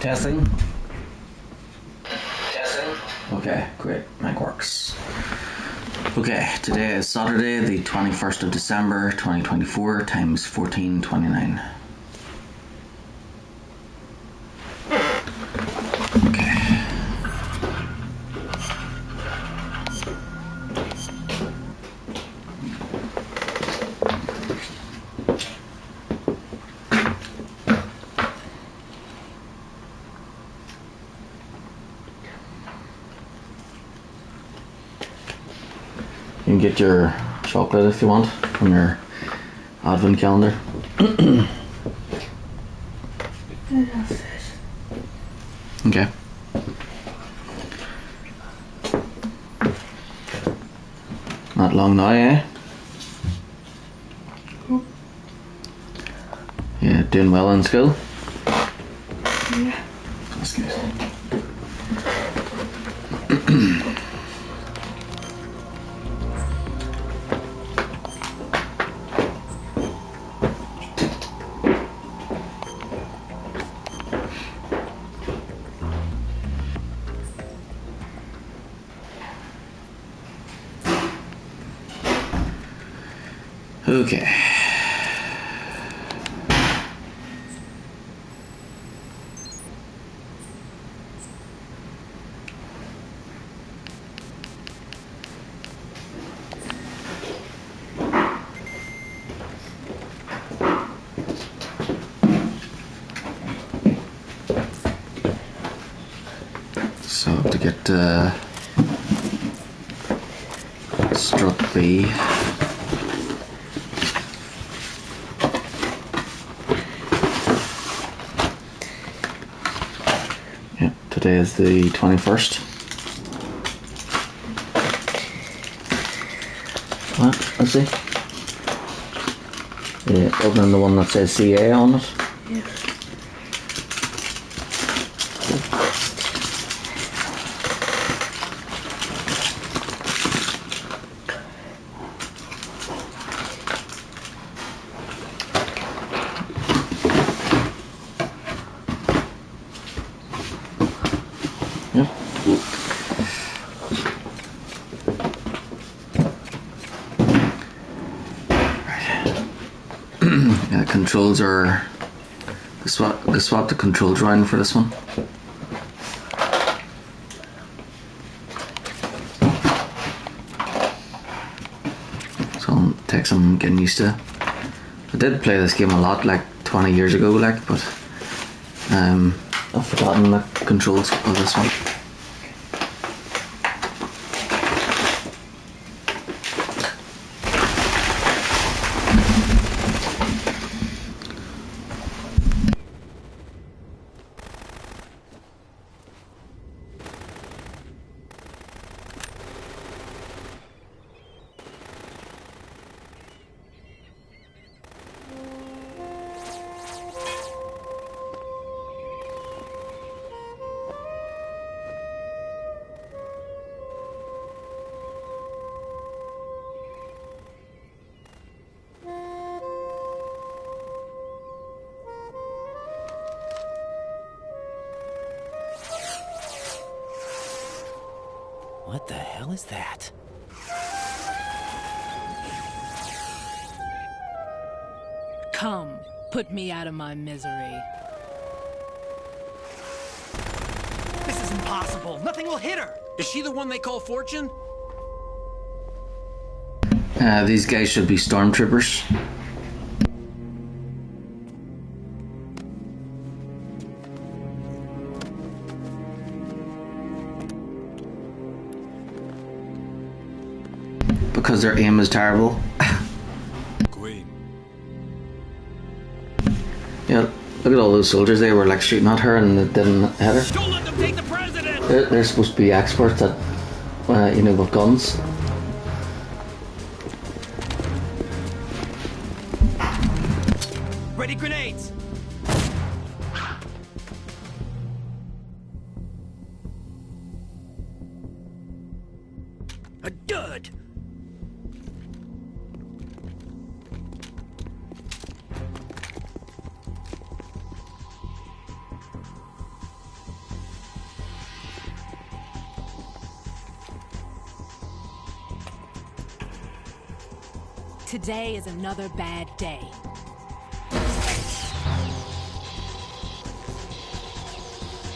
Testing. Okay, great. Mic works. Okay, today is Saturday, the 21st of December, 2024. Time is 14:29. Okay. You can get your chocolate if you want from your advent calendar. Okay. Not long now, eh? Yeah, doing well in school? Yeah. That's good. Okay. So to get strut B. Yep, today is the 21st. What? Let's see. Yeah, opening the one that says CA on it. Yeah. Yep. Yeah, controls are. Swap the controls around for this one. So it'll take some getting used to. I did play this game a lot, like 20 years ago, like, but I've forgotten the controls of this one. What the hell is that? Come, put me out of my misery. This is impossible. Nothing will hit her. Is she the one they call Fortune? These guys should be stormtroopers. Because their aim is terrible. Queen. Yeah, look at all those soldiers. They were like shooting at her and it didn't hit her. Don't let them take the president! They're supposed to be experts at, you know, with guns. Ready grenades! A dud! Today is another bad day.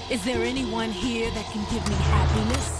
Is there anyone here that can give me happiness?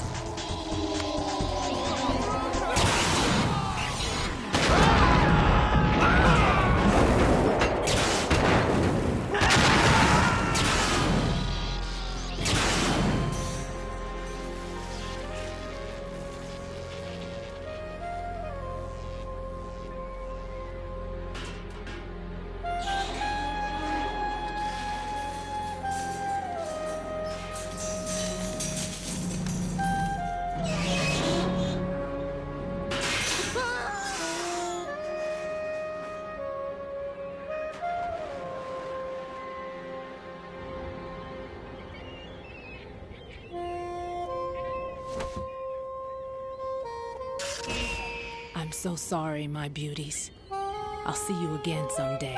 I'm so sorry, my beauties. I'll see you again someday.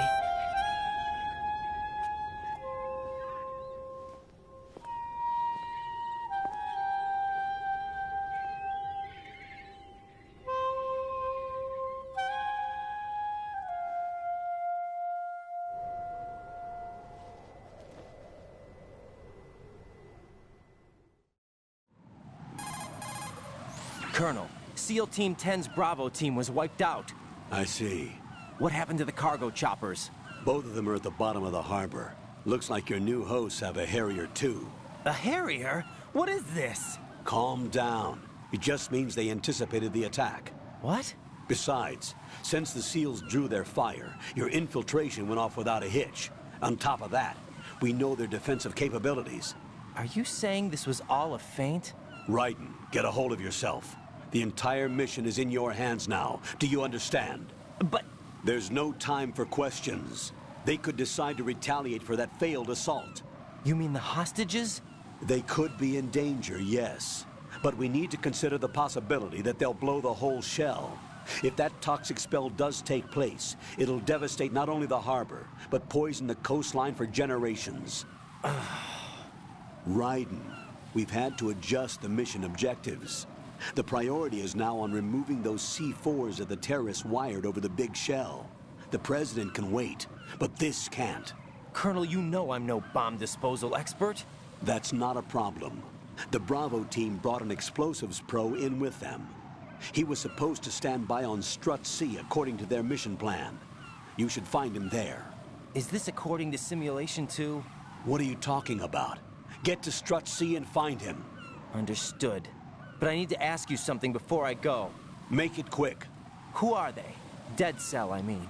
Colonel, SEAL Team 10's Bravo team was wiped out. I see. What happened to the cargo choppers? Both of them are at the bottom of the harbor. Looks like your new hosts have a Harrier too. A Harrier? What is this? Calm down. It just means they anticipated the attack. What? Besides, since the SEALs drew their fire, your infiltration went off without a hitch. On top of that, we know their defensive capabilities. Are you saying this was all a feint? Raiden, get a hold of yourself. The entire mission is in your hands now. Do you understand? But... There's no time for questions. They could decide to retaliate for that failed assault. You mean the hostages? They could be in danger, yes. But we need to consider the possibility that they'll blow the whole shell. If that toxic spell does take place, it'll devastate not only the harbor, but poison the coastline for generations. Raiden, we've had to adjust the mission objectives. The priority is now on removing those C4s that the terrorists wired over the big shell. The president can wait, but this can't. Colonel, you know I'm no bomb disposal expert. That's not a problem. The Bravo team brought an explosives pro in with them. He was supposed to stand by on Strut C according to their mission plan. You should find him there. Is this according to Simulation 2? What are you talking about? Get to Strut C and find him. Understood. But I need to ask you something before I go. Make it quick. Who are they? Dead Cell, I mean.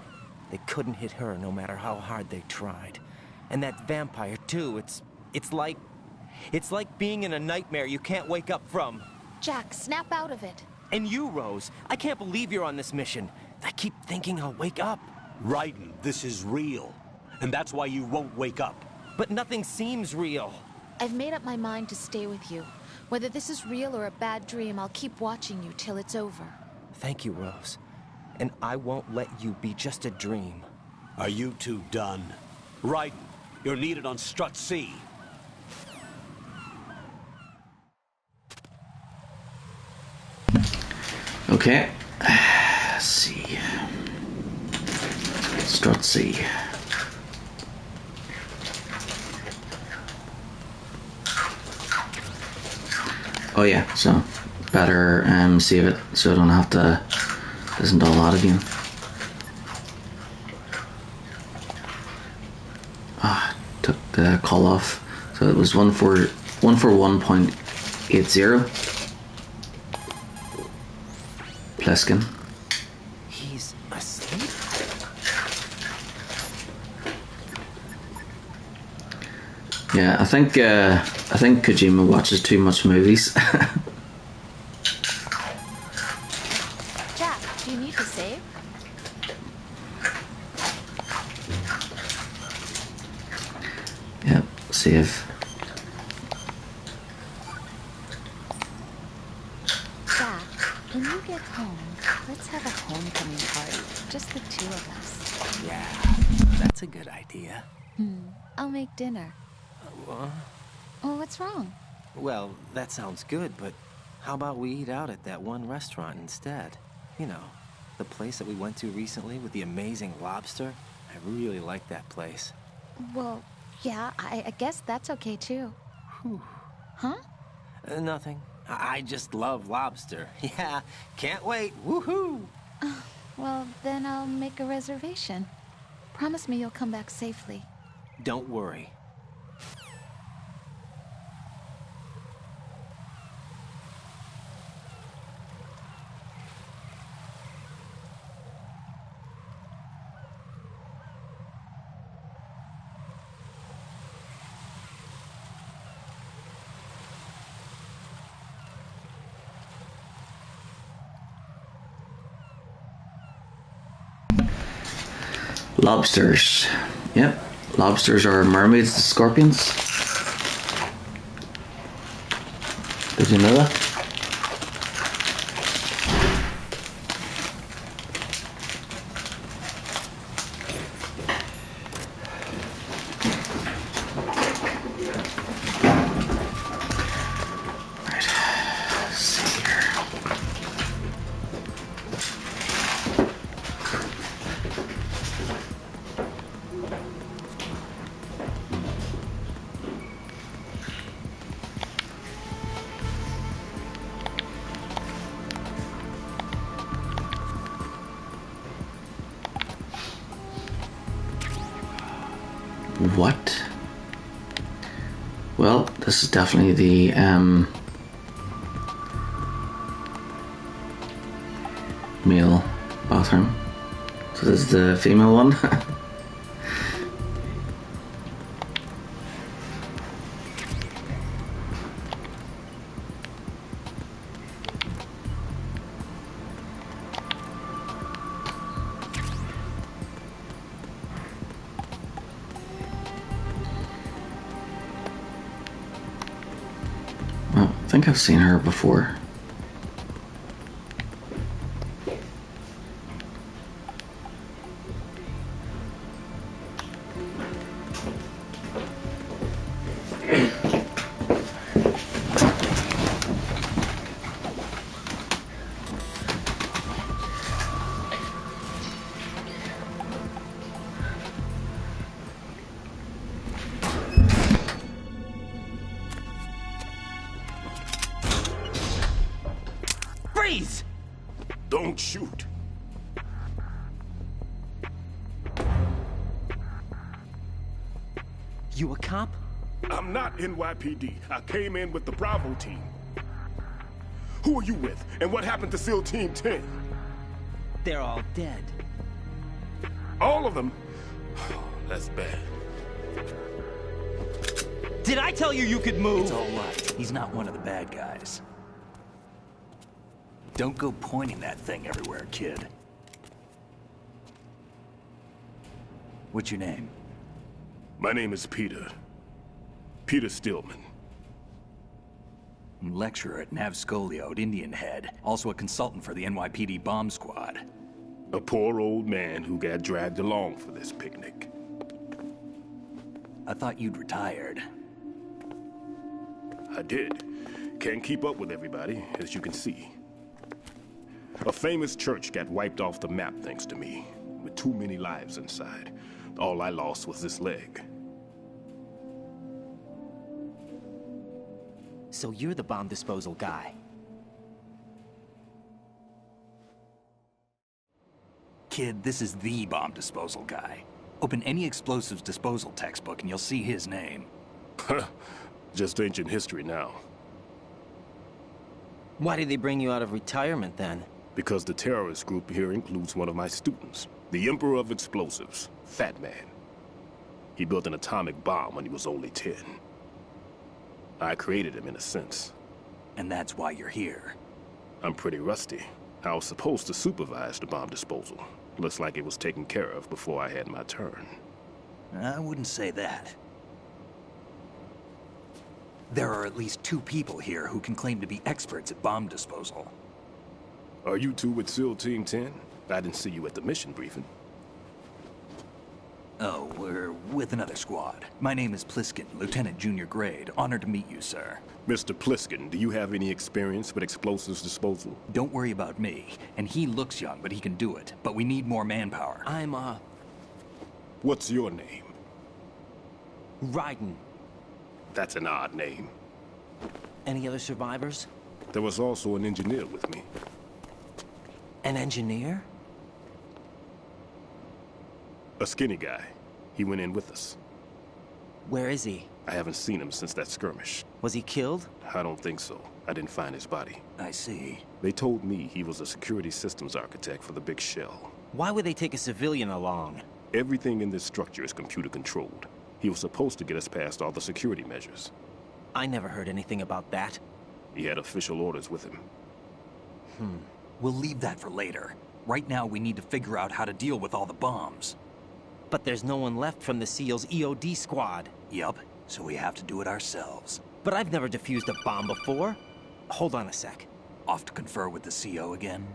They couldn't hit her no matter how hard they tried. And that vampire, too, it's like being in a nightmare you can't wake up from. Jack, snap out of it. And you, Rose, I can't believe you're on this mission. I keep thinking I'll wake up. Raiden, this is real. And that's why you won't wake up. But nothing seems real. I've made up my mind to stay with you. Whether this is real or a bad dream, I'll keep watching you till it's over. Thank you, Rose. And I won't let you be just a dream. Are you two done? Raiden, you're needed on Strut C. Okay. Let's see. Strut C. Oh yeah, so better save it so I don't have to listen to all that again. Took the call off. So it was 141.80. Pleskin. He's asleep? Yeah, I think Kojima watches too much movies. Jack, do you need to save? Yep, save. Jack, when you get home, let's have a homecoming party. Just the two of us. Yeah, that's a good idea. I'll make dinner. Oh, what's wrong? Well, that sounds good, but how about we eat out at that one restaurant instead? You know, The place that we went to recently with the amazing lobster? I really like that place. Well, yeah, I guess that's okay too. Huh? Nothing. I just love lobster. Yeah, can't wait. Woohoo! Well, then I'll make a reservation. Promise me you'll come back safely. Don't worry. Lobsters. Yep. Lobsters are mermaids to scorpions. Did you know that? Right. Let's see here. What? Well, this is definitely the male bathroom. So this is the female one. Well, I think I've seen her before. Freeze! Don't shoot. You a cop? I'm not NYPD. I came in with the Bravo team. Who are you with? And what happened to SEAL Team 10? They're all dead. All of them? That's bad. Did I tell you you could move? It's all right. He's not one of the bad guys. Don't go pointing that thing everywhere, kid. What's your name? My name is Peter. Peter Stillman. Lecturer at Nav Scolio at Indian Head. Also a consultant for the NYPD bomb squad. A poor old man who got dragged along for this picnic. I thought you'd retired. I did. Can't keep up with everybody, as you can see. A famous church got wiped off the map thanks to me, with too many lives inside. All I lost was this leg. So you're the bomb disposal guy. Kid, this is the bomb disposal guy. Open any explosives disposal textbook and you'll see his name. Just ancient history now. Why did they bring you out of retirement then? Because the terrorist group here includes one of my students, the Emperor of Explosives, Fat Man. He built an atomic bomb when he was only 10. I created him in a sense. And that's why you're here. I'm pretty rusty. I was supposed to supervise the bomb disposal. Looks like it was taken care of before I had my turn. I wouldn't say that. There are at least 2 people here who can claim to be experts at bomb disposal. Are you two with SEAL Team 10? I didn't see you at the mission briefing. Oh, we're with another squad. My name is Pliskin, Lieutenant Junior Grade. Honored to meet you, sir. Mr. Pliskin, do you have any experience with explosives disposal? Don't worry about me. And he looks young, but he can do it. But we need more manpower. What's your name? Raiden. That's an odd name. Any other survivors? There was also an engineer with me. An engineer? A skinny guy. He went in with us. Where is he? I haven't seen him since that skirmish. Was he killed? I don't think so. I didn't find his body. I see. They told me he was a security systems architect for the big shell. Why would they take a civilian along? Everything in this structure is computer controlled. He was supposed to get us past all the security measures. I never heard anything about that. He had official orders with him. We'll leave that for later. Right now, we need to figure out how to deal with all the bombs. But there's no one left from the SEAL's EOD squad. Yup, so we have to do it ourselves. But I've never defused a bomb before. Hold on a sec. Off to confer with the CO again?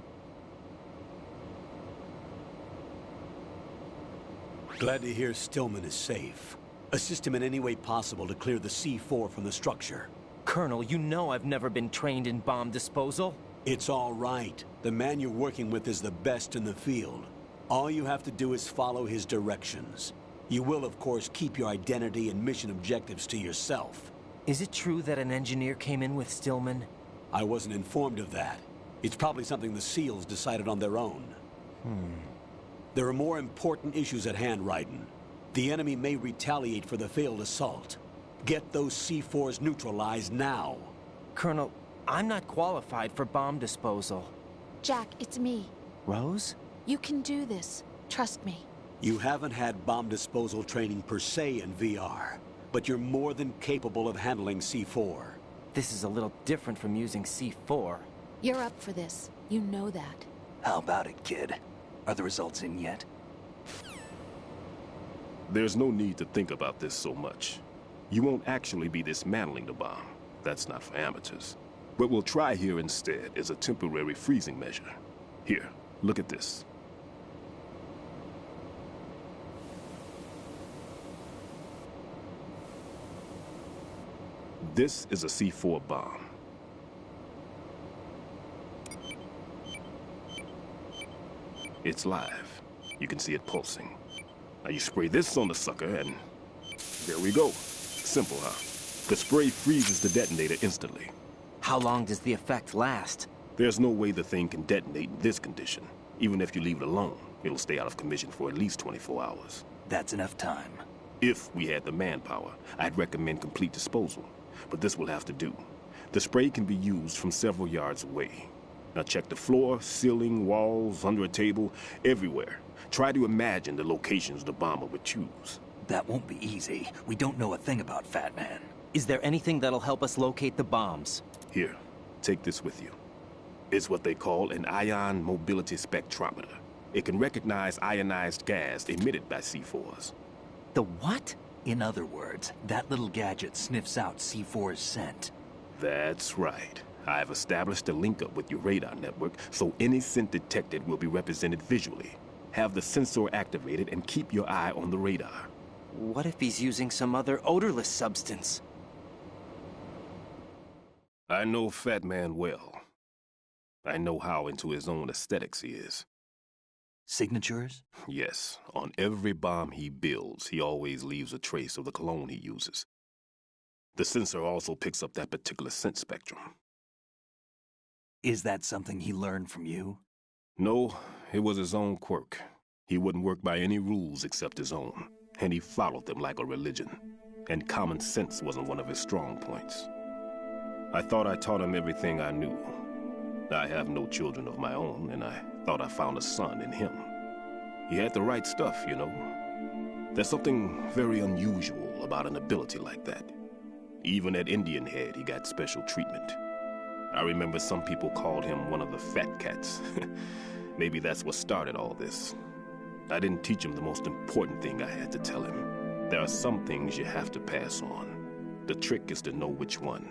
Glad to hear Stillman is safe. Assist him in any way possible to clear the C4 from the structure. Colonel, you know I've never been trained in bomb disposal. It's all right. The man you're working with is the best in the field. All you have to do is follow his directions. You will, of course, keep your identity and mission objectives to yourself. Is it true that an engineer came in with Stillman? I wasn't informed of that. It's probably something the SEALs decided on their own. There are more important issues at hand, Raiden. The enemy may retaliate for the failed assault. Get those C4s neutralized now. Colonel, I'm not qualified for bomb disposal. Jack, it's me. Rose? You can do this. Trust me. You haven't had bomb disposal training per se in VR, but you're more than capable of handling C4. This is a little different from using C4. You're up for this. You know that. How about it, kid? Are the results in yet? There's no need to think about this so much. You won't actually be dismantling the bomb. That's not for amateurs. What we'll try here instead is a temporary freezing measure. Here, look at this. This is a C4 bomb. It's live. You can see it pulsing. Now you spray this on the sucker and there we go. Simple, huh? The spray freezes the detonator instantly. How long does the effect last? There's no way the thing can detonate in this condition. Even if you leave it alone, it'll stay out of commission for at least 24 hours. That's enough time. If we had the manpower, I'd recommend complete disposal. But this will have to do. The spray can be used from several yards away. Now check the floor, ceiling, walls, under a table, everywhere. Try to imagine the locations the bomber would choose. That won't be easy. We don't know a thing about Fat Man. Is there anything that'll help us locate the bombs? Here, take this with you. It's what they call an ion mobility spectrometer. It can recognize ionized gas emitted by C4s. The what? In other words, that little gadget sniffs out C4's scent. That's right. I've established a link-up with your radar network, so any scent detected will be represented visually. Have the sensor activated and keep your eye on the radar. What if he's using some other odorless substance? I know Fat Man well. I know how into his own aesthetics he is. Signatures? Yes, on every bomb he builds, he always leaves a trace of the cologne he uses. The sensor also picks up that particular scent spectrum. Is that something he learned from you? No, it was his own quirk. He wouldn't work by any rules except his own, and he followed them like a religion. And common sense wasn't one of his strong points. I thought I taught him everything I knew. I have no children of my own, and I thought I found a son in him. He had the right stuff, you know. There's something very unusual about an ability like that. Even at Indian Head, he got special treatment. I remember some people called him one of the fat cats. Maybe that's what started all this. I didn't teach him the most important thing I had to tell him. There are some things you have to pass on. The trick is to know which one.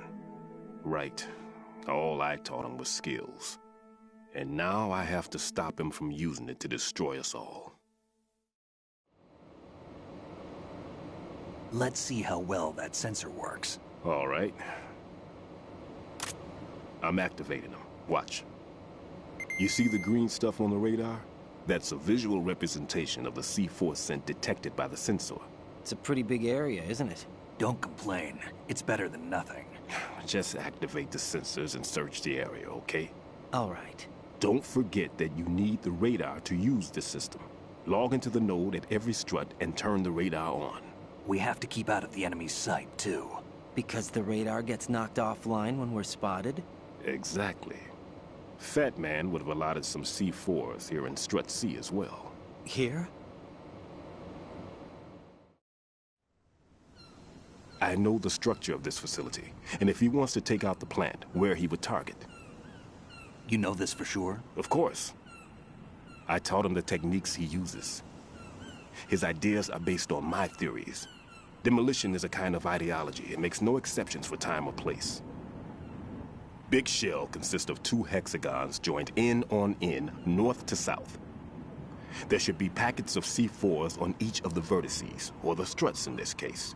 Right. All I taught him was skills. And now I have to stop him from using it to destroy us all. Let's see how well that sensor works. All right. I'm activating them. Watch. You see the green stuff on the radar? That's a visual representation of the C4 scent detected by the sensor. It's a pretty big area, isn't it? Don't complain. It's better than nothing. Just activate the sensors and search the area, okay? All right. Don't forget that you need the radar to use the system. Log into the node at every strut and turn the radar on. We have to keep out of the enemy's sight, too. Because the radar gets knocked offline when we're spotted? Exactly. Fat Man would have allotted some C4s here in Strut C as well. Here? I know the structure of this facility, and if he wants to take out the plant, where he would target. You know this for sure? Of course. I taught him the techniques he uses. His ideas are based on my theories. Demolition is a kind of ideology. It makes no exceptions for time or place. Big Shell consists of 2 hexagons joined end on end, north to south. There should be packets of C4s on each of the vertices, or the struts in this case.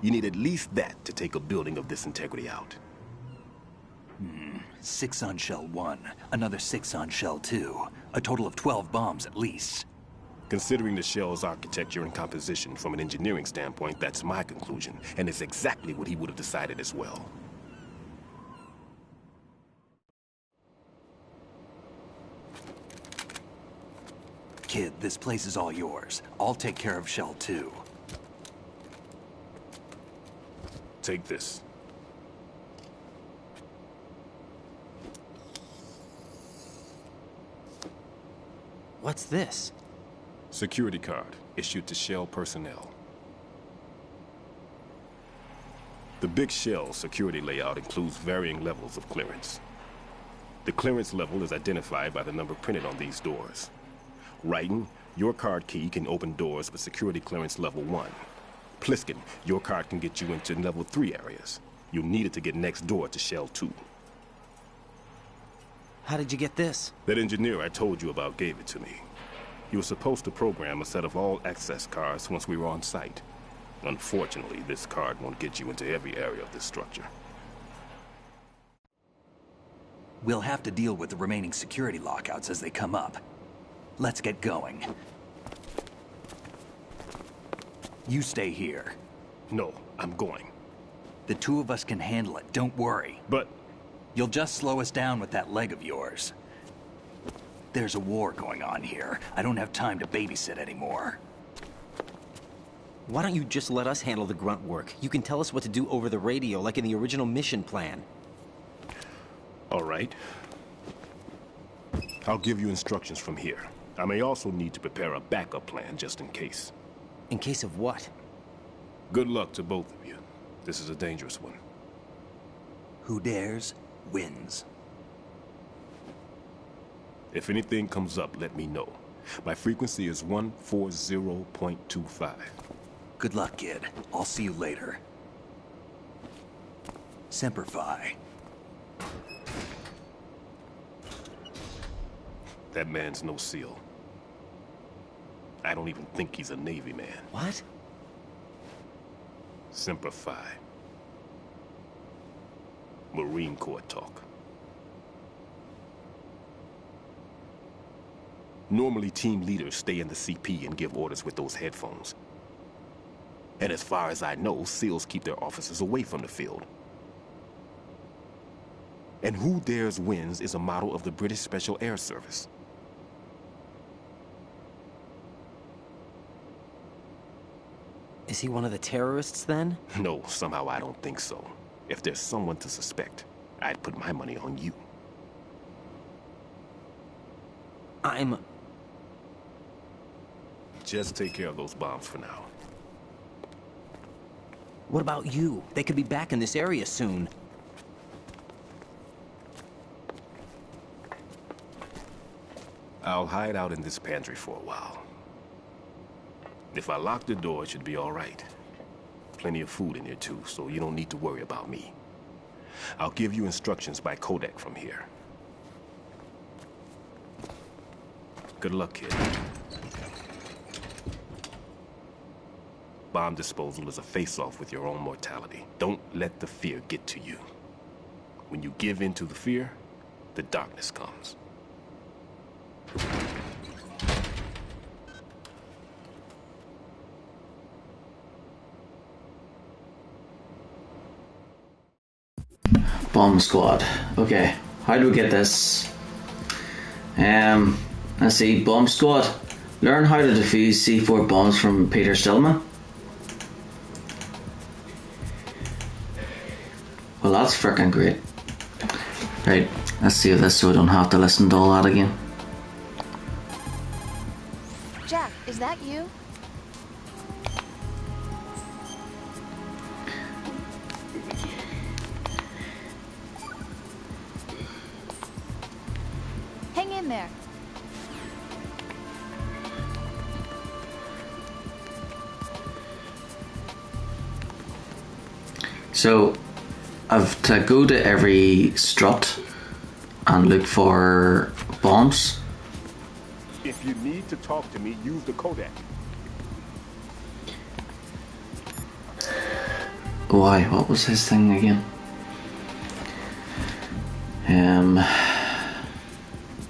You need at least that to take a building of this integrity out. 6 on Shell 1, another 6 on Shell 2. A total of 12 bombs at least. Considering the shell's architecture and composition from an engineering standpoint, that's my conclusion, and it's exactly what he would have decided as well. Kid, this place is all yours. I'll take care of Shell 2. Take this. What's this? Security card issued to Shell personnel. The Big Shell security layout includes varying levels of clearance. The clearance level is identified by the number printed on these doors. Writing, your card key can open doors with security clearance level 1. Pliskin, your card can get you into level 3 areas. You'll need it to get next door to Shell 2. How did you get this? That engineer I told you about gave it to me. He was supposed to program a set of all access cards once we were on site. Unfortunately, this card won't get you into every area of this structure. We'll have to deal with the remaining security lockouts as they come up. Let's get going. You stay here. No, I'm going. The 2 of us can handle it, don't worry. But You'll just slow us down with that leg of yours. There's a war going on here. I don't have time to babysit anymore. Why don't you just let us handle the grunt work? You can tell us what to do over the radio, like in the original mission plan. all right. I'll give you instructions from here. I may also need to prepare a backup plan just in case. In case of what? Good luck to both of you. This is a dangerous one. Who dares, wins. If anything comes up, let me know. My frequency is 140.25. Good luck, kid. I'll see you later. Semper Fi. That man's no SEAL. I don't even think he's a Navy man. What? Semper Fi. Marine Corps talk. Normally, team leaders stay in the CP and give orders with those headphones. And as far as I know, SEALs keep their officers away from the field. And who dares wins is a model of the British Special Air Service. Is he one of the terrorists, then? No, somehow I don't think so. If there's someone to suspect, I'd put my money on you. Just take care of those bombs for now. What about you? They could be back in this area soon. I'll hide out in this pantry for a while. If I lock the door, it should be all right. Plenty of food in here too, so you don't need to worry about me. I'll give you instructions by codec from here. Good luck, kid. Bomb disposal is a face-off with your own mortality. Don't let the fear get to you. When you give in to the fear, the darkness comes. Bomb squad. Okay, how do we get this? Let's see. Bomb squad. Learn how to defuse C4 bombs from Peter Stillman. Well, that's freaking great. Right, let's save this so I don't have to listen to all that again. Jack, is that you? Hang in there. So, I've to go to every strut and look for bombs. If you need to talk to me, use the codec. Why? What was his thing again?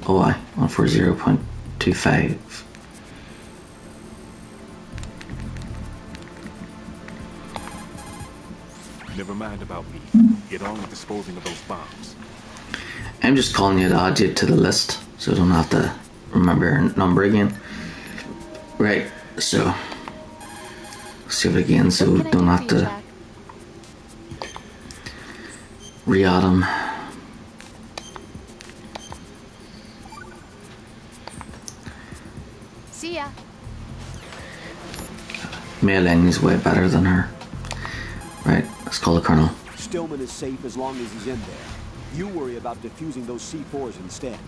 OI 140.25. Never mind about me. Get on with disposing of those bombs. I'm just calling you to add you to the list so I don't have to remember your number again. Right, so save it again so we don't have to re-add them. See ya. Mei Ling is way better than her. Right, let's call the colonel. Stillman is safe as long as he's in there. You worry about defusing those C4s instead.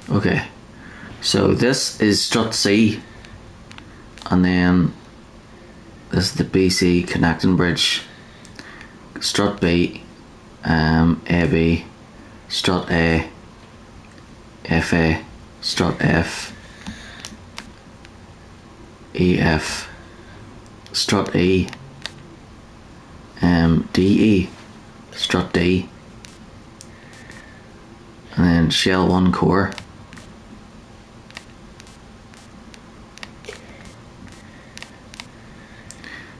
Okay, so this is strut C, and then this is the BC connecting bridge. Strut B, AB, strut A, FA, strut F, EF, strut E, DE, strut D, and then shell 1 core.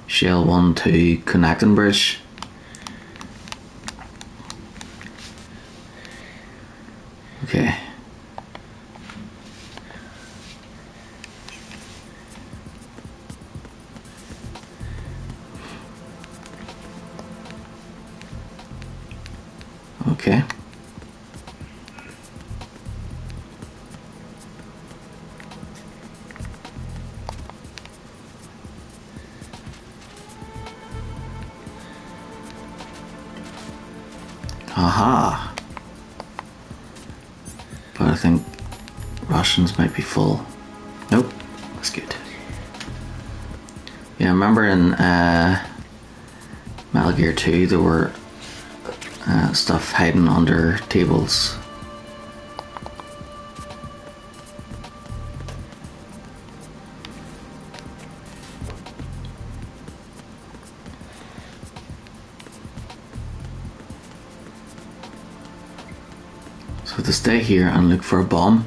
Shell 1 2 connecting bridge. Okay. Okay. Aha! But I think Russians might be full. Nope, that's good. Yeah, I remember in Metal Gear 2 there were stuff hiding under tables. So to stay here and look for a bomb.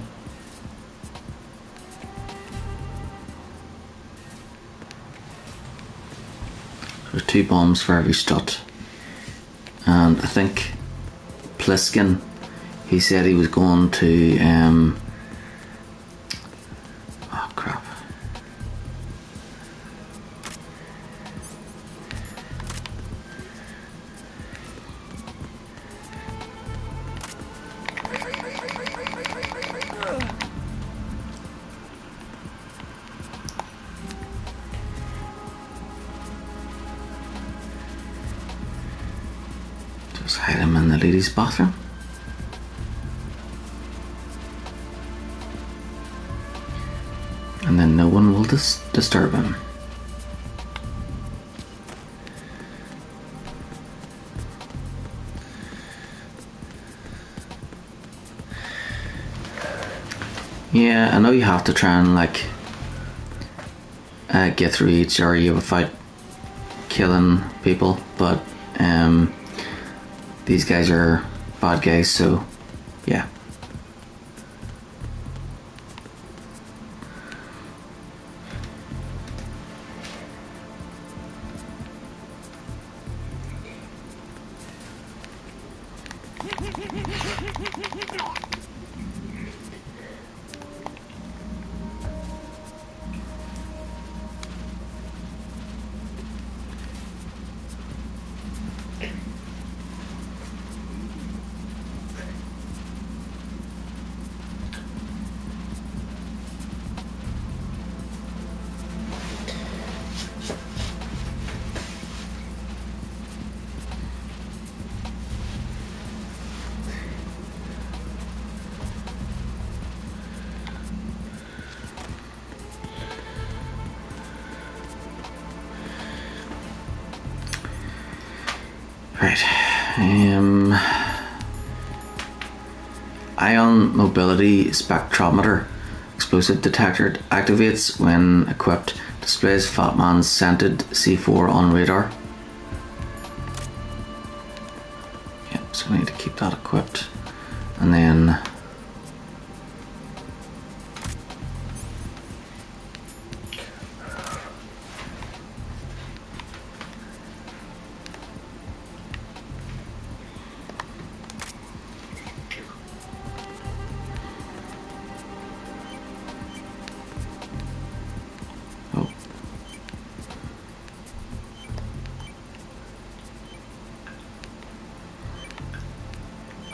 There's 2 bombs for every strut. And I think Pliskin, he said he was going to oh crap. hide him in the ladies' bathroom. And then no one will disturb him. Yeah, I know you have to try and like get through each area without killing people, but these guys are bad guys, so yeah. Right. Ion mobility spectrometer explosive detector activates when equipped. Displays Fat Man's scented C4 on radar. Yep, so we need to keep that equipped. And then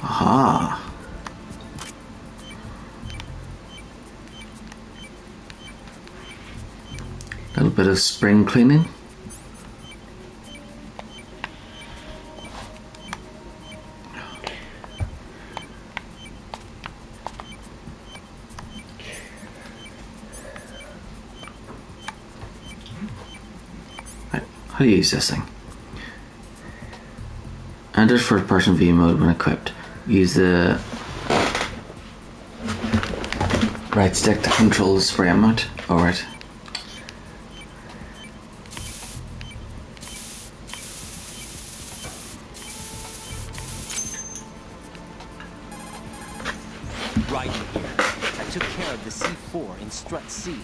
aha. A little bit of spring cleaning. Right, how do you use this thing? Enter first person view mode when equipped. Use the right stick to control the spray amount. Alright. Right here. I took care of the C4 in strut C.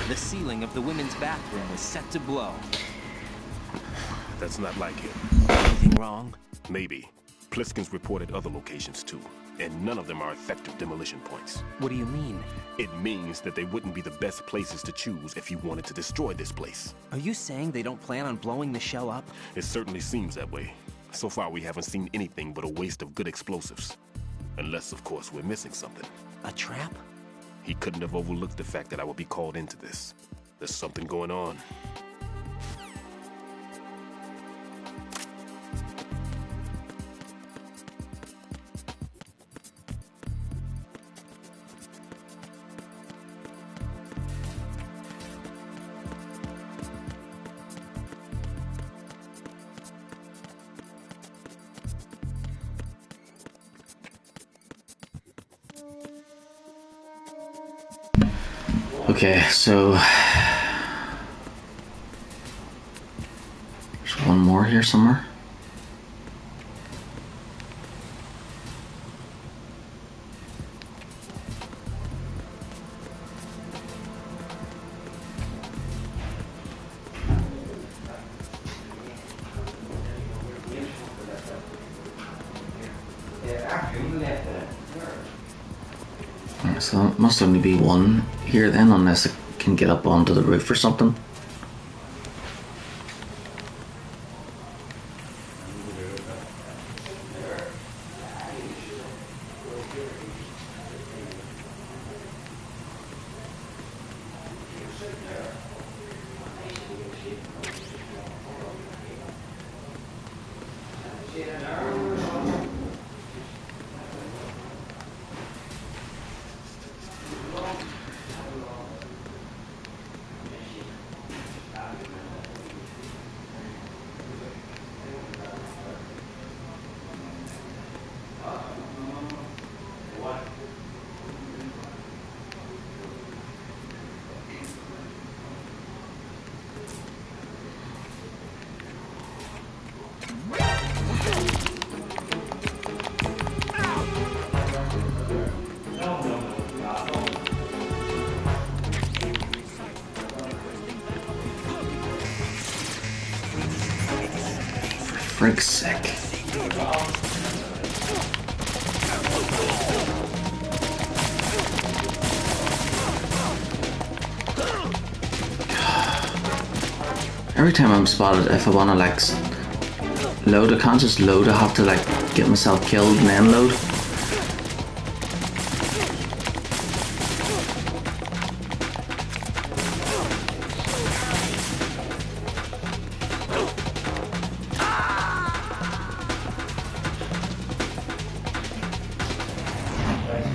The ceiling of the women's bathroom was set to blow. That's not like him. Anything wrong? Maybe. Pliskin's reported other locations too, and none of them are effective demolition points. What do you mean? It means that they wouldn't be the best places to choose if you wanted to destroy this place. Are you saying they don't plan on blowing the shell up? It certainly seems that way. So far we haven't seen anything but a waste of good explosives. Unless, of course, we're missing something. A trap? He couldn't have overlooked the fact that I would be called into this. There's something going on. Okay, so there's one more here somewhere. So it must only be one here then, unless it can get up onto the roof or something. Frick's sake. Every time I'm spotted, if I wanna like load, I can't just load, I have to like get myself killed and then load.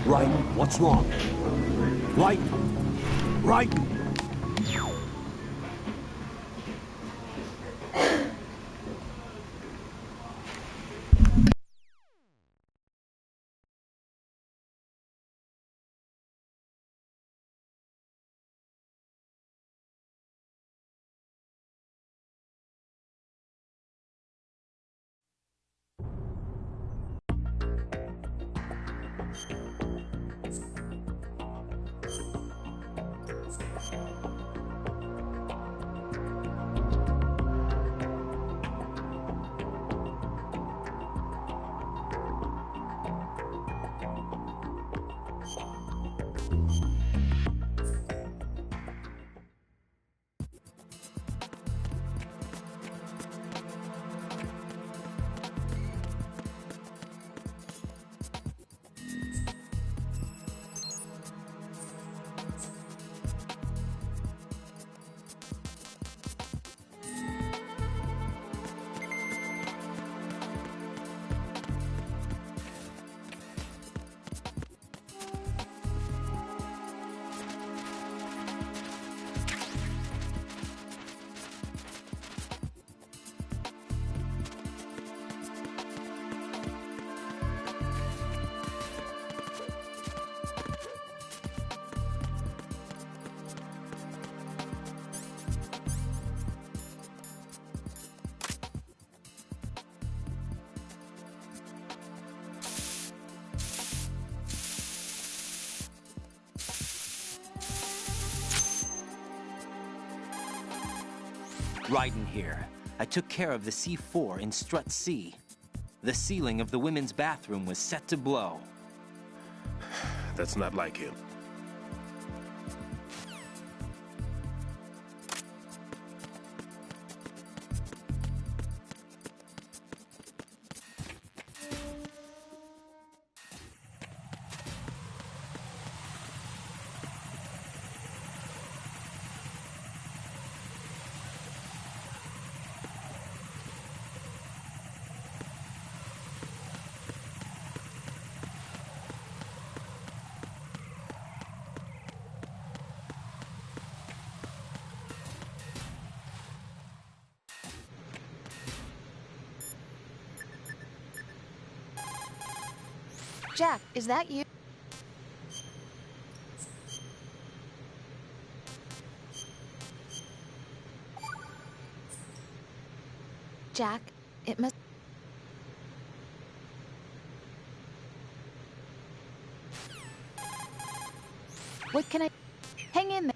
Right, what's wrong? Right, right. Raiden here. I took care of the C4 in Strut C. The ceiling of the women's bathroom was set to blow. That's not like him. Jack, is that you? Jack, it must... What can I... Hang in there.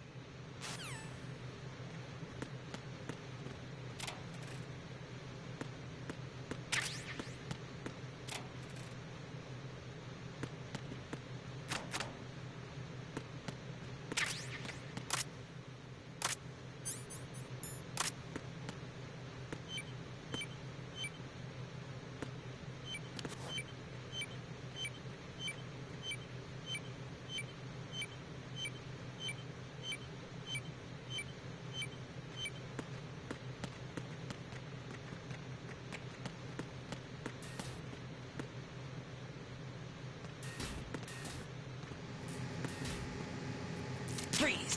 Freeze!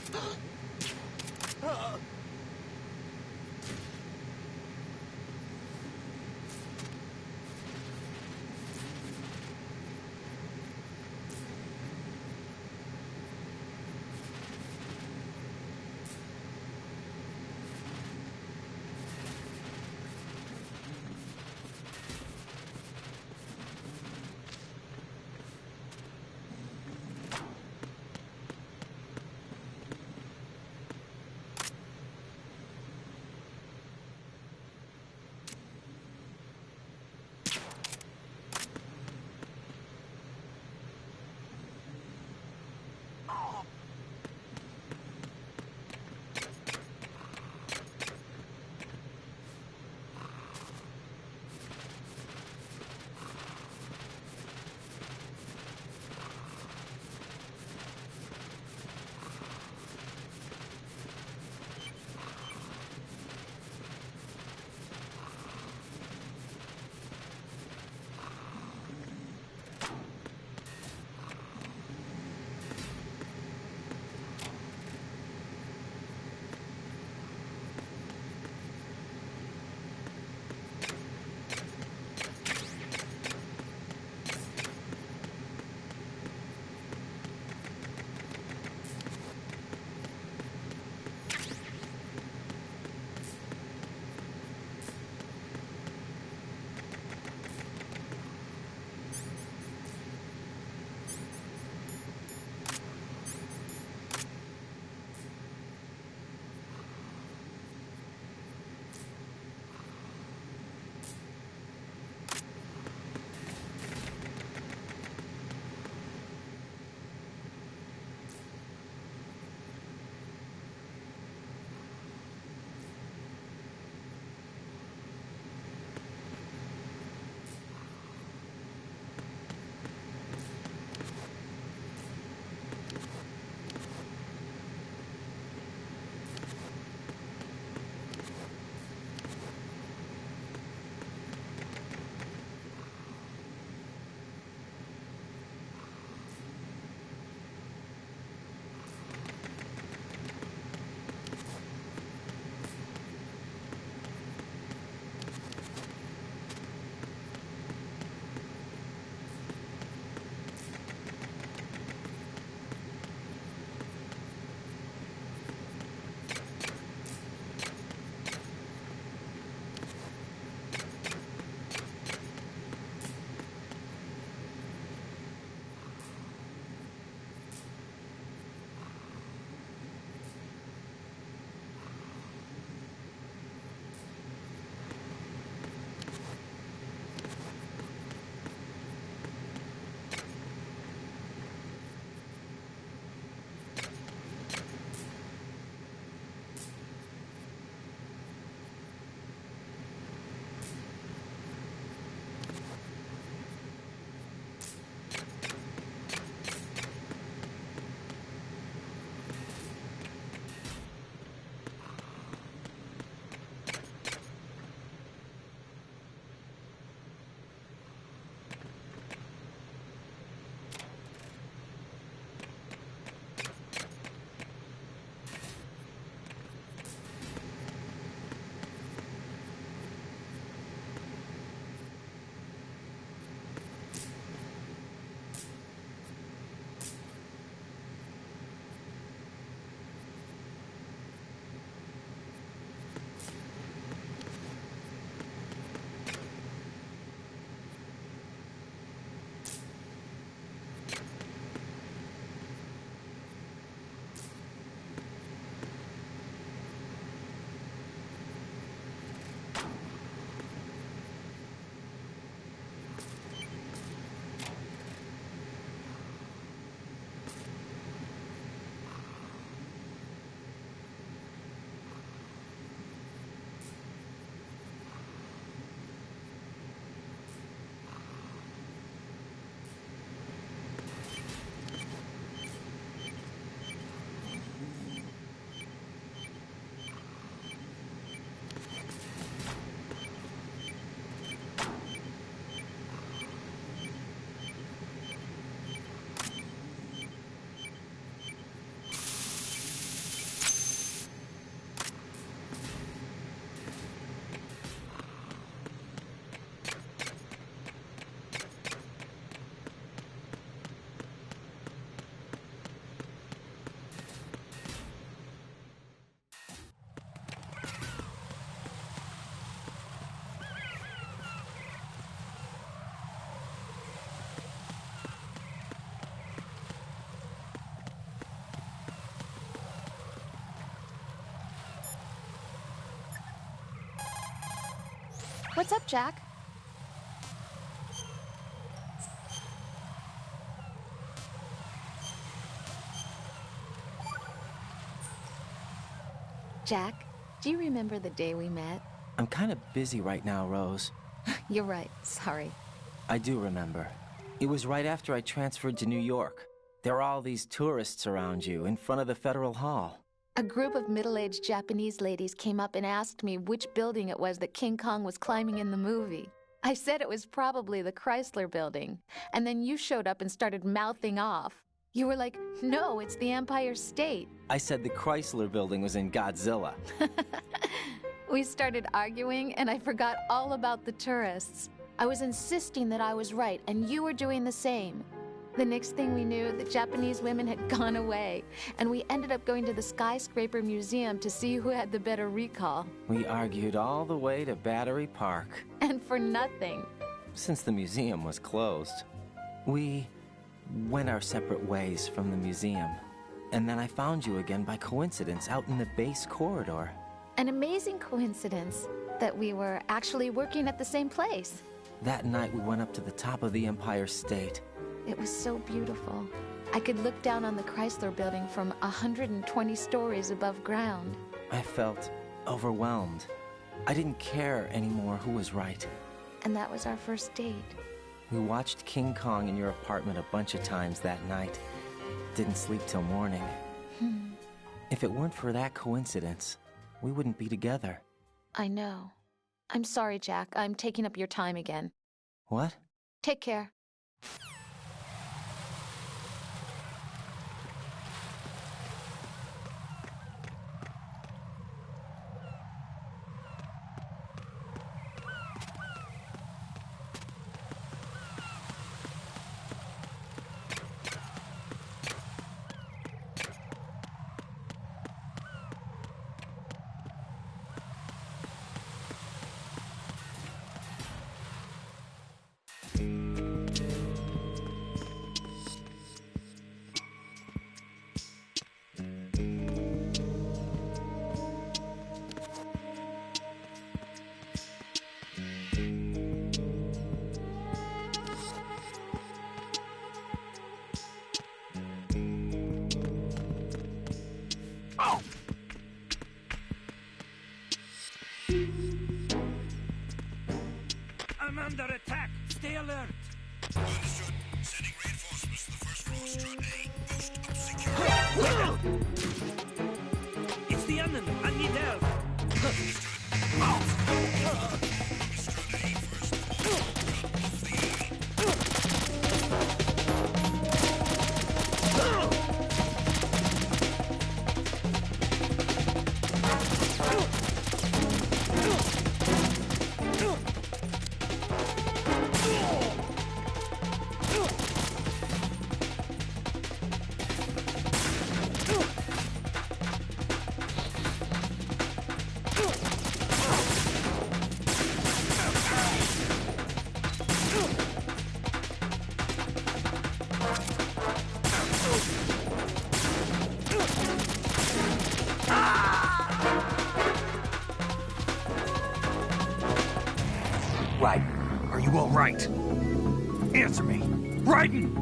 What's up, Jack? Jack, do you remember the day we met? I'm kind of busy right now, Rose. You're right, sorry. I do remember. It was right after I transferred to New York. There were all these tourists around you in front of the Federal Hall. A group of middle-aged Japanese ladies came up and asked me which building it was that King Kong was climbing in the movie. I said it was probably the Chrysler Building, and then you showed up and started mouthing off. You were like, no, it's the Empire State. I said the Chrysler Building was in Godzilla. We started arguing, and I forgot all about the tourists. I was insisting that I was right, and you were doing the same. The next thing we knew, the Japanese women had gone away, and we ended up going to the Skyscraper Museum to see who had the better recall. We argued all the way to Battery Park. And for nothing. Since the museum was closed, we went our separate ways from the museum. And then I found you again by coincidence out in the base corridor. An amazing coincidence that we were actually working at the same place. That night we went up to the top of the Empire State. It was so beautiful. I could look down on the Chrysler Building from 120 stories above ground. I felt overwhelmed. I didn't care anymore who was right. And that was our first date. We watched King Kong in your apartment a bunch of times that night. Didn't sleep till morning. If it weren't for that coincidence, we wouldn't be together. I know. I'm sorry, Jack. I'm taking up your time again. What? Take care. I'm under attack. Stay alert. Understood. Sending reinforcements to the first floor, Strut A. Boost up security. It's the enemy. I need help. Strut A first floor. Cut off the enemy. Raiden, are you all right? Answer me. Raiden!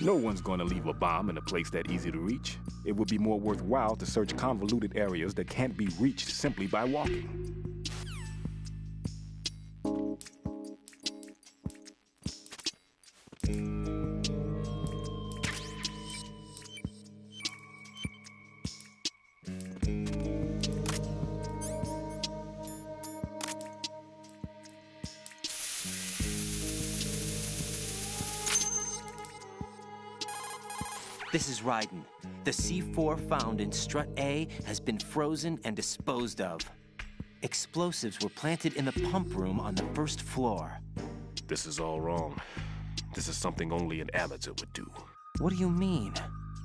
No one's going to leave a bomb in a place that easy to reach. It would be more worthwhile to search convoluted areas that can't be reached simply by walking. This is Raiden. The C4 found in Strut A has been frozen and disposed of. Explosives were planted in the pump room on the first floor. This is all wrong. This is something only an amateur would do. What do you mean?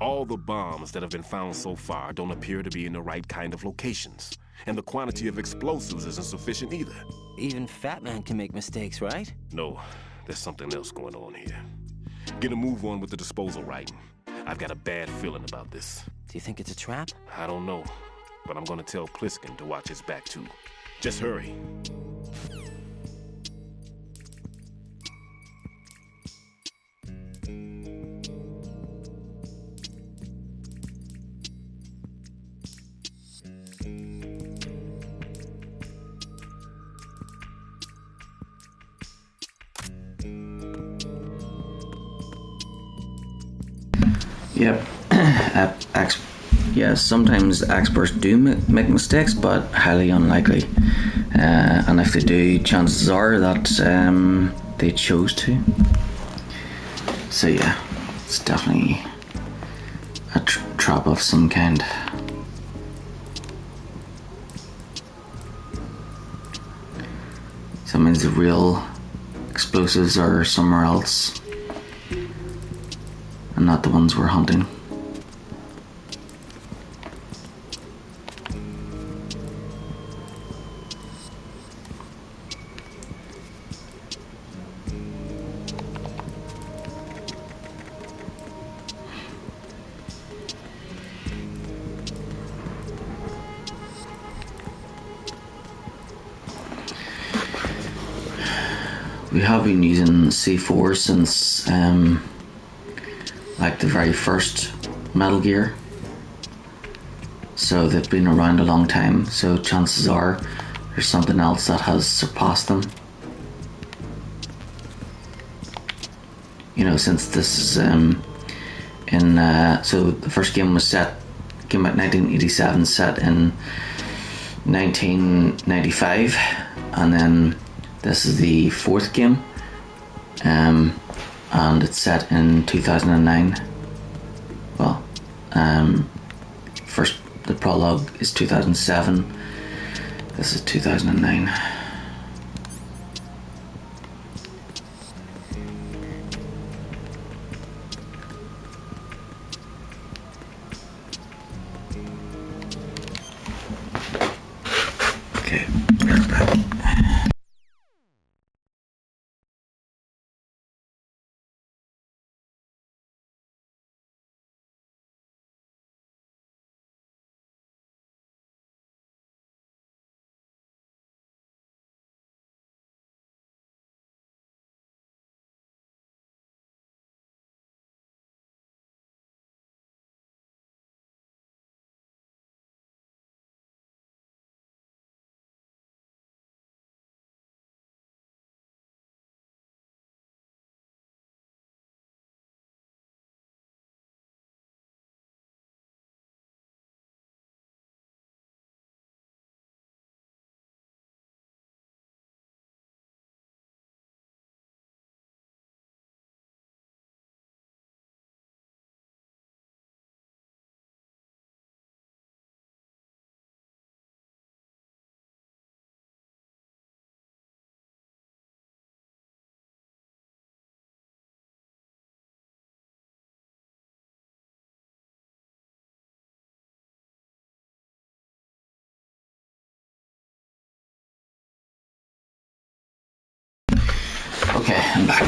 All the bombs that have been found so far don't appear to be in the right kind of locations. And the quantity of explosives isn't sufficient either. Even Fat Man can make mistakes, right? No, there's something else going on here. Get a move on with the disposal, Raiden. I've got a bad feeling about this. Do you think it's a trap? I don't know, but I'm gonna tell Pliskin to watch his back too. Just hurry. Yep. Yeah, sometimes experts do make mistakes, but highly unlikely. And if they do, chances are that they chose to. So yeah, it's definitely a trap of some kind. So that means the real explosives are somewhere else and not the ones we're hunting. We have been using C4 since like the very first Metal Gear, so they've been around a long time, so chances are there's something else that has surpassed them. You know, since this is so the first game came out in 1987, set in 1995, and then this is the fourth game, and it's set in 2009. Well, first the prologue is 2007. This is 2009. Okay, we're back. Okay, I'm back.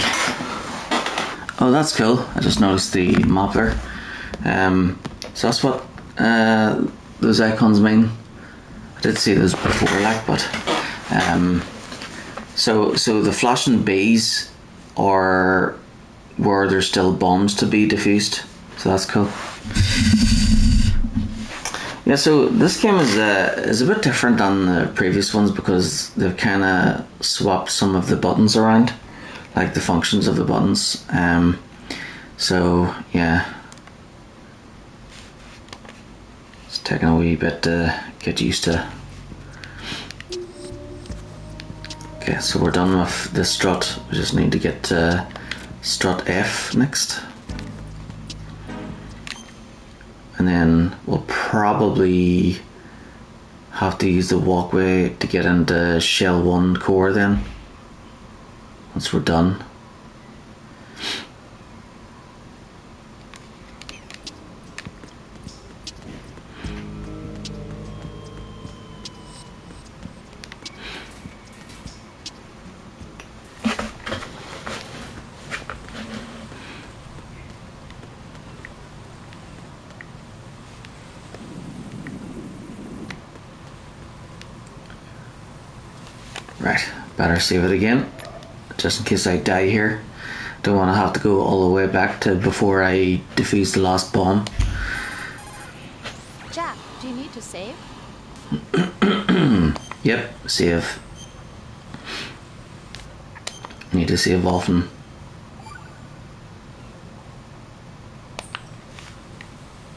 Oh, that's cool. I just noticed the map there. So that's what those icons mean. I did see those before, like, but so the flashing bees are where there's still bombs to be defused. So that's cool. Yeah, so this game is a bit different than the previous ones because they've kind of swapped some of the buttons around, like the functions of the buttons. So yeah, it's taking a wee bit to get used to. Okay, so we're done with the strut. We just need to get strut F next. And then we'll probably have to use the walkway to get into Shell 1 core then, once we're done. Right, better save it again, just in case I die here. Don't want to have to go all the way back to before I defuse the last bomb. Jack, do you need to save? Yep, save. Need to save often.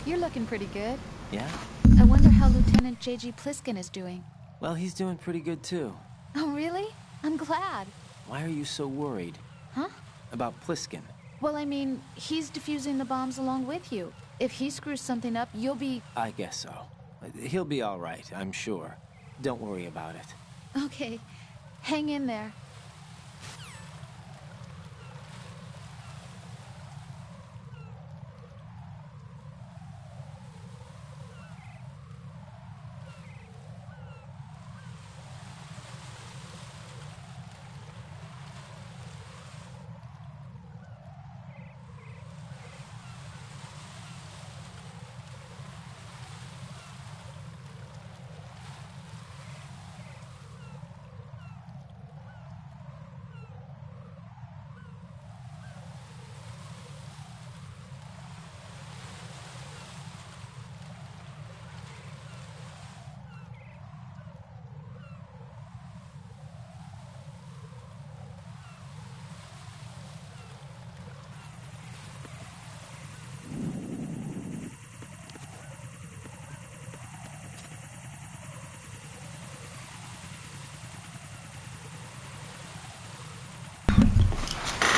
You're looking pretty good. Yeah? I wonder how Lieutenant J.G. Pliskin is doing. Well, he's doing pretty good too. Oh, really? I'm glad. Why are you so worried? Huh? About Pliskin? Well, I mean, he's defusing the bombs along with you. If he screws something up, you'll be... I guess so. He'll be all right, I'm sure. Don't worry about it. Okay. Hang in there.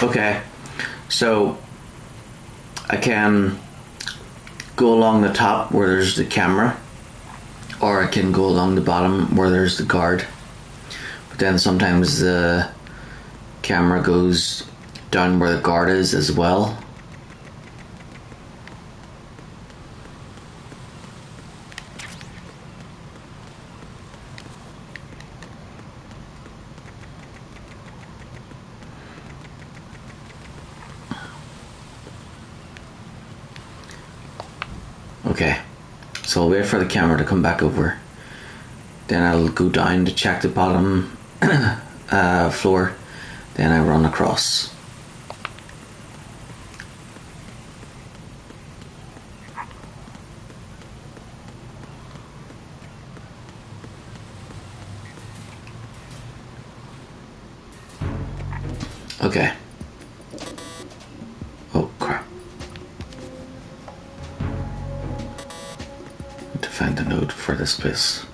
Okay, so I can go along the top where there's the camera, or I can go along the bottom where there's the guard. But then sometimes the camera goes down where the guard is as well. Okay, so I'll wait for the camera to come back over. Then I'll go down to check the bottom floor. Then I run across. Okay. Oh crap. Need to find the node for this place.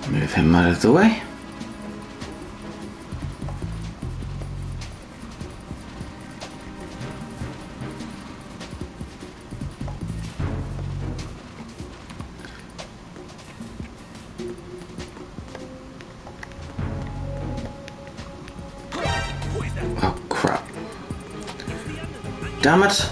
Move him out of the way. Oh crap. Damn it.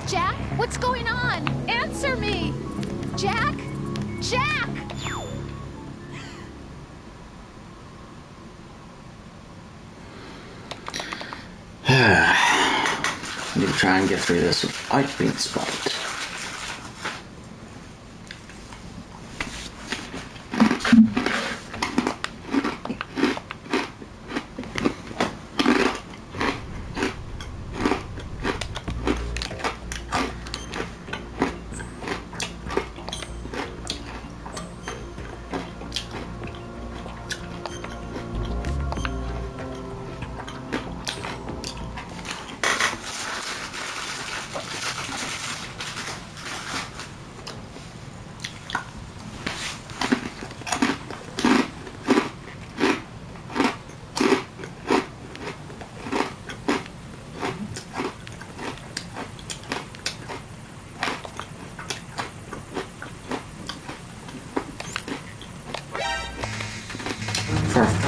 Jack, what's going on? Answer me! Jack? Jack! Need to try and get through this without being spotted.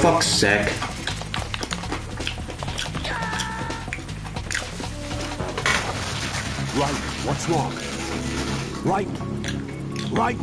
fuck's sake. Right, what's wrong? Right, right.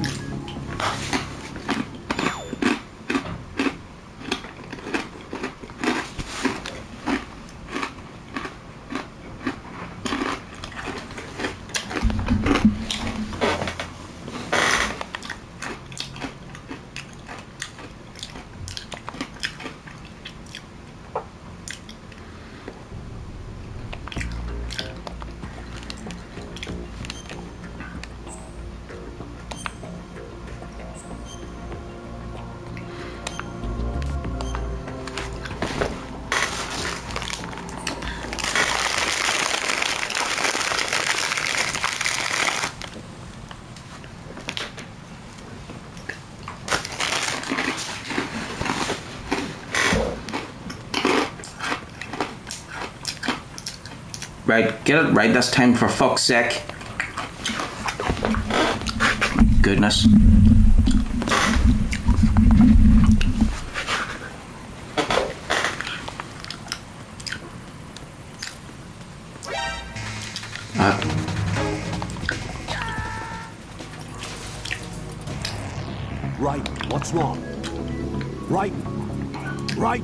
Right, get it right this time for fuck's sake. Goodness. Right, what's wrong? Right, right.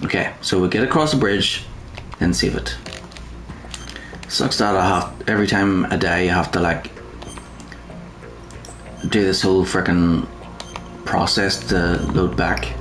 Okay, so we get across the bridge and save it. Sucks that I have every time I die, you have to like do this whole freaking process to load back.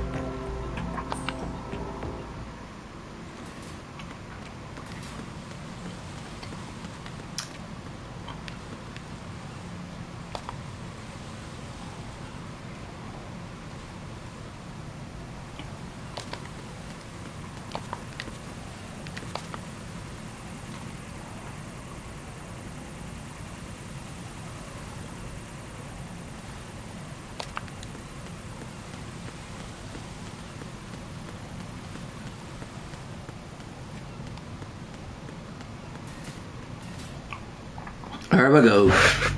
There we go.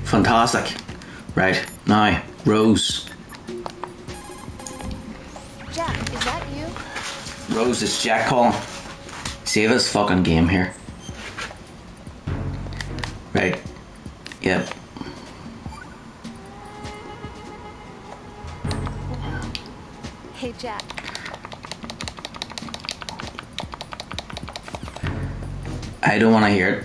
Fantastic. Right, now, Rose. Jack, is that you? Rose, it's Jack calling. Save this fucking game here. Right. Yep. Hey, Jack. I don't want to hear it.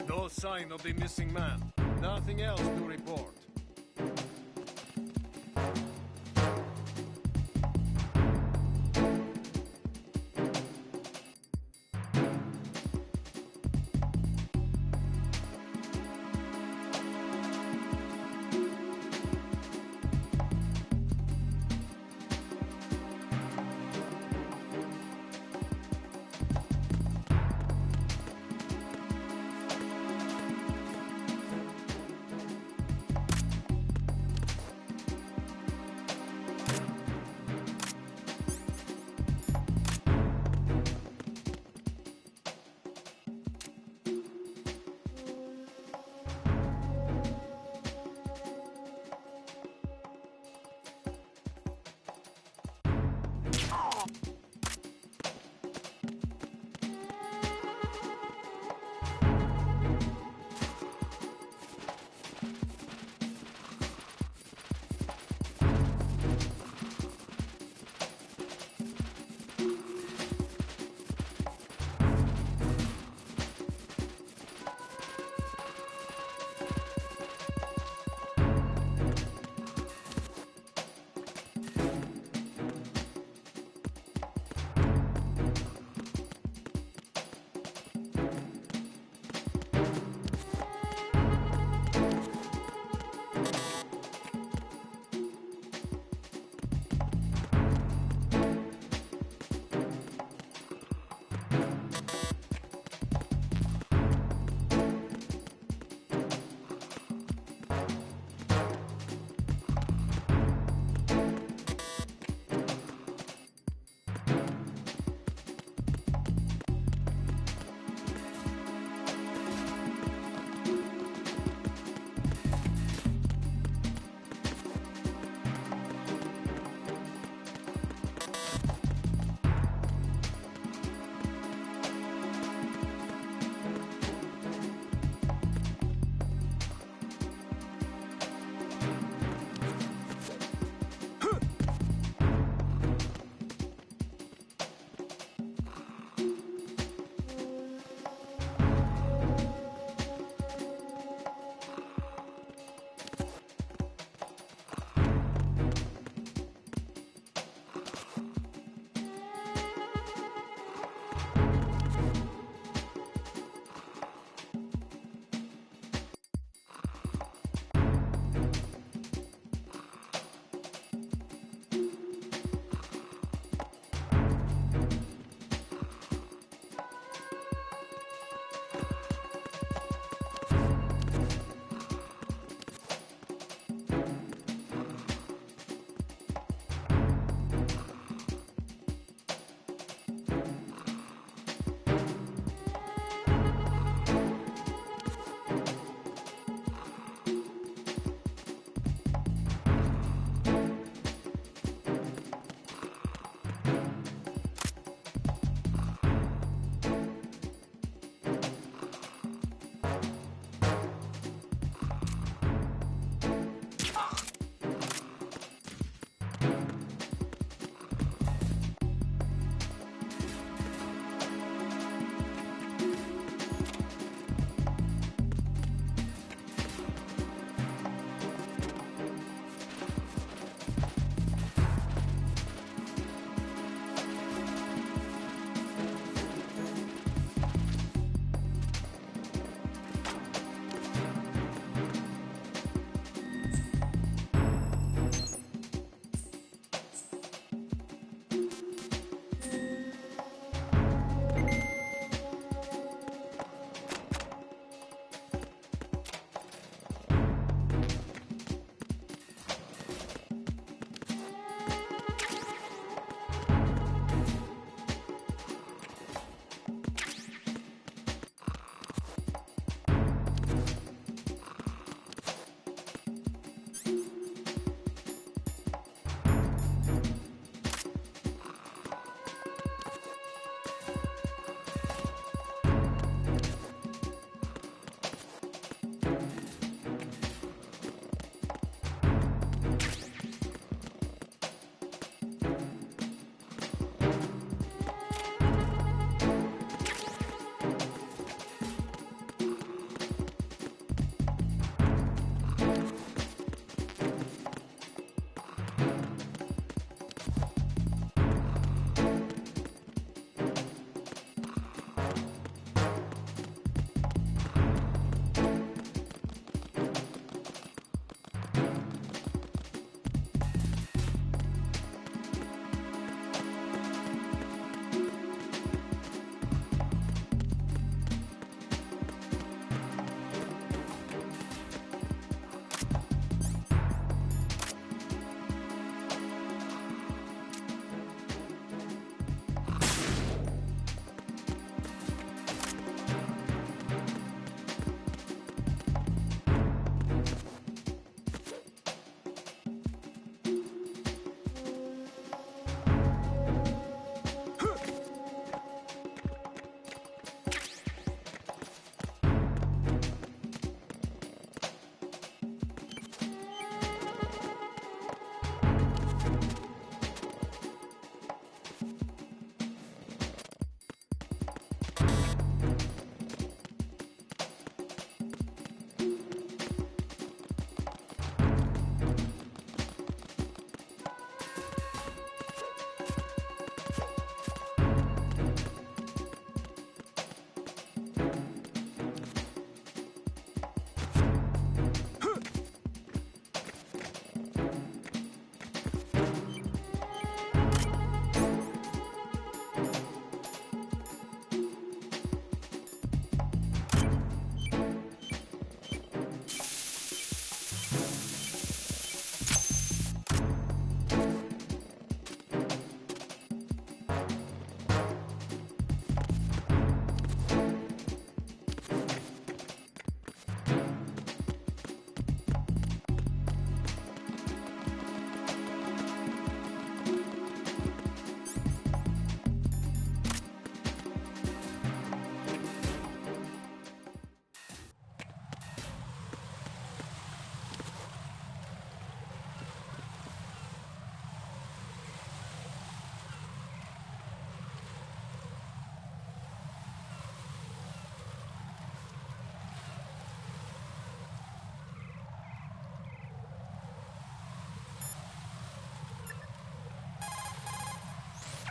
No sign of the missing man. Nothing else to report.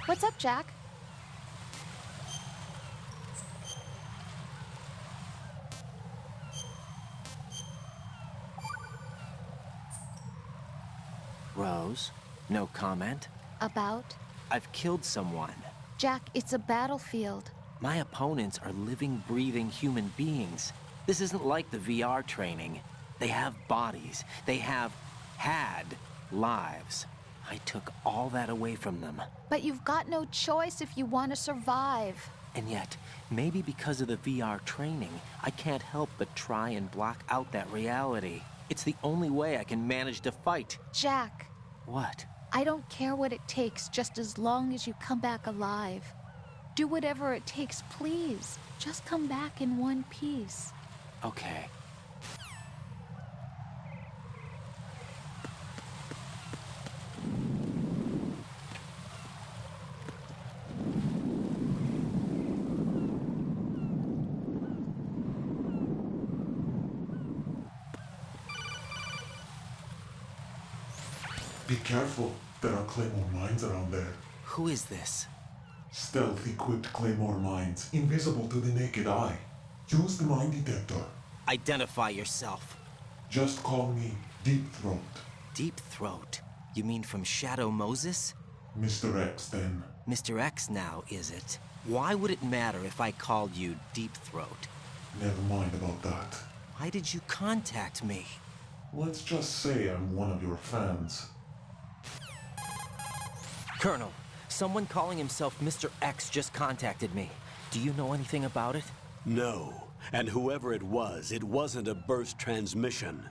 What's up, Jack? Rose, no comment? About? I've killed someone. Jack, it's a battlefield. My opponents are living, breathing human beings. This isn't like the VR training. They have bodies. They have had lives. I took all that away from them. But you've got no choice if you want to survive. And yet, maybe because of the VR training, I can't help but try and block out that reality. It's the only way I can manage to fight. Jack. What? I don't care what it takes, just as long as you come back alive. Do whatever it takes, please. Just come back in one piece. Okay. Be careful. There are claymore mines around there. Who is this? Stealth-equipped claymore mines, invisible to the naked eye. Use the mine detector. Identify yourself. Just call me Deep Throat. Deep Throat? You mean from Shadow Moses? Mr. X, then. Mr. X now, is it? Why would it matter if I called you Deep Throat? Never mind about that. Why did you contact me? Let's just say I'm one of your fans. Colonel, someone calling himself Mr. X just contacted me. Do you know anything about it? No. And whoever it wasn't a burst transmission.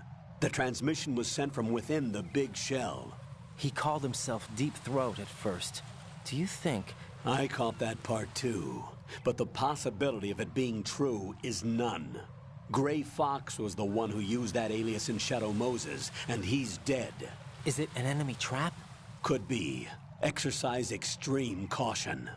The transmission was sent from within the big shell. He called himself Deep Throat at first. Do you think... I caught that part too. But the possibility of it being true is none. Gray Fox was the one who used that alias in Shadow Moses, and he's dead. Is it an enemy trap? Could be. Exercise extreme caution.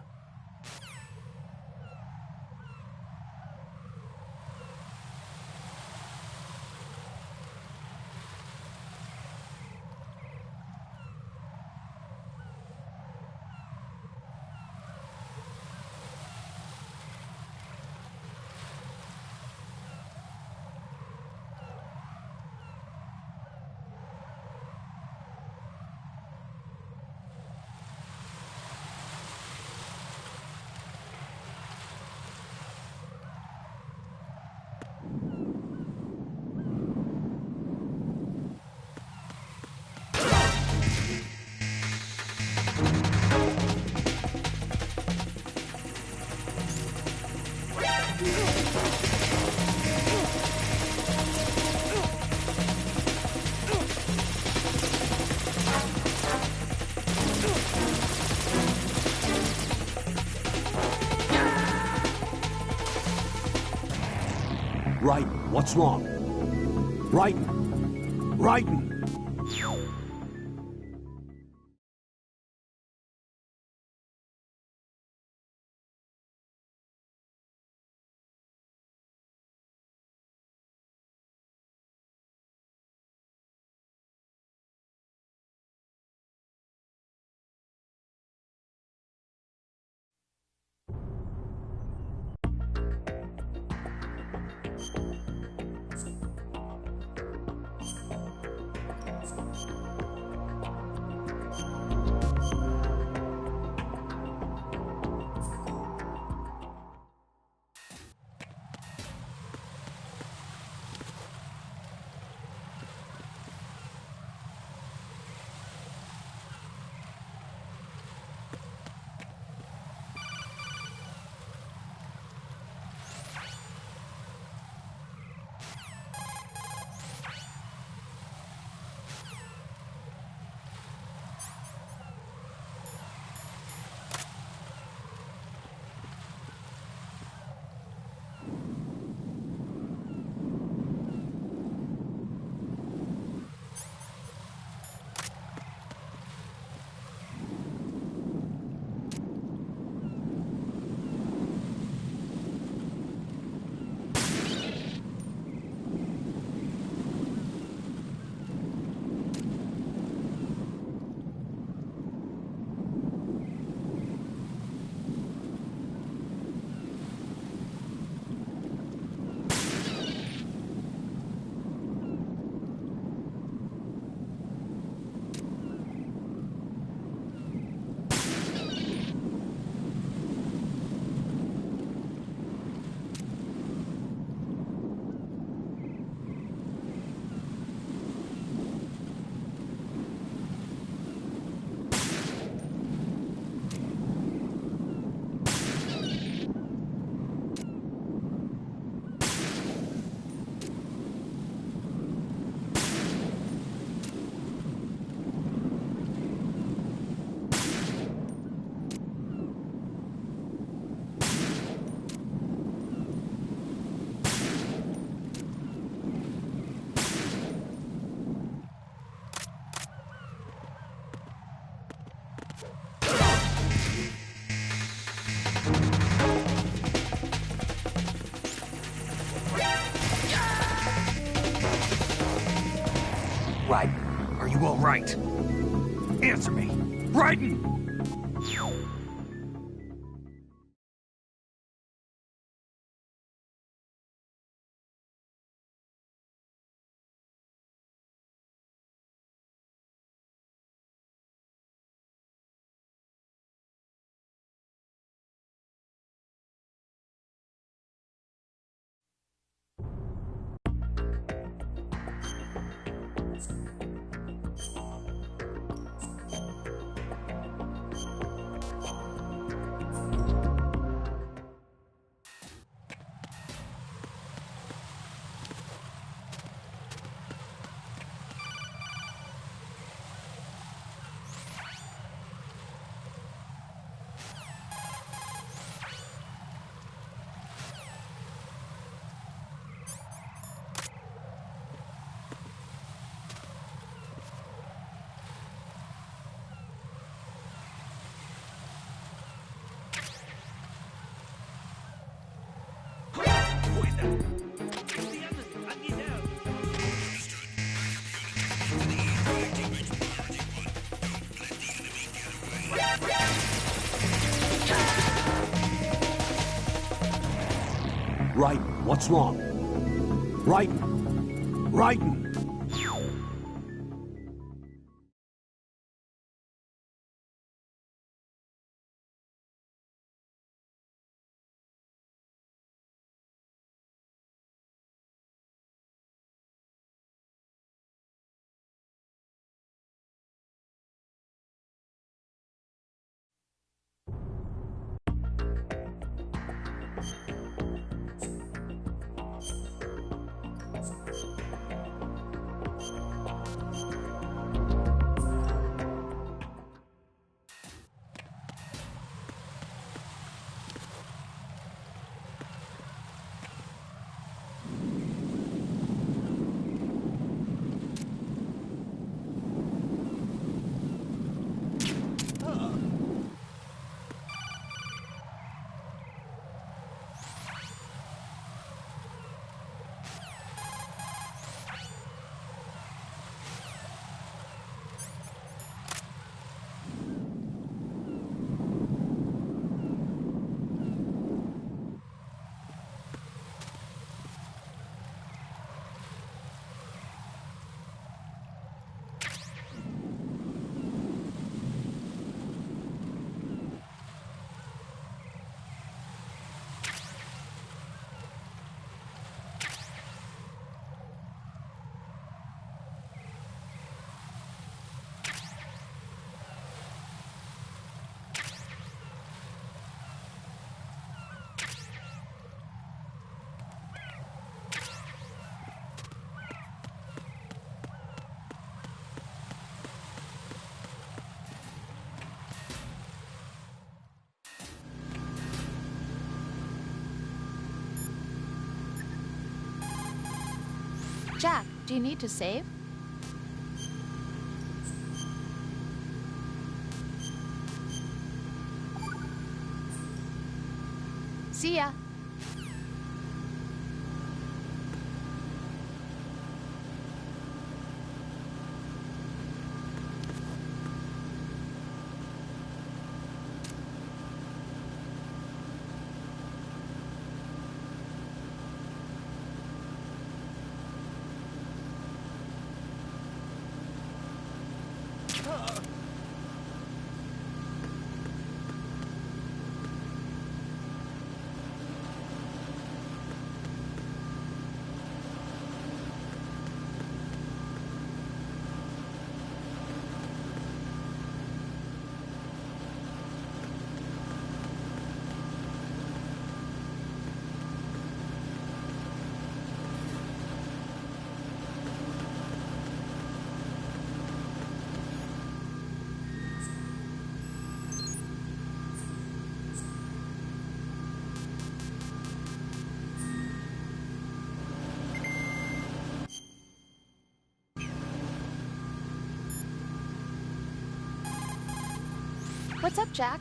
Right, what's wrong? Raiden! Raiden, are you all right? Answer me! Raiden! Raiden, what's wrong? Raiden! Raiden! Jack, do you need to save? See ya. What's up, Jack?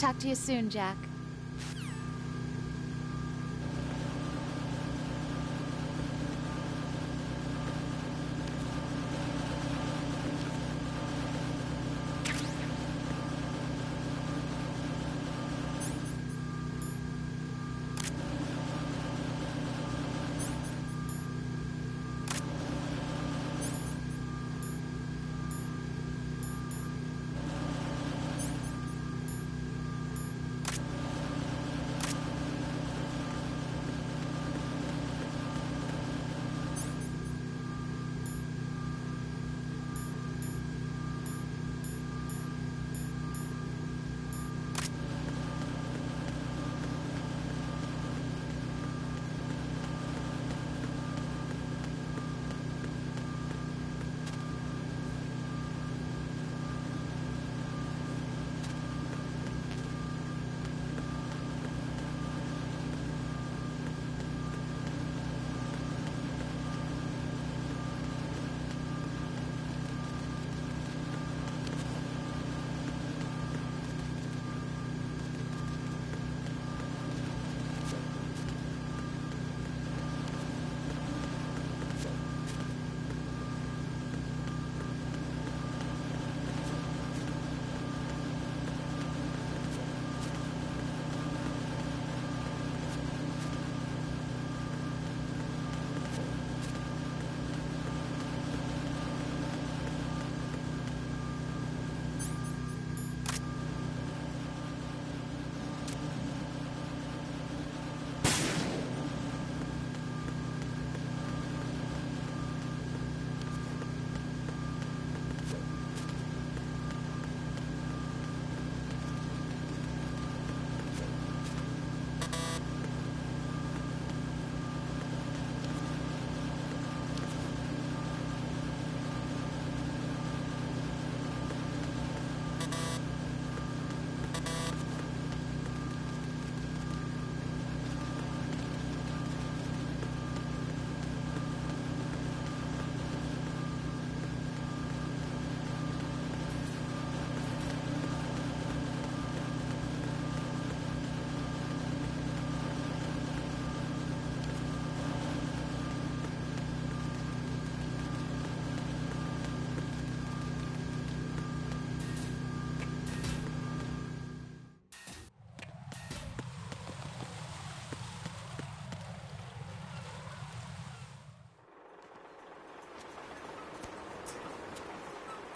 Talk to you soon, Jack.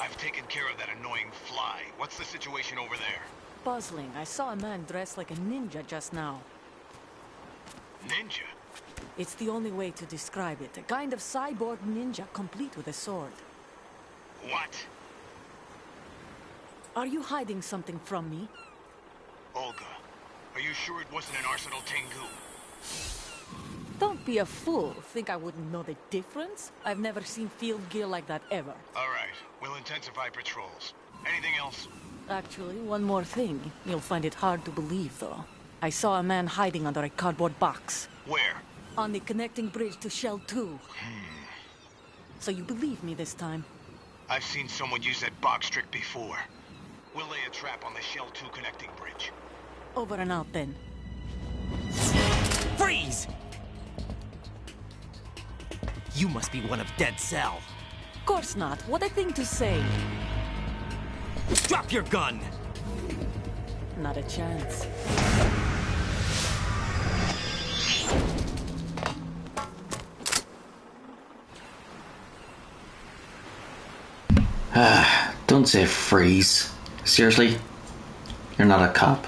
I've taken care of that annoying fly. What's the situation over there? Puzzling. I saw a man dressed like a ninja just now. Ninja? It's the only way to describe it. A kind of cyborg ninja, complete with a sword. What? Are you hiding something from me? Olga, are you sure it wasn't an Arsenal Tengu? Don't be a fool. Think I wouldn't know the difference? I've never seen field gear like that ever. All right, we'll intensify patrols. Anything else? Actually, one more thing. You'll find it hard to believe, though. I saw a man hiding under a cardboard box. Where? On the connecting bridge to Shell 2. So you believe me this time? I've seen someone use that box trick before. We'll lay a trap on the Shell 2 connecting bridge. Over and out, then. Freeze! You must be one of Dead Cell. Of course not. What a thing to say. Drop your gun! Not a chance. Don't say freeze. Seriously? You're not a cop.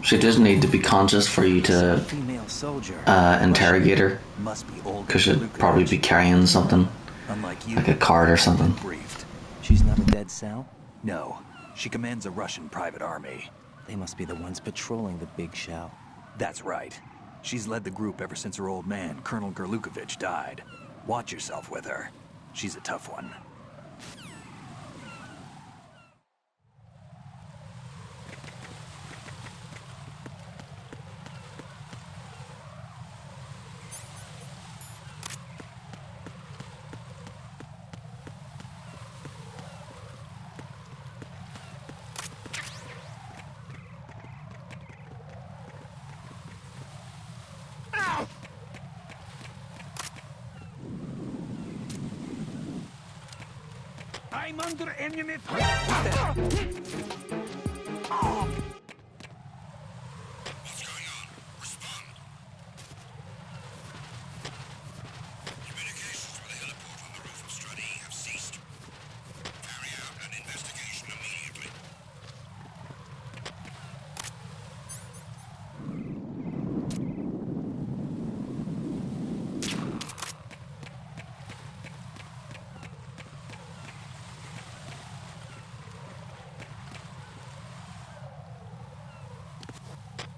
She doesn't need to be conscious for you to female soldier. Interrogate her. Must be Olga. Because she'd probably be carrying something. Unlike you, like a card or something. Briefed. She's not a Dead Cell? No. She commands a Russian private army. They must be the ones patrolling the big shell. That's right. She's led the group ever since her old man, Colonel Gerlukovich, died. Watch yourself with her. She's a tough one. I'm under enemy What's going on? Respond. Communications with the heliport on the roof of Strut E have ceased. Carry out an investigation immediately.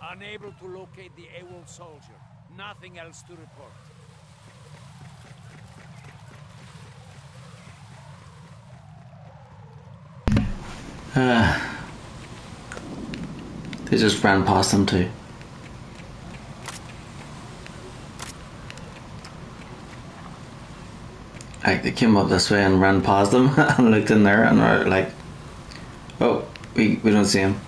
Unable to locate the AWOL soldier. Nothing else to report. They just ran past them too. Like they came up this way and ran past them and looked in there and were like, oh, we don't see him.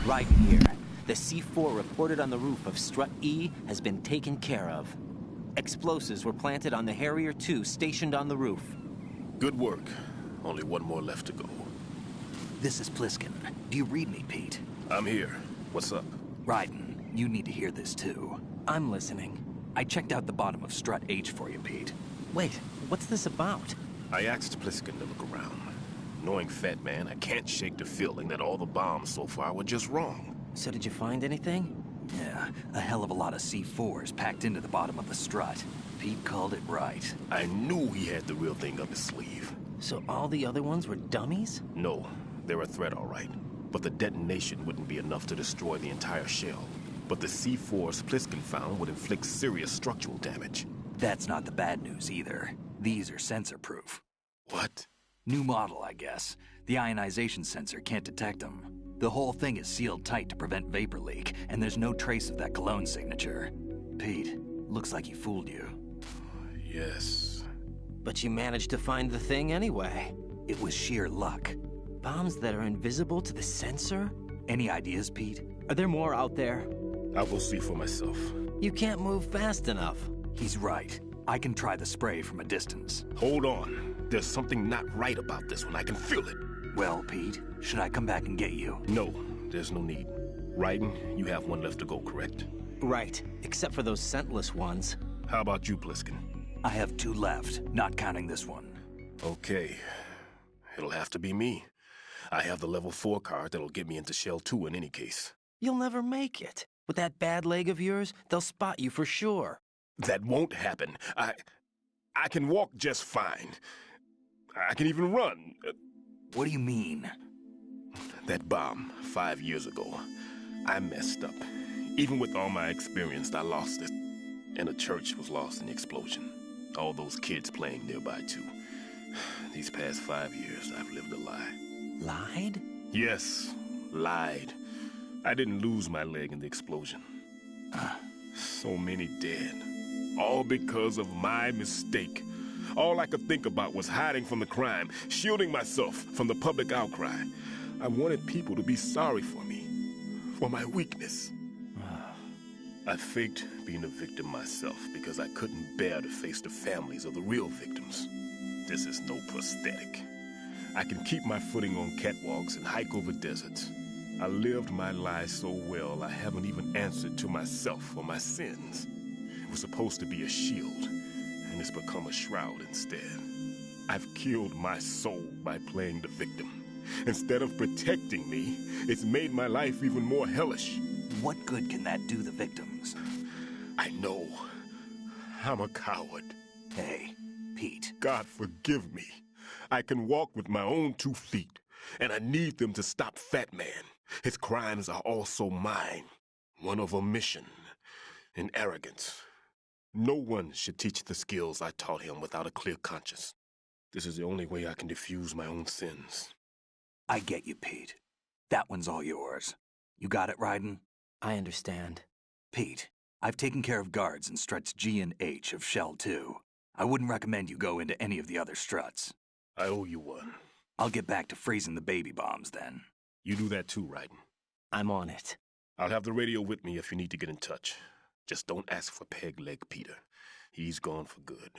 Right here. The C4 reported on the roof of Strut E has been taken care of. Explosives were planted on the Harrier 2 stationed on the roof. Good work. Only one more left to go. This is Pliskin. Do you read me, Pete? I'm here. What's up? Raiden, you need to hear this too. I'm listening. I checked out the bottom of Strut H for you, Pete. Wait, what's this about? I asked Pliskin to look around. Knowing Fat Man, I can't shake the feeling that all the bombs so far were just wrong. So did you find anything? Yeah, a hell of a lot of C4s packed into the bottom of the strut. Pete called it right. I knew he had the real thing up his sleeve. So all the other ones were dummies? No, they're a threat, all right. But the detonation wouldn't be enough to destroy the entire shell. But the C4s Pliskin found would inflict serious structural damage. That's not the bad news either. These are sensor-proof. What? New model, I guess. The ionization sensor can't detect them. The whole thing is sealed tight to prevent vapor leak, and there's no trace of that cologne signature. Pete, looks like he fooled you. Yes. But you managed to find the thing anyway. It was sheer luck. Bombs that are invisible to the sensor? Any ideas, Pete? Are there more out there? I'll go see for myself. You can't move fast enough. He's right. I can try the spray from a distance. Hold on. There's something not right about this one. I can feel it. Well, Pete, should I come back and get you? No, there's no need. Raiden, you have one left to go, correct? Right, except for those scentless ones. How about you, Pliskin? I have 2 left, not counting this one. Okay. It'll have to be me. I have the level 4 card that'll get me into Shell 2 in any case. You'll never make it. With that bad leg of yours, they'll spot you for sure. That won't happen. I can walk just fine. I can even run. What do you mean? That bomb 5 years ago, I messed up. Even with all my experience, I lost it. And the church was lost in the explosion. All those kids playing nearby, too. These past 5 years, I've lived a lie. Lied? Yes, lied. I didn't lose my leg in the explosion. So many dead. All because of my mistake. All I could think about was hiding from the crime, shielding myself from the public outcry. I wanted people to be sorry for me, for my weakness. I faked being a victim myself because I couldn't bear to face the families of the real victims. This is no prosthetic. I can keep my footing on catwalks and hike over deserts. I lived my life so well, I haven't even answered to myself for my sins. It was supposed to be a shield, and it's become a shroud instead. I've killed my soul by playing the victim. Instead of protecting me, it's made my life even more hellish. What good can that do the victims? I know. I'm a coward. Hey, Pete. God forgive me. I can walk with my own 2 feet, and I need them to stop Fat Man. His crimes are also mine. One of omission and arrogance. No one should teach the skills I taught him without a clear conscience. This is the only way I can diffuse my own sins. I get you, Pete. That one's all yours. You got it, Raiden? I understand. Pete, I've taken care of guards in struts G and H of Shell 2. I wouldn't recommend you go into any of the other struts. I owe you one. I'll get back to freezing the baby bombs then. You do that too, Raiden. I'm on it. I'll have the radio with me if you need to get in touch. Just don't ask for Peg Leg Peter. He's gone for good.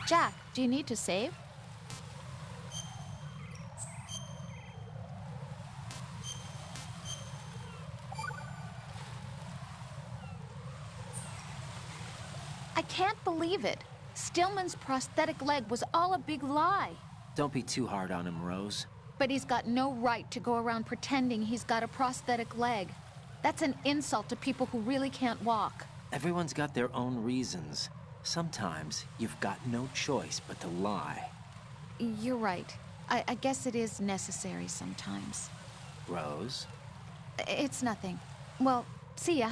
Jack, do you need to save? I can't believe it. Stillman's prosthetic leg was all a big lie. Don't be too hard on him, Rose. But he's got no right to go around pretending he's got a prosthetic leg. That's an insult to people who really can't walk. Everyone's got their own reasons. Sometimes you've got no choice but to lie. You're right. I guess it is necessary sometimes. Rose? It's nothing. Well, see ya.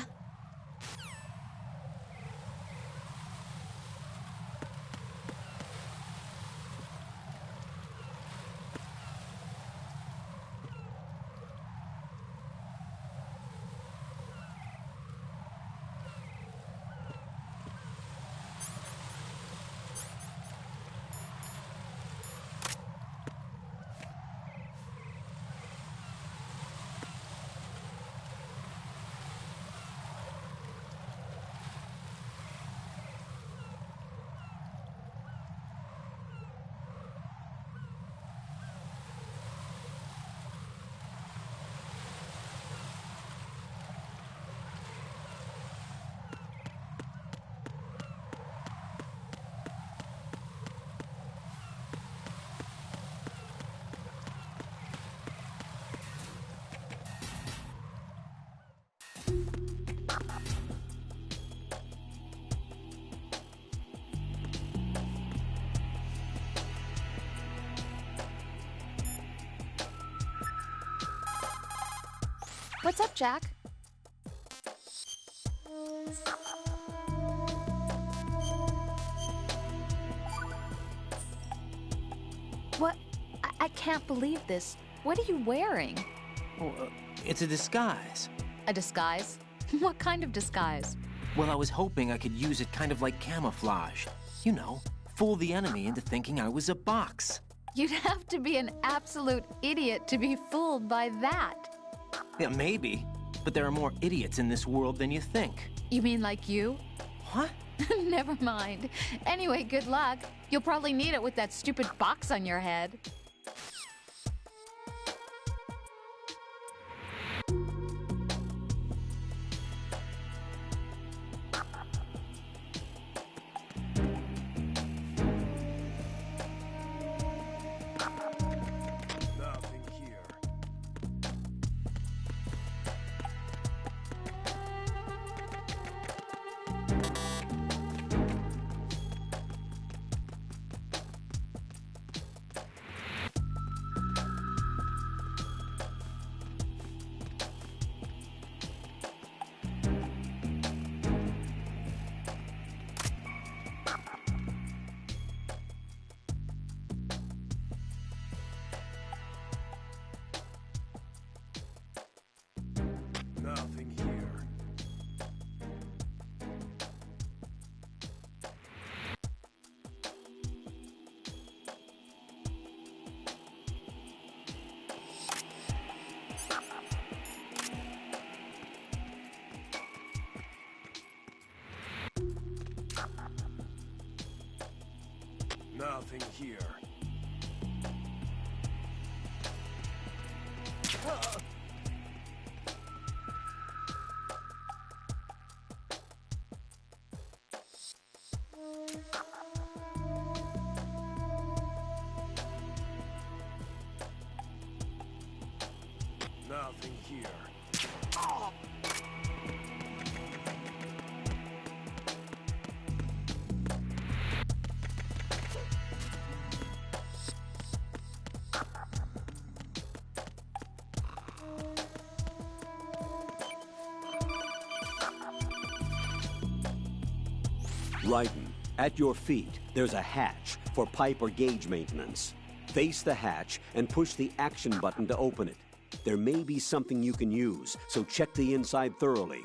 What's up, Jack? What? I can't believe this. What are you wearing? Oh, it's a disguise. A disguise? What kind of disguise? Well, I was hoping I could use it kind of like camouflage. You know, fool the enemy into thinking I was a box. You'd have to be an absolute idiot to be fooled by that. Yeah, maybe. But there are more idiots in this world than you think. You mean like you? What? Never mind. Anyway, good luck. You'll probably need it with that stupid box on your head. Nothing here. Nothing here. Nothing here. Nothing here. Raiden, at your feet, there's a hatch for pipe or gauge maintenance. Face the hatch and push the action button to open it. There may be something you can use, so check the inside thoroughly.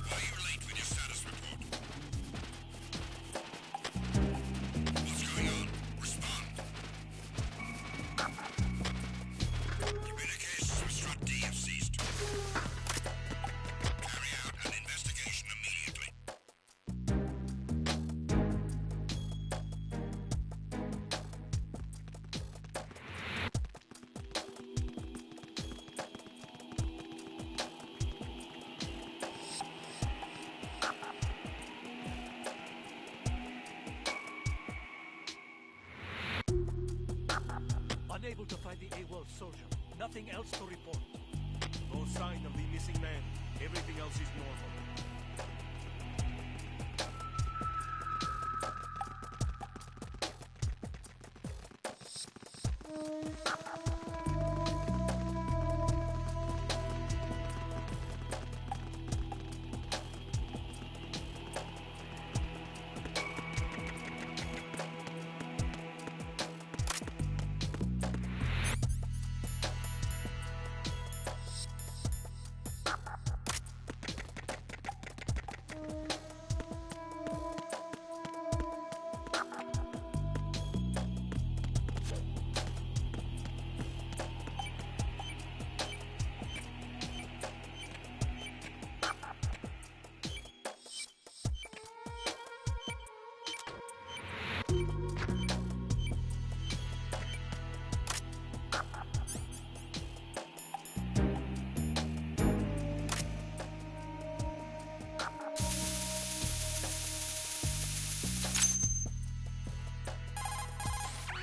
Why are you late with your status report? What's going on? Respond. Communications with Strut D have ceased. Carry out an investigation immediately. Unable to find the AWOL soldier. Nothing else to report. No sign of the missing man. Everything else is normal.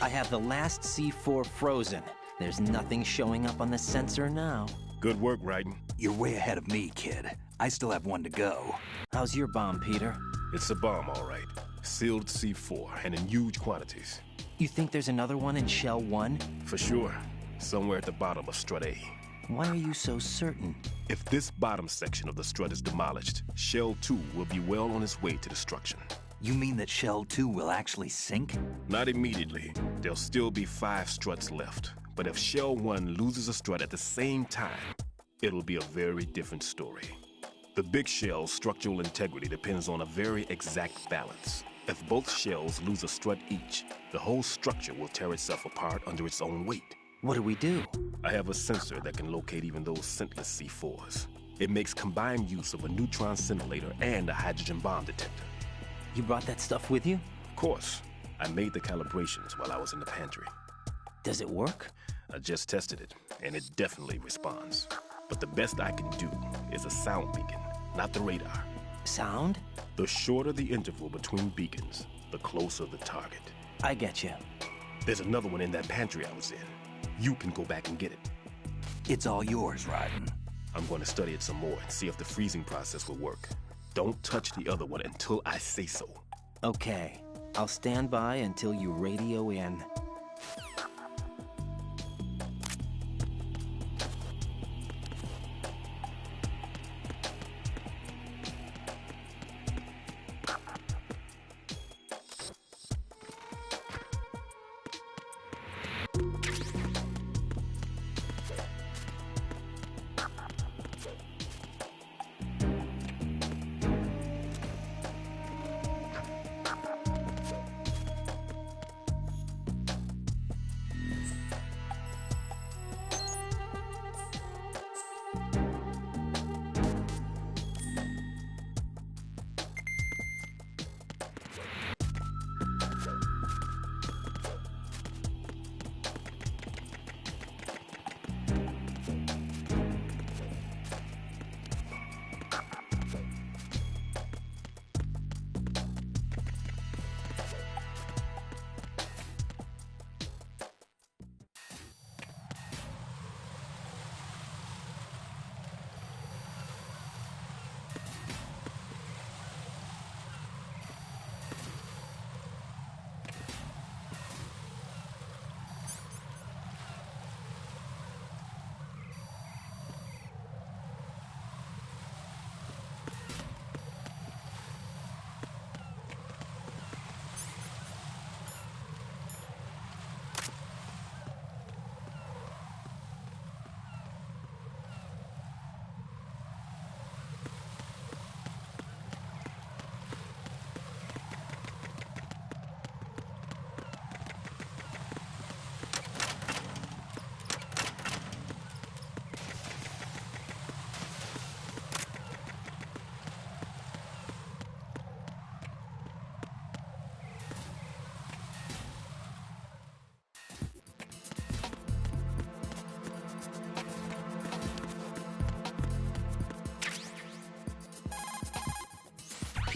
I have the last C4 frozen. There's nothing showing up on the sensor now. Good work, Raiden. You're way ahead of me, kid. I still have one to go. How's your bomb, Peter? It's a bomb, all right. Sealed C4, and in huge quantities. You think there's another one in Shell 1? For sure. Somewhere at the bottom of Strut A. Why are you so certain? If this bottom section of the strut is demolished, Shell 2 will be well on its way to destruction. You mean that Shell 2 will actually sink? Not immediately. There'll still be 5 struts left. But if Shell 1 loses a strut at the same time, it'll be a very different story. The big shell's structural integrity depends on a very exact balance. If both shells lose a strut each, the whole structure will tear itself apart under its own weight. What do we do? I have a sensor that can locate even those scentless C4s. It makes combined use of a neutron scintillator and a hydrogen bomb detector. You brought that stuff with you? Of course. I made the calibrations while I was in the pantry. Does it work? I just tested it, and it definitely responds. But the best I can do is a sound beacon, not the radar. Sound? The shorter the interval between beacons, the closer the target. I get you. There's another one in that pantry I was in. You can go back and get it. It's all yours, Raiden. I'm going to study it some more and see if the freezing process will work. Don't touch the other one until I say so. Okay. I'll stand by until you radio in.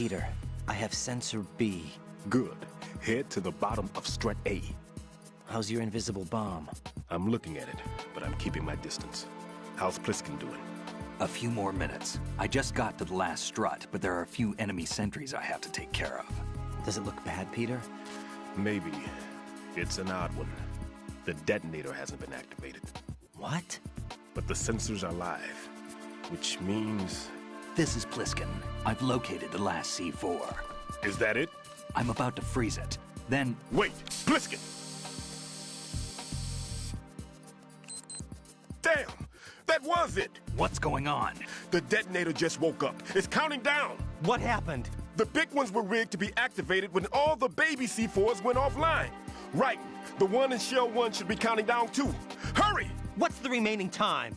Peter, I have sensor B. Good. Head to the bottom of Strut A. How's your invisible bomb? I'm looking at it, but I'm keeping my distance. How's Pliskin doing? A few more minutes. I just got to the last strut, but there are a few enemy sentries I have to take care of. Does it look bad, Peter? Maybe. It's an odd one. The detonator hasn't been activated. What? But the sensors are live, which means... This is Pliskin. I've located the last C4. Is that it? I'm about to freeze it. Then... Wait! Pliskin! Damn! That was it! What's going on? The detonator just woke up. It's counting down! What happened? The big ones were rigged to be activated when all the baby C4s went offline. Right. The one in Shell 1 should be counting down too. Hurry! What's the remaining time?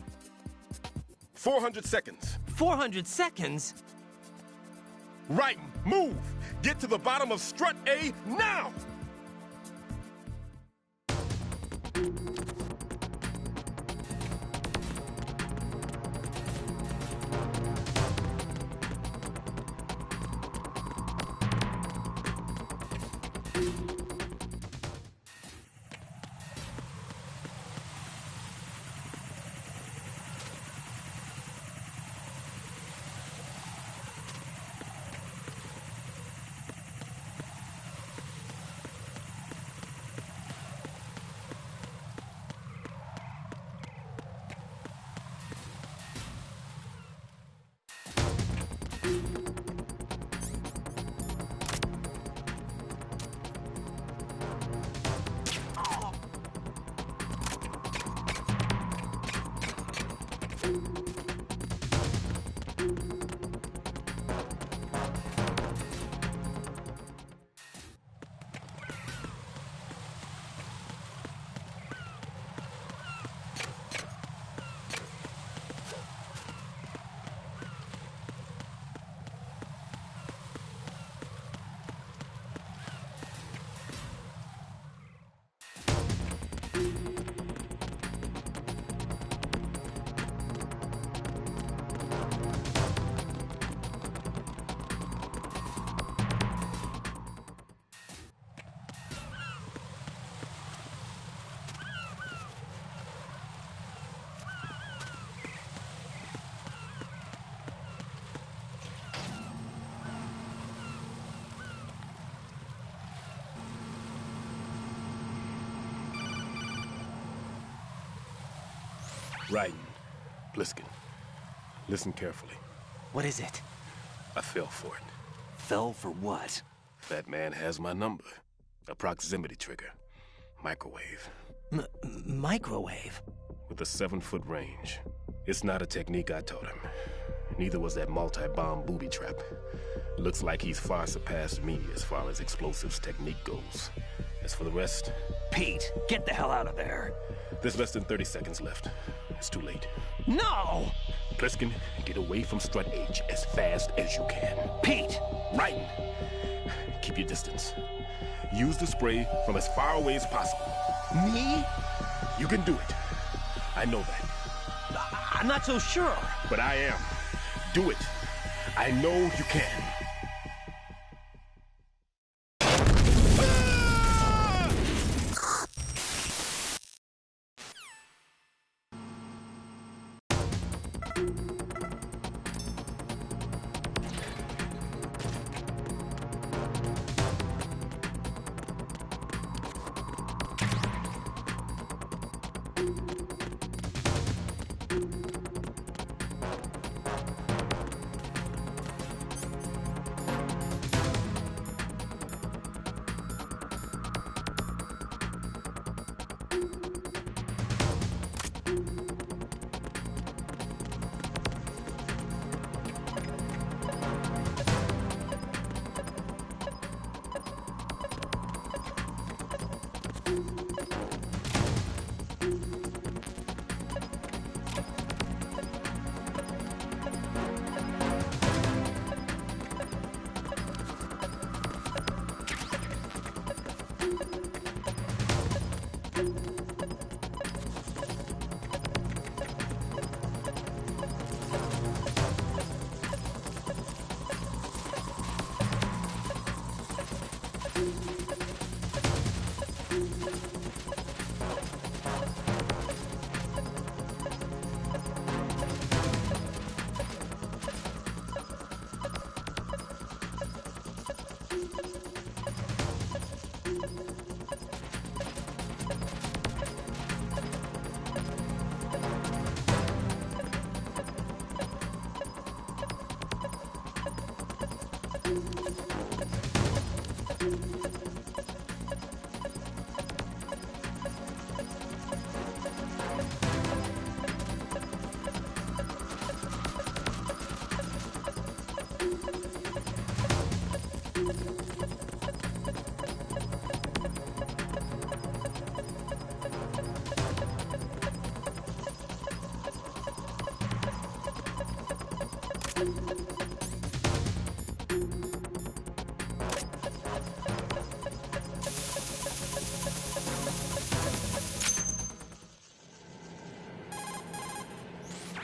400 seconds. 400 seconds? Right. Move! Get to the bottom of Strut A now! Right. Bliskin, listen carefully. What is it? I fell for it. Fell for what? That man has my number. A proximity trigger. Microwave. Microwave? With a 7-foot range. It's not a technique I taught him. Neither was that multi-bomb booby trap. Looks like he's far surpassed me as far as explosives technique goes. As for the rest... Pete, get the hell out of there. There's less than 30 seconds left. It's too late. No! Pliskin, get away from Strut H as fast as you can. Pete! Right! Keep your distance. Use the spray from as far away as possible. Me? You can do it. I know that. I'm not so sure. But I am. Do it. I know you can.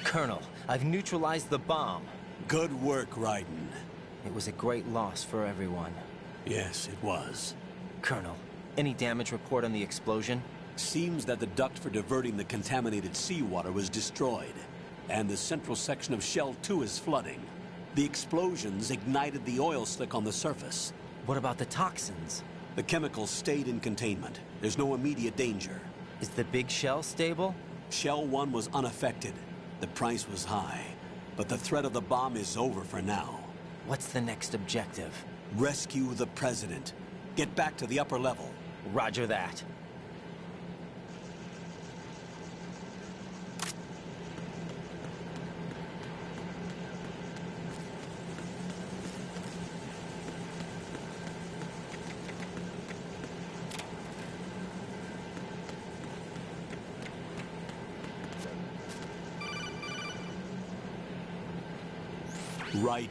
Colonel, I've neutralized the bomb. Good work, Raiden. It was a great loss for everyone. Yes, it was. Colonel, any damage report on the explosion? Seems that the duct for diverting the contaminated seawater was destroyed, and the central section of Shell 2 is flooding. The explosions ignited the oil slick on the surface. What about the toxins? The chemicals stayed in containment. There's no immediate danger. Is the big shell stable? Shell 1 was unaffected. The price was high, but the threat of the bomb is over for now. What's the next objective? Rescue the President. Get back to the upper level. Roger that. Raiden,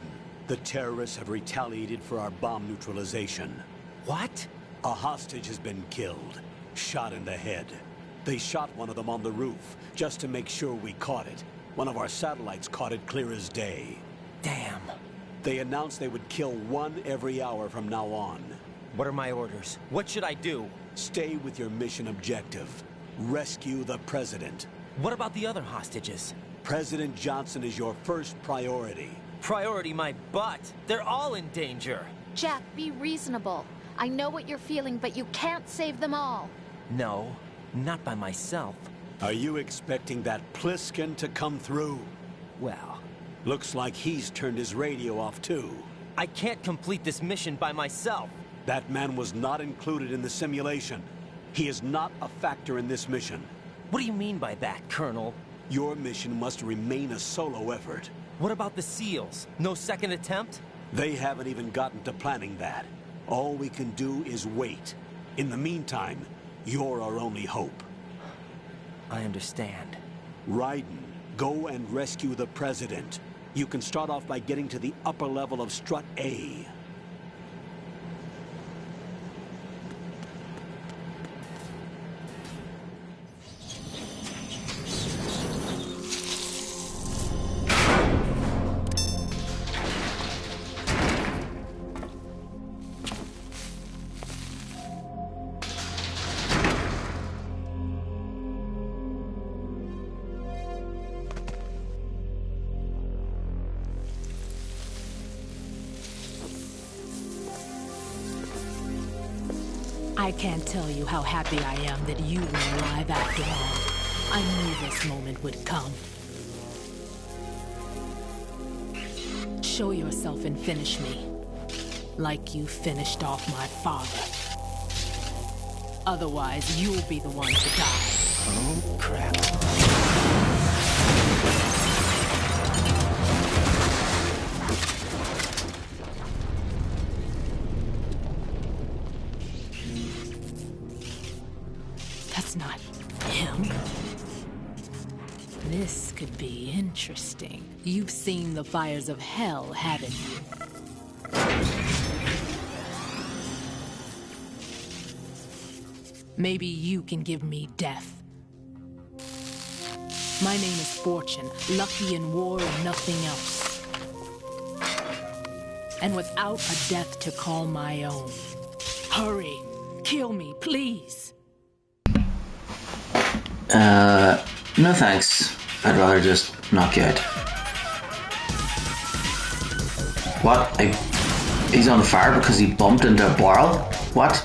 the terrorists have retaliated for our bomb neutralization. What? A hostage has been killed, shot in the head. They shot one of them on the roof, just to make sure we caught it. One of our satellites caught it clear as day. Damn. They announced they would kill one every hour from now on. What are my orders? What should I do? Stay with your mission objective. Rescue the President. What about the other hostages? President Johnson is your first priority. Priority my butt. They're all in danger. Jack, be reasonable. I know what you're feeling, but you can't save them all. No, not by myself. Are you expecting that Pliskin to come through? Well, Looks like he's turned his radio off too. I can't complete this mission by myself. That man was not included in the simulation. He is not a factor in this mission. What do you mean by that, Colonel? Your mission must remain a solo effort. What about the SEALs? No second attempt? They haven't even gotten to planning that. All we can do is wait. In the meantime, you're our only hope. I understand. Raiden, go and rescue the President. You can start off by getting to the upper level of Strut A. I can't tell you how happy I am that you were alive after all. I knew this moment would come. Show yourself and finish me. Like you finished off my father. Otherwise, you'll be the one to die. Oh, crap. That's not him. This could be interesting. You've seen the fires of hell, haven't you? Maybe you can give me death. My name is Fortune, lucky in war and nothing else. And without a death to call my own. Hurry, kill me, please. No thanks. I'd rather just knock you out. What? He's on fire because he bumped into a barrel? What?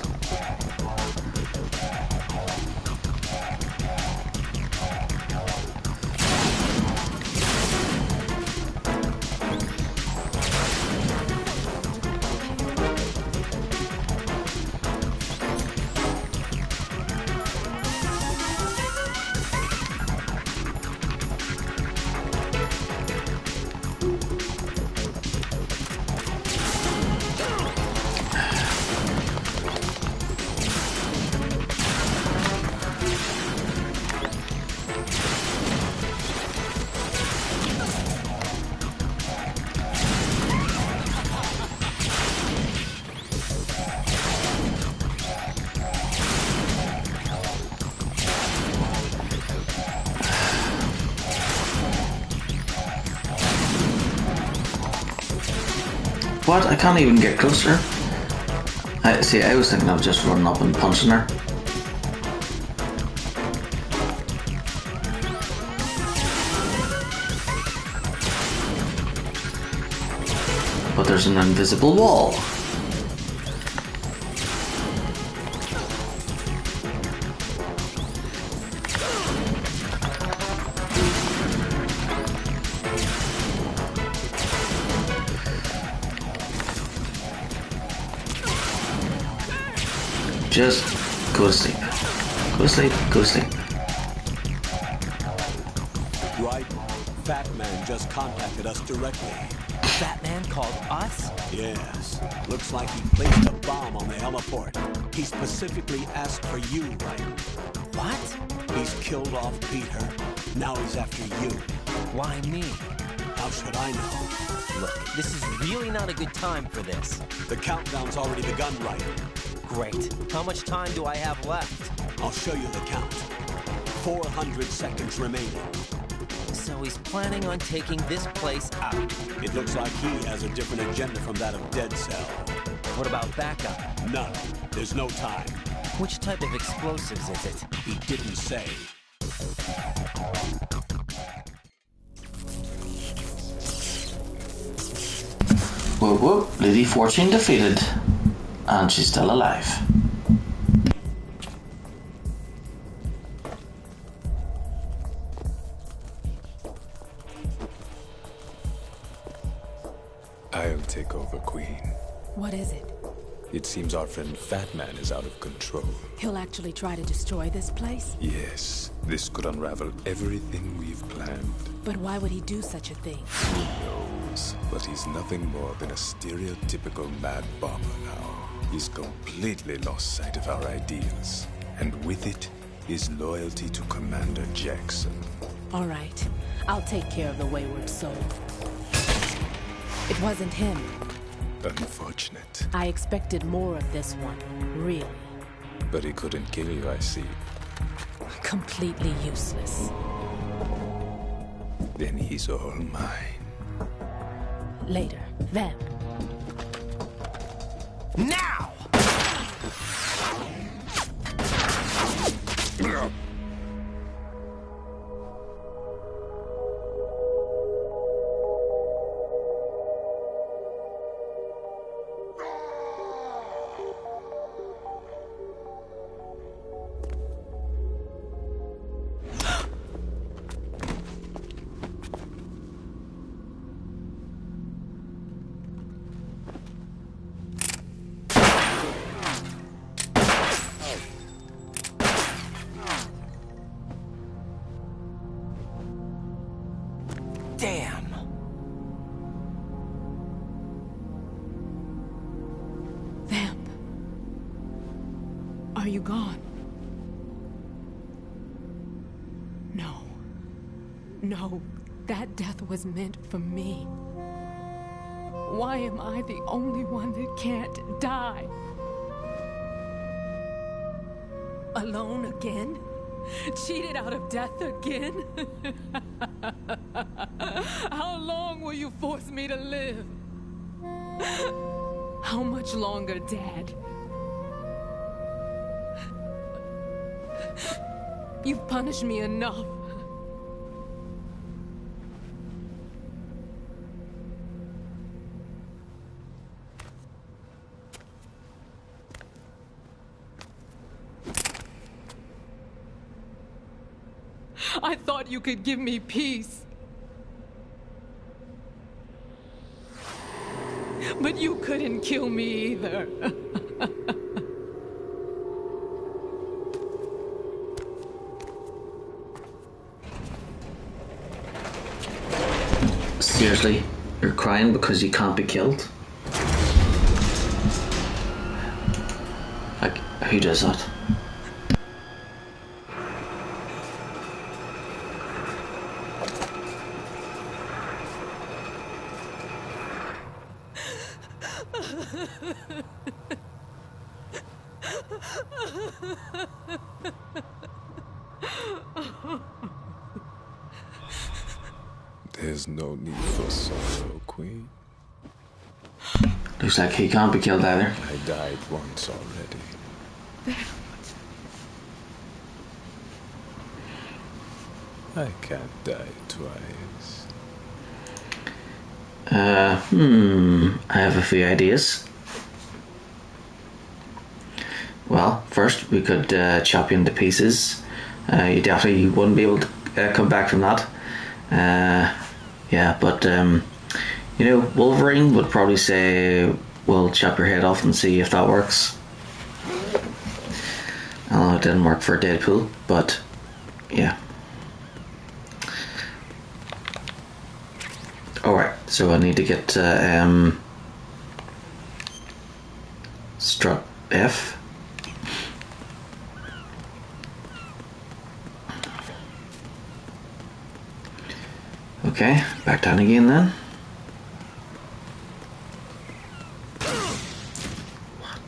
What? I can't even get closer. I was thinking of just running up and punching her. But there's an invisible wall. Just go to sleep. Go to sleep, go to sleep. Right. Fat Man just contacted us directly. Fat Man called us? Yes. Looks like he placed a bomb on the heliport. He specifically asked for you, right? What? He's killed off Peter. Now he's after you. Why me? How should I know? Look, this is really not a good time for this. The countdown's already begun, right? Great. How much time do I have left? I'll show you the count. 400 seconds remaining. So he's planning on taking this place out. It looks like he has a different agenda from that of Dead Cell. What about backup? None. There's no time. Which type of explosives is it? He didn't say. Whoop whoop, Lady Fortune defeated. And she's still alive. I'll take over, Queen. What is it? It seems our friend Fat Man is out of control. He'll actually try to destroy this place? Yes, this could unravel everything we've planned. But why would he do such a thing? Who knows? But he's nothing more than a stereotypical mad bomber now. He's completely lost sight of our ideals. And with it, his loyalty to Commander Jackson. All right. I'll take care of the wayward soul. It wasn't him. Unfortunate. I expected more of this one, really. But he couldn't kill you, I see. Completely useless. Then he's all mine. Later, Vamp. Now! Damn! Vamp. Are you gone? No. No, that death was meant for me. Why am I the only one that can't die? Alone again? Cheated out of death again? How long will you force me to live? How much longer, Dad? You've punished me enough. I thought you could give me peace. But you couldn't kill me either. Seriously? You're crying because you can't be killed? Like, who does that? There's no need for sorrow, Queen. Looks like he can't be killed either. I died once already. I can't die twice. I have a few ideas. Well, first we could chop you into pieces. You definitely wouldn't be able to come back from that. Yeah, but you know, Wolverine would probably say, we'll chop your head off and see if that works. I know it didn't work for Deadpool, but yeah. Alright, so I need to get strut F. Okay, back down again then. What?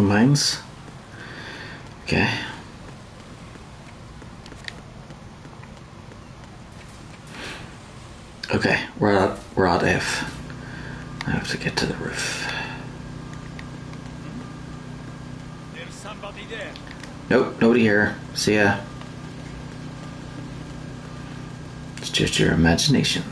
mines. Okay. Okay, we're at F. I have to get to the roof. There's somebody there. Nope, nobody here. See ya. It's just your imagination.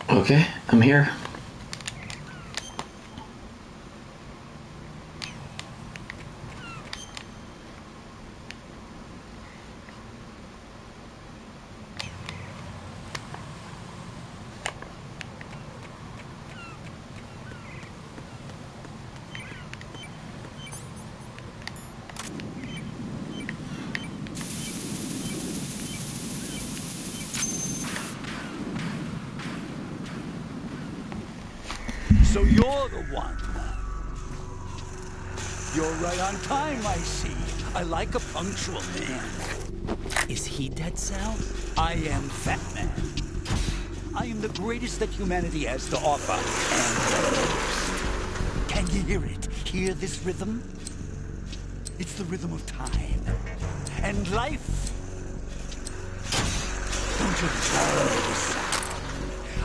Okay, I'm here. So you're the one. You're right on time, I see. I like a punctual man. Is he Dead Cell? I am Fat Man. I am the greatest that humanity has to offer, and can you hear it? Hear this rhythm? It's the rhythm of time. And life. Don't you love this sound?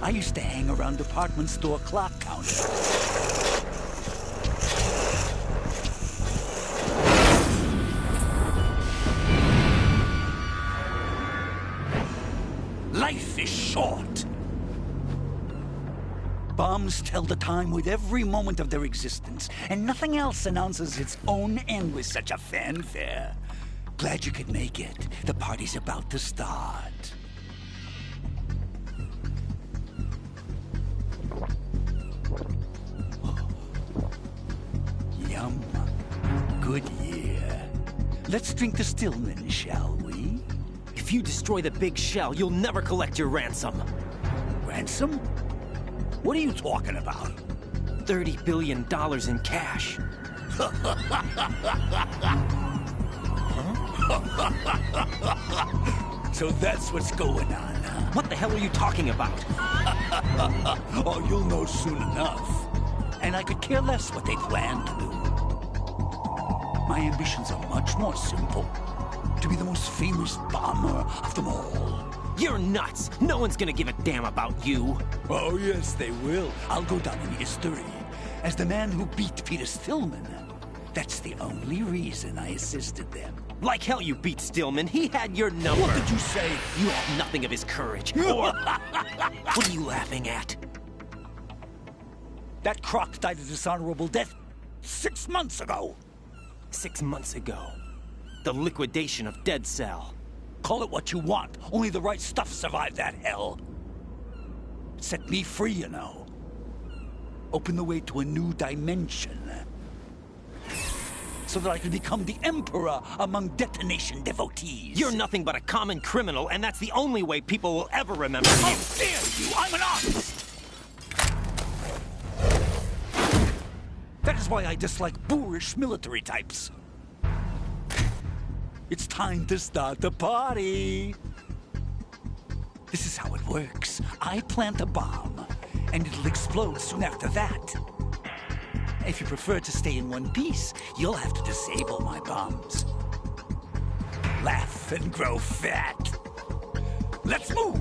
I used to hang around department store clock counters. Life is short. Bombs tell the time with every moment of their existence, and nothing else announces its own end with such a fanfare. Glad you could make it. The party's about to start. Yum. Good year. Let's drink the Stillman, shall we? If you destroy the big shell, you'll never collect your ransom. Ransom? What are you talking about? $30 billion in cash. So that's what's going on, huh? What the hell are you talking about? Oh, you'll know soon enough. And I could care less what they plan to do. My ambitions are much more simple. To be the most famous bomber of them all. You're nuts! No one's gonna give a damn about you. Oh, yes, they will. I'll go down in history as the man who beat Peter Stillman. That's the only reason I assisted them. Like hell you beat Stillman. He had your number. What did you say? You have nothing of his courage. Or... What are you laughing at? That croc died a dishonorable death 6 months ago. 6 months ago. The liquidation of Dead Cell. Call it what you want. Only the right stuff survived that hell. It set me free, you know. Opened the way to a new dimension. So that I could become the Emperor among detonation devotees. You're nothing but a common criminal, and that's the only way people will ever remember you. How dare you! I'm an artist! That is why I dislike boorish military types. It's time to start the party. This is how it works. I plant a bomb, and it'll explode soon after that. If you prefer to stay in one piece, you'll have to disable my bombs. Laugh and grow fat. Let's move!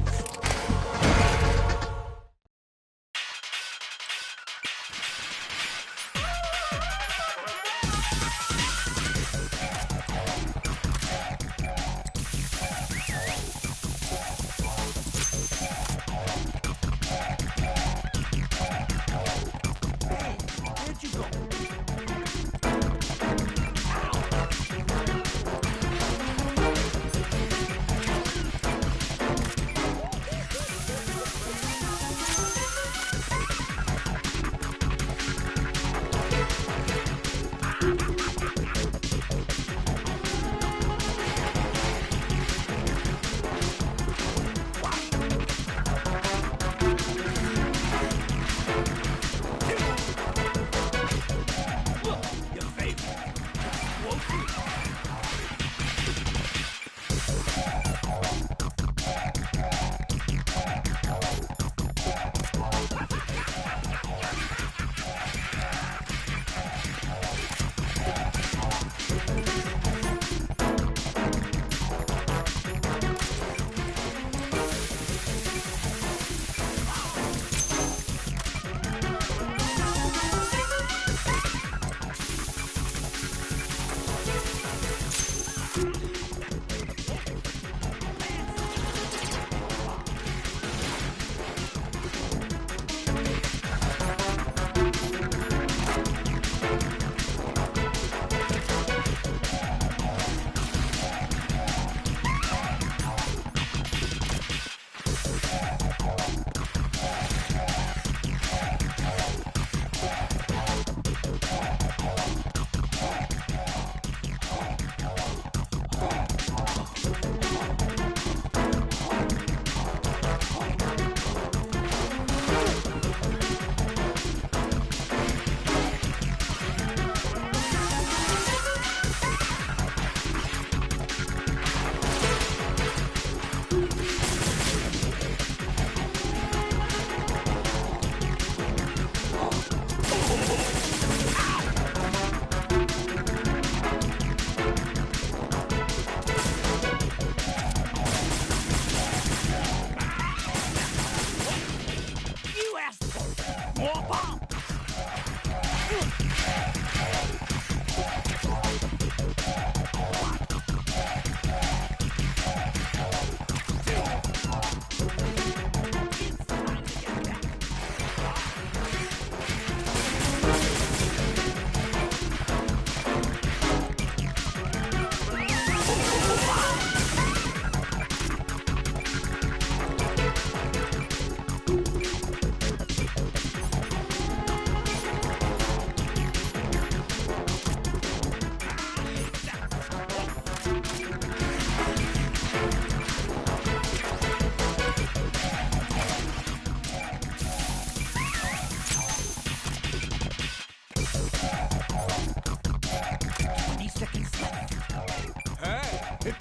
Time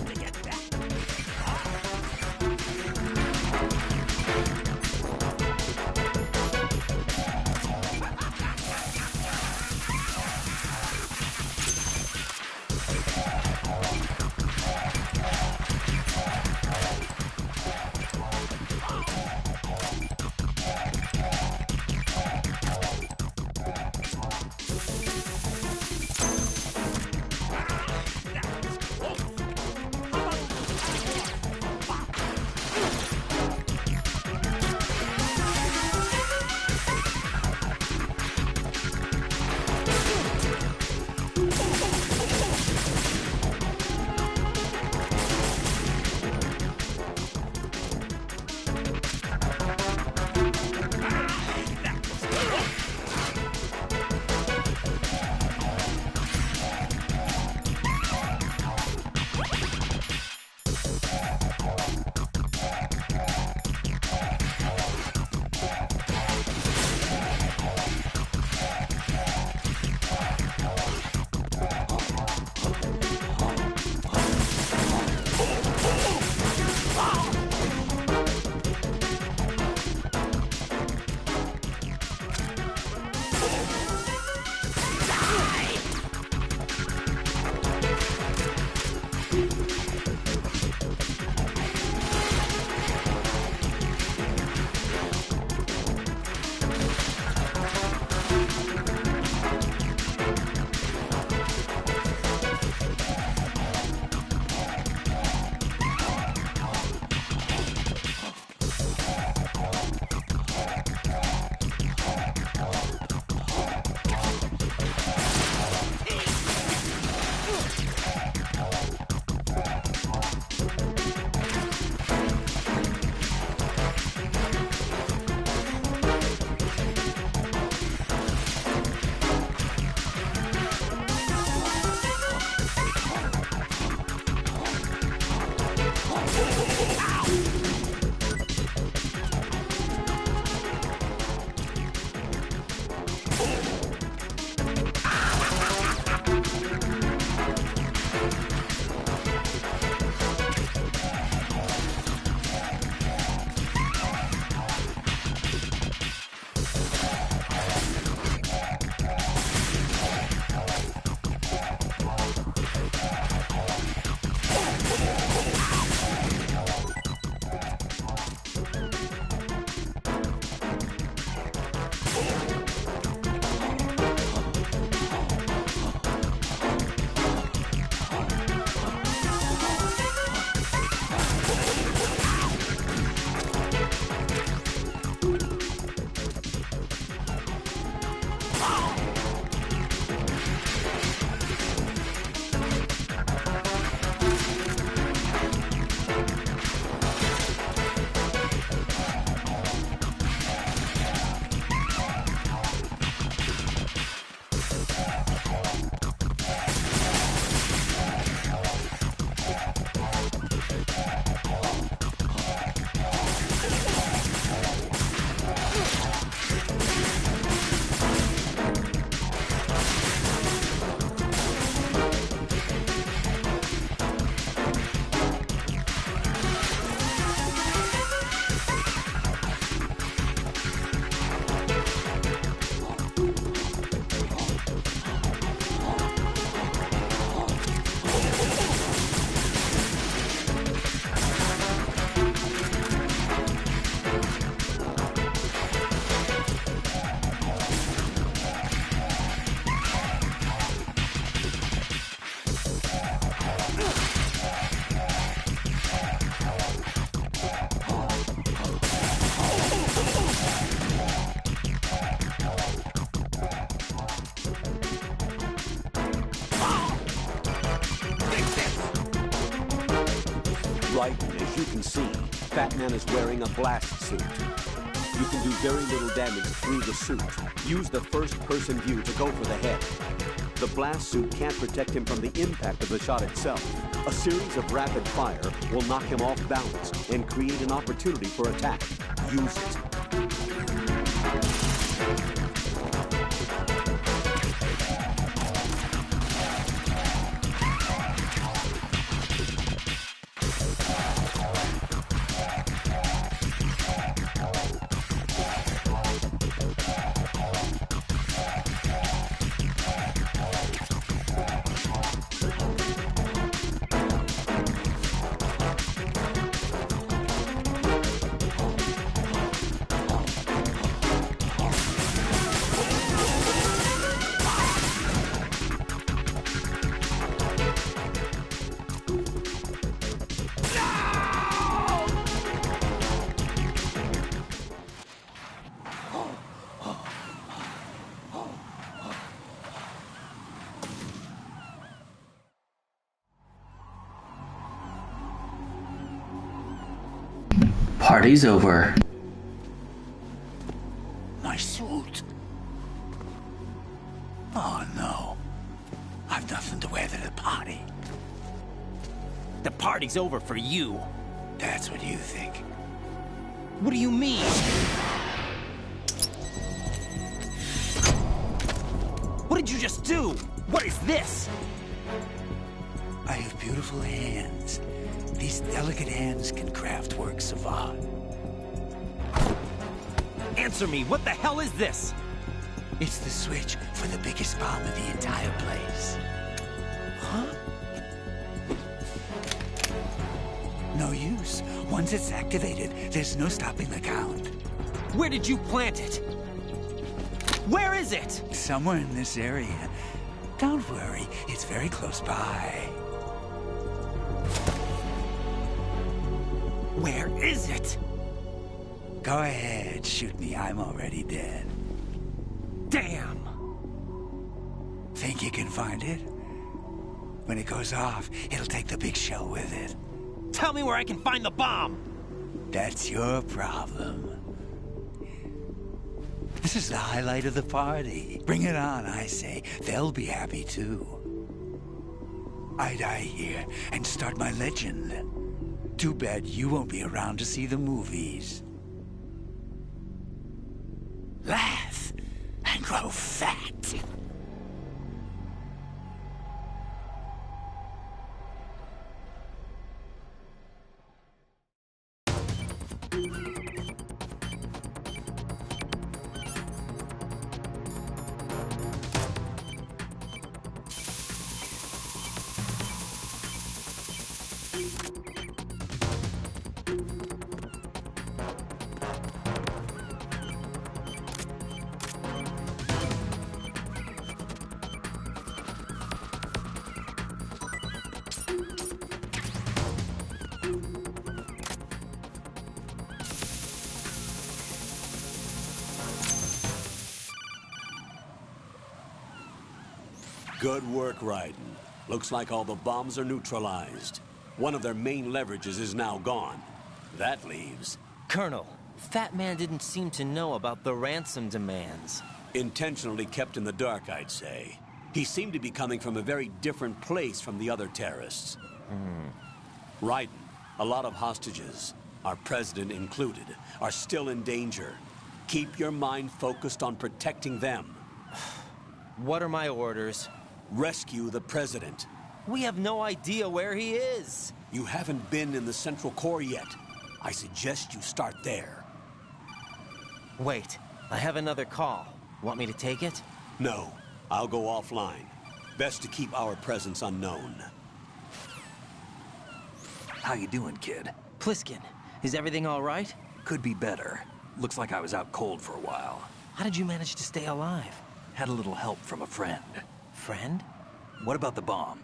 to get back. Right, as you can see, Fat Man is wearing a blast suit. You can do very little damage through the suit. Use the first-person view to go for the head. The blast suit can't protect him from the impact of the shot itself. A series of rapid fire will knock him off balance and create an opportunity for attack. Use it. Party's over. My suit. Oh no. I've nothing to wear to the party. The party's over for you. That's what you think. What do you mean? What did you just do? What is this? I have beautiful hands. These delicate hands can craft works of art. Answer me, what the hell is this? It's the switch for the biggest bomb in the entire place. Huh? No use. Once it's activated, there's no stopping the count. Where did you plant it? Where is it? Somewhere in this area. Don't worry, it's very close by. Where is it? Go ahead, shoot me. I'm already dead. Damn! Think you can find it? When it goes off, it'll take the big shell with it. Tell me where I can find the bomb! That's your problem. This is the highlight of the party. Bring it on, I say. They'll be happy too. I die here and start my legend. Too bad you won't be around to see the movies. Laugh and grow fat. Good work, Raiden. Looks like all the bombs are neutralized. One of their main leverages is now gone. That leaves... Colonel, Fat Man didn't seem to know about the ransom demands. Intentionally kept in the dark, I'd say. He seemed to be coming from a very different place from the other terrorists. Raiden, a lot of hostages, our president included, are still in danger. Keep your mind focused on protecting them. What are my orders? Rescue the president. We have no idea where he is. You haven't been in the Central Core yet. I suggest you start there. Wait, I have another call. Want me to take it? No, I'll go offline. Best to keep our presence unknown. How you doing, kid? Pliskin, is everything all right? Could be better. Looks like I was out cold for a while. How did you manage to stay alive? Had a little help from a friend. Friend? What about the bomb?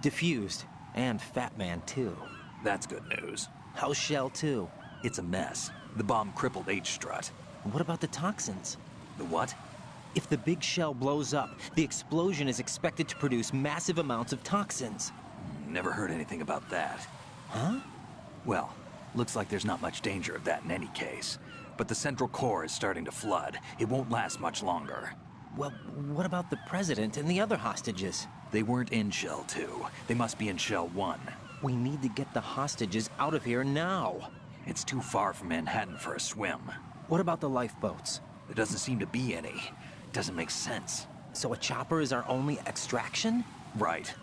Diffused. And Fat Man, too. That's good news. How's Shell, too? It's a mess. The bomb crippled H-Strut. What about the toxins? The what? If the big shell blows up, the explosion is expected to produce massive amounts of toxins. Never heard anything about that. Huh? Well, looks like there's not much danger of that in any case. But the central core is starting to flood. It won't last much longer. Well, what about the president and the other hostages? They weren't in Shell 2. They must be in Shell 1. We need to get the hostages out of here now. It's too far from Manhattan for a swim. What about the lifeboats? There doesn't seem to be any. Doesn't make sense. So a chopper is our only extraction? Right.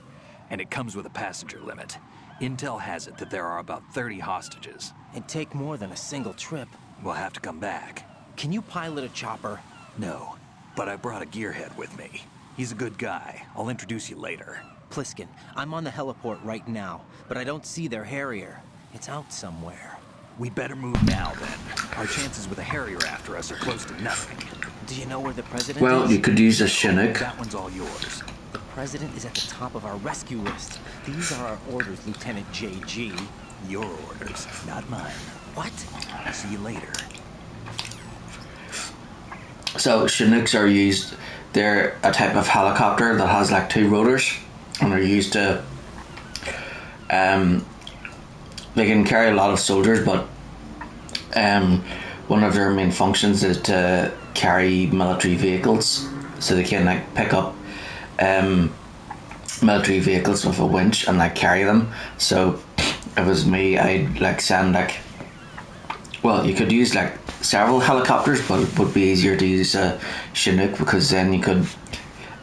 And it comes with a passenger limit. Intel has it that there are about 30 hostages. It'd take more than a single trip. We'll have to come back. Can you pilot a chopper? No, but I brought a gearhead with me. He's a good guy. I'll introduce you later. Pliskin, I'm on the heliport right now, but I don't see their Harrier. It's out somewhere. We better move now, then. Our chances with a Harrier after us are close to nothing. Do you know where the president Well, is? you could use a Chinook. That one's all yours. The president is at the top of our rescue list. These are our orders, Lieutenant JG. Your orders, not mine. What? See you later. So Chinooks are used. They're a type of helicopter that has like 2 rotors, and they're used to. They can carry a lot of soldiers, but one of their main functions is to carry military vehicles. So they can like pick up military vehicles with a winch and like carry them. So if it was me, I'd like send like. Well, you could use like several helicopters, but it would be easier to use a Chinook because then you could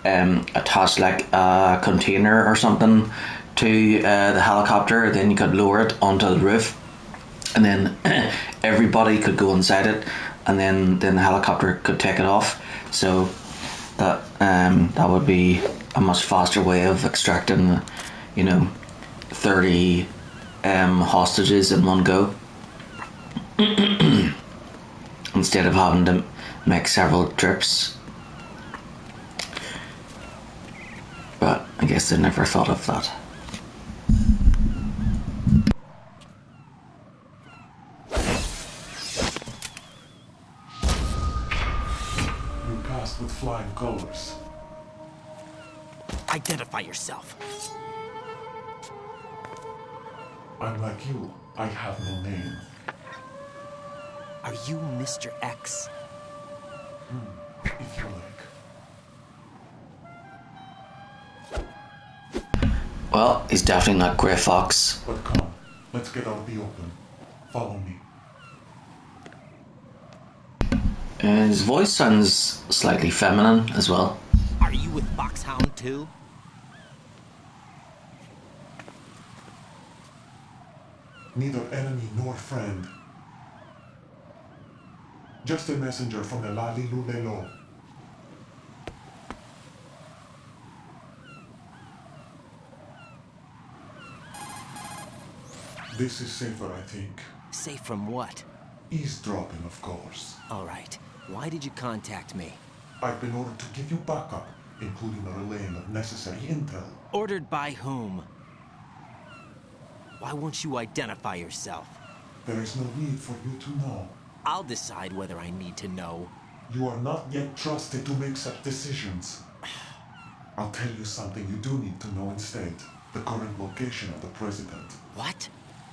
attach like a container or something to the helicopter. Then you could lower it onto the roof, and then everybody could go inside it, and then the helicopter could take it off. So that would be a much faster way of extracting, 30 hostages in one go. Instead of having to make several trips. But I guess they never thought of that. You passed with flying colors. Identify yourself. I'm like you. I have no name. Are you Mr. X? If you like. Well, he's definitely not Grey Fox. But come, let's get out the open. Follow me. His voice sounds slightly feminine as well. Are you with Foxhound too? Neither enemy nor friend. Just a messenger from the Lalilulelo. This is safer, I think. Safe from what? Eavesdropping, of course. All right. Why did you contact me? I've been ordered to give you backup, including the relaying of necessary intel. Ordered by whom? Why won't you identify yourself? There is no need for you to know. I'll decide whether I need to know. You are not yet trusted to make such decisions. I'll tell you something you do need to know instead. The current location of the president. What?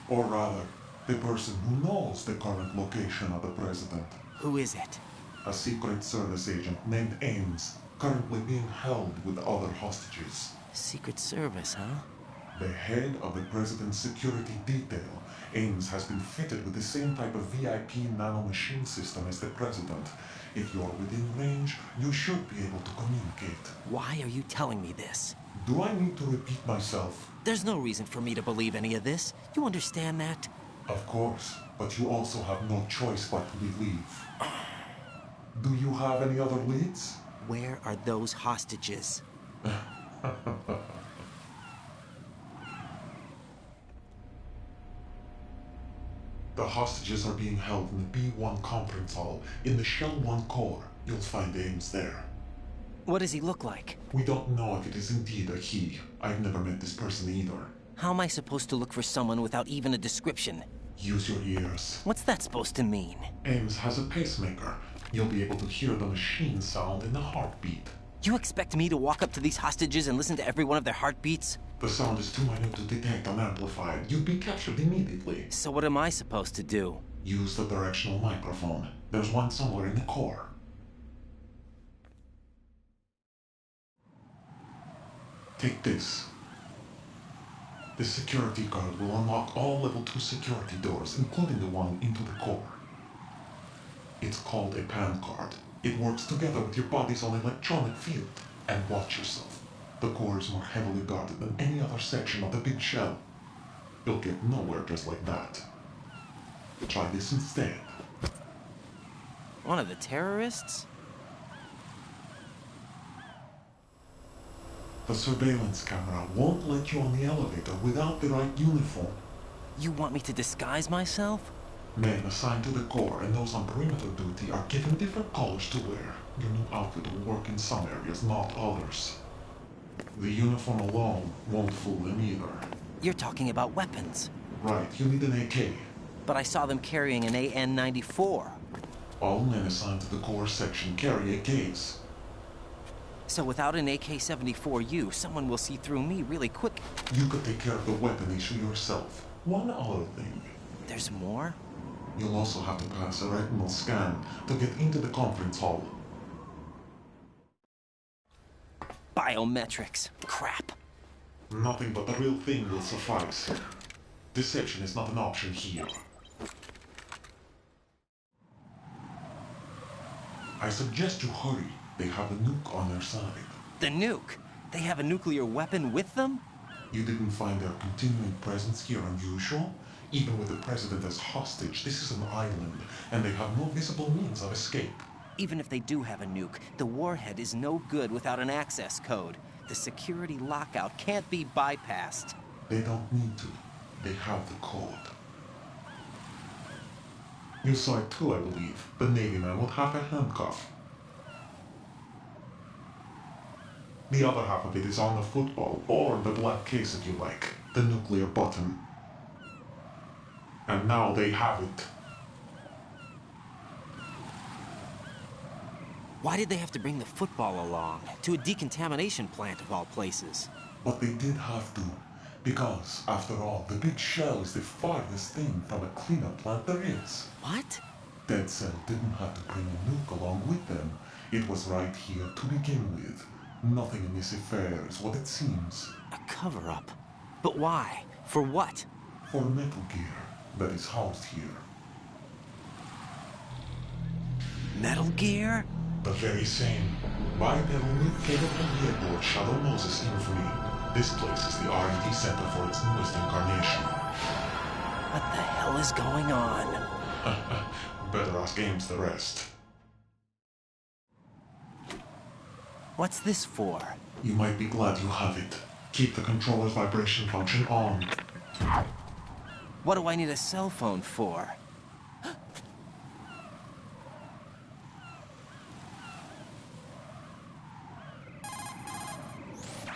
Or rather, the person who knows the current location of the president. Who is it? A Secret Service agent named Ames, currently being held with other hostages. Secret Service, huh? The head of the president's security detail, Ames has been fitted with the same type of VIP nanomachine system as the president. If you're within range, you should be able to communicate. Why are you telling me this? Do I need to repeat myself? There's no reason for me to believe any of this. You understand that? Of course, but you also have no choice but to believe. Do you have any other leads? Where are those hostages? The hostages are being held in the B1 conference hall in the Shell 1 core. You'll find Ames there. What does he look like? We don't know if it is indeed a he. I've never met this person either. How am I supposed to look for someone without even a description? Use your ears. What's that supposed to mean? Ames has a pacemaker. You'll be able to hear the machine sound in the heartbeat. You expect me to walk up to these hostages and listen to every one of their heartbeats? The sound is too minute to detect and amplify. You'd be captured immediately. So what am I supposed to do? Use the directional microphone. There's one somewhere in the core. Take this. This security card will unlock all level 2 security doors, including the one into the core. It's called a PAN card. It works together with your body's own electronic field. And watch yourself. The core is more heavily guarded than any other section of the big shell. You'll get nowhere just like that. Try this instead. One of the terrorists? The surveillance camera won't let you on the elevator without the right uniform. You want me to disguise myself? Men assigned to the core and those on perimeter duty are given different colors to wear. Your new outfit will work in some areas, not others. The uniform alone won't fool them either. You're talking about weapons. Right, you need an AK. But I saw them carrying an AN-94. All men assigned to the core section carry AKs. So without an AK-74U, someone will see through me really quick. You could take care of the weapon issue yourself. One other thing. There's more? You'll also have to pass a retinal scan to get into the conference hall. Biometrics. Crap. Nothing but the real thing will suffice. Deception is not an option here. I suggest you hurry. They have a nuke on their side. The nuke? They have a nuclear weapon with them? You didn't find their continuing presence here unusual? Even with the president as hostage, this is an island, and they have no visible means of escape. Even if they do have a nuke, the warhead is no good without an access code. The security lockout can't be bypassed. They don't need to. They have the code. You saw it too, I believe. The Navy man with half a handcuff. The other half of it is on the football, or the black case if you like. The nuclear button. And now they have it. Why did they have to bring the football along? To a decontamination plant of all places. But they did have to. Because, after all, the big shell is the farthest thing from a cleanup plant there is. What? Dead Cell didn't have to bring a nuke along with them. It was right here to begin with. Nothing in this affair is what it seems. A cover-up? But why? For what? For Metal Gear that is housed here. Metal Gear? The very same. Bipedal nuke capable vehicle Shadow Moses infamy. This place is the R&D center for its newest incarnation. What the hell is going on? Better ask Ames the rest. What's this for? You might be glad you have it. Keep the controller's vibration function on. What do I need a cell phone for?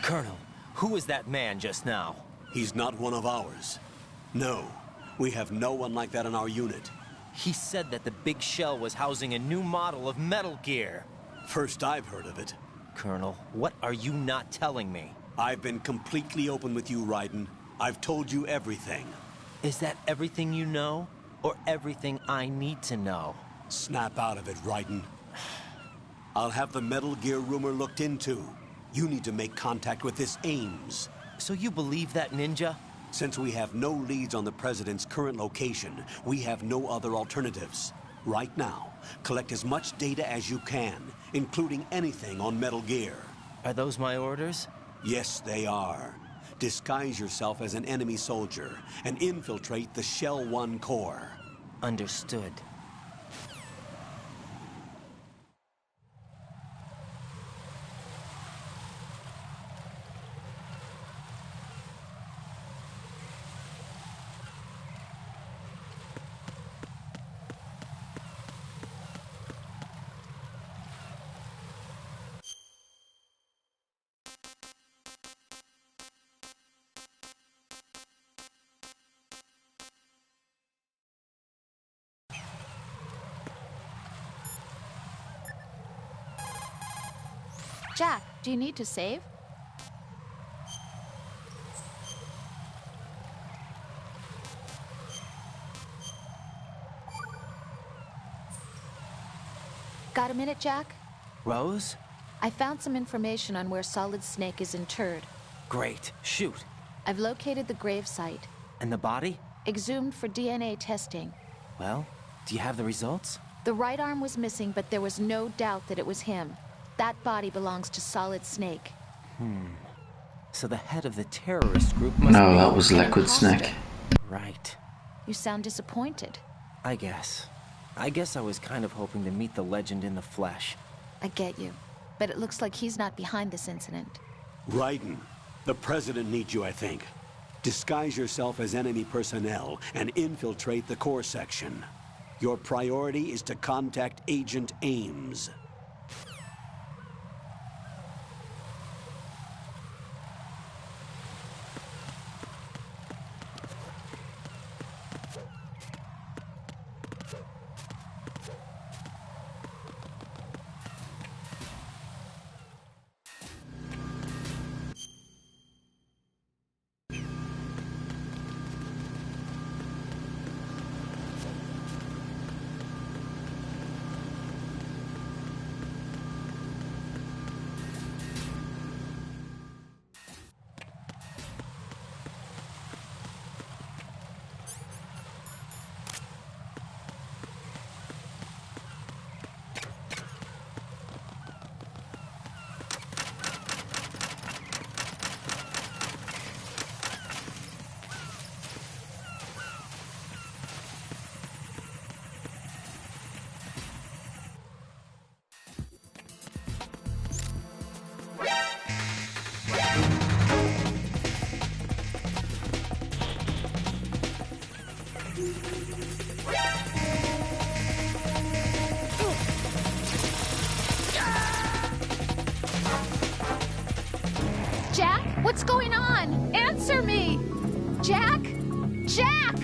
Colonel, who was that man just now? He's not one of ours. No, we have no one like that in our unit. He said that the big shell was housing a new model of Metal Gear. First I've heard of it. Colonel, what are you not telling me? I've been completely open with you, Raiden. I've told you everything. Is that everything you know? Or everything I need to know? Snap out of it, Raiden. I'll have the Metal Gear rumor looked into. You need to make contact with this Ames. So you believe that ninja? Since we have no leads on the President's current location, we have no other alternatives. Right now, collect as much data as you can, including anything on Metal Gear. Are those my orders? Yes, they are. Disguise yourself as an enemy soldier and infiltrate the Shell 1 core. Understood. Jack, do you need to save? Got a minute, Jack? Rose? I found some information on where Solid Snake is interred. Great. Shoot. I've located the grave site. And the body? Exhumed for DNA testing. Well, do you have the results? The right arm was missing, but there was no doubt that it was him. That body belongs to Solid Snake. So the head of the terrorist group must No, be that was an Liquid imposter. Snake. Right. You sound disappointed. I guess I was kind of hoping to meet the legend in the flesh. I get you. But it looks like he's not behind this incident. Raiden, the president needs you, I think. Disguise yourself as enemy personnel and infiltrate the core section. Your priority is to contact Agent Ames. Jack, what's going on? Answer me! Jack? Jack!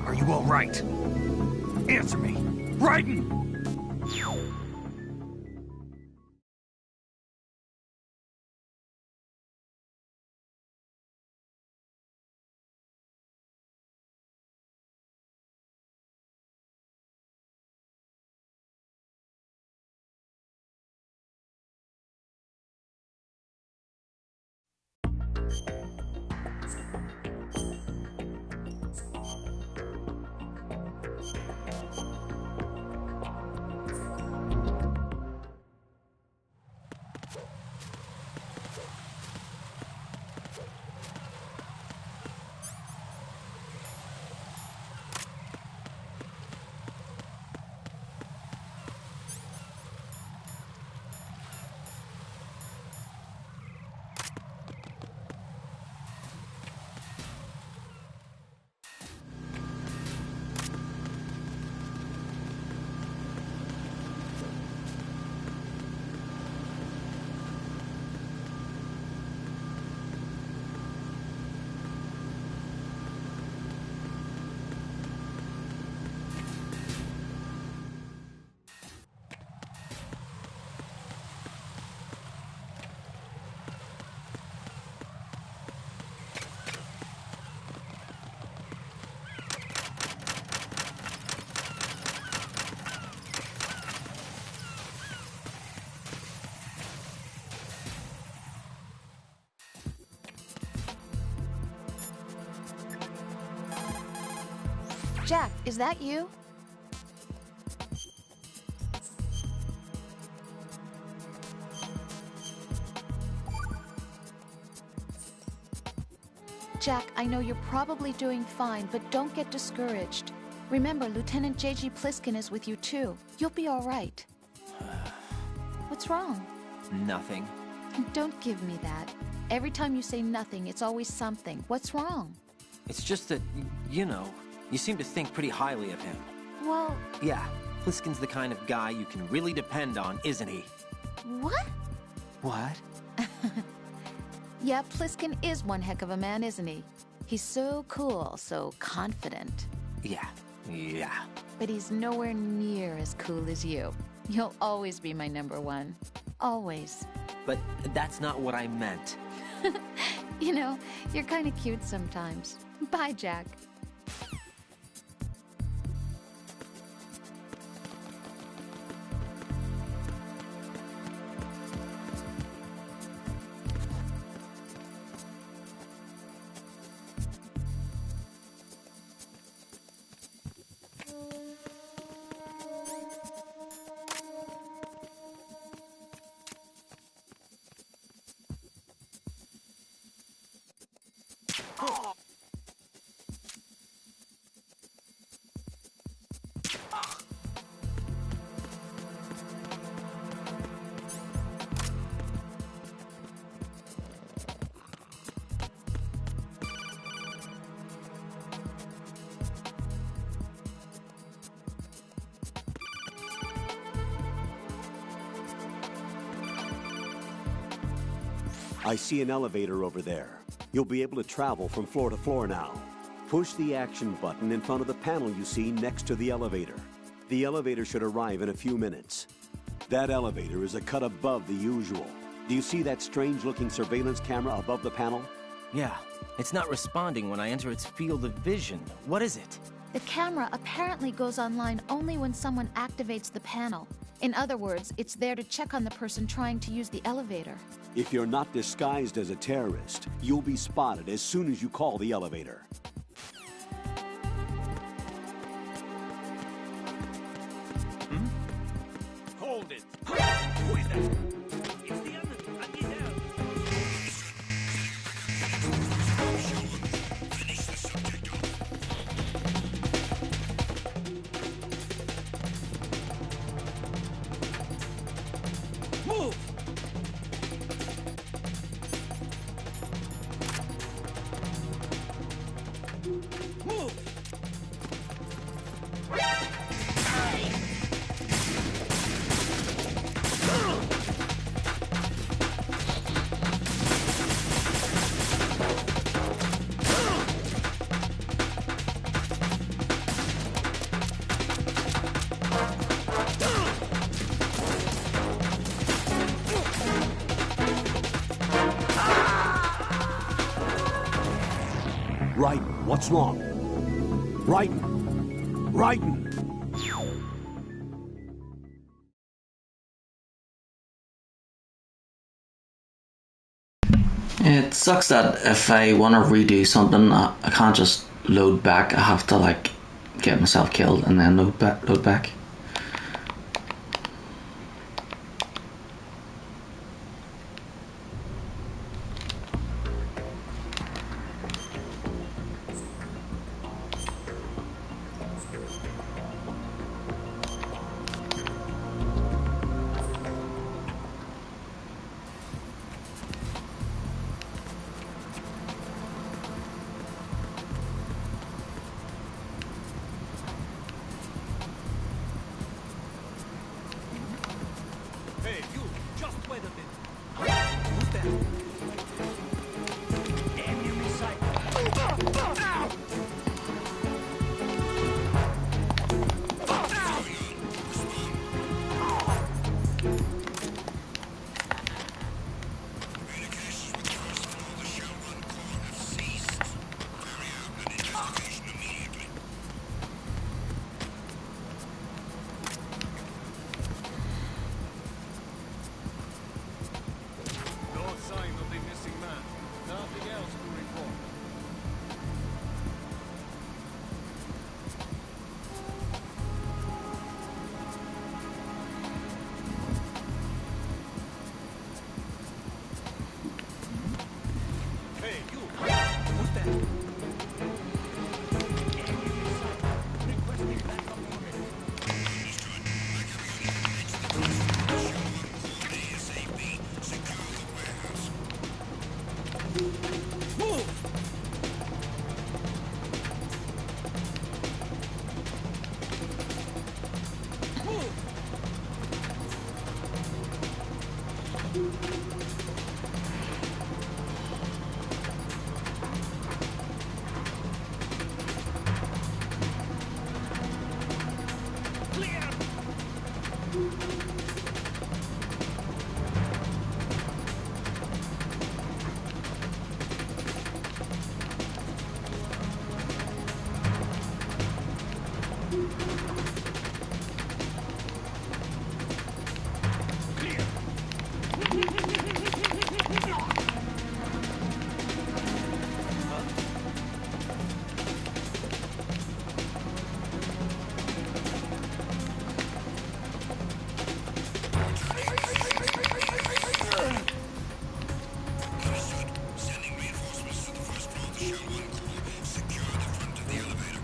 Are you all right? Answer me. Raiden! Jack, is that you? Jack, I know you're probably doing fine, but don't get discouraged. Remember, Lieutenant J.G. Pliskin is with you too. You'll be all right. What's wrong? Nothing. Don't give me that. Every time you say nothing, it's always something. What's wrong? It's just that, you know, you seem to think pretty highly of him. Well... Yeah, Pliskin's the kind of guy you can really depend on, isn't he? What? What? Yeah, Pliskin is one heck of a man, isn't he? He's so cool, so confident. Yeah. But he's nowhere near as cool as you. You'll always be my number one. Always. But that's not what I meant. You know, you're kind of cute sometimes. Bye, Jack. I see an elevator over there. You'll be able to travel from floor to floor now. Push the action button in front of the panel you see next to the elevator. The elevator should arrive in a few minutes. That elevator is a cut above the usual. Do you see that strange-looking surveillance camera above the panel? Yeah, it's not responding when I enter its field of vision. What is it? The camera apparently goes online only when someone activates the panel. In other words, it's there to check on the person trying to use the elevator. If you're not disguised as a terrorist, you'll be spotted as soon as you call the elevator. Hold it! Who is that? It's the other. I need help. Finish the subject off. Move! What's wrong? Raiden! Raiden! It sucks that if I want to redo something, I can't just load back. I have to like get myself killed and then load back. Hey, you, just wait a minute. Who's that? Enemy sight. Communications with the personnel of the Shell Run Corps have ceased. Carry out an investigation immediately. No sign of the missing man. Nothing else to report. Hey, you! Who's that? Enemy sight. Requesting backup unit. Understood. Backup unit heading to the president of the Shell Run Corps ASAP. Secure the warehouse. Move! Move! Clear! Clear! Understood. Sending reinforcements to the first floor of the Shell Run Corps. Secure the front of the elevator.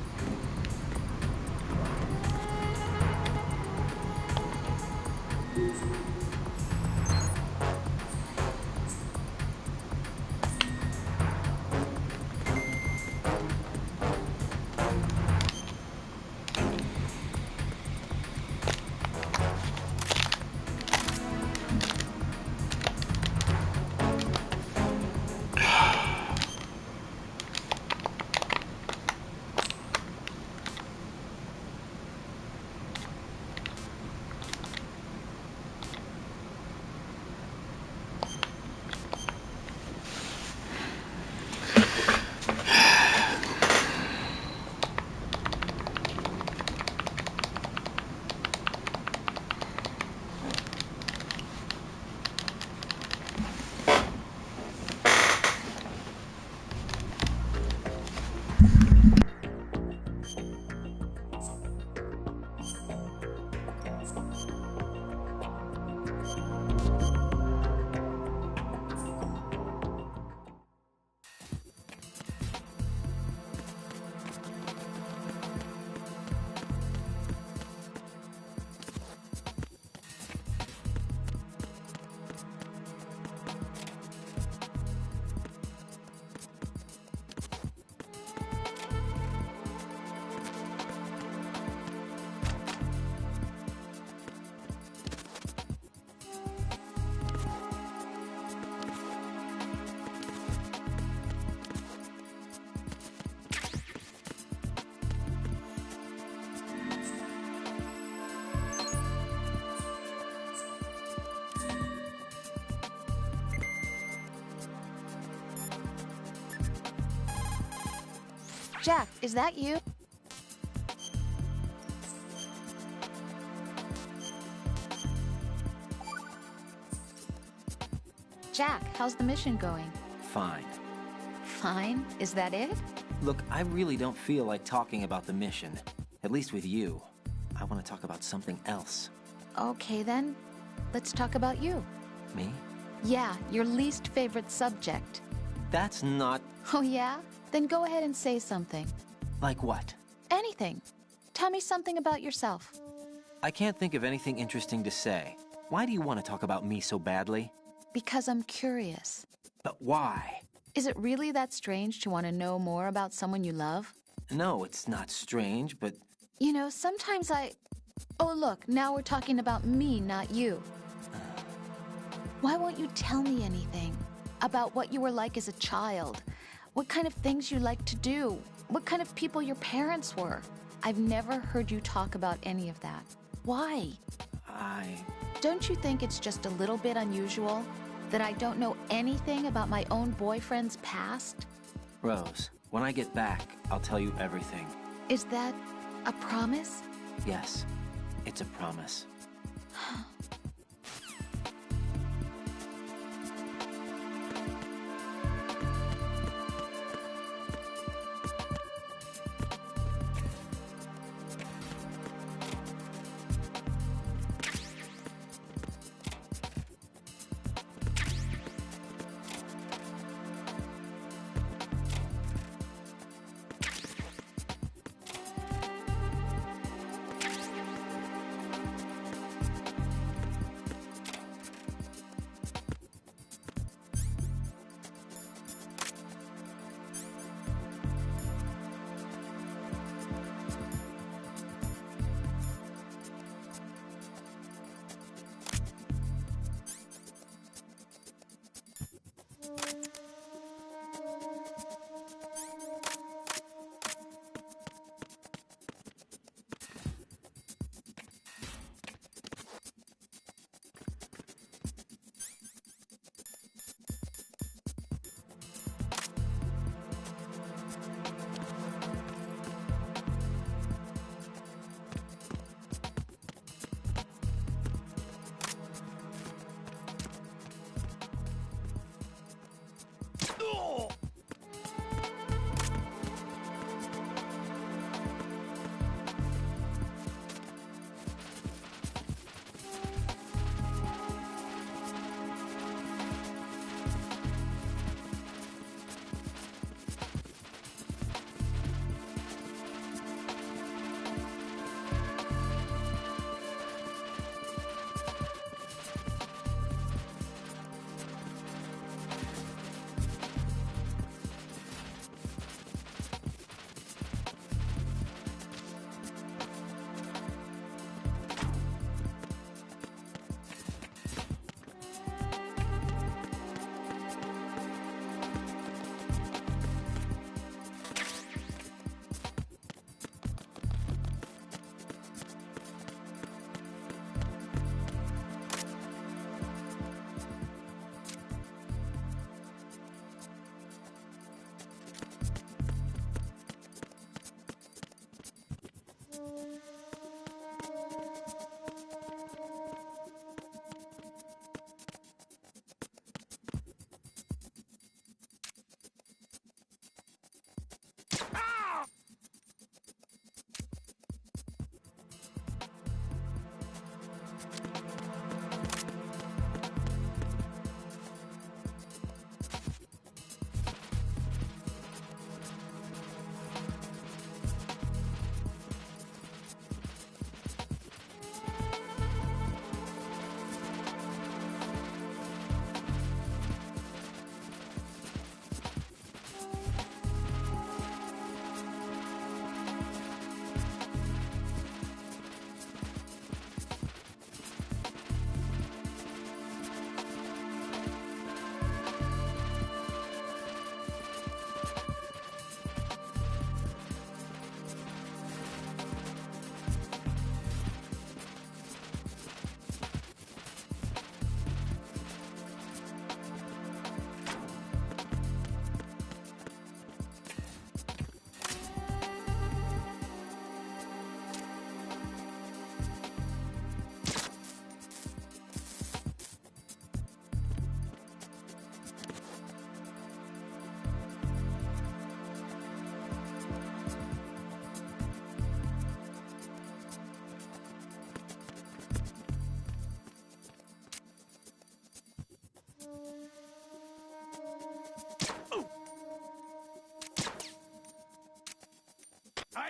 Jack, is that you? Jack, how's the mission going? Fine. Fine? Is that it? Look, I really don't feel like talking about the mission. At least with you. I want to talk about something else. Okay then, let's talk about you. Me? Yeah, your least favorite subject. That's not... Oh yeah? Then go ahead and say something. Like what? Anything. Tell me something about yourself. I can't think of anything interesting to say. Why do you want to talk about me so badly? Because I'm curious. But why? Is it really that strange to want to know more about someone you love? No, it's not strange, but... You know, sometimes Oh, look, now we're talking about me, not you. Why won't you tell me anything? About what you were like as a child? What kind of things you liked to do? What kind of people your parents were? I've never heard you talk about any of that. Why? Don't you think it's just a little bit unusual that I don't know anything about my own boyfriend's past? Rose, when I get back, I'll tell you everything. Is that a promise? Yes, it's a promise.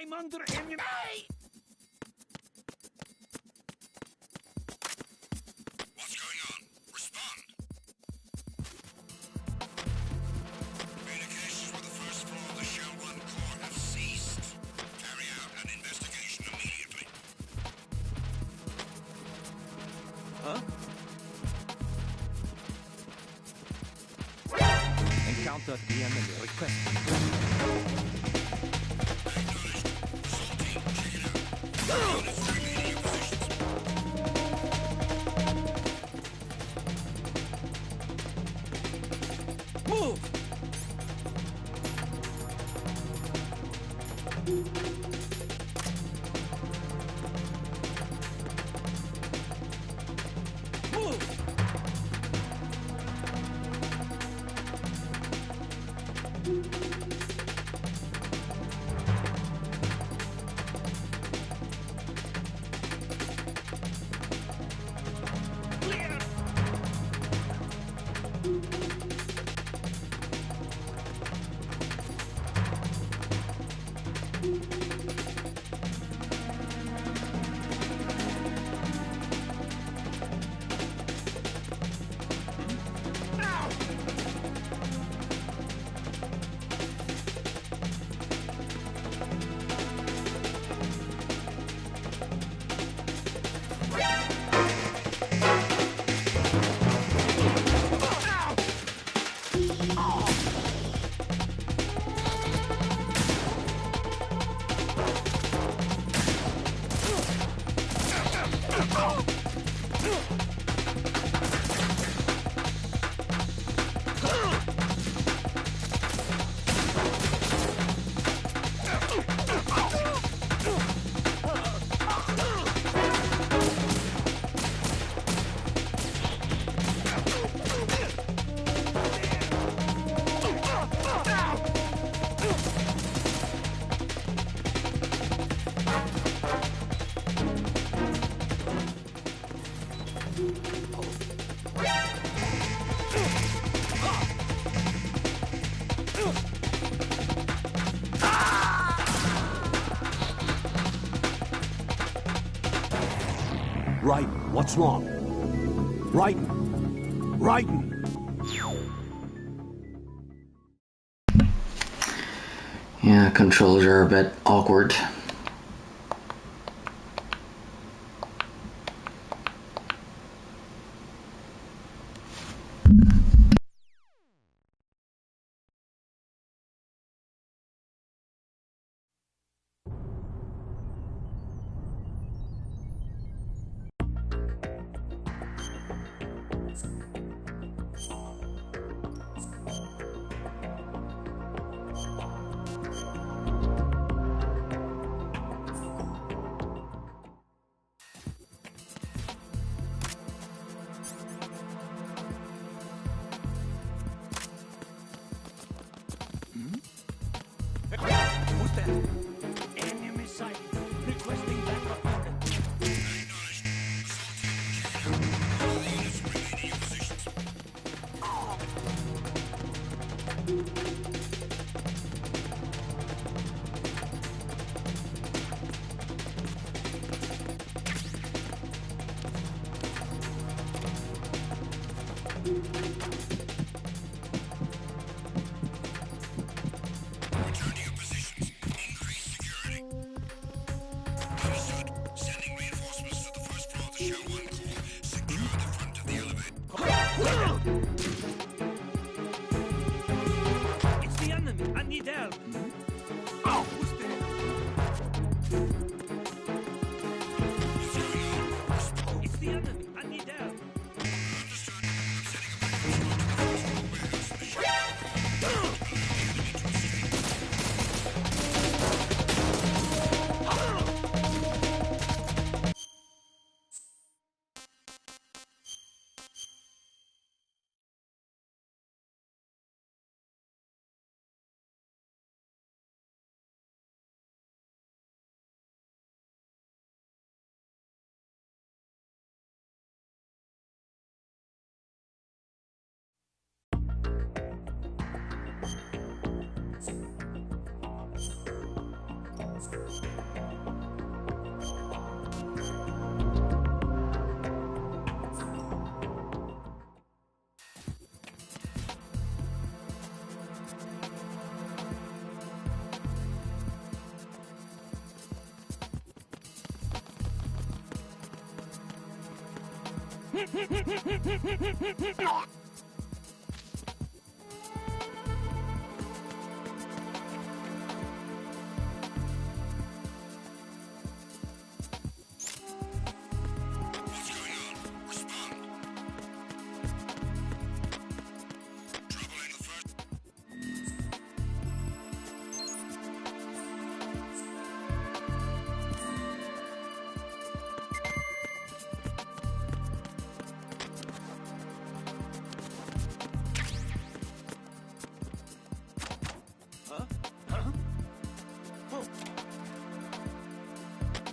I'm under enemy. What's going on? Respond. Communications with the first floor of the Shell 1 core have ceased. Carry out an investigation immediately. Huh? Encounter the enemy requesting. Move! Raiden, what's wrong? Raiden! Raiden! Yeah, controls are a bit awkward.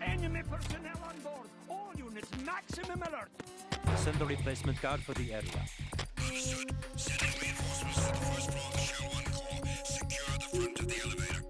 Enemy personnel on board. All units, maximum alert. Send the replacement guard for the area. Understood. Sending reinforcements to the first floor of the Shell 1 core. Secure the front of the elevator.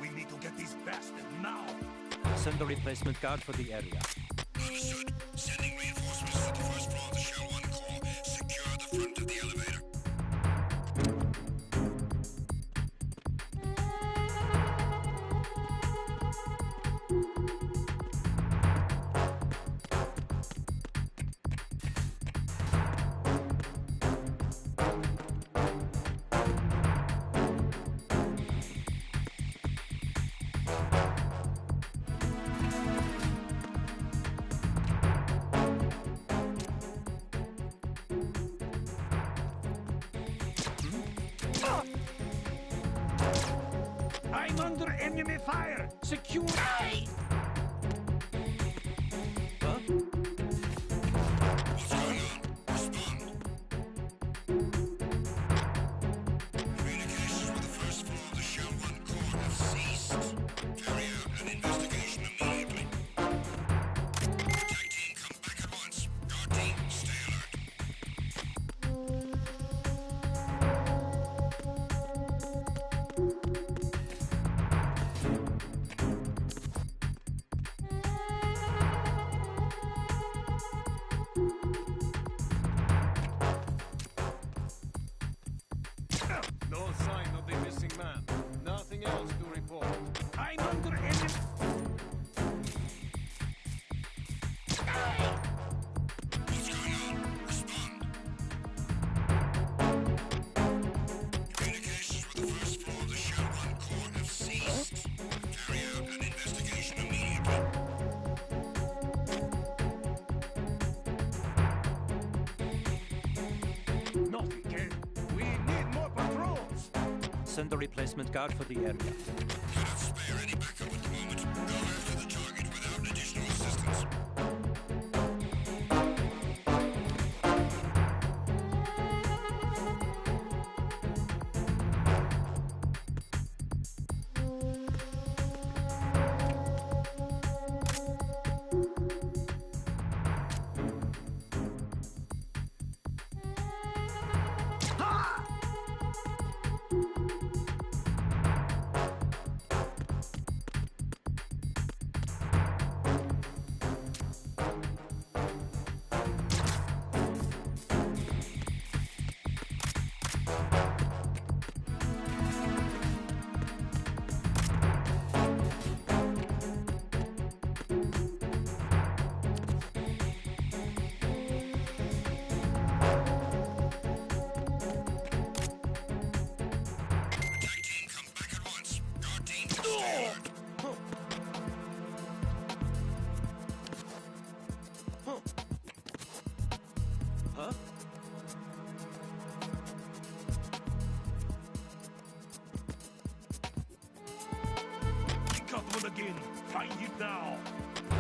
We need to get these bastards now. Send the replacement guard for the area. Understood. Sending reinforcements to the first floor of the Shell 1 core. Secure the front of the elevator. I'm under enemy fire. Secure. What's going on? Respond. Communications with the first floor of the Shell 1 core have ceased. Carry out an investigation immediately. Attack team, come back at once. Guard team, stay alert. No sign of the missing man. Nothing else to report. I'm under enemy. What's going on? Respond. Communications with the first floor of the Shell 1 core have ceased. Carry out an investigation immediately. Nothing, Ken. We need more patrols. Send the replacement guard for the area. Cannot spare any backup at the moment. Go after the target without additional assistance.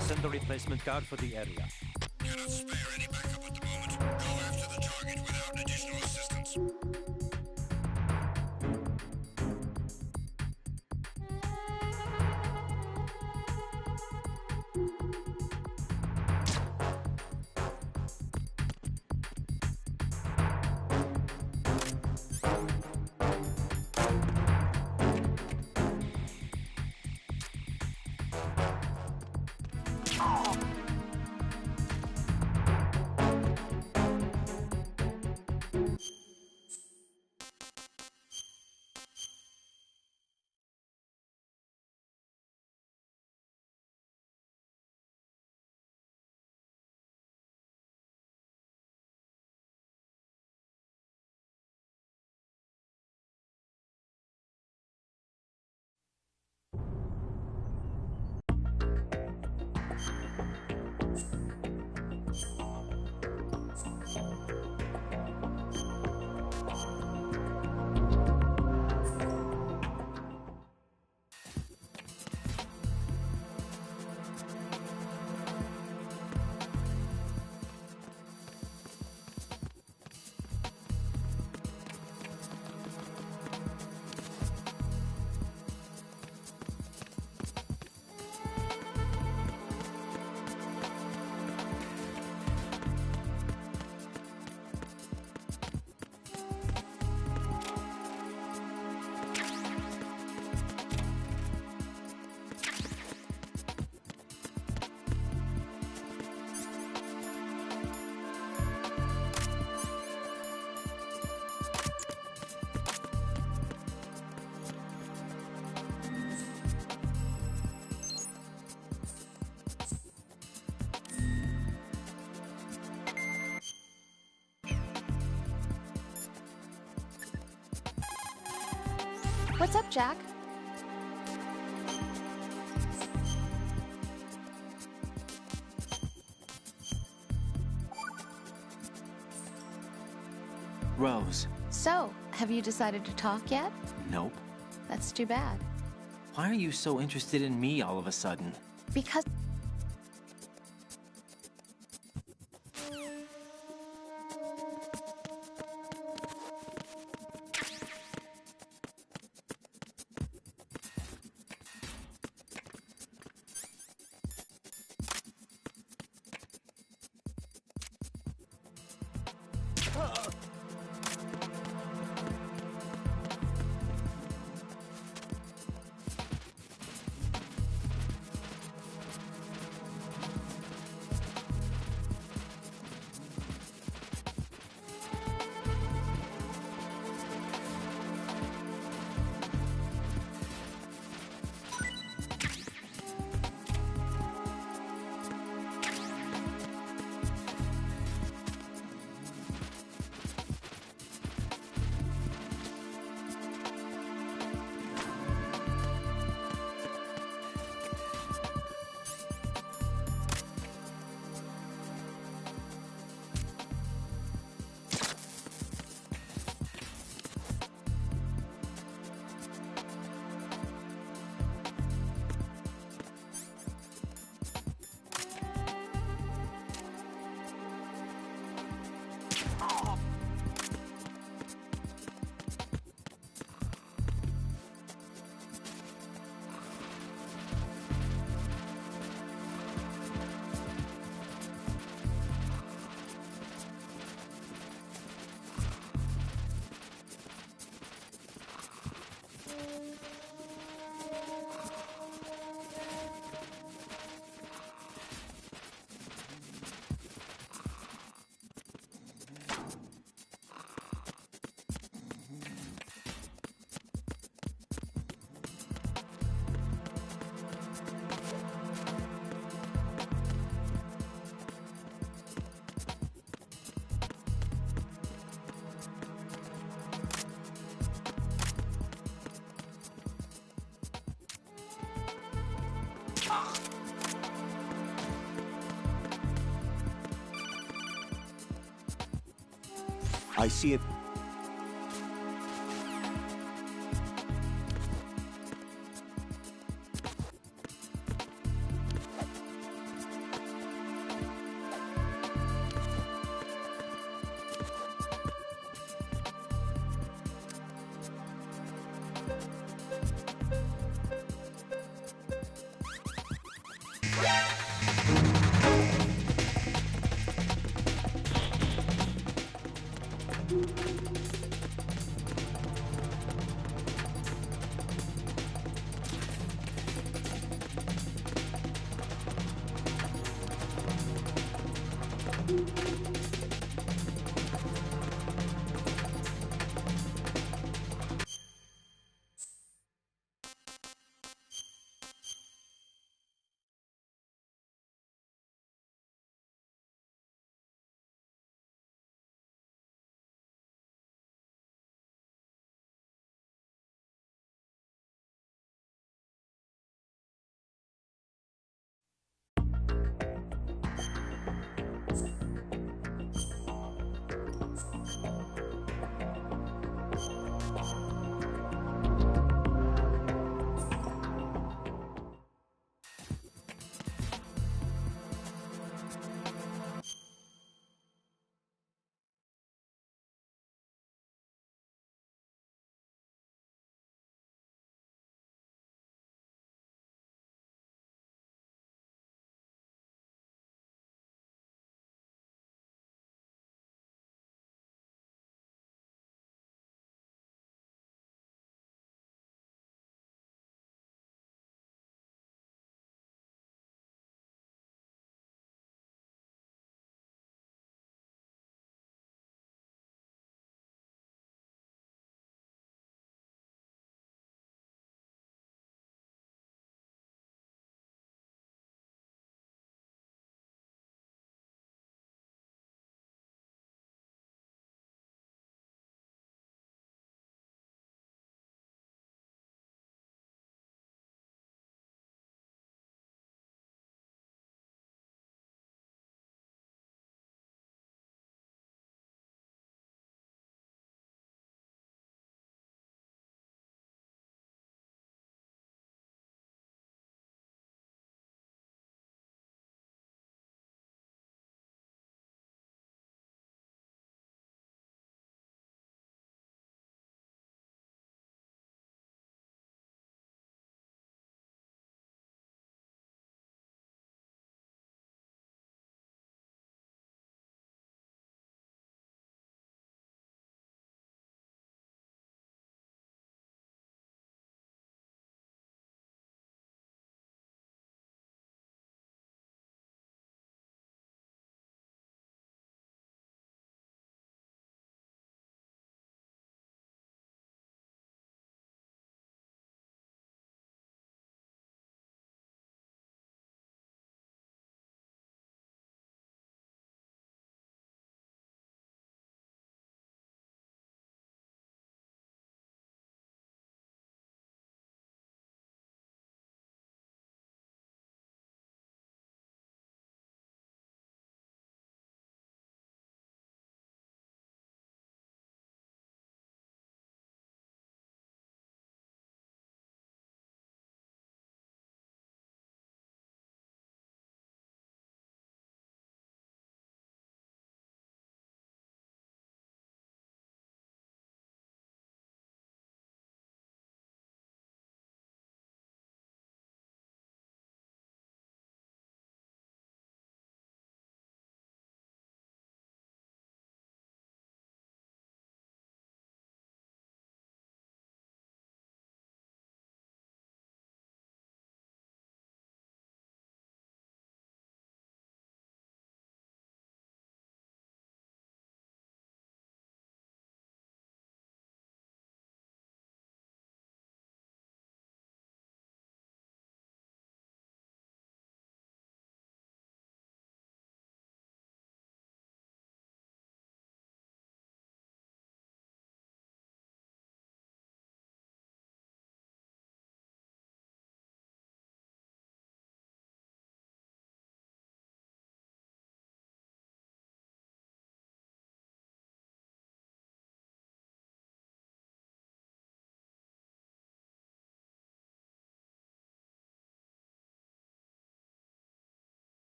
Send the replacement guard for the area. Cannot spare any backup at the moment. Go after the target without additional assistance. What's up, Jack? Rose. So, have you decided to talk yet? Nope. That's too bad. Why are you so interested in me all of a sudden? Because... I see it.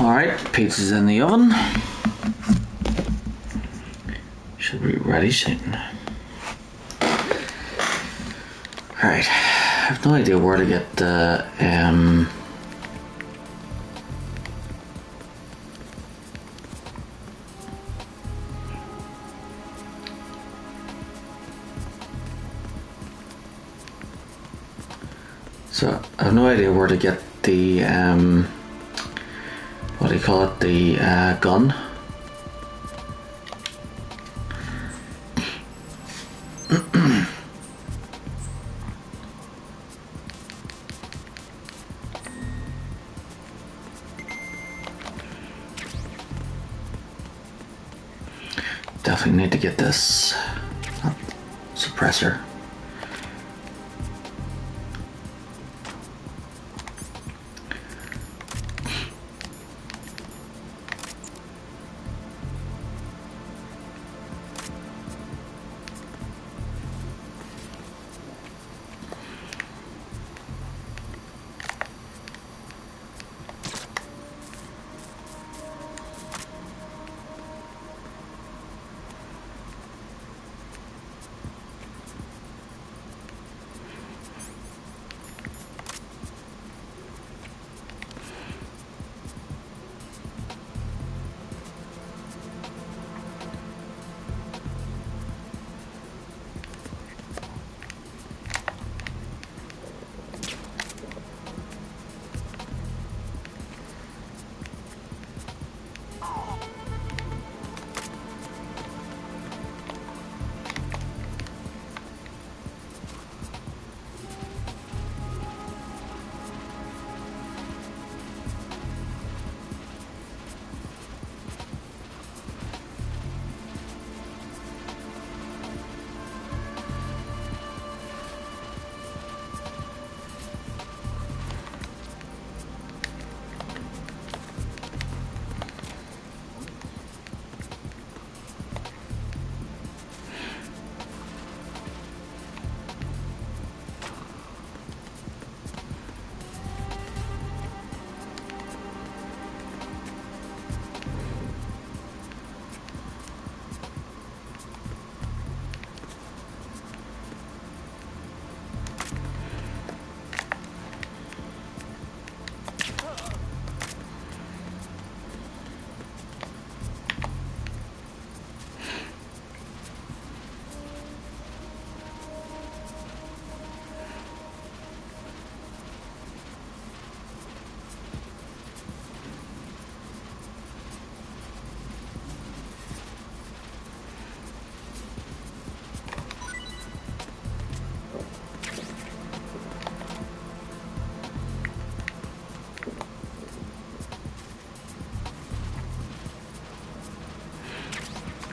Alright, pizza's in the oven. Should be ready soon. Alright, I have no idea where to get the so I have no idea where to get the what do you call it, the gun. Definitely need to get this suppressor.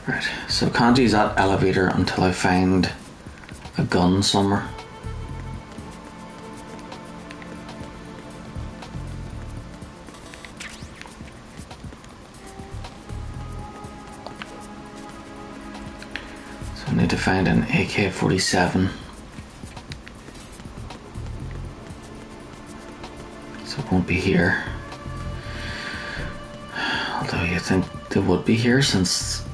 Right, so can't use that elevator until I find a gun somewhere. So I need to find an AK-47. So it won't be here. Although you think they would be here since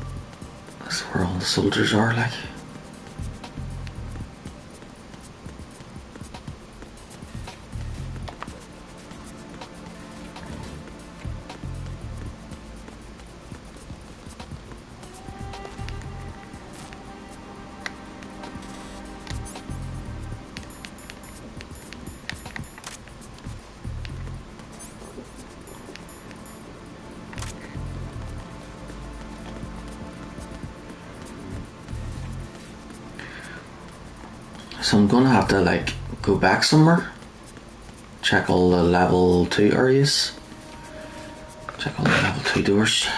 that's where all the soldiers are, like. So I'm gonna have to like go back somewhere, check all the level 2 areas, check all the level 2 doors.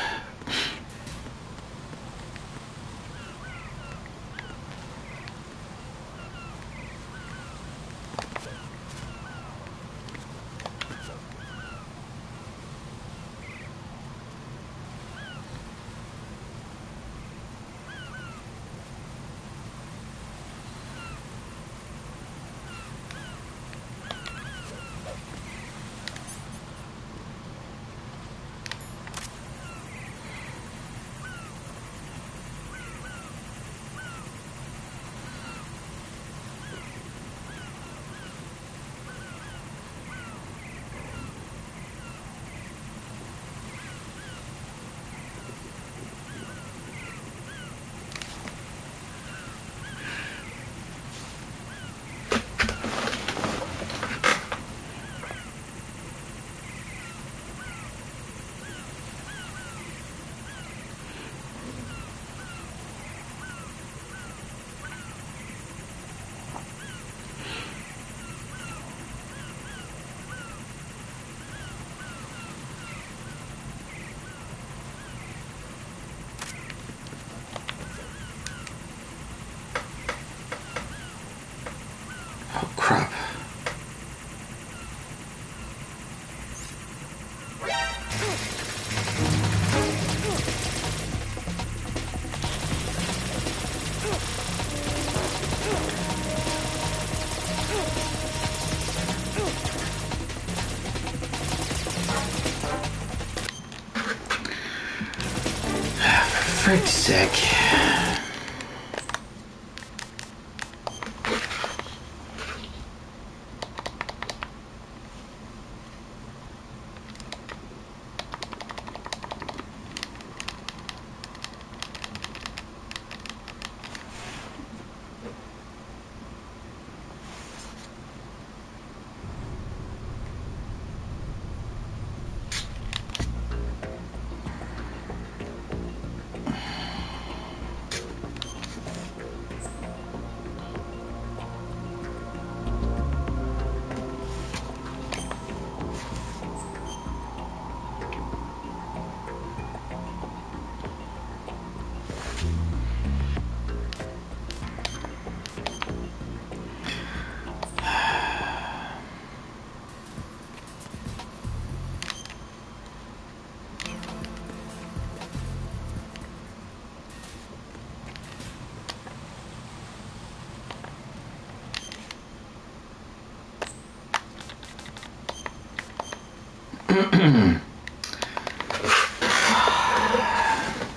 frick's sake.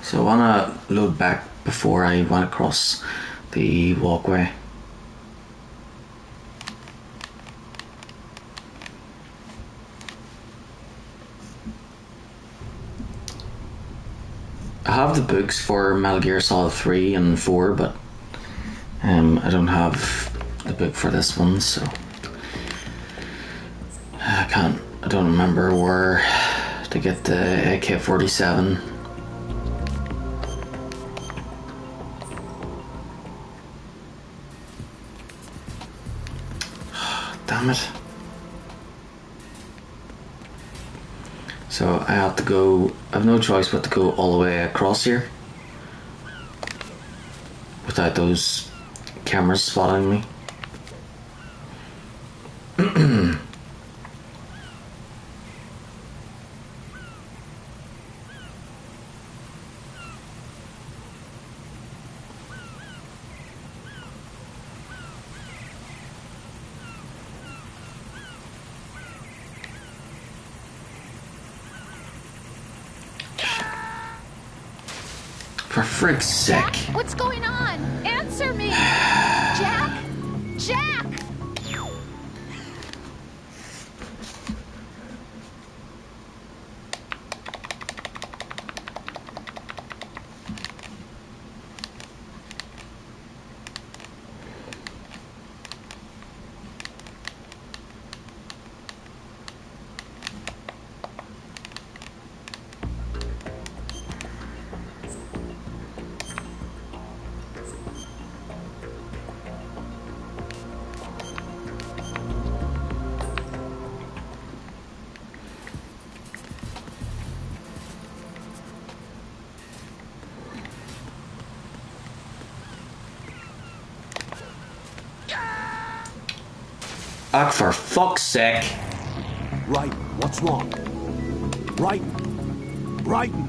So I want to load back before I went across the walkway. I have the books for Metal Gear Solid 3 and 4, but I don't have the book for this one, so I don't remember where to get the AK-47. Damn it. So I have to go, I have no choice but to go all the way across here without those cameras spotting me. For frick's sake. Jack, what's going on? Answer me! Jack? Jack! Ah, for fuck's sake. Right, what's wrong? Right, Brighton.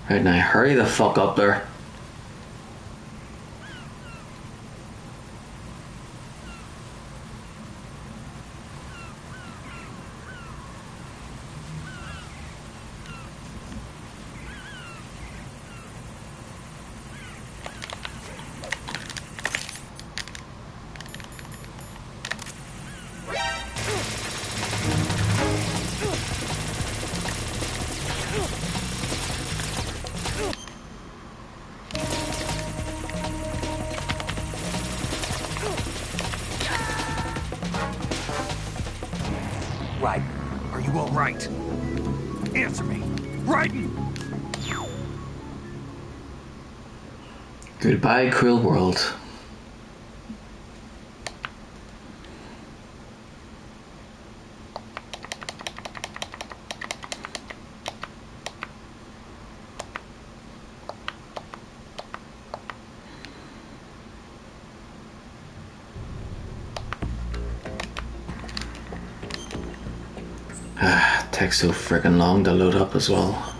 Right now, hurry the fuck up there. Raiden, are you all right? Answer me. Raiden! Goodbye, cruel world. Takes so freaking long to load up as well.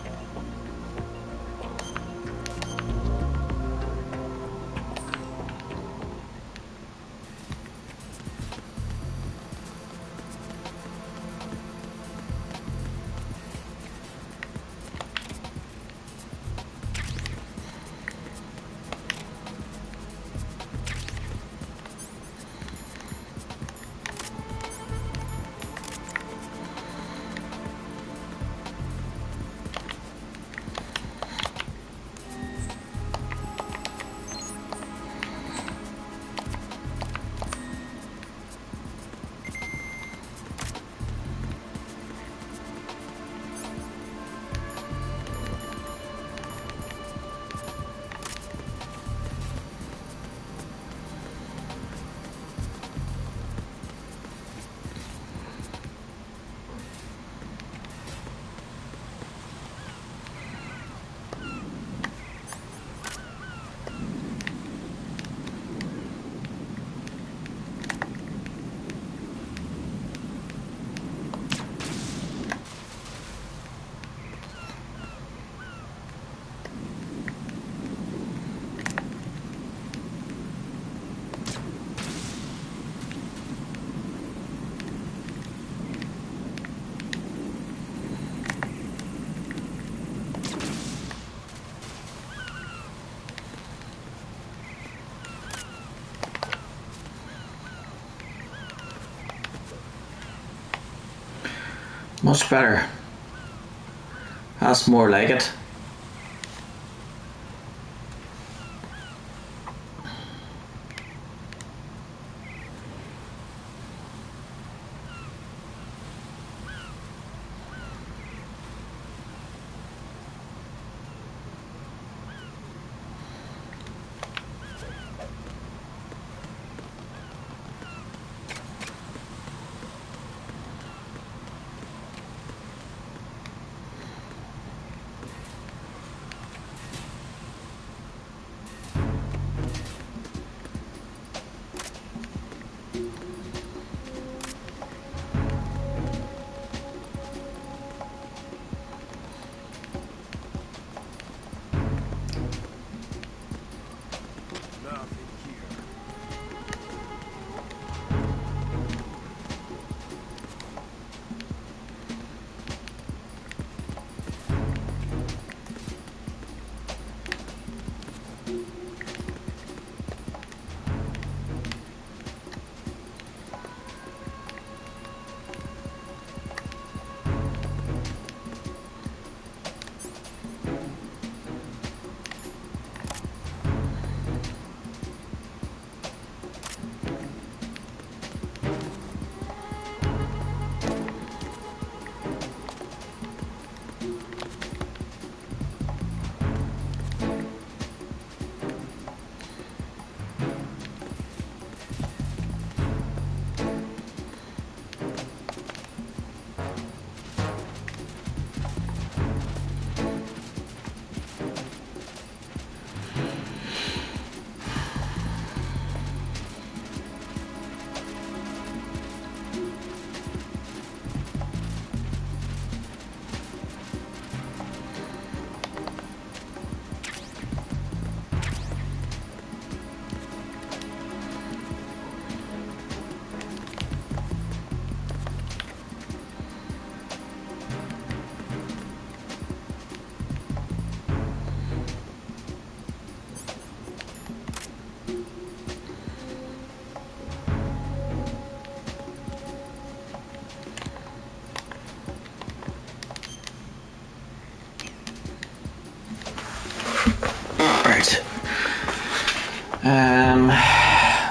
Much better. That's more like it.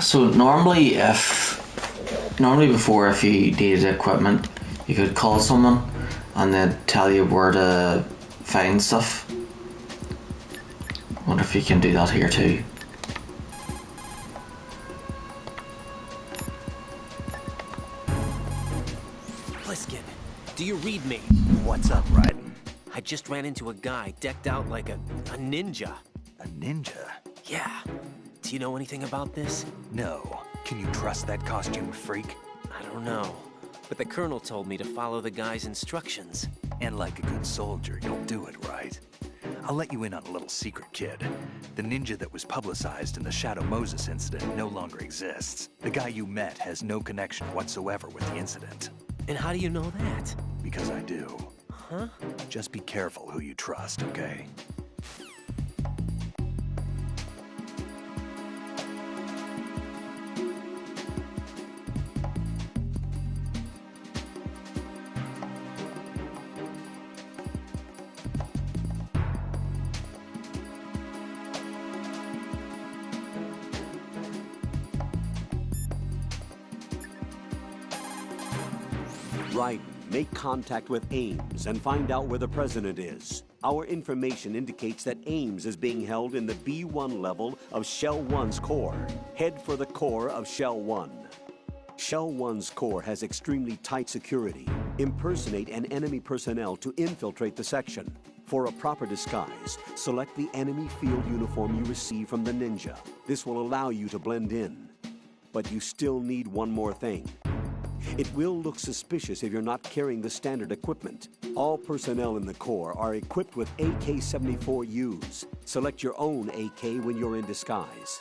So normally before, if you needed equipment, You could call someone and they'd tell you where to find stuff. Wonder if you can do that here too. Pliskin, do you read me? What's up, Raiden? I just ran into a guy decked out like a ninja. A ninja? Yeah. Do you know anything about this? No. Can you trust that costumed freak? I don't know. But the colonel told me to follow the guy's instructions. And like a good soldier, you'll do it, right? I'll let you in on a little secret, kid. The ninja that was publicized in the Shadow Moses incident no longer exists. The guy you met has no connection whatsoever with the incident. And how do you know that? Because I do. Huh? Just be careful who you trust, okay? Raiden, make contact with Ames and find out where the president is. Our information indicates that Ames is being held in the B1 level of Shell 1's core. Head for the core of Shell 1. Shell 1's core has extremely tight security. Impersonate an enemy personnel to infiltrate the section. For a proper disguise, select the enemy field uniform you receive from the ninja. This will allow you to blend in. But you still need one more thing. It will look suspicious if you're not carrying the standard equipment. All personnel in the Corps are equipped with AK-74Us. Select your own AK when you're in disguise.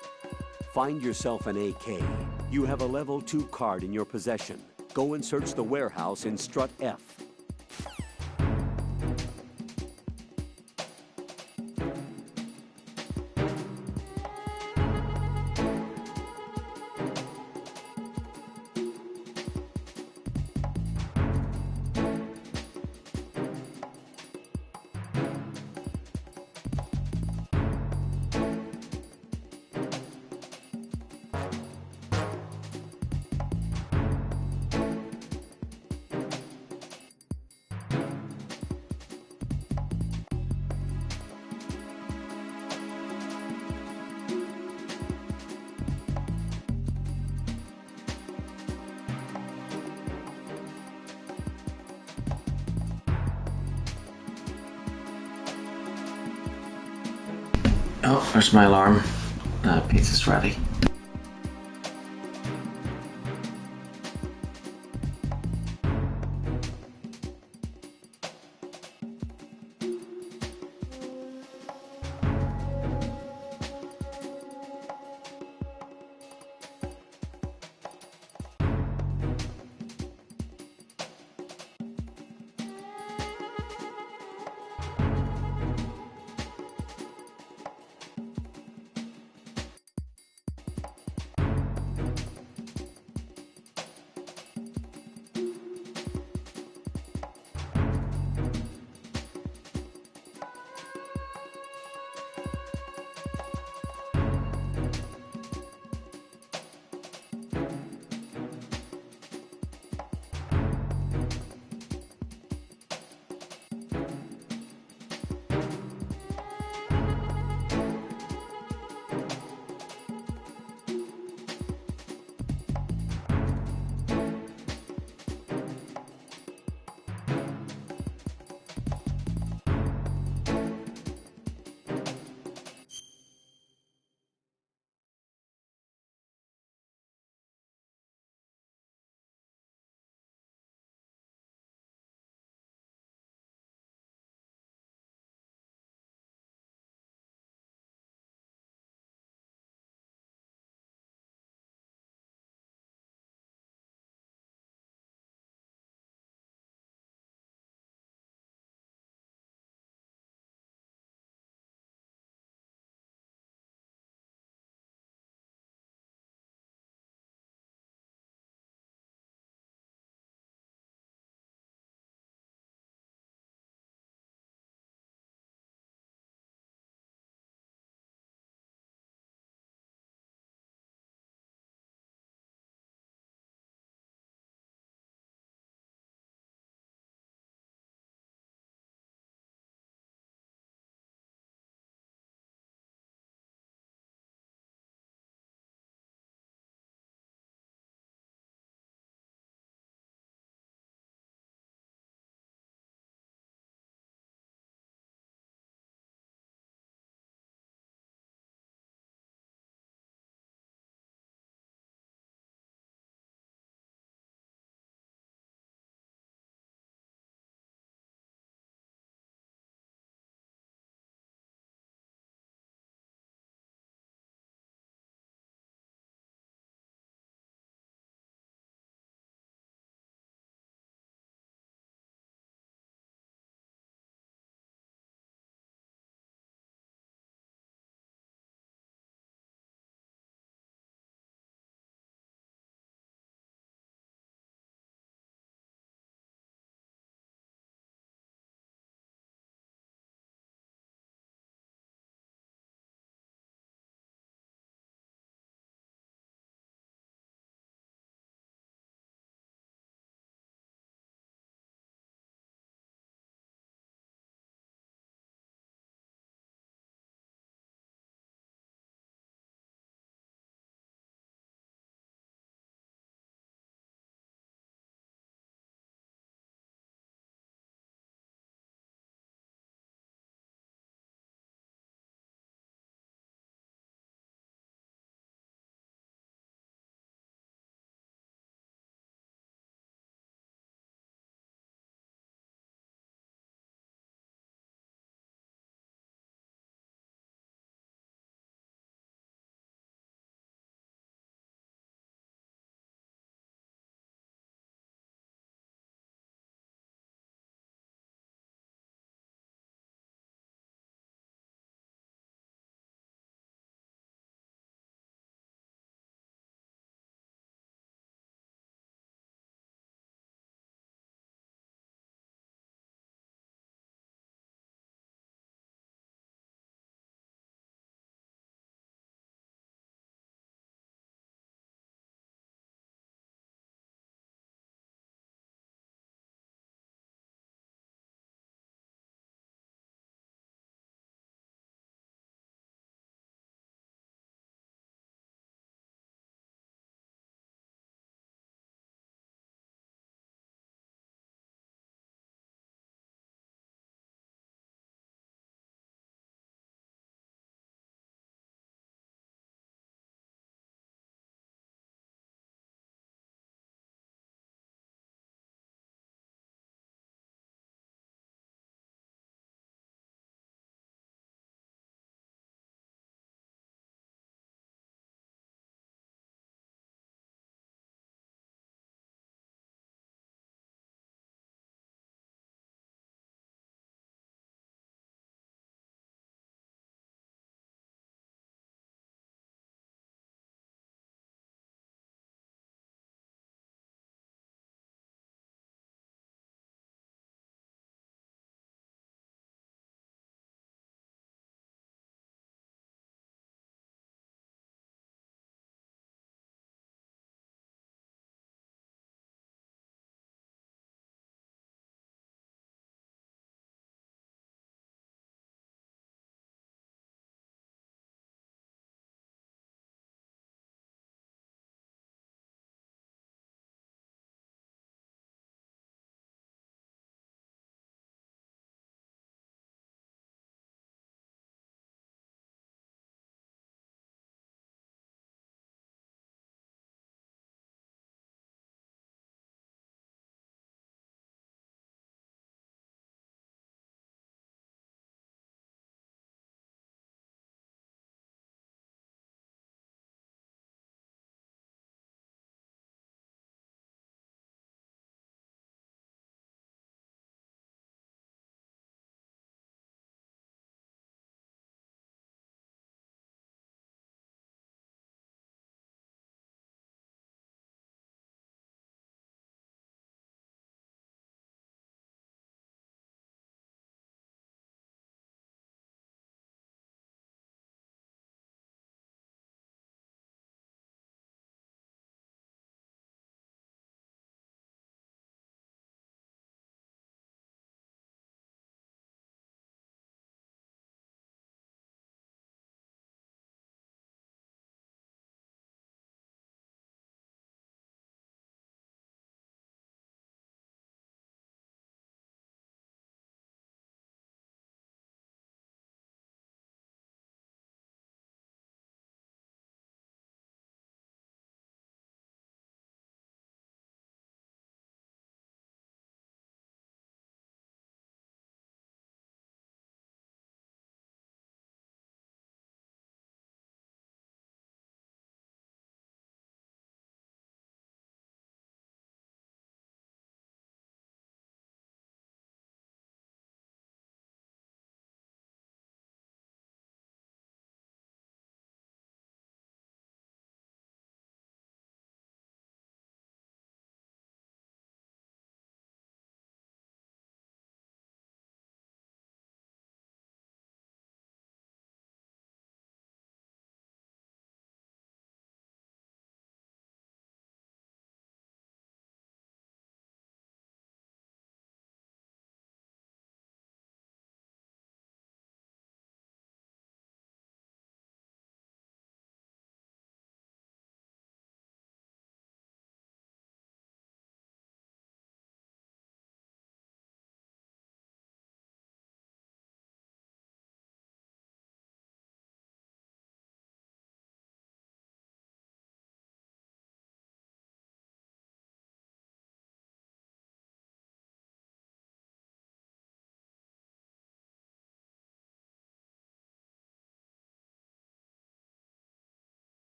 Find yourself an AK. You have a level 2 card in your possession. Go and search the warehouse in Strut F. Oh, there's my alarm. Pizza's ready.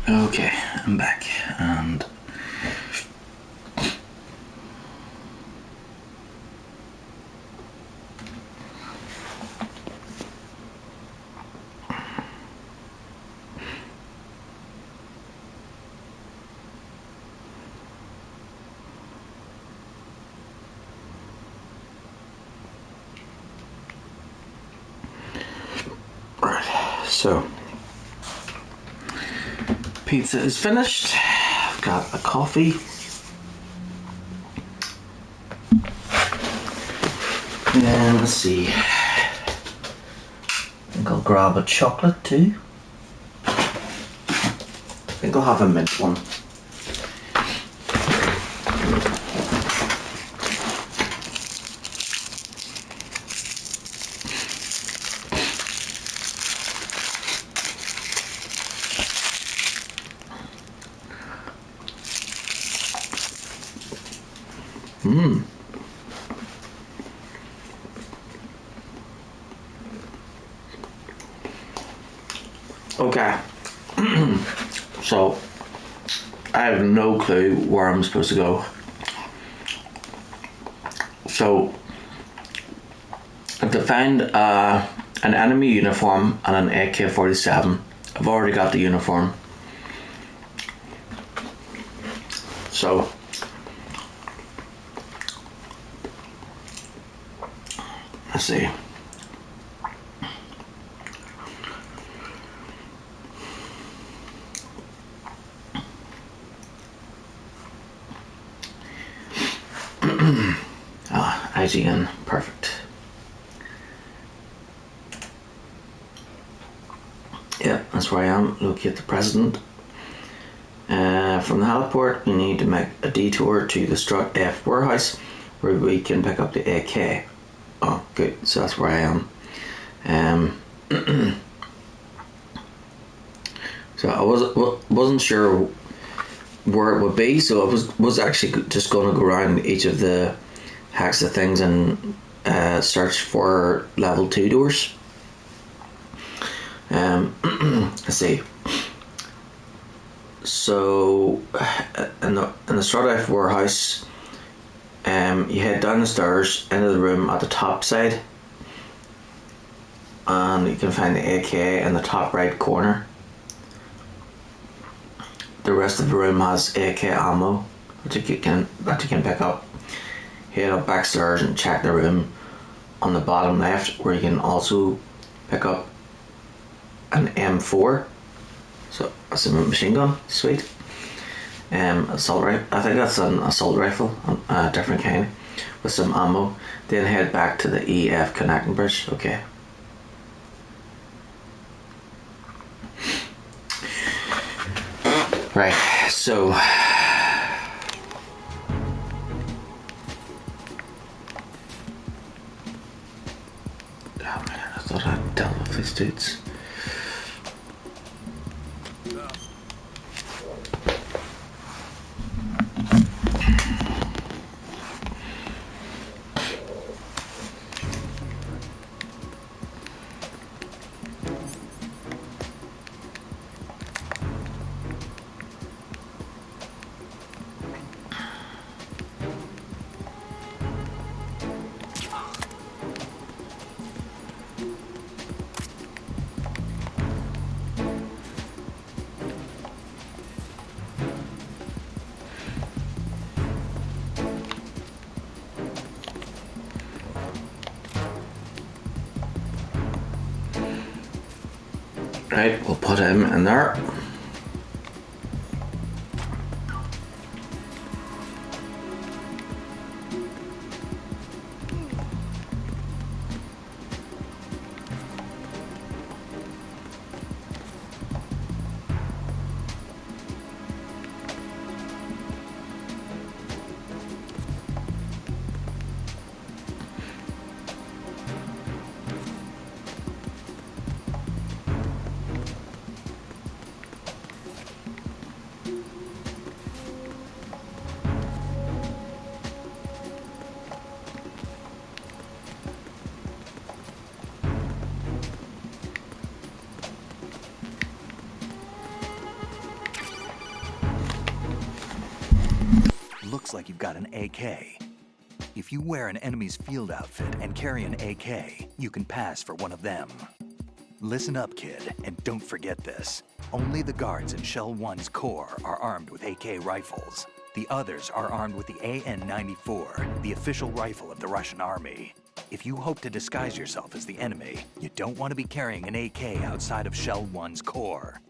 Okay, I'm back, and so pizza is finished. I've got a coffee. And let's see. I think I'll grab a chocolate too. I think I'll have a mint one. Okay. So I have no clue where I'm supposed to go. So I've to find an enemy uniform and an AK-47. I've already got the uniform. So let's see. IGN, perfect. Yeah, that's where I am. Locate the president. From the heliport, we need to make a detour to the Strut F warehouse where we can pick up the AK. Oh, good. So that's where I am. So I wasn't sure where it would be, so I was actually just going to go around each of the hexa things and search for level 2 doors. Let's see. So in the Strut F warehouse, you head down the stairs into the room at the top side, and you can find the AK in the top right corner. The rest of the room has AK ammo that you can pick up. Head up back stairs and check the room on the bottom left, where you can also pick up an M4. So that's a machine gun, sweet. Assault rifle. I think that's an assault rifle, a different kind, with some ammo. Then head back to the EF connecting bridge. Okay. Right, so oh man, I thought I'd dealt with these dudes. Right, we'll put him in there. looks like you've got an AK. If you wear an enemy's field outfit and carry an AK, you can pass for one of them. Listen up, kid, and don't forget this. Only the guards in Shell 1's core are armed with AK rifles. The others are armed with the AN-94, the official rifle of the Russian army. If you hope to disguise yourself as the enemy, you don't want to be carrying an AK outside of Shell 1's core.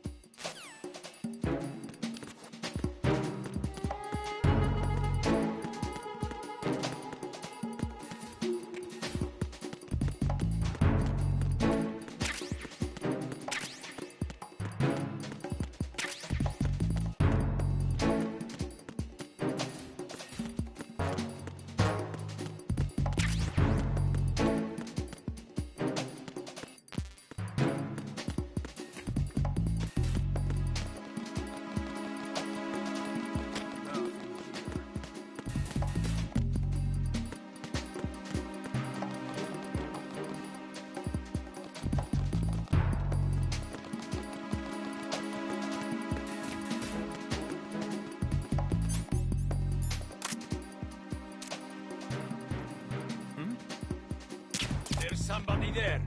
There's somebody there.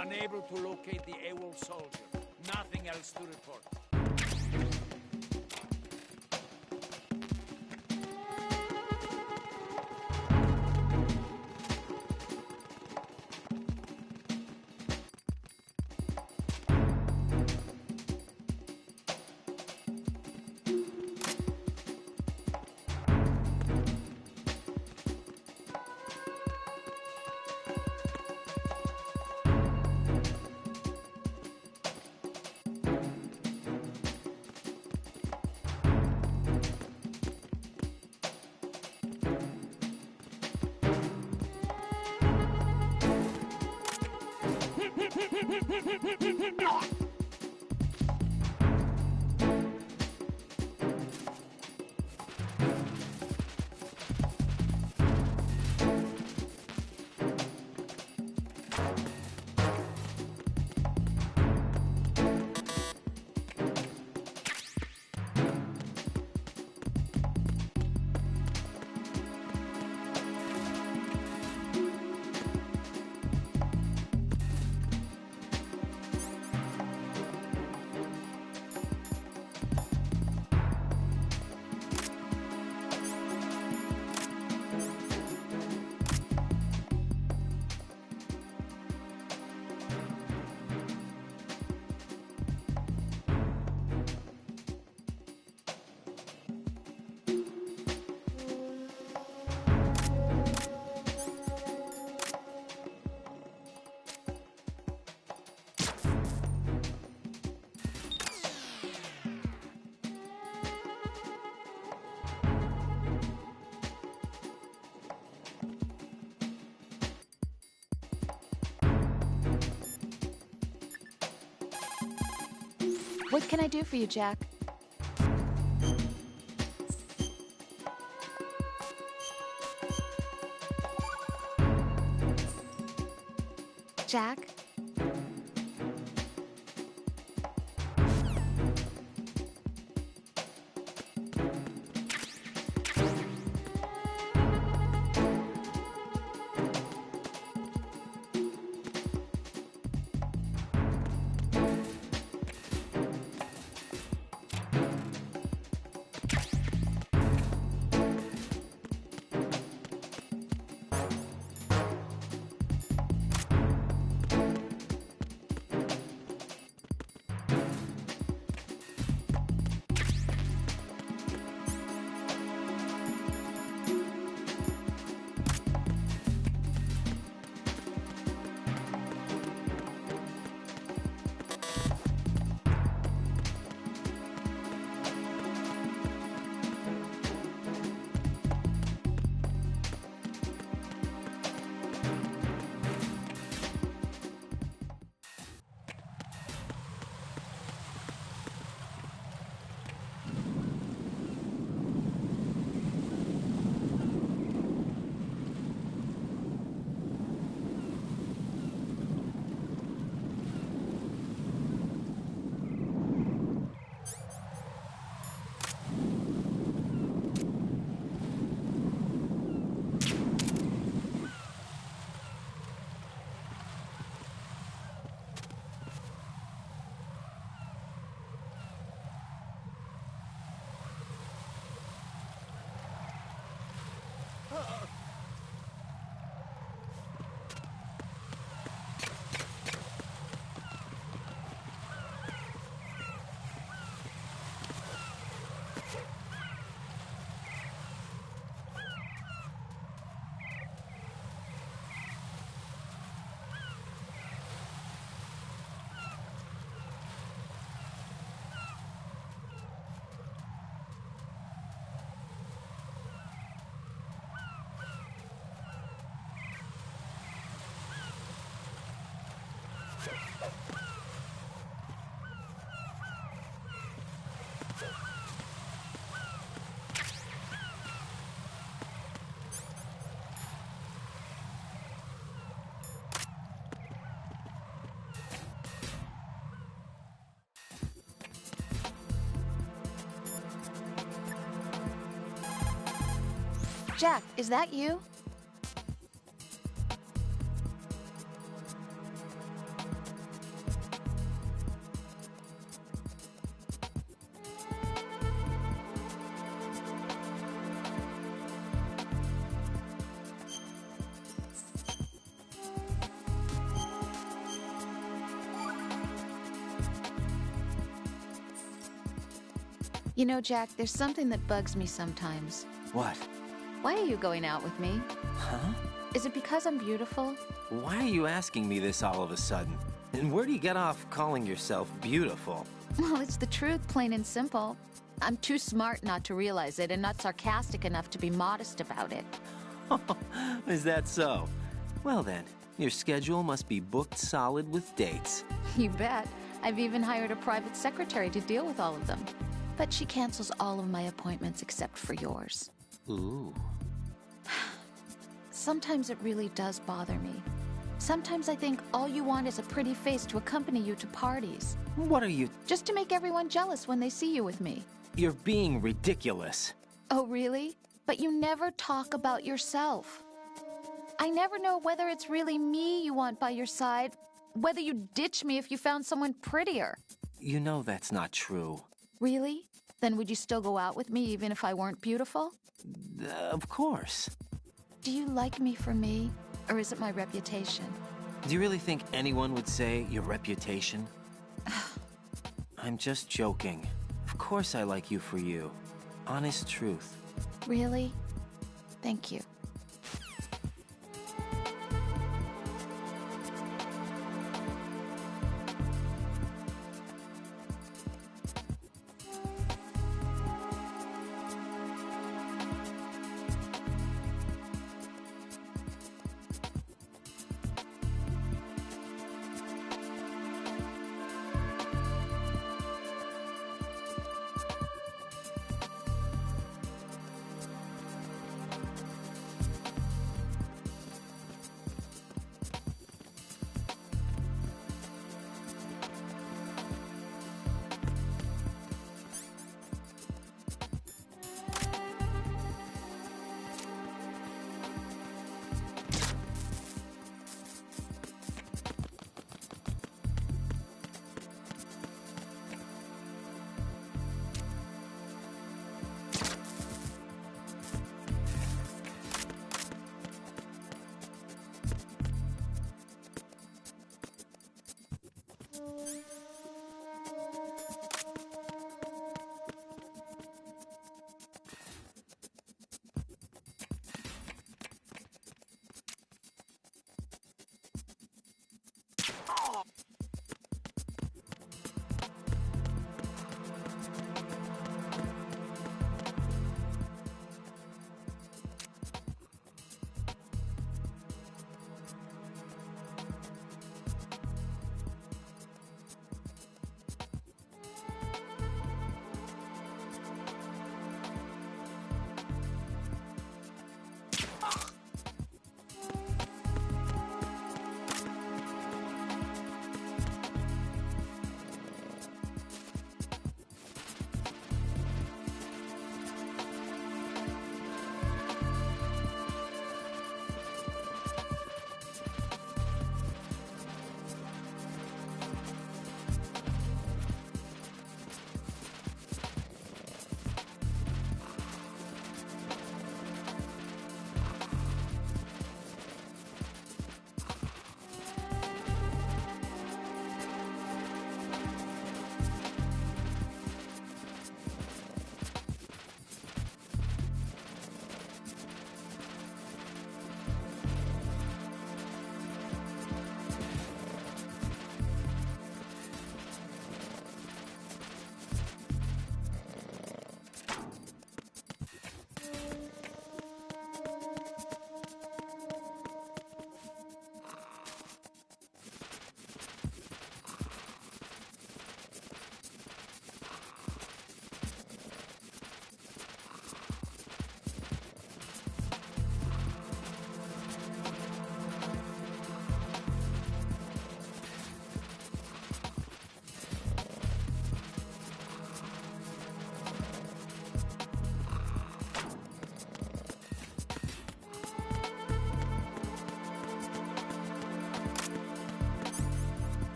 Unable to locate the AWOL soldier. Nothing else to report. What can I do for you, Jack? Jack? Jack, is that you? You know, Jack, there's something that bugs me sometimes. What? Why are you going out with me? Huh? Is it because I'm beautiful? Why are you asking me this all of a sudden? And where do you get off calling yourself beautiful? Well, it's the truth, plain and simple. I'm too smart not to realize it and not sarcastic enough to be modest about it. Is that so? Well then, your schedule must be booked solid with dates. You bet. I've even hired a private secretary to deal with all of them. But she cancels all of my appointments except for yours. Ooh. Sometimes it really does bother me. Sometimes I think all you want is a pretty face to accompany you to parties. What are you... Just to make everyone jealous when they see you with me. You're being ridiculous. Oh, really? But you never talk about yourself. I never know whether it's really me you want by your side, whether you'd ditch me if you found someone prettier. You know that's not true. Really? Then would you still go out with me even if I weren't beautiful? Of course. Do you like me for me, or is it my reputation? Do you really think anyone would say your reputation? I'm just joking. Of course I like you for you. Honest truth. Really? Thank you.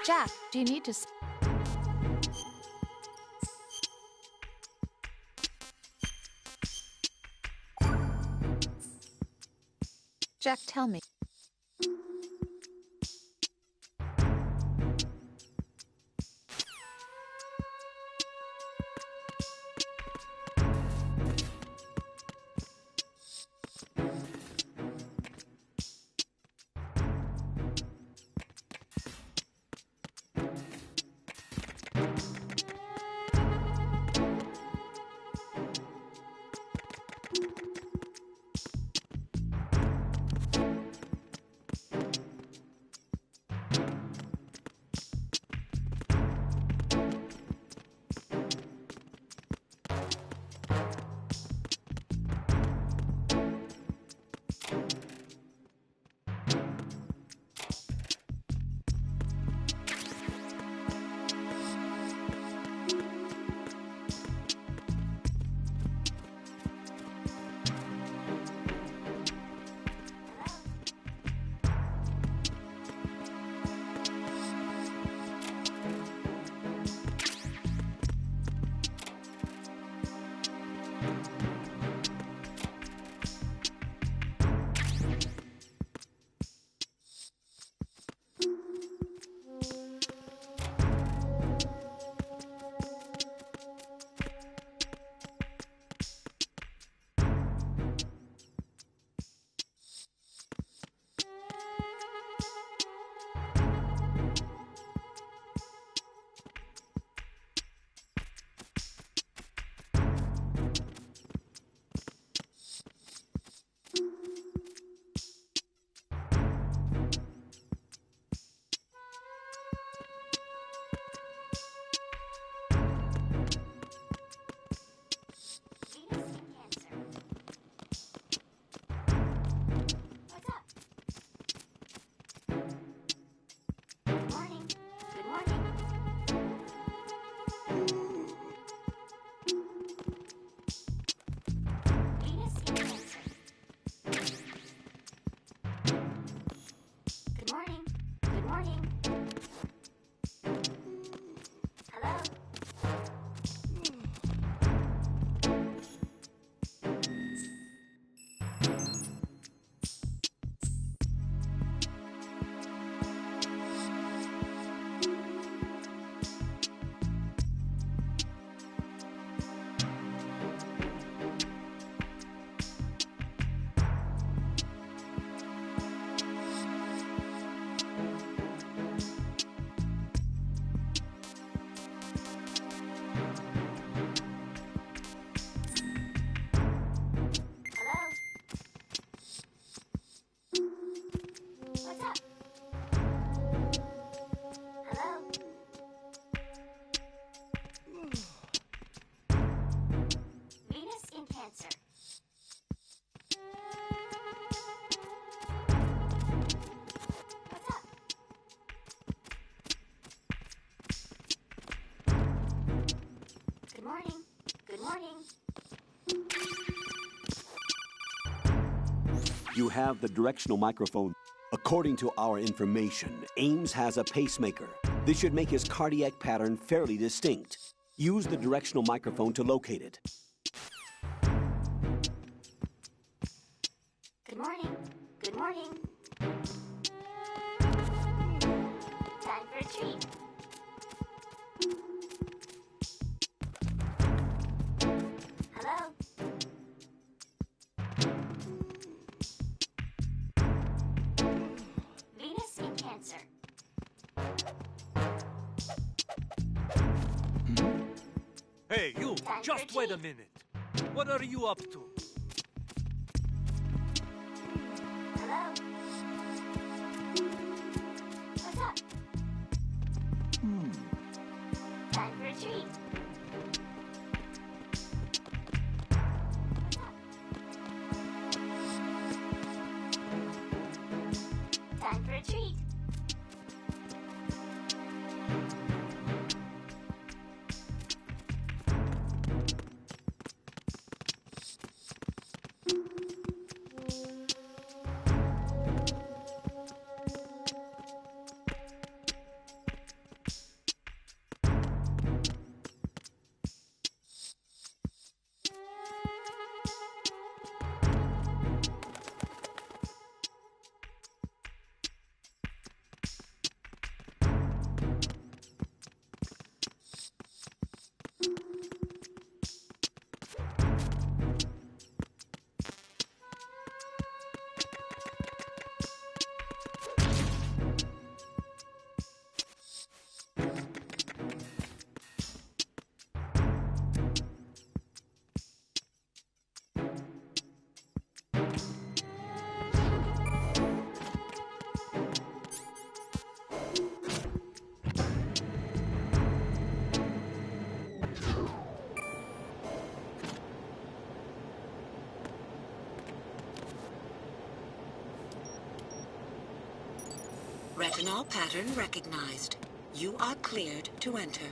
Jack, do you need to... Jack, tell me. You have the directional microphone. According to our information, Ames has a pacemaker. This should make his cardiac pattern fairly distinct. Use the directional microphone to locate it. Good morning. Good morning. Time for a treat. Hello? Venus in Cancer. Hey, you! Just wait a minute. What are you up to? Hello? What's up? Time for a treat. What's up? Time for a treat. Retinol pattern recognized. You are cleared to enter.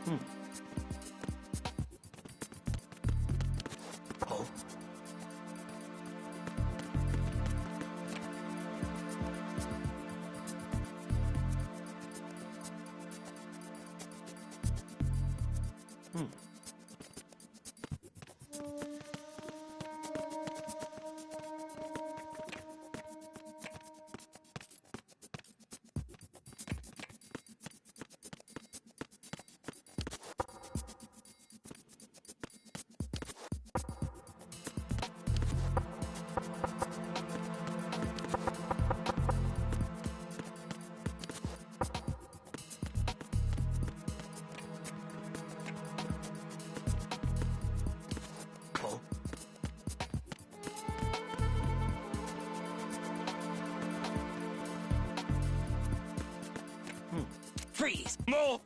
Oh. Freeze! Move!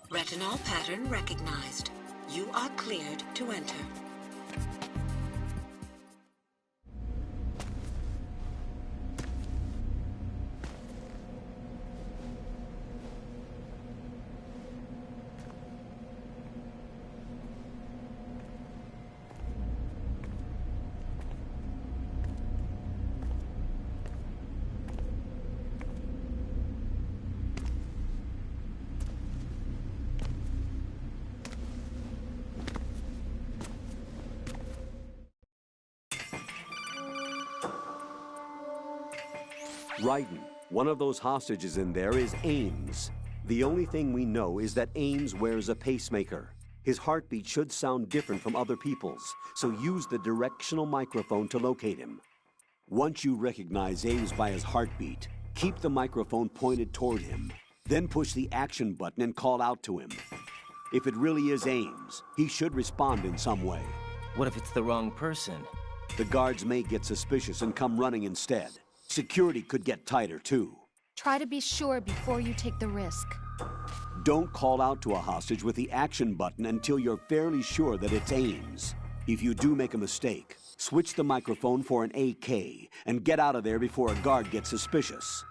Retinol pattern recognized. You are cleared to enter. Raiden, one of those hostages in there is Ames. The only thing we know is that Ames wears a pacemaker. His heartbeat should sound different from other people's, so use the directional microphone to locate him. Once you recognize Ames by his heartbeat, keep the microphone pointed toward him. Then push the action button and call out to him. If it really is Ames, he should respond in some way. What if it's the wrong person? The guards may get suspicious and come running instead. Security could get tighter, too. Try to be sure before you take the risk. Don't call out to a hostage with the action button until you're fairly sure that it's Ames. If you do make a mistake, switch the microphone for an AK and get out of there before a guard gets suspicious.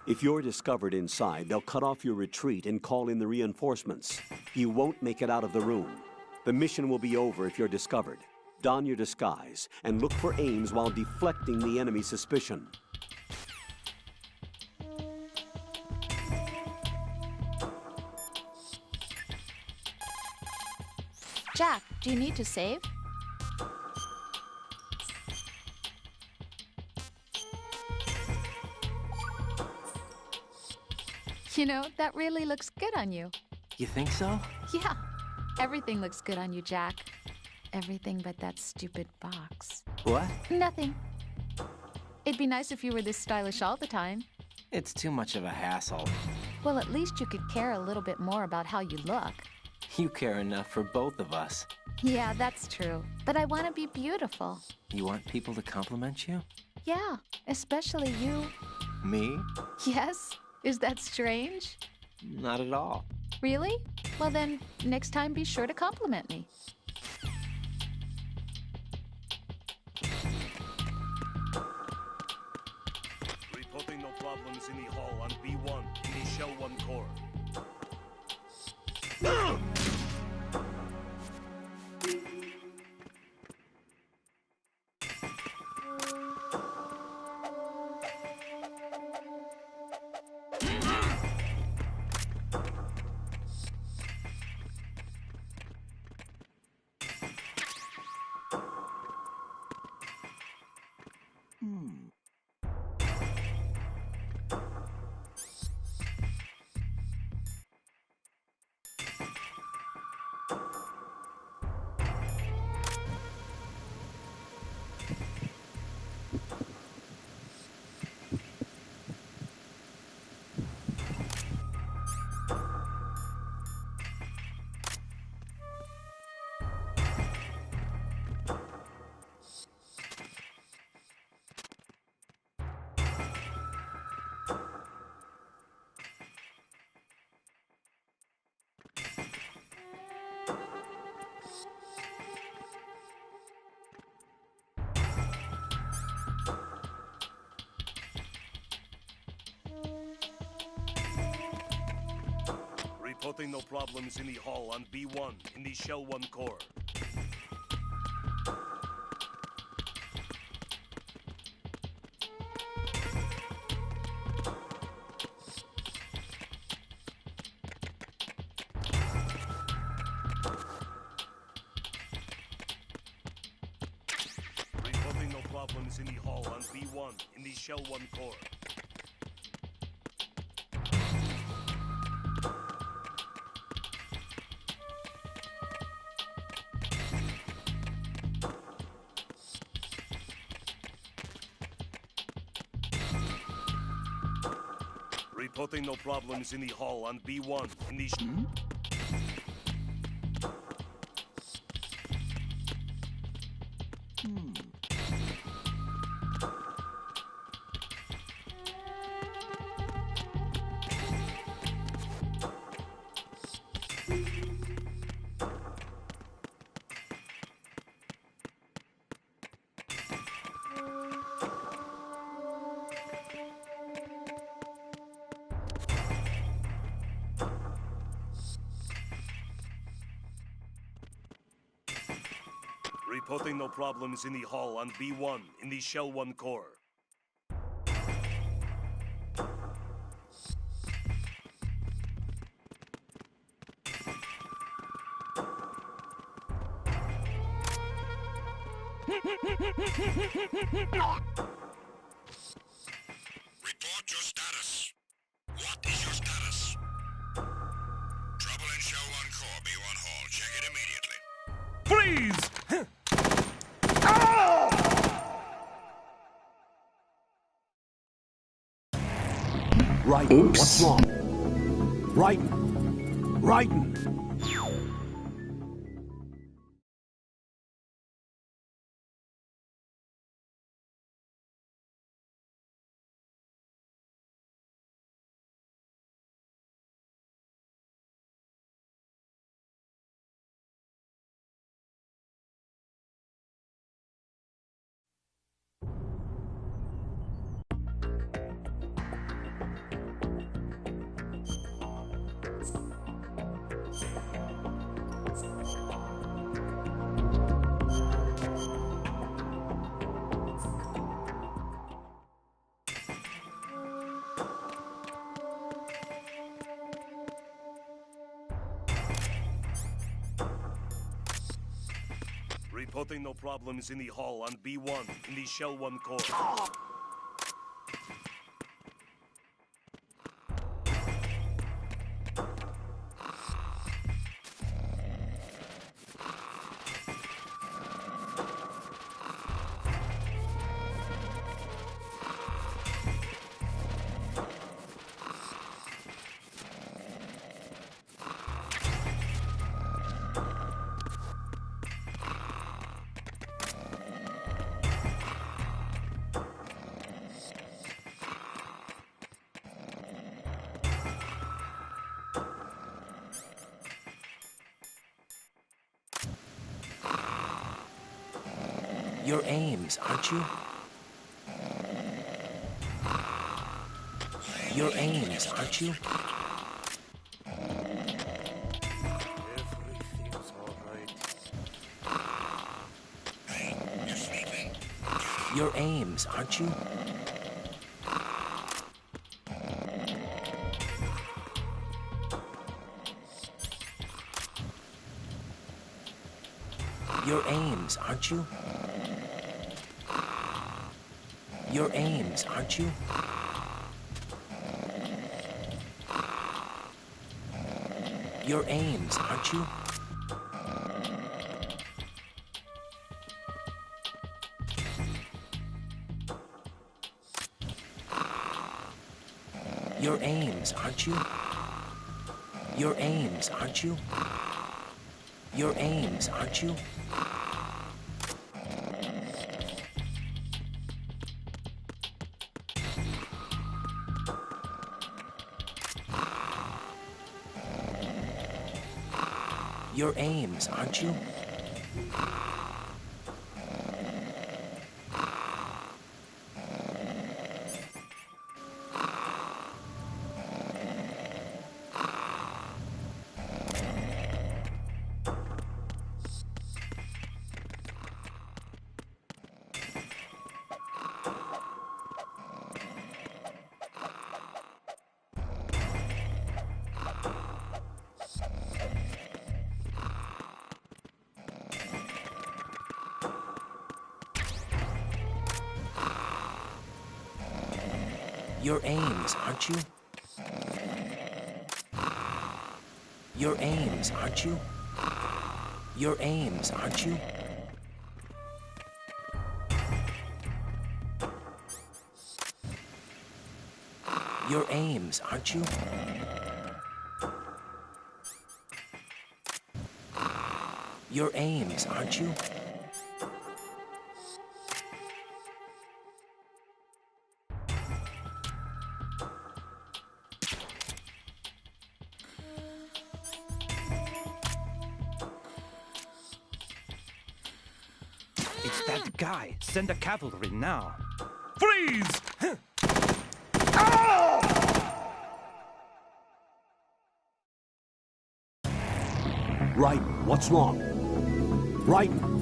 If you're discovered inside, they'll cut off your retreat and call in the reinforcements. You won't make it out of the room. The mission will be over if you're discovered. Don your disguise and look for Ames while deflecting the enemy's suspicion. Jack, do you need to save? You know, that really looks good on you. You think so? Yeah, everything looks good on you, Jack. Everything but that stupid box. What? Nothing. It'd be nice if you were this stylish all the time. It's too much of a hassle. Well, at least you could care a little bit more about how you look. You care enough for both of us. Yeah, that's true. But I want to be beautiful. You want people to compliment you? Yeah, especially you. Me? Yes? Is that strange? Not at all. Really? Well then, next time be sure to compliment me. Reporting no problems in the hall on B1 in the Shell 1 core. Reporting no problems in the hall on B1 in the Shell 1 core. Reporting no problems in the hall on B1 in the Shell 1 core. Reporting no problems in the hall on B1 in the... Reporting no problems in the hall on B1 in the Shell 1 core. Report your status. What is your status? Trouble in Shell 1 core, B1 hall. Check it immediately. Freeze! Right. Oops. What's wrong? Right. Right. Reporting no problems in the hall on B1 in the Shell 1 core. You're Ames, aren't you? You're Ames, aren't you? Everything's alright. Hey, you're sleeping. You're Ames, aren't you? You're Ames, aren't you? You're Ames, aren't you? You're Ames, aren't you? You're Ames, aren't you? You're Ames, aren't you? You're Ames, aren't you? You're Ames, aren't you? You're Ames, aren't you? You're Ames, aren't you? You're Ames, aren't you? You're Ames, aren't you? You're Ames, aren't you? It's that guy. Send the cavalry now. Freeze! Right, what's wrong? Raiden!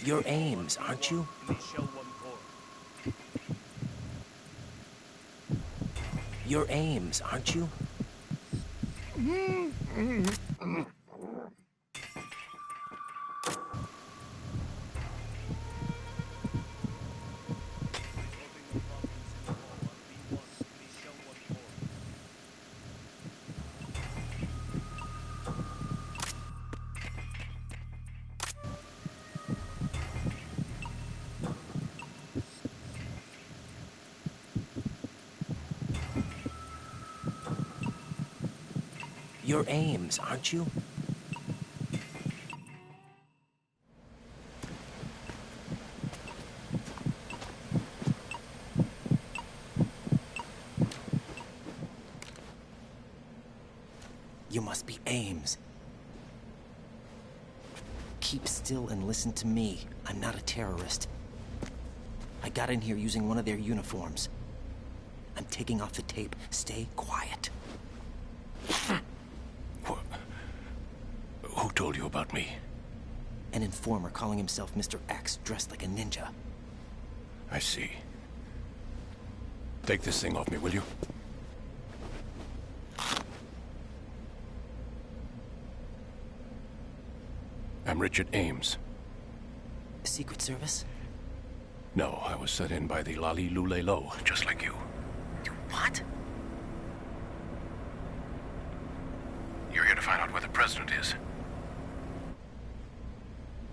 You're Ames, aren't you? You're Ames, aren't you? You're Ames, aren't you? You must be Ames. Keep still and listen to me. I'm not a terrorist. I got in here using one of their uniforms. I'm taking off the tape. Stay quiet. Who told you about me? An informer calling himself Mr. X, dressed like a ninja. I see. Take this thing off me, will you? I'm Richard Ames. Secret Service? No, I was set in by the Lali Lule Lo, just like you. What? You're here to find out where the president is.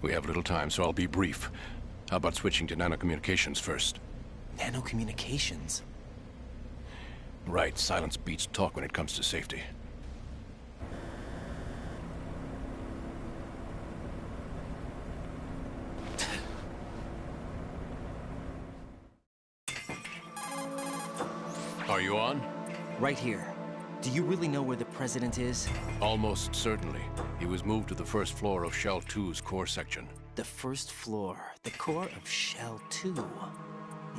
We have little time, so I'll be brief. How about switching to nanocommunications first? Nanocommunications? Right, silence beats talk when it comes to safety. Are you on? Right here. Do you really know where the president is? Almost certainly. He was moved to the first floor of Shell 2's core section. The first floor. The core of Shell 2.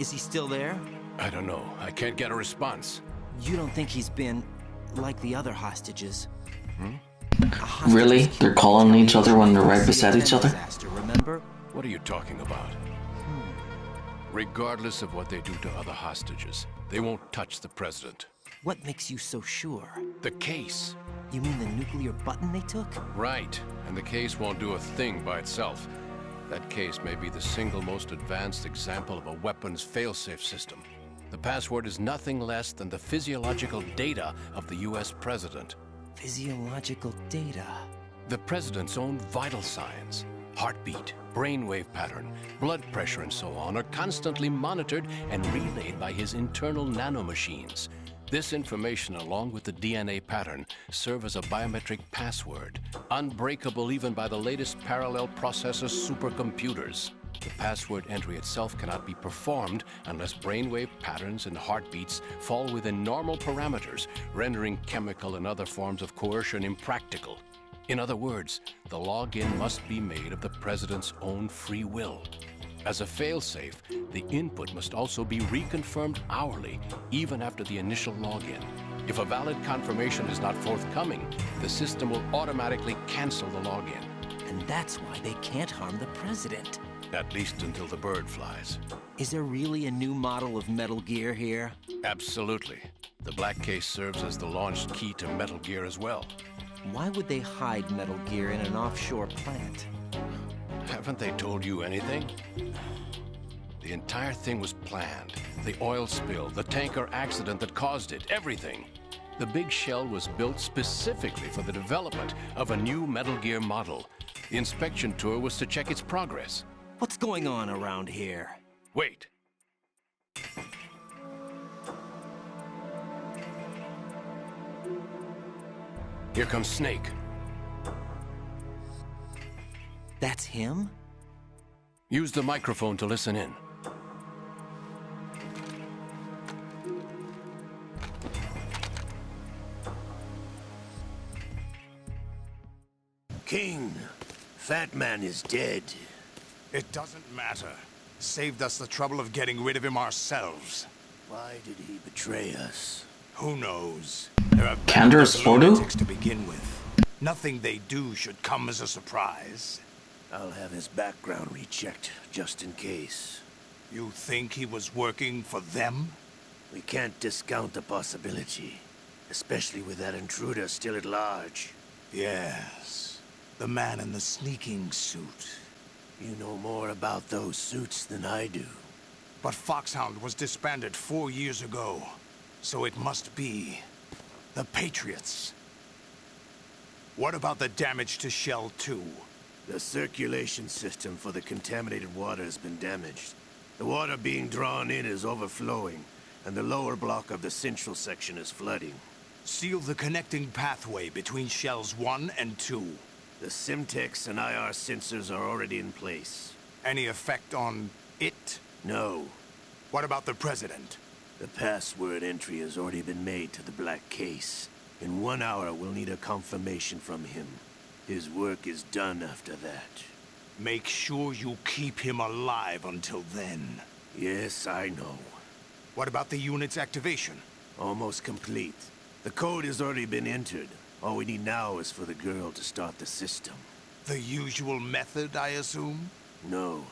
Is he still there? I don't know. I can't get a response. You don't think he's been like the other hostages? Really? They're calling each other when they're right beside each other? Remember? What are you talking about? Regardless of what they do to other hostages, they won't touch the president. What makes you so sure? The case. You mean the nuclear button they took? Right. And the case won't do a thing by itself. That case may be the single most advanced example of a weapons failsafe system. The password is nothing less than the physiological data of the US president. Physiological data? The president's own vital signs. Heartbeat, brainwave pattern, blood pressure, and so on are constantly monitored and relayed by his internal nanomachines. This information, along with the DNA pattern, serve as a biometric password, unbreakable even by the latest parallel processor supercomputers. The password entry itself cannot be performed unless brainwave patterns and heartbeats fall within normal parameters, rendering chemical and other forms of coercion impractical. In other words, the login must be made of the President's own free will. As a failsafe, the input must also be reconfirmed hourly, even after the initial login. If a valid confirmation is not forthcoming, the system will automatically cancel the login. And that's why they can't harm the President. At least until the bird flies. Is there really a new model of Metal Gear here? Absolutely. The black case serves as the launch key to Metal Gear as well. Why would they hide Metal Gear in an offshore plant? Haven't they told you anything? The entire thing was planned. The oil spill, the tanker accident that caused it, everything. The big shell was built specifically for the development of a new Metal Gear model. The inspection tour was to check its progress. What's going on around here? Wait. Here comes Snake. That's him? Use the microphone to listen in. King, Fat Man is dead. It doesn't matter. Saved us the trouble of getting rid of him ourselves. Why did he betray us? Who knows? There are Cantor's photo? lunatics to begin with. Nothing they do should come as a surprise. I'll have his background rechecked, just in case. You think he was working for them? We can't discount the possibility, especially with that intruder still at large. Yes, the man in the sneaking suit. You know more about those suits than I do. But Foxhound was disbanded 4 years ago, so it must be the Patriots. What about the damage to Shell 2? The circulation system for the contaminated water has been damaged. The water being drawn in is overflowing, and the lower block of the central section is flooding. Seal the connecting pathway between Shells 1 and 2. The Simtex and IR sensors are already in place. Any effect on it? No. What about the President? The password entry has already been made to the black case. In 1 hour, we'll need a confirmation from him. His work is done after that. Make sure you keep him alive until then. Yes, I know. What about the unit's activation? Almost complete. The code has already been entered. All we need now is for the girl to start the system. The usual method, I assume? No.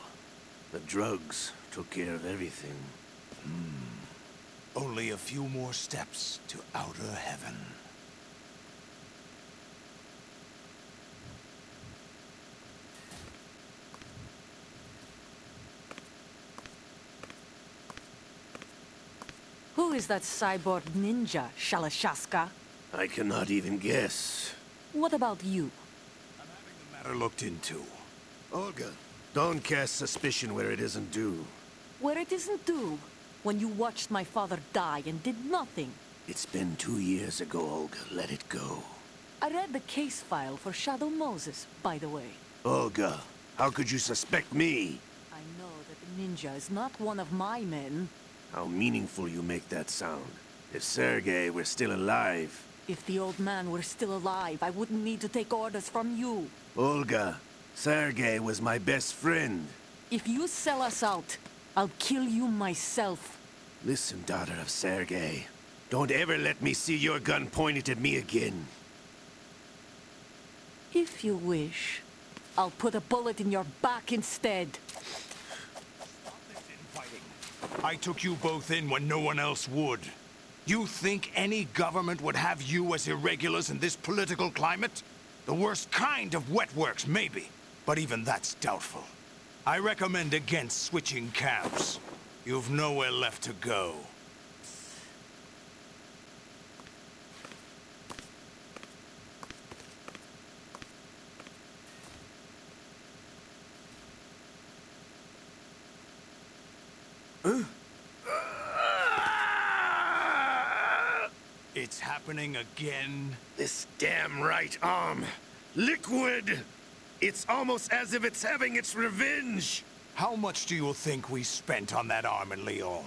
The drugs took care of everything. Only a few more steps to outer heaven. Who is that cyborg ninja, Shalashaska? I cannot even guess. What about you? I'm having the matter looked into. Olga, don't cast suspicion where it isn't due. Where it isn't due? When you watched my father die and did nothing. It's been 2 years ago, Olga. Let it go. I read the case file for Shadow Moses, by the way. Olga, how could you suspect me? I know that the ninja is not one of my men. How meaningful you make that sound. If Sergei were still alive... If the old man were still alive, I wouldn't need to take orders from you. Olga, Sergei was my best friend. If you sell us out, I'll kill you myself. Listen, daughter of Sergei. Don't ever let me see your gun pointed at me again. If you wish, I'll put a bullet in your back instead. Stop this infighting. I took you both in when no one else would. You think any government would have you as irregulars in this political climate? The worst kind of wet works, maybe. But even that's doubtful. I recommend against switching camps. You've nowhere left to go. It's happening again. This damn right arm. Liquid! It's almost as if it's having its revenge. How much do you think we spent on that arm in Lyon?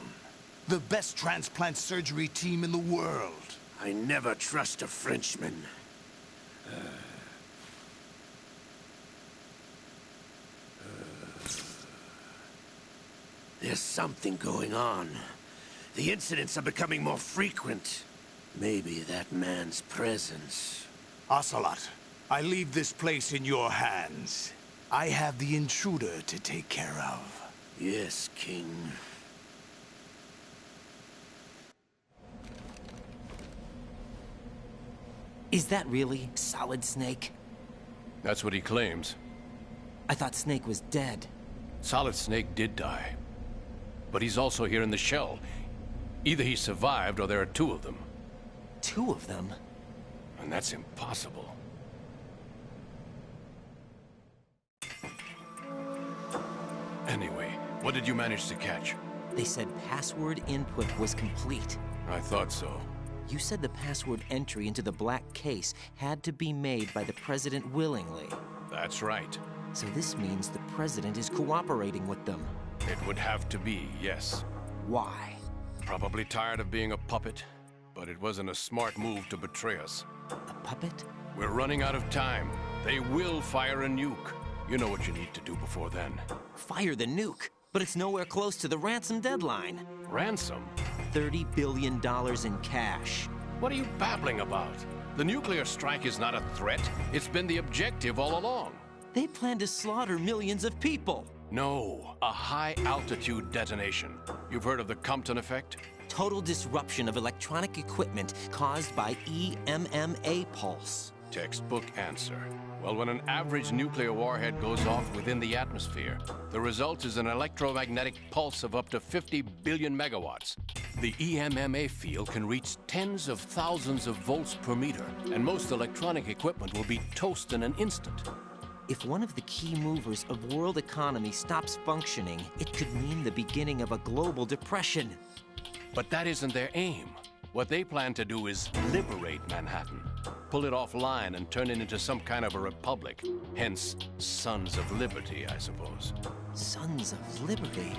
The best transplant surgery team in the world. I never trust a Frenchman. There's something going on. The incidents are becoming more frequent. Maybe that man's presence. Ocelot, I leave this place in your hands. I have the intruder to take care of. Yes, King. Is that really Solid Snake? That's what he claims. I thought Snake was dead. Solid Snake did die. But he's also here in the shell. Either he survived or there are two of them. Two of them? And that's impossible. Anyway, what did you manage to catch? They said password input was complete. I thought so. You said the password entry into the black case had to be made by the President willingly. That's right. So this means the President is cooperating with them. It would have to be, yes. Why? Probably tired of being a puppet, but it wasn't a smart move to betray us. A puppet? We're running out of time. They will fire a nuke. You know what you need to do before then. Fire the nuke? But it's nowhere close to the ransom deadline. Ransom? $30 billion in cash. What are you babbling about? The nuclear strike is not a threat. It's been the objective all along. They plan to slaughter millions of people. No, a high-altitude detonation. You've heard of the Compton effect? Total disruption of electronic equipment caused by EMMA pulse. Textbook answer. Well, when an average nuclear warhead goes off within the atmosphere, the result is an electromagnetic pulse of up to 50 billion megawatts. The EMMA field can reach tens of thousands of volts per meter, and most electronic equipment will be toast in an instant. If one of the key movers of world economy stops functioning, it could mean the beginning of a global depression. But that isn't their aim. What they plan to do is liberate Manhattan. Pull it offline and turn it into some kind of a republic. Hence, Sons of Liberty, I suppose. Sons of Liberty?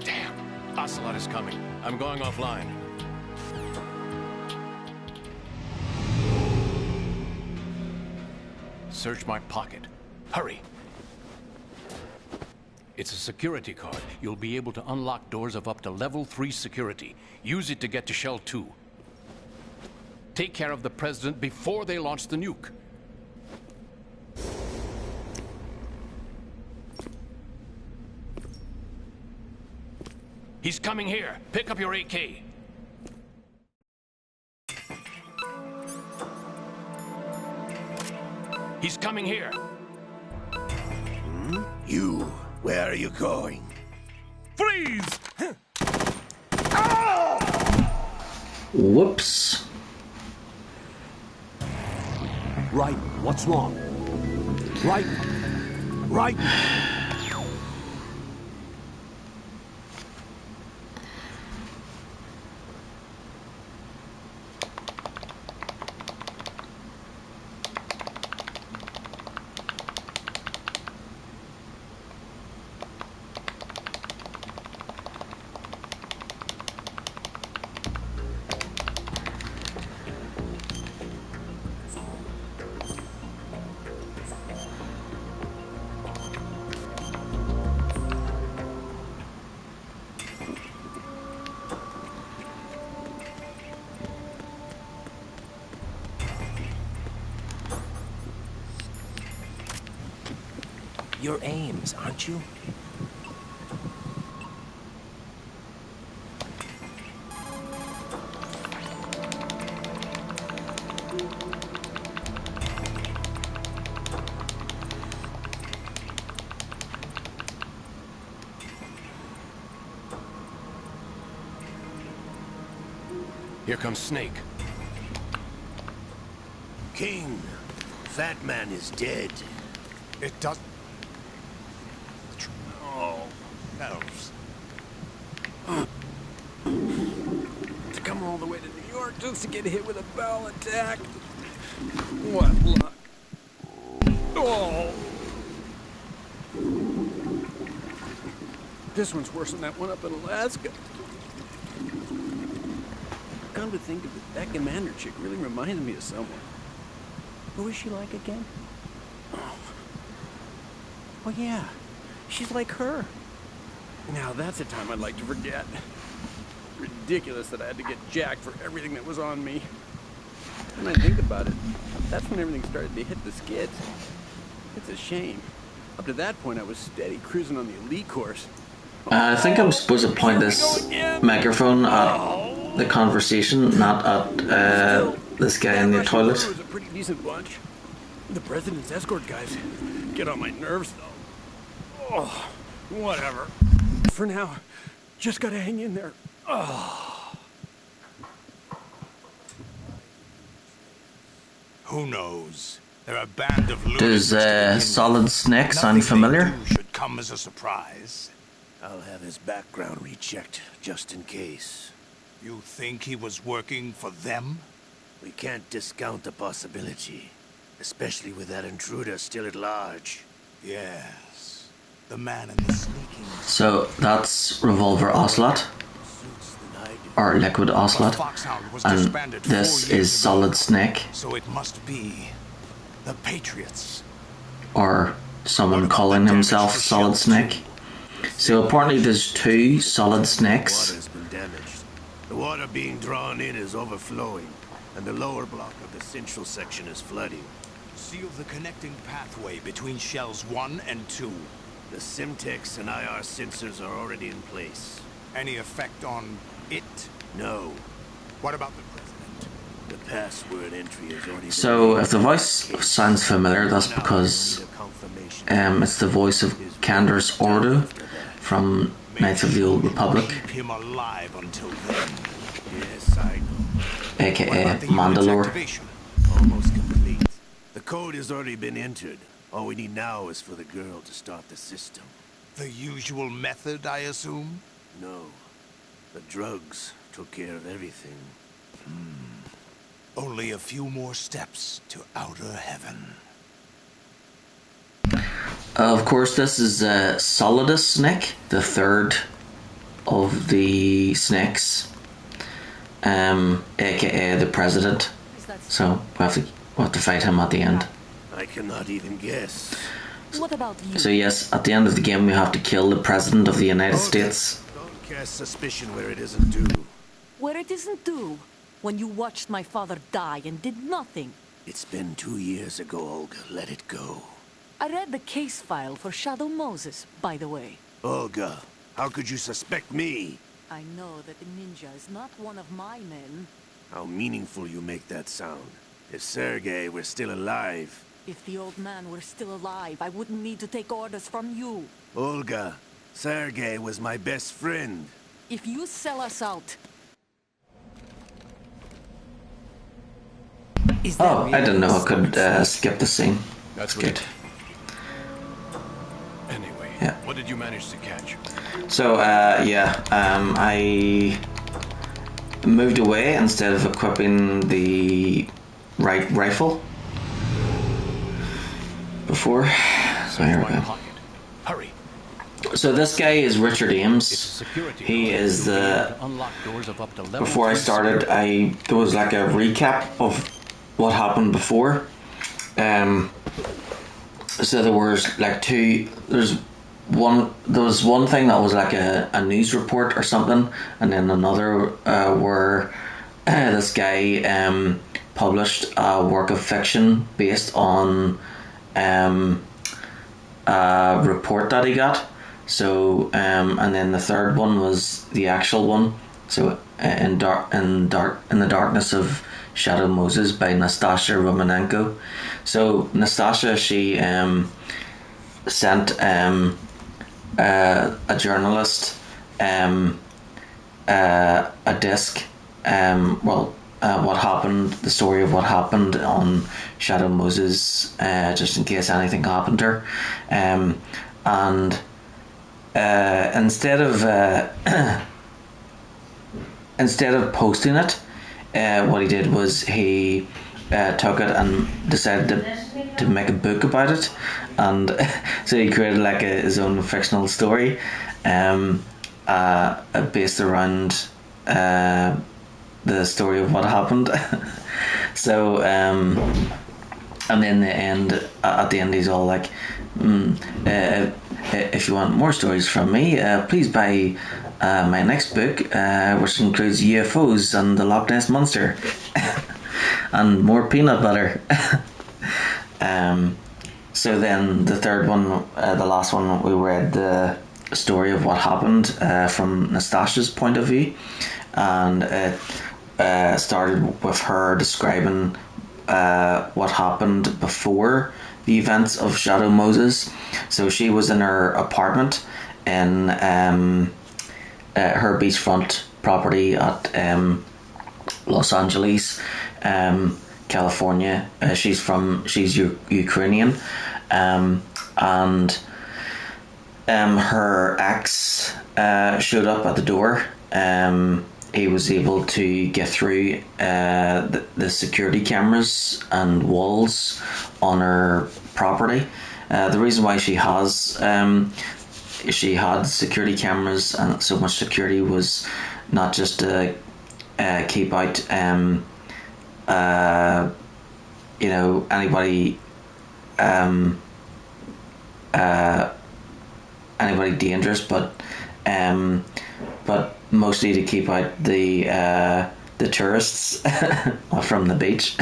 Damn! Ocelot is coming. I'm going offline. Search my pocket. Hurry! It's a security card. You'll be able to unlock doors of up to level 3 security. Use it to get to Shell 2. Take care of the President before they launch the nuke. He's coming here. Pick up your AK. He's coming here. You, where are you going? Freeze! Whoops. Right, what's wrong? Right. Right. You're Ames, aren't you? Here comes Snake. King, Fat Man is dead. It does... Oh, elves. come all the way to New York just to get hit with a bowel attack. What luck. Oh! This one's worse than that one up in Alaska. Come to think of it, that commander chick really reminds me of someone. Who is she like again? Oh yeah, she's like her. Now that's a time I'd like to forget. Ridiculous that I had to get jacked for everything that was on me. When I think about it, that's when everything started to hit the skids. It's a shame. Up to that point, I was steady cruising on the elite course. I think I'm supposed to point this microphone at the conversation, not at this guy in the toilet. It was a pretty decent bunch. The president's escort guys get on my nerves, though. Oh, whatever. For now, just gotta hang in there. Oh. Who knows? They're a band of lunatics. Does Solid Snake sound familiar? Should come as a surprise. I'll have his background rechecked, just in case. You think he was working for them? We can't discount the possibility, especially with that intruder still at large. Yes, the man in the sneaking... So that's Revolver Ocelot, or Liquid Ocelot, and this is Solid Snake. So it must be the Patriots. Or someone calling himself Solid Snake. So apparently there's two Solid Snakes. The water's been damaged. The water being drawn in is overflowing, and the lower block of the central section is flooding. Seal the connecting pathway between shells 1 and 2. The Simtex and IR sensors are already in place. Any effect on it? No. What about the president? The password entry is already... So if the voice sounds familiar, that's because it's the voice of Candace Ordo from Knights of the Old Republic, Keep him alive until then. Yes, I know. aka Mandalore. Almost complete. The code has already been entered. All we need now is for the girl to start the system. The usual method, I assume? No. The drugs took care of everything. Only a few more steps to outer heaven. Of course, this is Solidus Snake, the third of the snakes, aka the president. So we have to fight him at the end. I cannot even guess. What about you? So yes, at the end of the game we have to kill the president of the United States. Don't cast suspicion where it isn't due. Where it isn't due? When you watched my father die and did nothing. It's been 2 years ago, Olga. Let it go. I read the case file for Shadow Moses, by the way. Olga, how could you suspect me? I know that the ninja is not one of my men. How meaningful you make that sound. If Sergei were still alive... If the old man were still alive, I wouldn't need to take orders from you. Olga, Sergei was my best friend. If you sell us out... Oh, I didn't know I could skip the scene. That's good. Anyway, yeah. What did you manage to catch? So, I moved away instead of equipping the right rifle before. So here we go. Hurry. So this guy is Richard Ames. He is the... Before I started, there was like a recap of what happened before. So there was like there was one thing that was like a news report or something, and then another where this guy published a work of fiction based on a report that he got. So and then the third one was the actual one. So in the darkness of Shadow Moses by Nastasia Romanenko. So Nastasia, she sent a journalist a disc, what happened, the story of what happened on Shadow Moses, just in case anything happened to her, and instead instead of posting it, what he did was he took it and decided to make a book about it, and so he created like his own fictional story, based around the story of what happened. So and then at the end he's all like, if you want more stories from me, please buy my next book, which includes UFOs and the Loch Ness Monster and more peanut butter. So then the third one, the last one, we read the story of what happened from Nastasha's point of view, and it started with her describing what happened before the events of Shadow Moses. So she was in her apartment in her beachfront property at Los Angeles, California. She's Ukrainian, and her ex showed up at the door. He was able to get through the security cameras and walls on her property. The reason why she had security cameras and so much security was not just to keep out anybody dangerous, but mostly to keep out the tourists from the beach.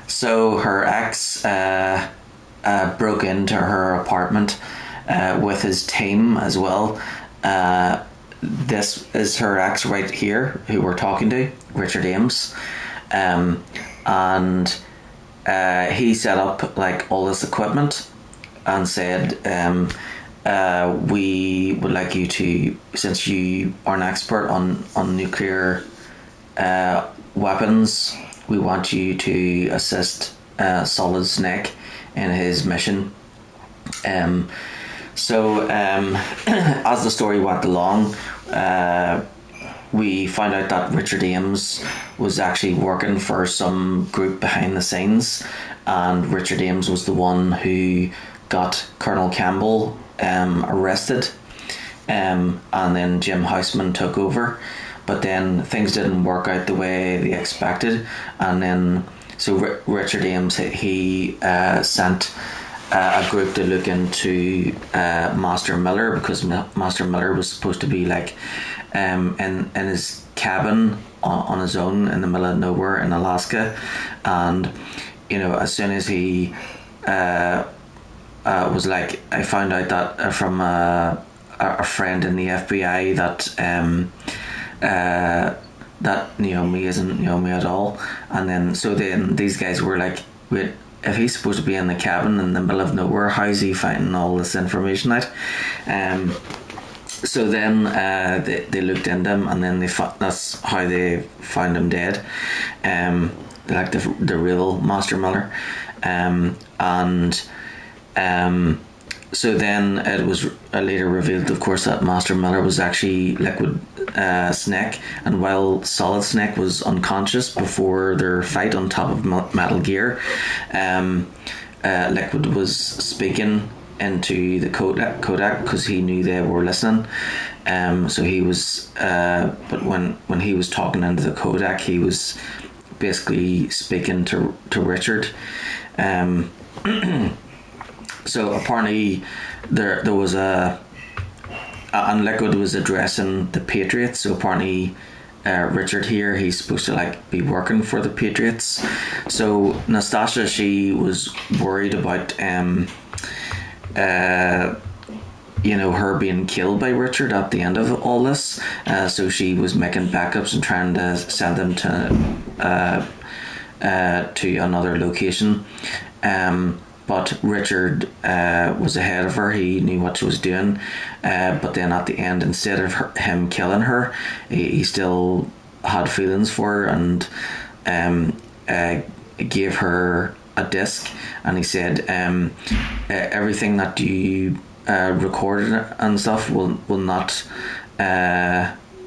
So her ex broke into her apartment with his team as well. This is her ex right here, who we're talking to, Richard Ames, and he set up like all this equipment and said, we would like you to, since you are an expert on nuclear weapons, we want you to assist Solid Snake in his mission. So as the story went along, we found out that Richard Ames was actually working for some group behind the scenes, and Richard Ames was the one who got Colonel Campbell arrested, and then Jim Houseman took over, but then things didn't work out the way they expected, and then so Richard Ames, he sent a group to look into Master Miller, because Master Miller was supposed to be like in his cabin on his own in the middle of nowhere in Alaska, and as soon as he was like, I found out that from a friend in the FBI that Naomi isn't Naomi at all, and then these guys were like, wait, if he's supposed to be in the cabin in the middle of nowhere, how's he finding all this information out? So then they looked into him, and then that's how they found him dead, like the real Master Miller, so then it was later revealed, of course, that Master Miller was actually Liquid Snake, and while Solid Snake was unconscious before their fight on top of Metal Gear, Liquid was speaking into the Kodak because he knew they were listening. So he was, but when he was talking into the Kodak, he was basically speaking to Richard. So apparently there was and Liquid was addressing the Patriots. So apparently Richard here, he's supposed to like be working for the Patriots. So Nastasha, she was worried about her being killed by Richard at the end of all this. So she was making backups and trying to send them to another location. But Richard was ahead of her. He knew what she was doing. But then at the end, instead of him killing her, he still had feelings for her and gave her a disc. And he said, everything that you recorded and stuff will not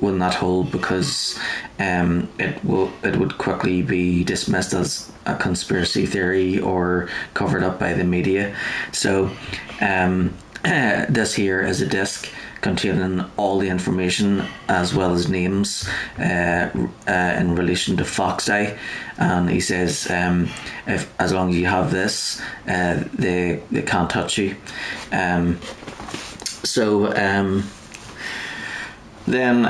will not hold because it would quickly be dismissed as a conspiracy theory or covered up by the media. So this here is a disc containing all the information as well as names in relation to Foxeye, and he says if as long as you have this, they can't touch you. So then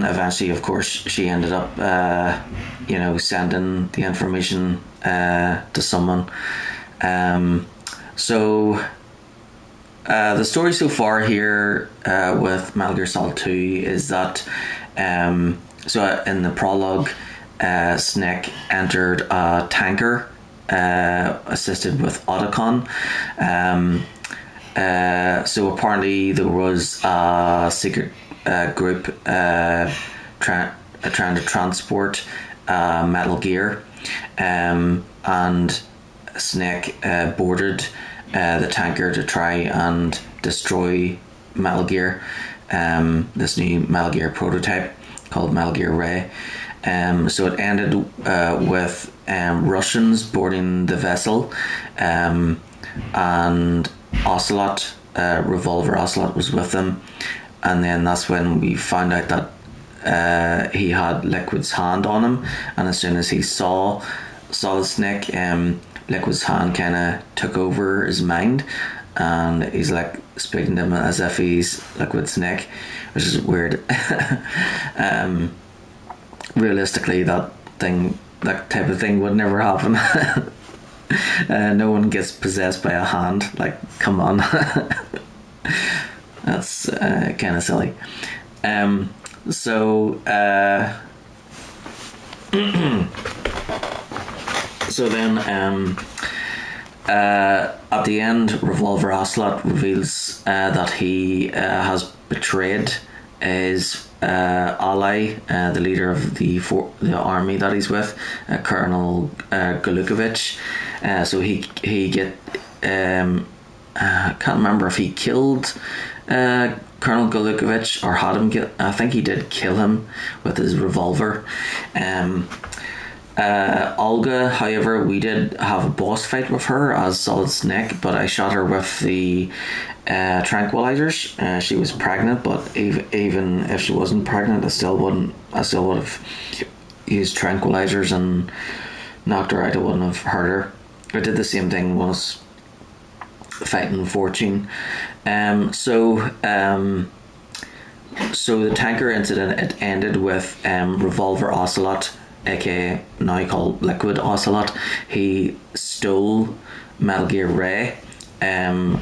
eventually, of course, she ended up sending the information to someone. The story so far here with Metal Gear Solid 2 is that in the prologue, Snake entered a tanker assisted with Otacon. So apparently there was a secret group trying to transport Metal Gear, and Snake boarded the tanker to try and destroy Metal Gear, this new Metal Gear prototype called Metal Gear Ray. So it ended with Russians boarding the vessel, and Ocelot, Revolver Ocelot, was with them, and then that's when we found out that he had Liquid's hand on him, and as soon as he saw Solid Snake, Liquid's hand kind of took over his mind, and he's like speaking to him as if he's Liquid Snake, which is weird. Realistically, that type of thing would never happen. No one gets possessed by a hand. Like, come on. That's kind of silly. So then, at the end, Revolver Ocelot reveals that he has betrayed his ally, the leader of the army that he's with, Colonel Golukovich. So he I can't remember if he killed Colonel Golukovich or had him kill. I think he did kill him with his revolver. Olga, however, we did have a boss fight with her as Solid Snake, but I shot her with the tranquilizers. She was pregnant, but even if she wasn't pregnant, I still would have used tranquilizers and knocked her out. I wouldn't have hurt her. I did the same thing when I was fighting Fortune. So the tanker incident, it ended with Revolver Ocelot, aka now called Liquid Ocelot. He stole Metal Gear Ray, cut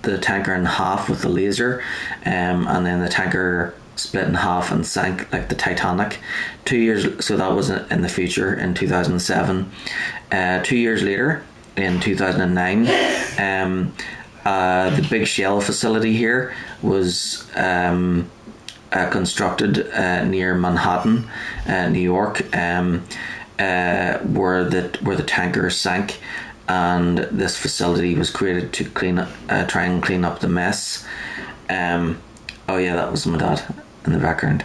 the tanker in half with the laser, and then the tanker split in half and sank like the Titanic. 2 years, so that was in the future in 2007. 2 years later, in 2009, the Big Shell facility here was constructed near Manhattan, New York, where the tanker sank, and this facility was created to try and clean up the mess. Oh yeah, that was my dad in the background.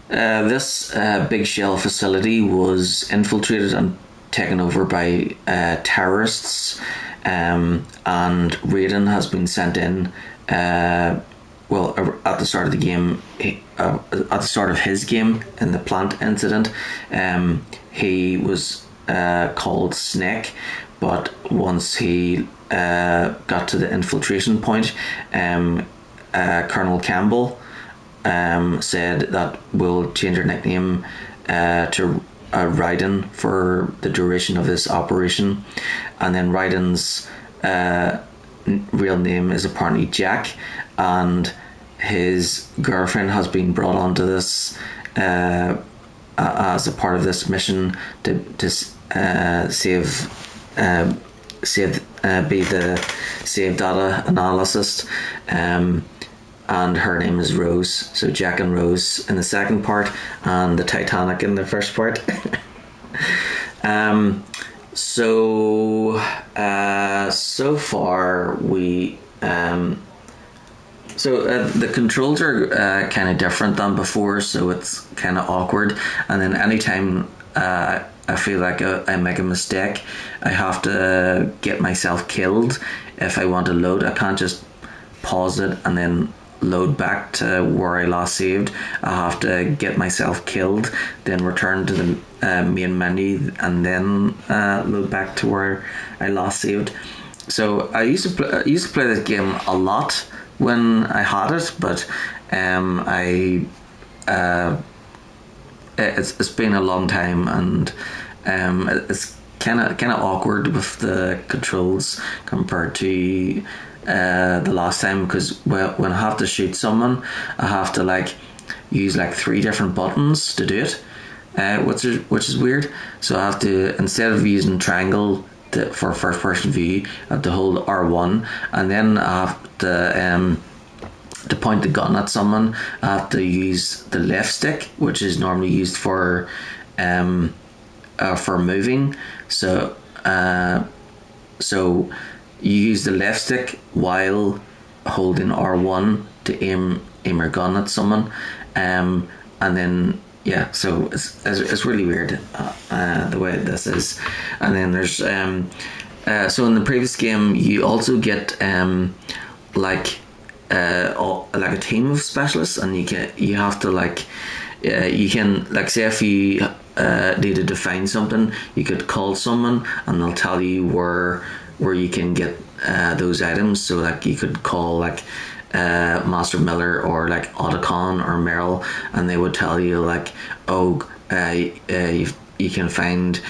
This Big Shell facility was infiltrated and taken over by terrorists, and Raiden has been sent in. At the start of the game, at the start of his game in the plant incident, he was called Snake, but once he got to the infiltration point, Colonel Campbell said that we'll change our nickname to Raiden for the duration of this operation, and then Raiden's real name is apparently Jack, and his girlfriend has been brought onto this as a part of this mission to be the save data analyst, and her name is Rose. So Jack and Rose in the second part, and the Titanic in the first part. So so far we the controls are kind of different than before, so it's kind of awkward. And then anytime I feel like I make a mistake, I have to get myself killed if I want to load. I can't just pause it and then load back to where I last saved. I have to get myself killed, then return to the main menu, and then load back to where I last saved. So I used to play this game a lot when I had it, but it's been a long time, and it's kind of awkward with the controls compared to the last time, because when I have to shoot someone, I have to like use like 3 different buttons to do it, which is weird. So I have to, instead of using triangle for first person view, I have to hold R1, and then I have to point the gun at someone, I have to use the left stick, which is normally used for moving. So you use the left stick while holding R1 to aim your gun at someone, and then so it's really weird the way this is. And then there's so in the previous game you also get like a team of specialists, and you have to you can say if you needed to find something, you could call someone and they'll tell you where you can get those items. So like you could call Master Miller or like Otacon or Merrill, and they would tell you you can find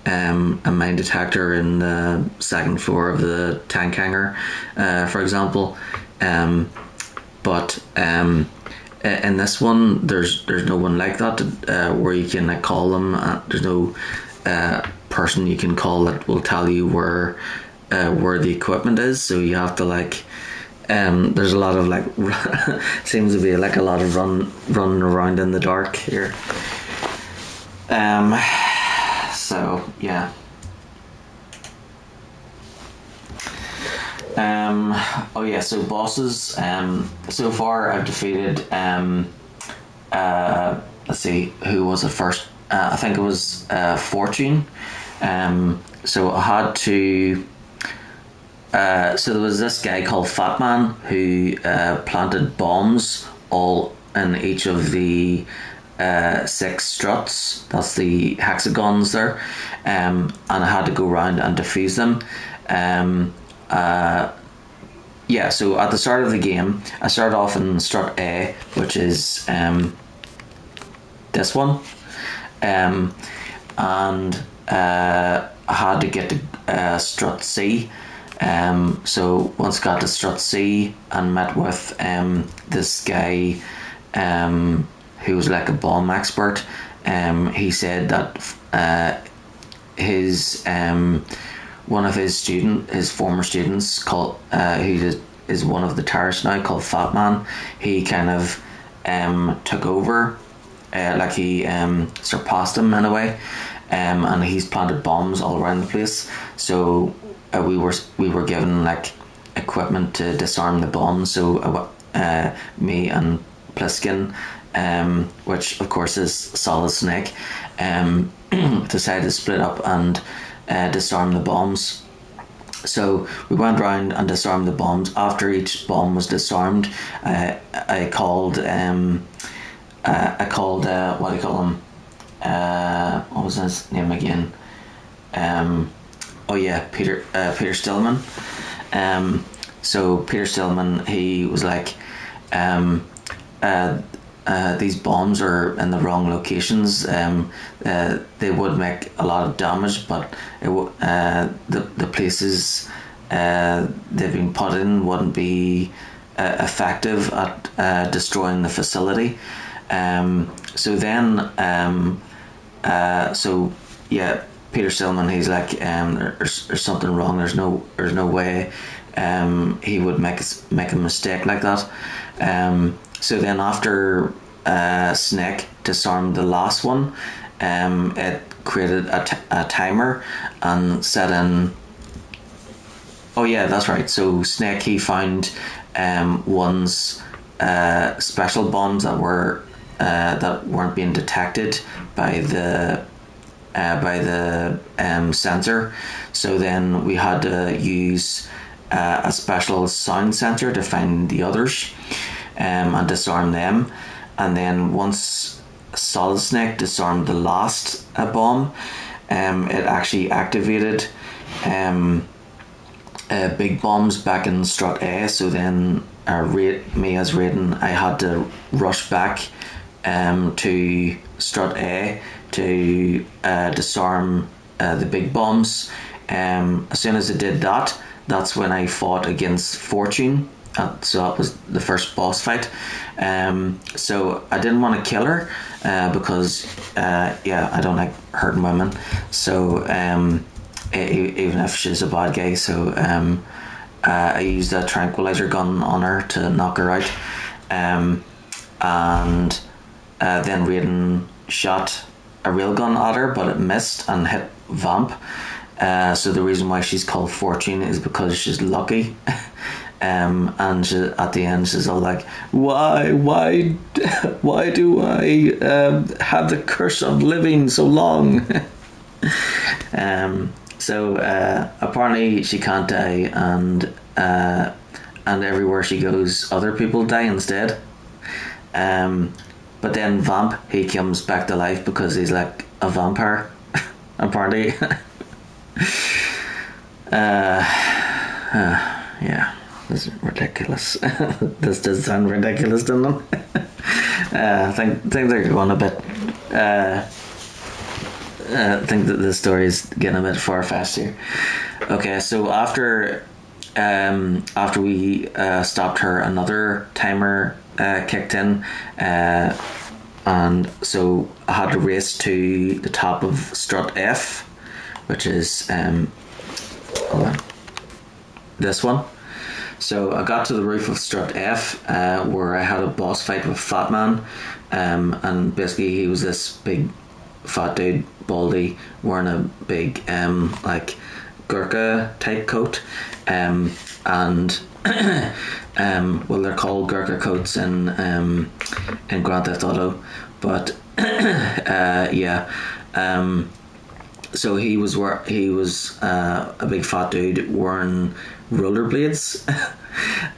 a mine detector in the 2nd floor of the tank hangar, for example. But in this one, there's no one like that where you can call them. There's no person you can call that will tell you where the equipment is. So you have to there's a lot of seems to be a lot of running around in the dark here. So yeah. So bosses. So far I've defeated let's see, who was it first? I think it was Fortune. So I had to so there was this guy called Fat Man who planted bombs all in each of the 6 struts. That's the hexagons there. And I had to go around and defuse them. So at the start of the game, I started off in strut A, which is this one, and I had to get to strut C. So once I got to strut C and met with this guy who was like a bomb expert, he said that his one of his former students called who is one of the terrorists now, called Fat Man, he kind of took over, he surpassed him in a way, and he's planted bombs all around the place. So we were given equipment to disarm the bombs. So me and Pliskin, which of course is Solid Snake, decided to split up and disarm the bombs. So we went around and disarmed the bombs. After each bomb was disarmed, I called what do you call him? What was his name again? Peter Stillman. So Peter Stillman, he was like, these bombs are in the wrong locations. They would make a lot of damage, but the places they've been put in wouldn't be effective at destroying the facility. Peter Stillman, he's like, there's something wrong. There's no way he would make a mistake like that. So then after Snake disarmed the last one, it created a timer and set in. Oh yeah, that's right. So Snake, he found one's special bombs that weren't being detected by the sensor. So then we had to use a special sound sensor to find the others and disarm them. And then once Solid Snake disarmed the last bomb, it actually activated big bombs back in strut A. So then me as Raiden, I had to rush back to strut A to disarm the big bombs. As soon as I did that, that's when I fought against Fortune. So that was the first boss fight. So I didn't want to kill her because I don't like hurting women. So even if she's a bad guy, so I used a tranquilizer gun on her to knock her out. And then Raiden shot a railgun at her, but it missed and hit Vamp. So the reason why she's called Fortune is because she's lucky. And she, at the end, she's all like, why do I have the curse of living so long? So apparently she can't die, and everywhere she goes, other people die instead. But then Vamp, he comes back to life because he's like a vampire, apparently. Yeah, this is ridiculous. This does sound ridiculous, doesn't it? I think they're going a bit. I think that the story is getting a bit far-fetched here. Okay, so after we stopped her, another timer kicked in, and so I had to race to the top of strut F, which is hold on, this one. So I got to the roof of strut F, where I had a boss fight with Fat Man, and basically he was this big fat dude, baldy, wearing a big like Gurkha type coat, and well, they're called Gurkha coats in Grand Theft Auto, but so he was a big fat dude wearing rollerblades,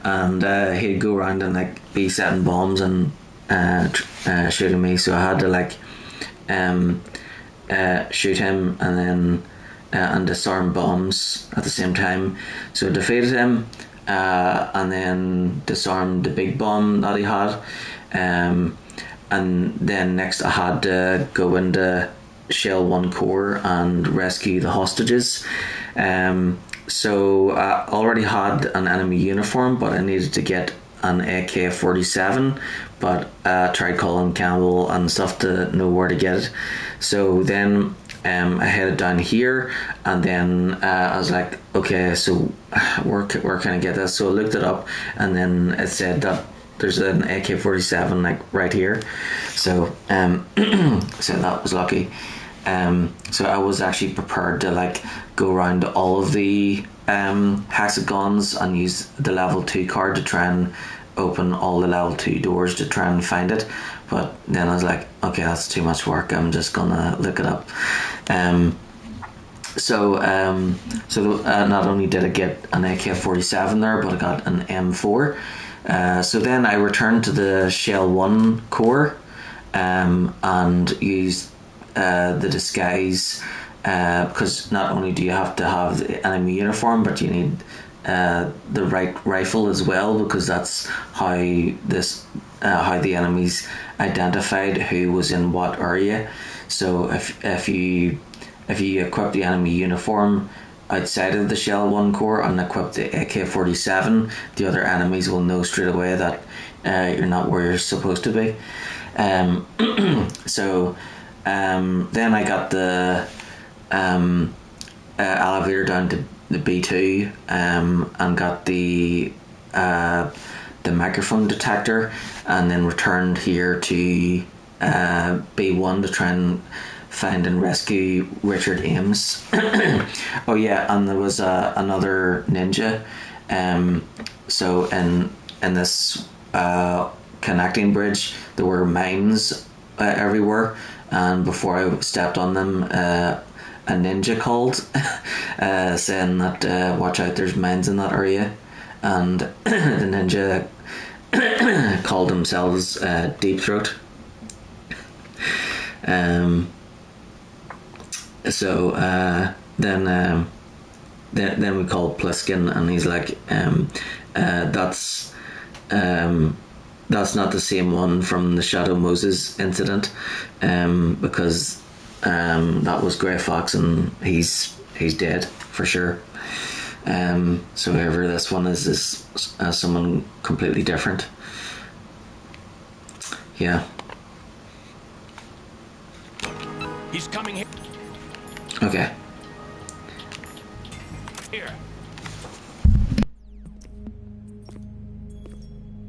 and he'd go around and like be setting bombs and shooting me. So I had to like shoot him and then and disarm bombs at the same time. So I defeated him, and then disarmed the big bomb that he had, and then next I had to go into Shell 1 Core and rescue the hostages. So I already had an enemy uniform, but I needed to get an AK-47, but I tried calling Campbell and stuff to know where to get it. So then I headed down here, and then I was like, okay, so where can I get this? So I looked it up, and then it said that there's an AK-47 like right here. So so that was lucky. So I was actually prepared to like go around all of the hexagons and use the level 2 card to try and open all the level 2 doors to try and find it. But then I was like, okay, that's too much work, I'm just gonna look it up. So not only did I get an AK-47 there, but I got an M4. So then I returned to the Shell 1 Core and used the disguise, because not only do you have to have the enemy uniform, but you need the right rifle as well, because that's how the enemies identified who was in what area. So if you equip the enemy uniform outside of the Shell 1 Core and equip the AK-47, the other enemies will know straight away that you're not where you're supposed to be. So then I got the elevator down to the B2 and got the microphone detector, and then returned here to B1 to try and find and rescue Richard Ames. Oh yeah, and there was another ninja. So in this connecting bridge, there were mines everywhere, and before I stepped on them, a ninja called, saying that watch out, there's mines in that area, and the ninja called themselves Deep Throat. So then we called Pliskin, and he's like, that's not the same one from the Shadow Moses incident, because that was Grey Fox, and he's dead for sure. So whoever this one is someone completely different. Yeah. He's coming here. Okay. Here.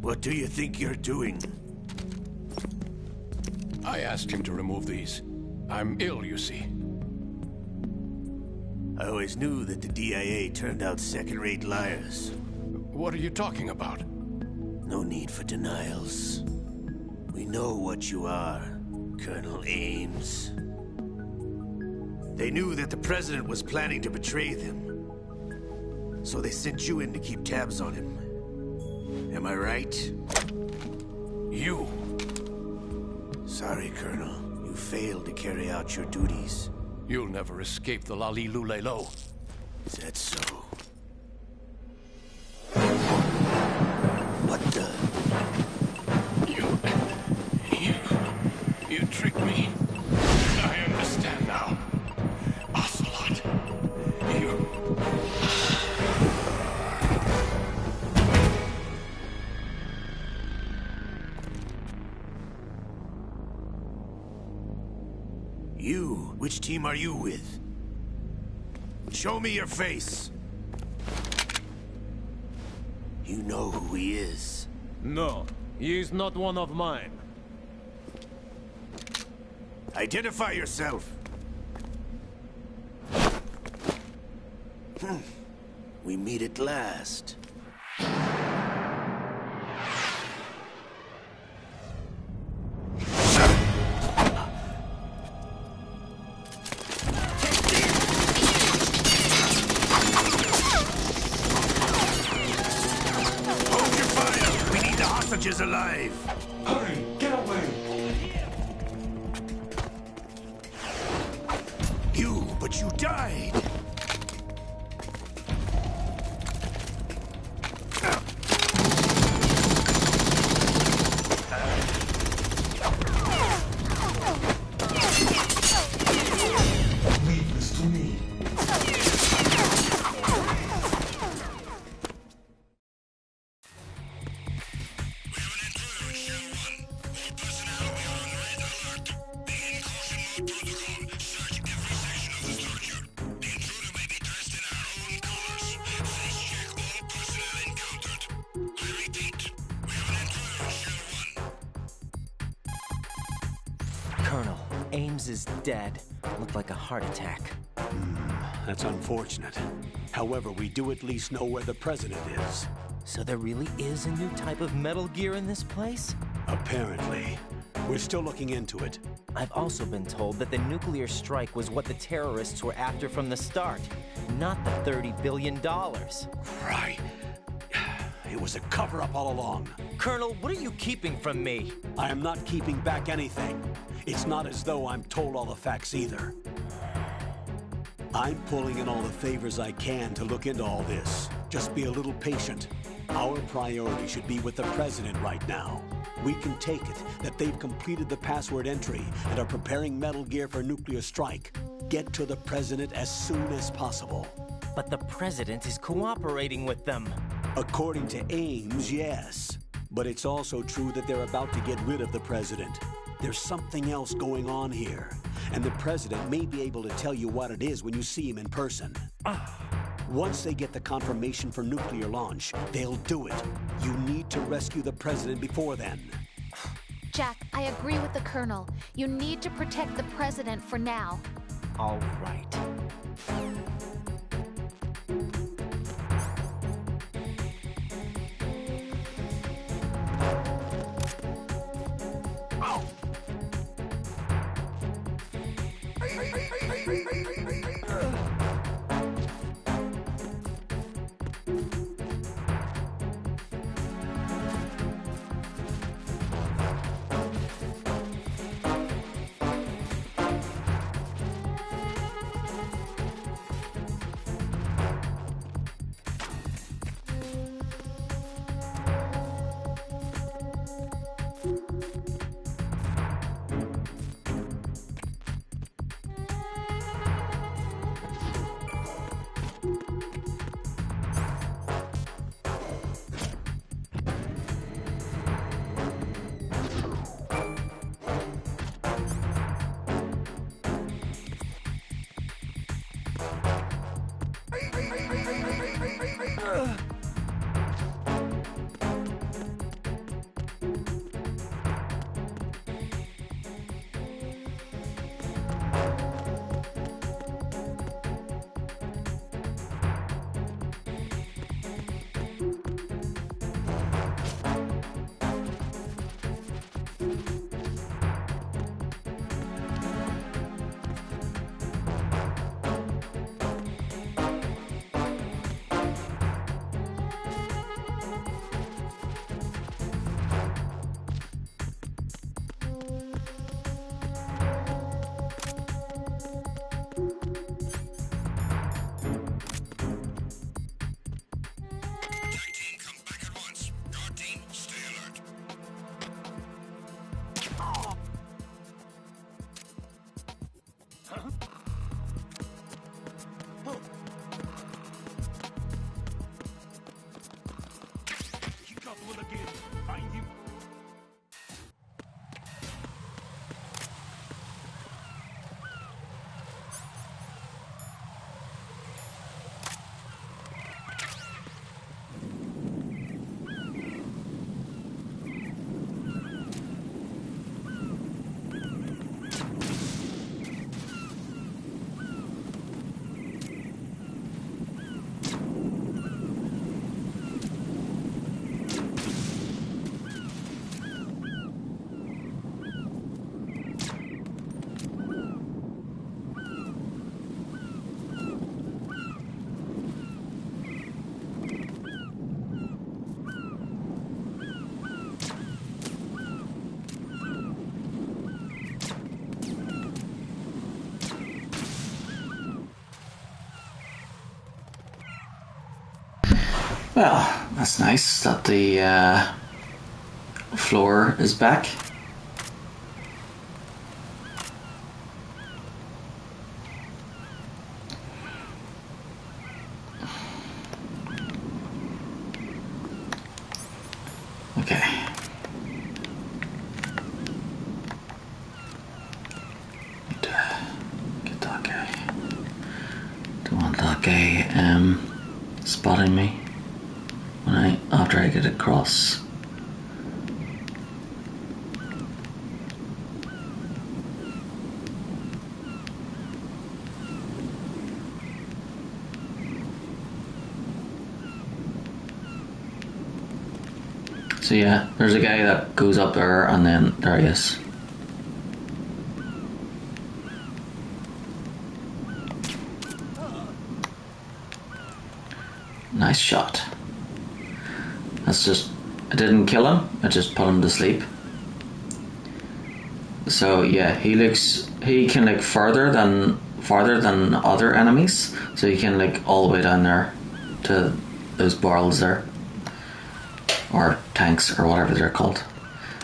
What do you think you're doing? I asked him to remove these. I'm ill, you see. I always knew that the DIA turned out second-rate liars. What are you talking about? No need for denials. We know what you are, Colonel Ames. They knew that the President was planning to betray them. So they sent you in to keep tabs on him. Am I right? You. Sorry, Colonel. You failed to carry out your duties. You'll never escape the Lali Lulelo. Is that so? What the? You tricked me. I understand now. Ocelot. You? Which team are you with? Show me your face. You know who he is. No, he is not one of mine. Identify yourself. We meet at last. Hold your fire! We need the hostages alive! Hurry, get away! But you died! Leave this to me. Colonel, Ames is dead. Looked like a heart attack. That's unfortunate. However, we do at least know where the President is. So there really is a new type of Metal Gear in this place? Apparently. We're still looking into it. I've also been told that the nuclear strike was what the terrorists were after from the start, not the $30 billion. Right. It was a cover-up all along. Colonel, what are you keeping from me? I am not keeping back anything. It's not as though I'm told all the facts either. I'm pulling in all the favors I can to look into all this. Just be a little patient. Our priority should be with the President right now. We can take it that they've completed the password entry and are preparing Metal Gear for nuclear strike. Get to the President as soon as possible. But the President is cooperating with them. According to Ames, yes. But it's also true that they're about to get rid of the President. There's something else going on here. And the President may be able to tell you what it is when you see him in person. Once they get the confirmation for nuclear launch, they'll do it. You need to rescue the President before then. Jack, I agree with the Colonel. You need to protect the President for now. All right. Well, that's nice that the floor is back. Okay. Need to get that guy. Don't want that guy spotting me after I get across. So yeah, there's a guy that goes up there and then there he is. Nice shot. That's just, I didn't kill him, I just put him to sleep. So yeah, he can look farther than other enemies. So he can look all the way down there to those barrels there. Or tanks or whatever they're called.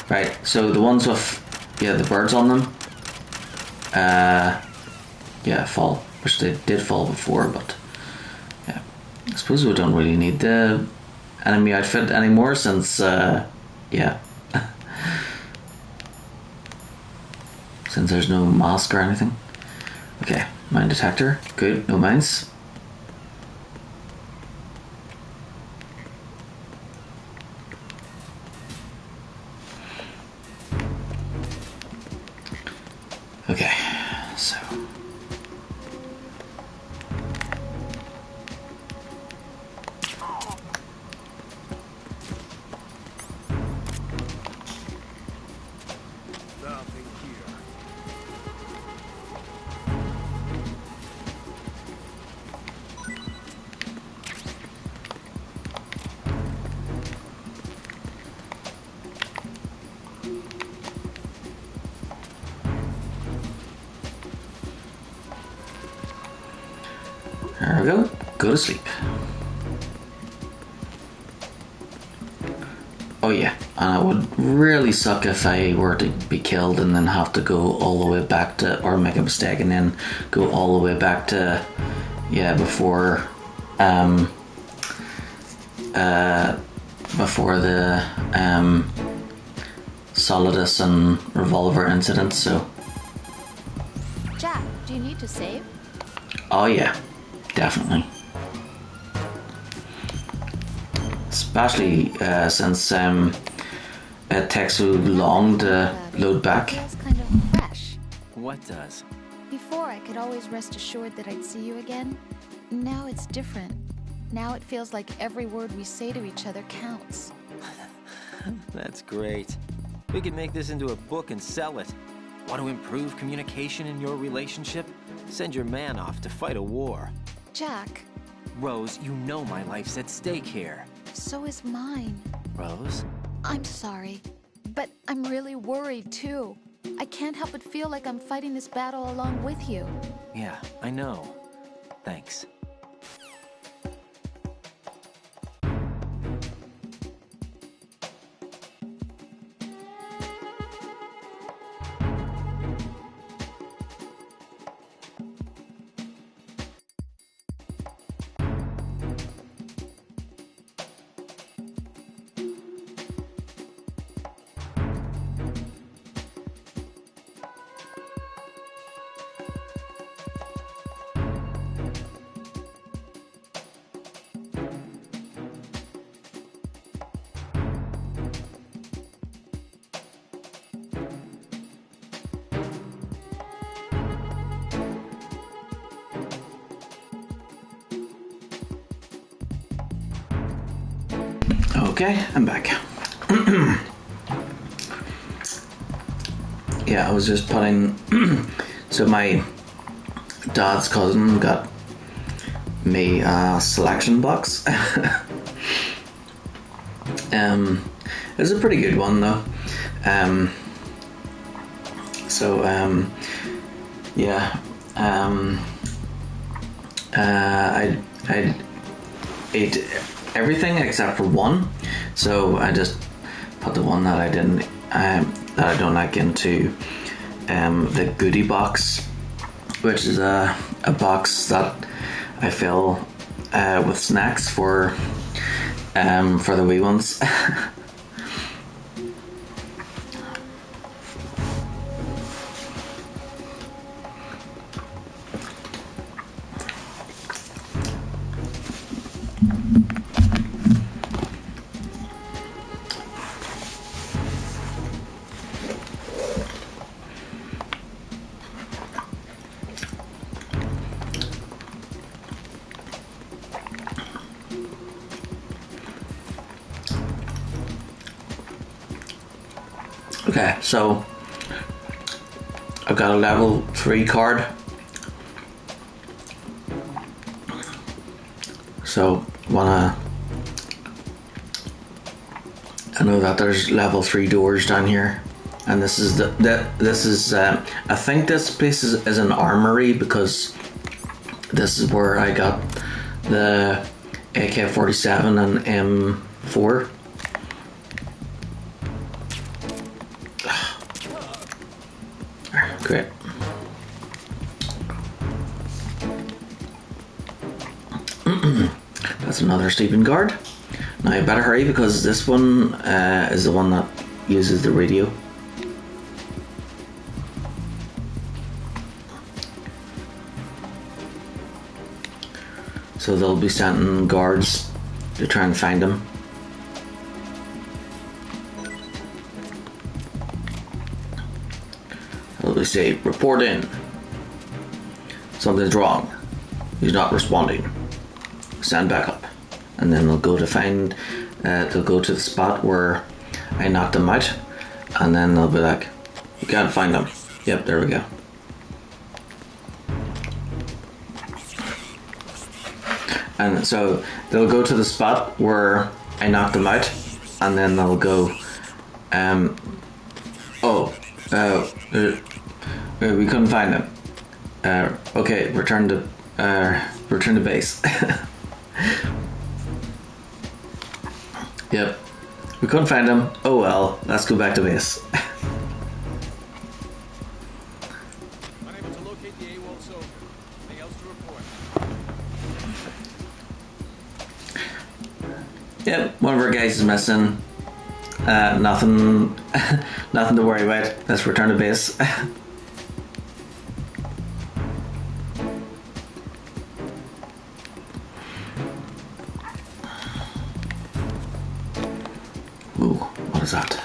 Right, so the ones with the birds on them fall. Which they did fall before, but yeah. I suppose we don't really need the enemy outfit anymore since since there's no mask or anything. Okay, mine detector, good, no mines. go to sleep. Oh yeah, and it would really suck if I were to be killed and then have to go all the way back to, or make a mistake and then go all the way back to, yeah, before the Solidus and Revolver incident, so. Jack, do you need to save? Oh yeah, definitely. Especially since it takes so long to load back. It feels kind of fresh. What does? Before, I could always rest assured that I'd see you again. Now it's different. Now it feels like every word we say to each other counts. That's great. We could make this into a book and sell it. Want to improve communication in your relationship? Send your man off to fight a war. Jack. Rose, you know my life's at stake here. So is mine. Rose? I'm sorry, but I'm really worried too. I can't help but feel like I'm fighting this battle along with you. Yeah, I know. Thanks. Okay, I'm back. Yeah, I was just putting. So my dad's cousin got me a selection box. It's a pretty good one though. Yeah. I ate everything except for one, so I just put the one that I didn't that I don't like into the goodie box, which is a box that I fill with snacks for the wee ones. Okay, so I've got a level 3 card. So I know that there's level 3 doors down here, and this is I think this place is an armory, because this is where I got the AK-47 and M4. Great. That's another sleeping guard. Now you better hurry, because this one is the one that uses the radio. So they'll be sending guards to try and find him. They say, report in. Something's wrong. He's not responding. Stand back up. And then they'll go to find, they'll go to the spot where I knocked him out. And then they'll be like, you can't find him. Yep, there we go. And so they'll go to the spot where I knocked him out. And then they'll go, we couldn't find him. Okay, return to base. Yep. We couldn't find him. Oh well, let's go back to base. Unable to locate the AWOL soldier. Anything else to report? Yep, one of our guys is missing. Nothing nothing to worry about. Let's return to base. Ooh, what is that?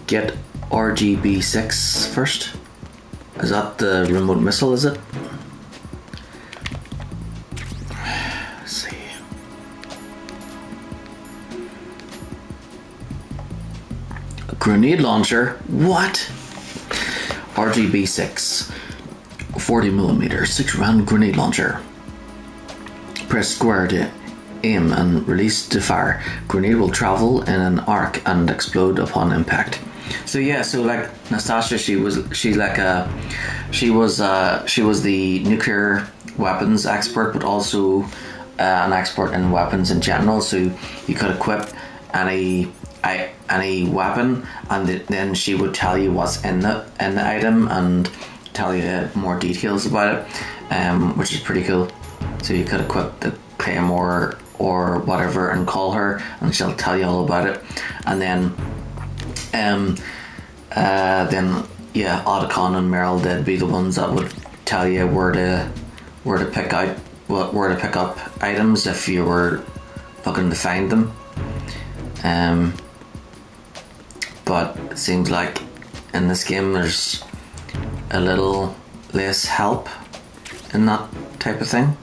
Get RGB6 first. Is that the remote missile, is it? Let's see. A grenade launcher? What? RGB6. 40mm 6-round grenade launcher. Press square to aim and release to fire. Grenade will travel in an arc and explode upon impact. So yeah, so like Nastasia, she was the nuclear weapons expert, but also an expert in weapons in general. So you could equip any weapon, and then she would tell you what's in the item and tell you more details about it, which is pretty cool. So you could equip the claymore or whatever and call her, and she'll tell you all about it. And then yeah, Otacon and Meryl, they'd be the ones that would tell you where to pick up items if you were looking to find them. But it seems like in this game there's a little less help in that type of thing.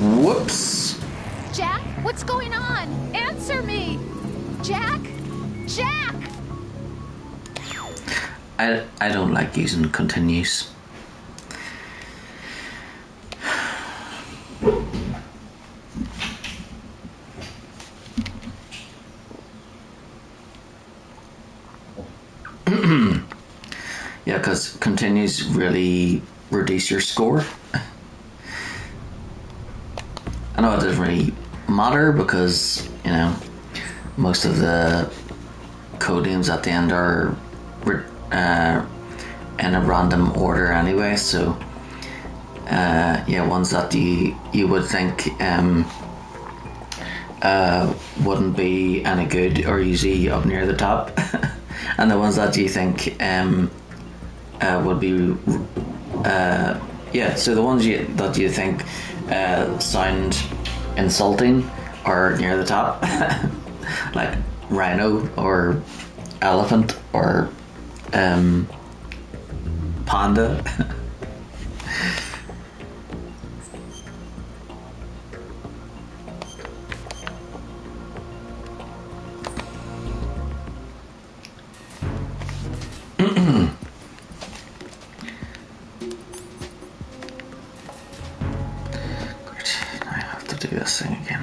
Whoops. Jack, what's going on? Answer me! Jack? Jack! I don't like using continues. Yeah, because continues really reduce your score. I know it doesn't really matter because, you know, most of the code names at the end are in a random order anyway, so yeah, ones that you would think wouldn't be any good are usually up near the top, and the ones that you think would be yeah, so the ones that you think sound insulting are near the top, like rhino or elephant or panda. Do this thing again.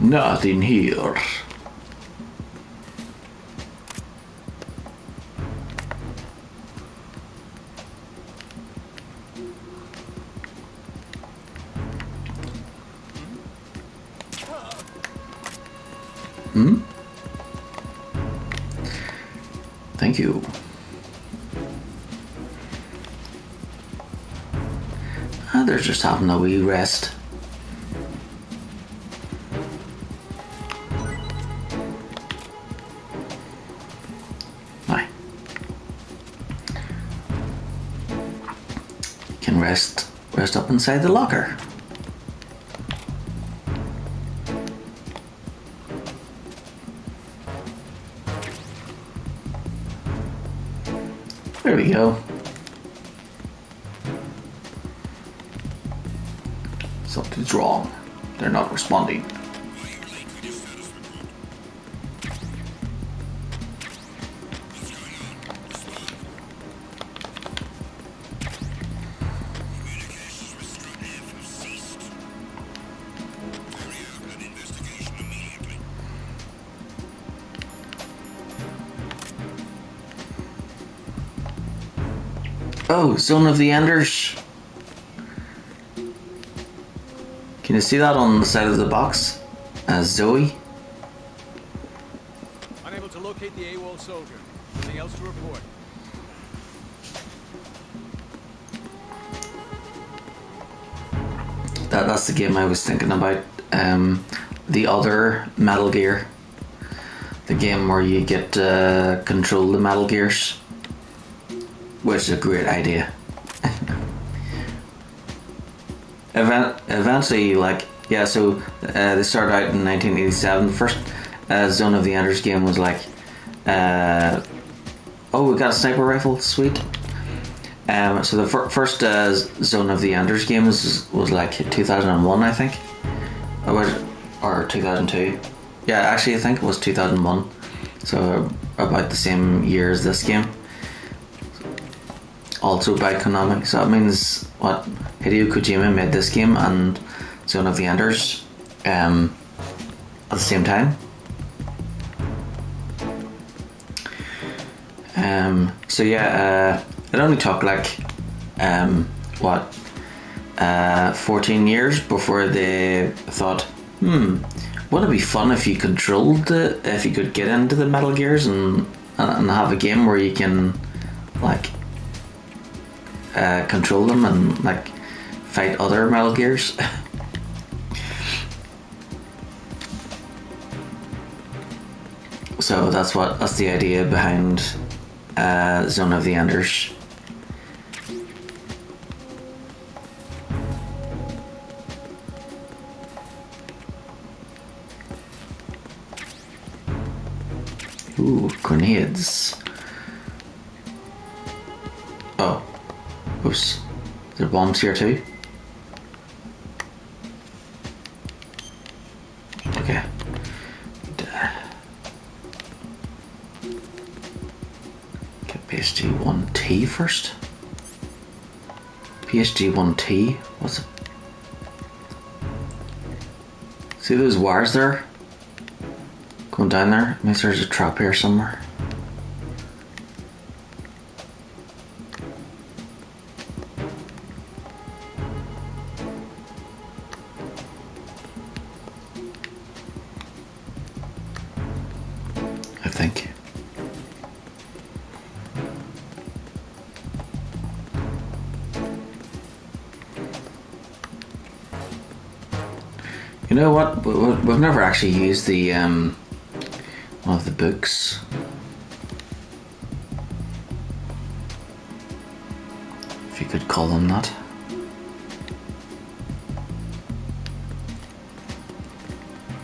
Nothing here. Hmm? Thank you. They're just having a wee rest. Bye. Can rest up inside the locker. There we go. Something's wrong. They're not responding. Oh, Zone of the Enders. Can you see that on the side of the box? Zoe. Unable to locate the AWOL soldier. Anything else to report? That's the game I was thinking about. The other Metal Gear. The game where you get to control the Metal Gears. Which is a great idea. Eventually, like, yeah, so they started out in 1987. The first Zone of the Enders game was like, oh, we got a sniper rifle, sweet. So the first Zone of the Enders game was like 2001, I think. Or 2002. Yeah, actually, I think it was 2001. So about the same year as this game. Also by Konami. So that means what Hideo Kojima made this game and Zone of the Enders at the same time. So yeah, it only took like 14 years before they thought, wouldn't it be fun if you if you could get into the Metal Gears and have a game where you can like control them and like fight other Metal Gears. So that's the idea behind Zone of the Enders. Ooh, grenades. Oh. Oops. There are bombs here too? Okay. Get PSG-1T first. PSG-1T? What's it? See those wires there? Going down there? Means there's a trap here somewhere. I think. You know what? We've never actually used the one of the books. If you could call them that.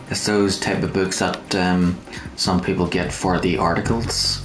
It's those type of books that some people get for the articles.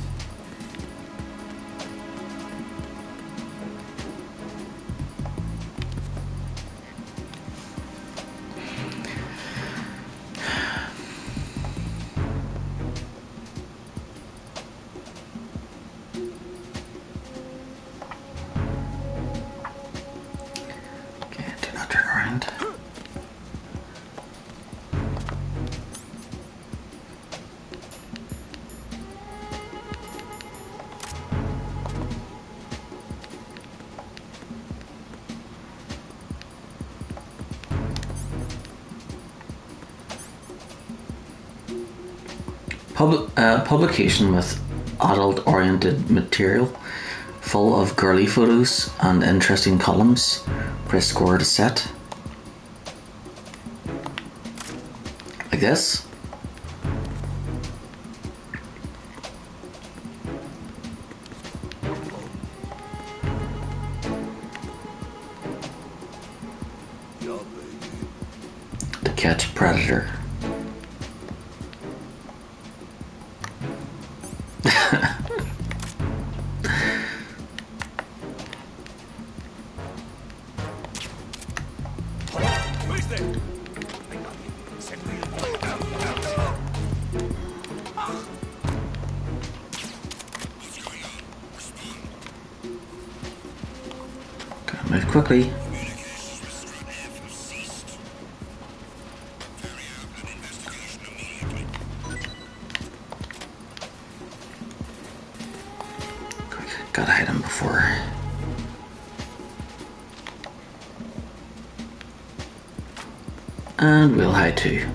Publication with adult-oriented material, full of girly photos and interesting columns. Press square to set. Like this. To catch predator. He's there. Gotta move quickly. Gotta hit him before. And we'll hide too.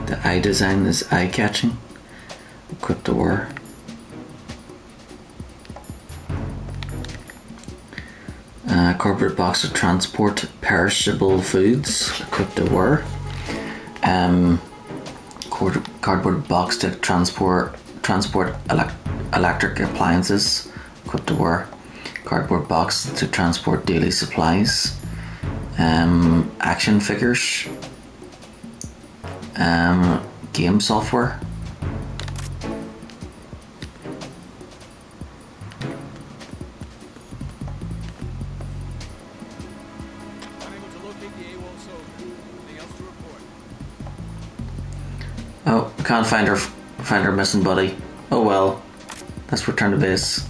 The eye design is eye-catching. Equip the war. Cardboard box to transport perishable foods. Equip the war. Cardboard box to transport electric appliances. Equip the war. Cardboard box to transport daily supplies. Action figures. Game software. Oh, can't find her missing buddy. Oh well, let's return to base.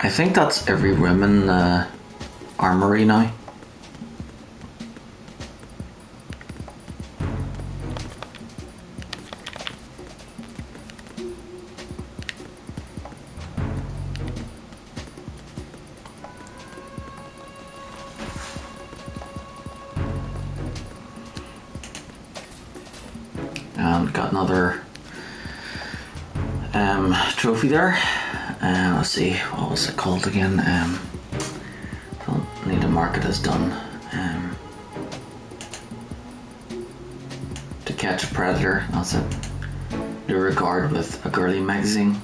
I think that's every room in the armory now. And got another trophy there. Let's see, what was it called again? Don't need to mark it as done. To catch a predator, that's it. Do regard with a girly magazine.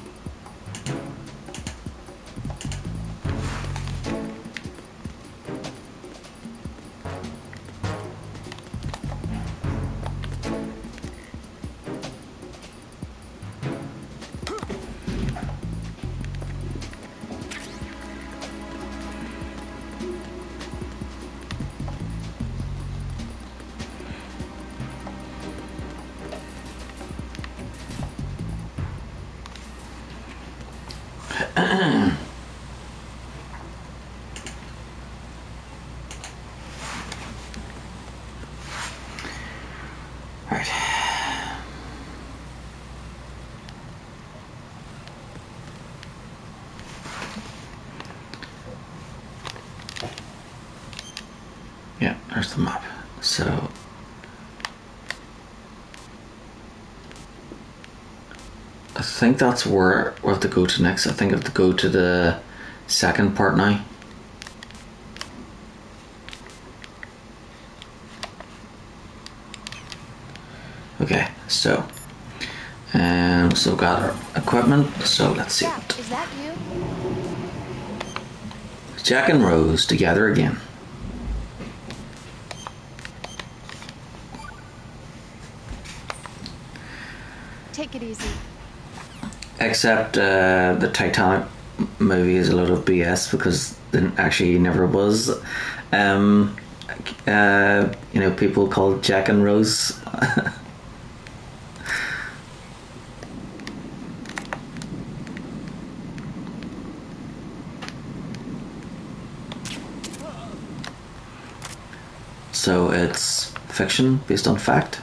Right. Yeah, there's the map. So I think that's where we have to go to next. I think I have to go to the second part now. Okay, so got our equipment, so let's see. Jack, is that you? Jack and Rose together again. Take it easy. Except the Titanic movie is a lot of BS because it actually never was. You know, people called Jack and Rose. So it's fiction based on fact.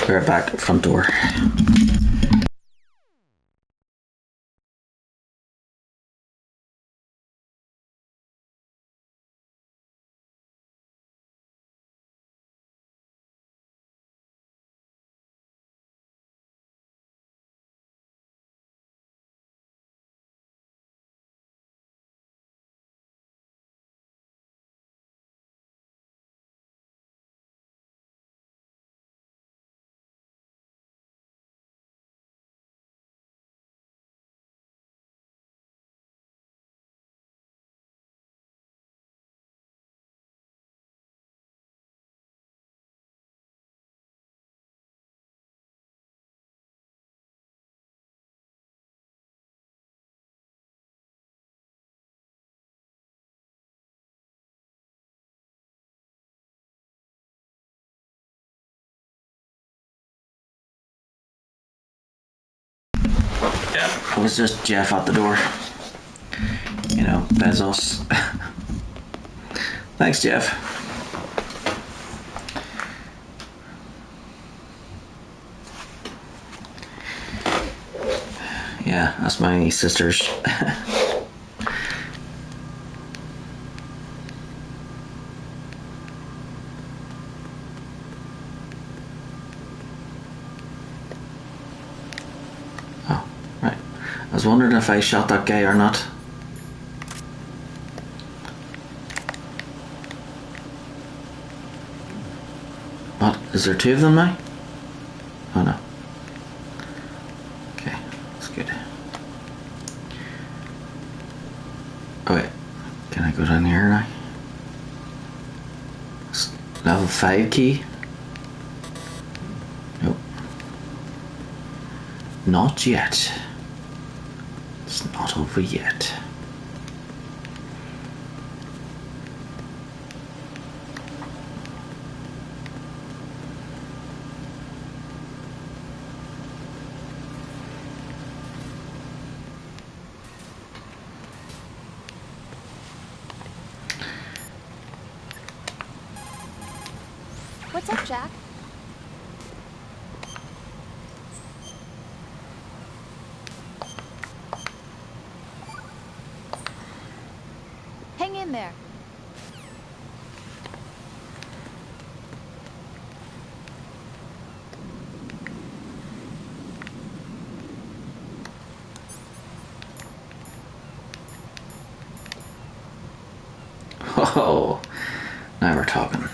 Be right back, front door. Yeah, it was just Jeff at the door. You know, Bezos. Thanks, Jeff. Yeah, that's my sister's. Oh, right. I was wondering if I shot that guy or not. What? Is there two of them now? Oh no. Okay, that's good. Oh wait, can I go down here now? Level 5 key? Nope. Not yet. It's not over yet. What's up, Jack? Hang in there. Oh, now we're talking.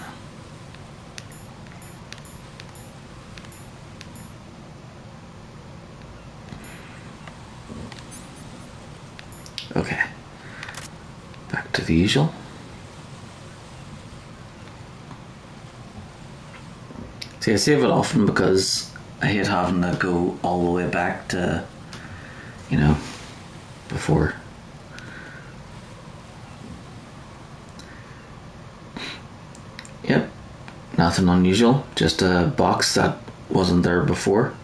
Okay, back to the usual. See, I save it often because I hate having to go all the way back to, you know, before. Yep, nothing unusual, just a box that wasn't there before.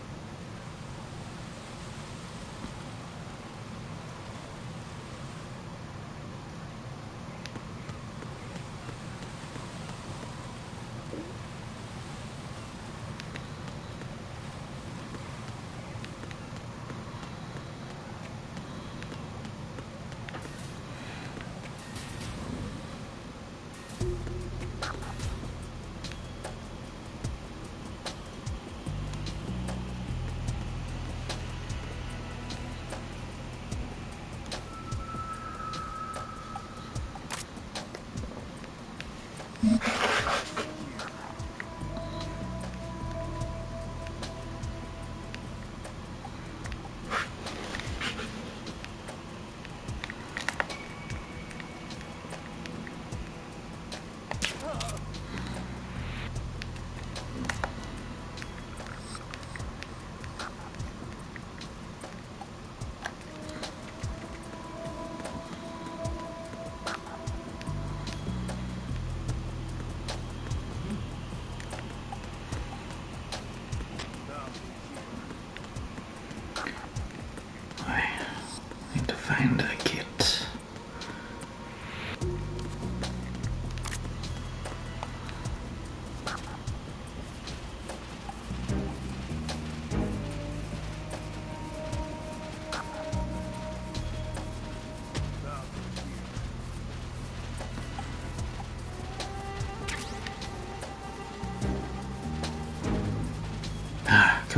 Need to find a kit.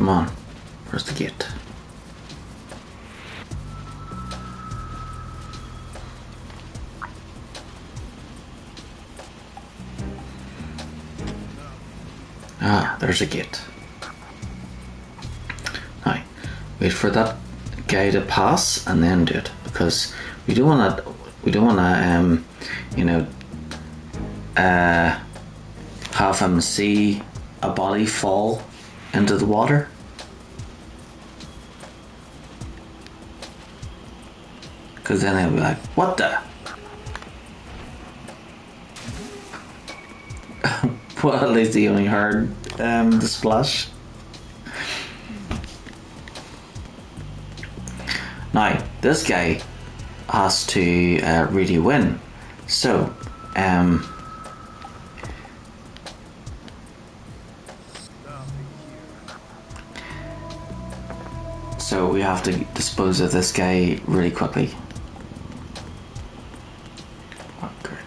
Come on. Where's the gate? Ah, there's a gate. Now, wait for that guy to pass and then do it, because we don't want to, you know, have him see a body fall into the water. Because then he'll be like, what the? Well, at least he only heard the splash. Now, this guy has to really win. So, so we have to dispose of this guy really quickly. Oh, good.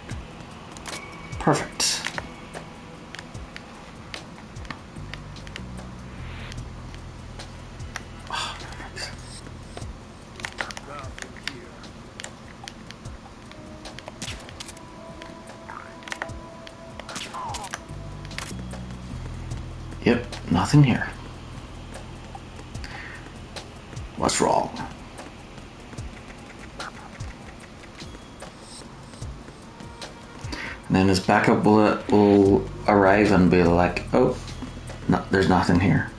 Perfect. Yep, nothing here. What's wrong? And then his backup bullet will arrive and be like, oh, no, there's nothing here.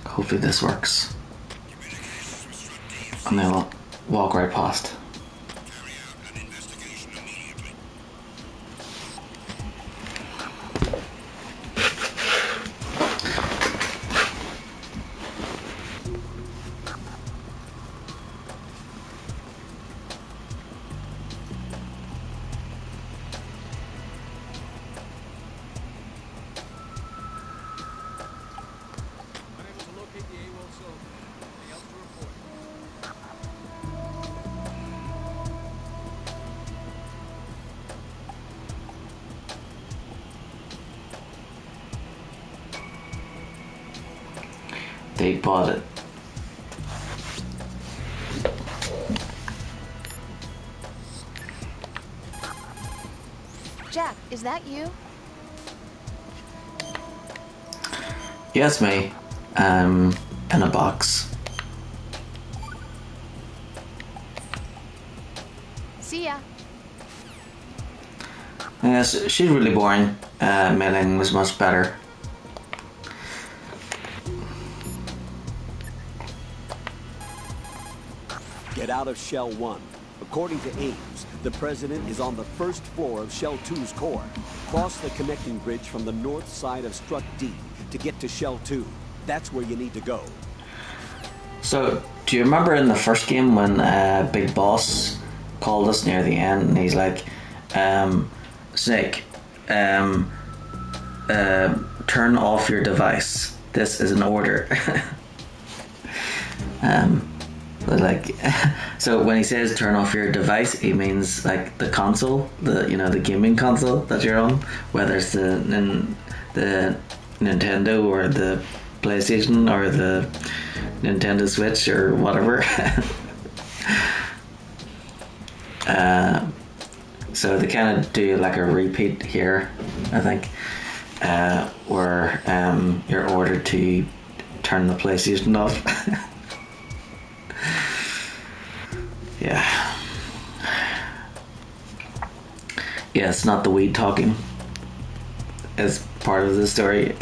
Hopefully this works. And they'll walk right past. They bought it. Jack, is that you? Yes, me. In a box. See ya. Yes, she's really boring. Mailing was much better. Get out of Shell 1. According to Ames, the President is on the first floor of Shell 2's core. Cross the connecting bridge from the north side of Strut D to get to Shell 2. That's where you need to go. So, do you remember in the first game when Big Boss called us near the end and he's like, Snake, turn off your device. This is an order. Like, so when he says turn off your device, he means like the console, the gaming console that you're on, whether it's the Nintendo or the PlayStation or the Nintendo Switch or whatever. So they kind of do like a repeat here, I think, where you're ordered to turn the PlayStation off. Yeah. Yeah, it's not the weed talking. It's part of the story.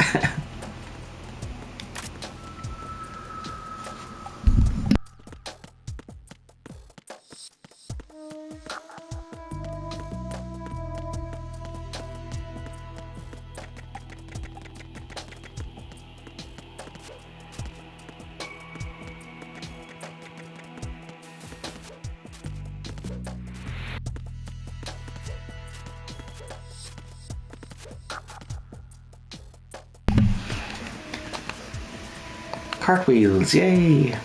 Cartwheels, yay!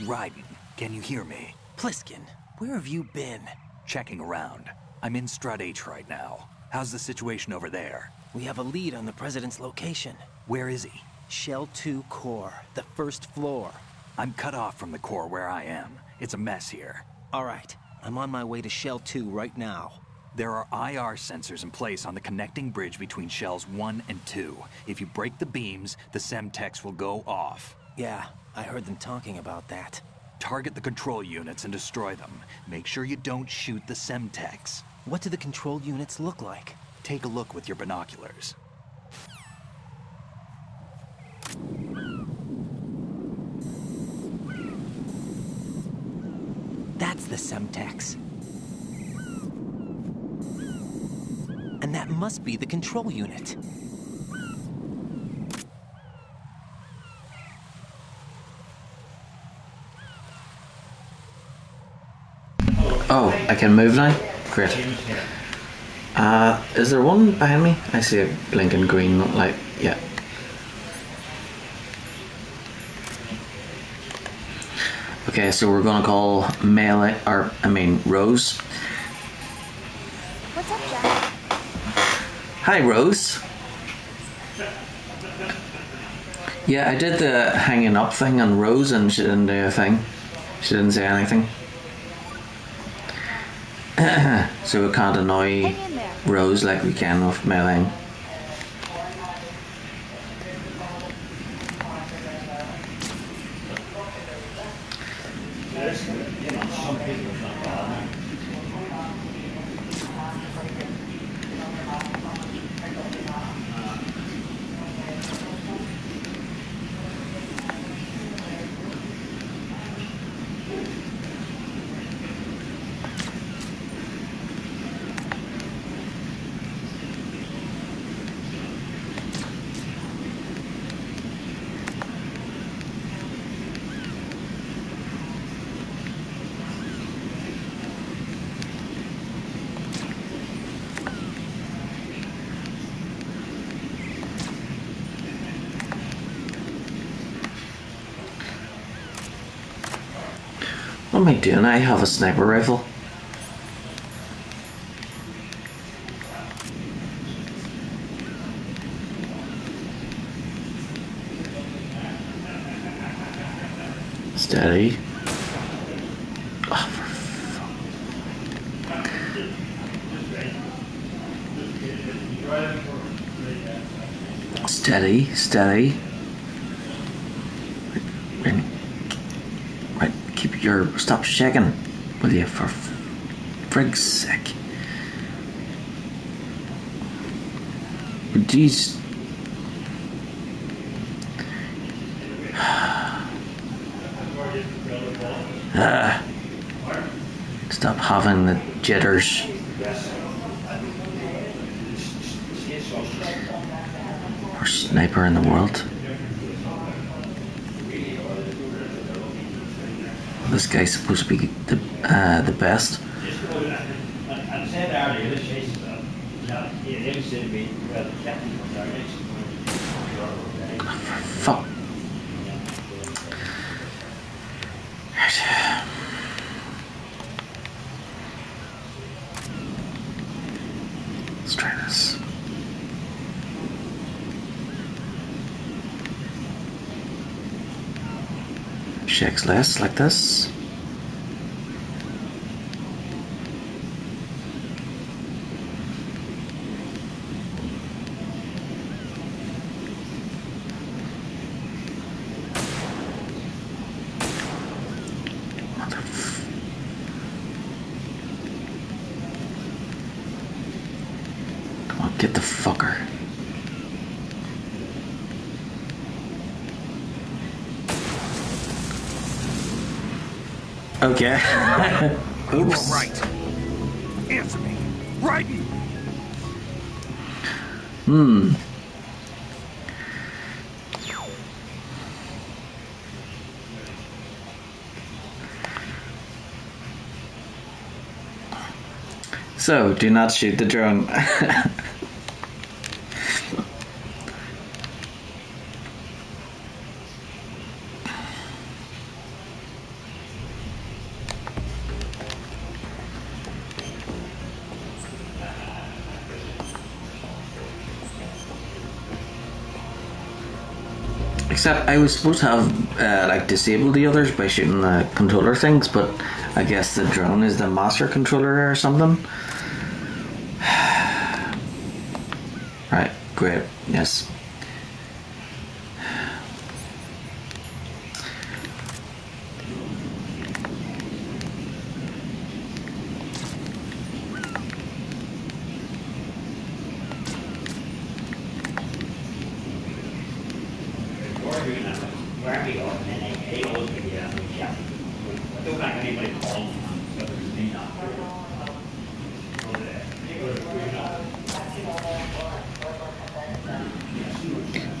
Raiden, can you hear me? Pliskin, where have you been? Checking around. I'm in Strut H right now. How's the situation over there? We have a lead on the President's location. Where is he? Shell 2 core, the first floor. I'm cut off from the core where I am. It's a mess here. All right, I'm on my way to Shell 2 right now. There are IR sensors in place on the connecting bridge between Shells 1 and 2. If you break the beams, the Semtex will go off. Yeah, I heard them talking about that. Target the control units and destroy them. Make sure you don't shoot the Semtex. What do the control units look like? Take a look with your binoculars. That's the Semtex. And that must be the control unit. Oh, I can move now? Great. Is there one behind me? I see a blinking green light. Yeah. Okay, so we're gonna call Rose. What's up, Jack? Hi, Rose. Yeah, I did the hanging up thing on Rose and she didn't do a thing. She didn't say anything. So we can't annoy Rose like we can with mailing. What am I doing? I have a sniper rifle. Steady. Oh, for fuck. Steady, steady. Right, keep your... Stop shaking, will you, for frig's sake. Jeez. Stop having the jitters. Worst sniper in the world. This guy's supposed to be the best. Fuck. Let's try this. Shakes less like this. Come on, get the fucker. Okay. You were Oops. right. Answer me. Raiden! So, do not shoot the drone. Except I was supposed to have like disabled the others by shooting the controller things, but I guess the drone is the master controller or something. Right, great, yes.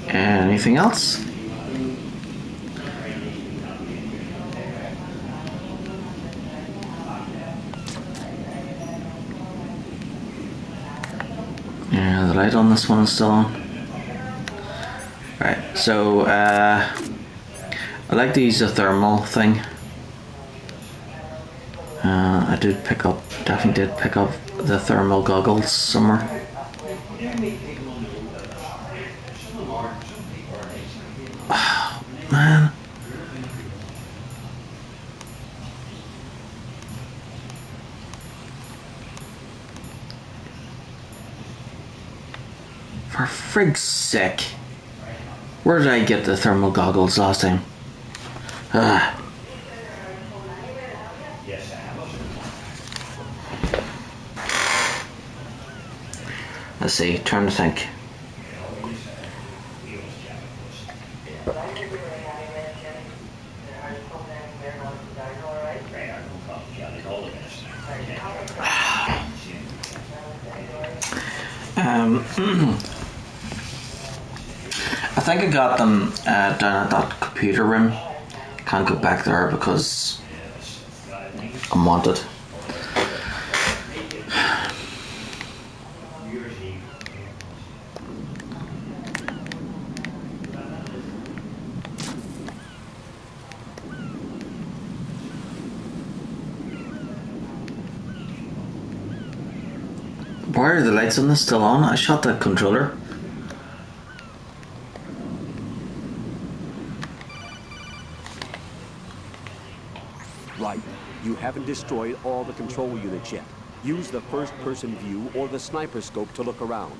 Anything else? Yeah, the light on this one is still on. Right, so I like to use the thermal thing. I definitely did pick up the thermal goggles somewhere. Oh, man. For frig's sake. Where did I get the thermal goggles last time? Let's see, trying to think. I think I got them down at that computer room. Can't go back there because I'm wanted. Why are the lights on this still on? I shot that controller. Right. You haven't destroyed all the control units yet. Use the first-person view or the sniper scope to look around.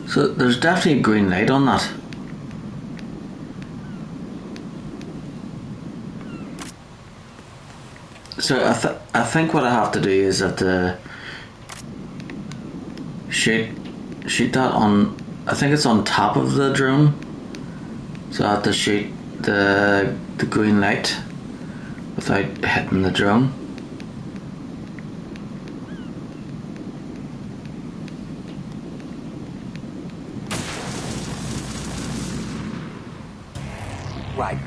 So there's definitely a green light on that. So I think what I have to do is have to shoot that on. I think it's on top of the drone. So I have to shoot the green light without hitting the drone. Right.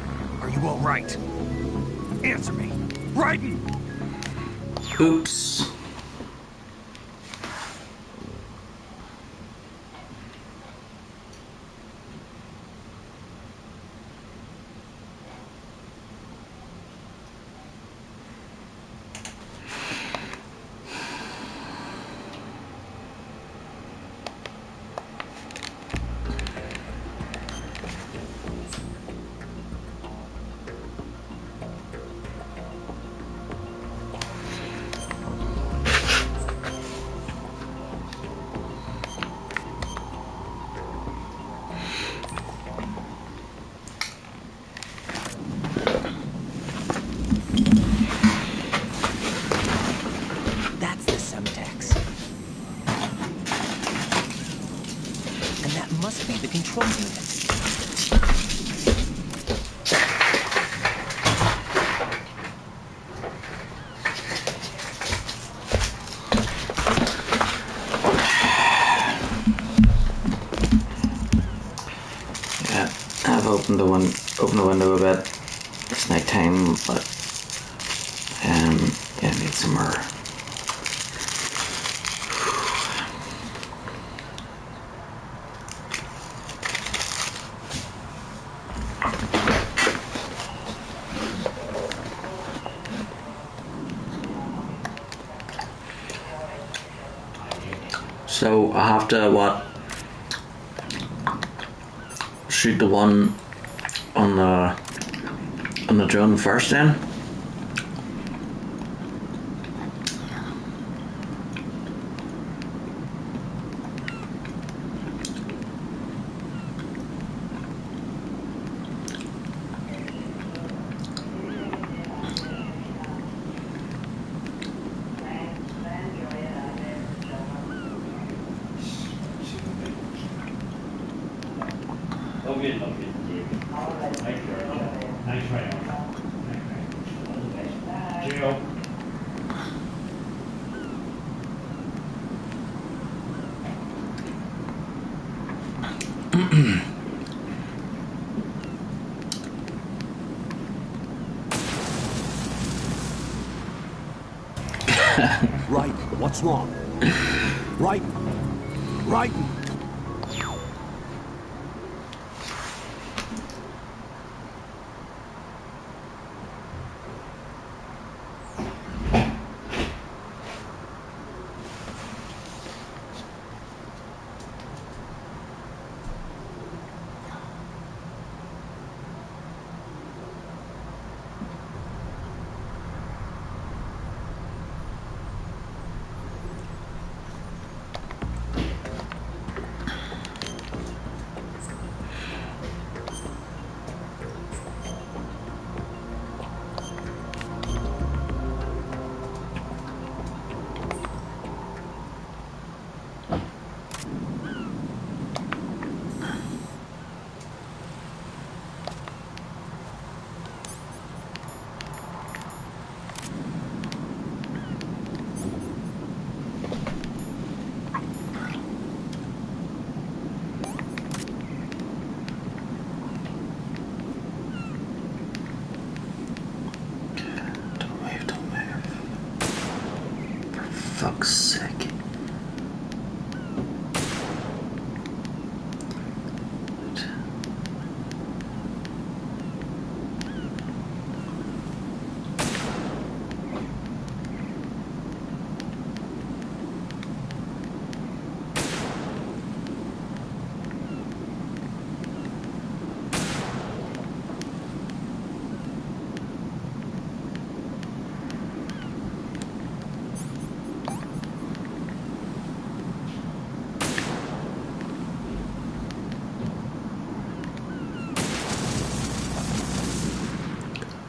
Are you all right? Answer me. Raiden! Oops. That's the Semtex. And that must be the control unit. Yeah, I've opened the window a bit. It's night time, but yeah, I need some more. So I have to shoot the one on the drone first then? Right, what's wrong? Right, right. Fuck's sake.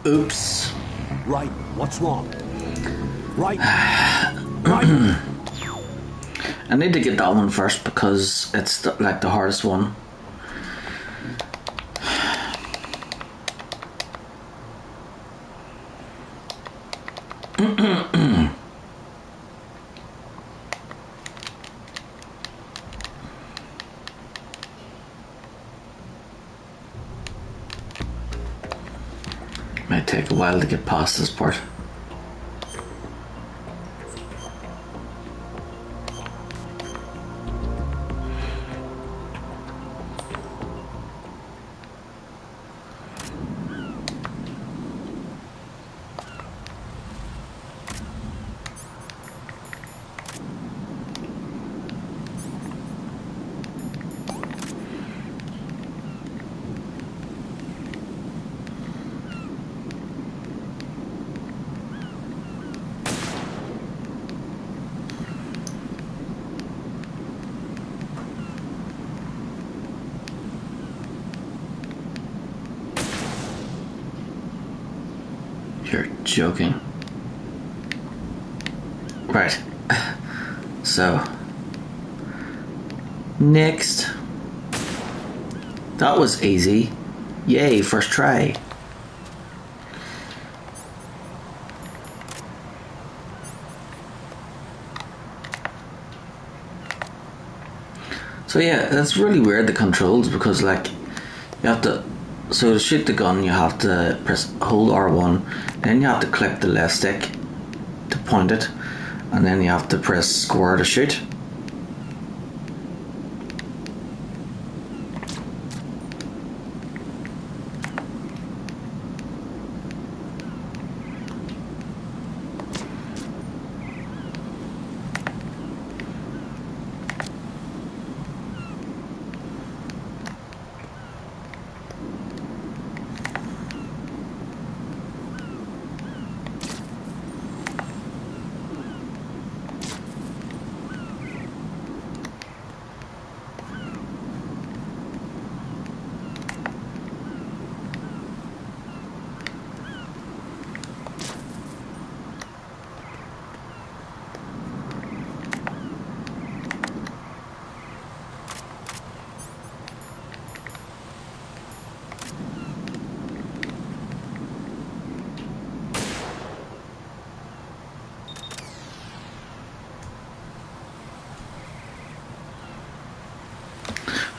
Oops. Right, what's wrong? Right, right. I need to get that one first because it's like the hardest one. Might take a while to get past this part. You're joking. Right. So. Next. That was easy. Yay, first try. So yeah, that's really weird, the controls, because like you have to, so to shoot the gun you have to press hold R1, then you have to click the left stick to point it, and then you have to press square to shoot.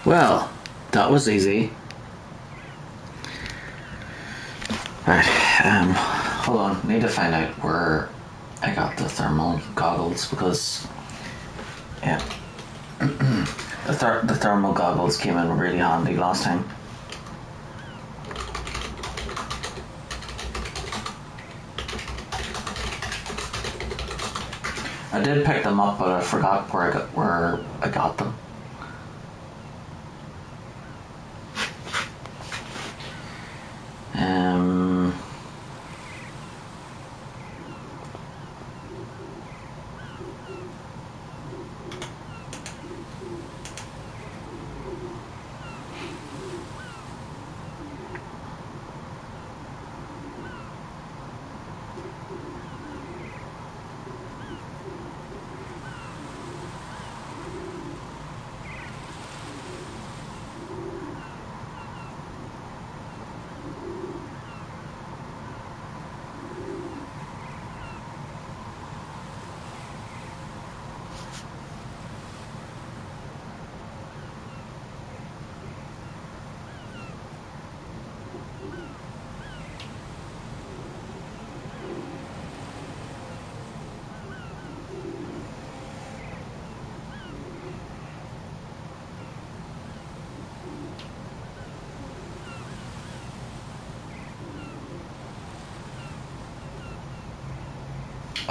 Well, that was easy. Right, hold on, need to find out where I got the thermal goggles because, yeah, the thermal goggles came in really handy last time. I did pick them up, but I forgot where I got them.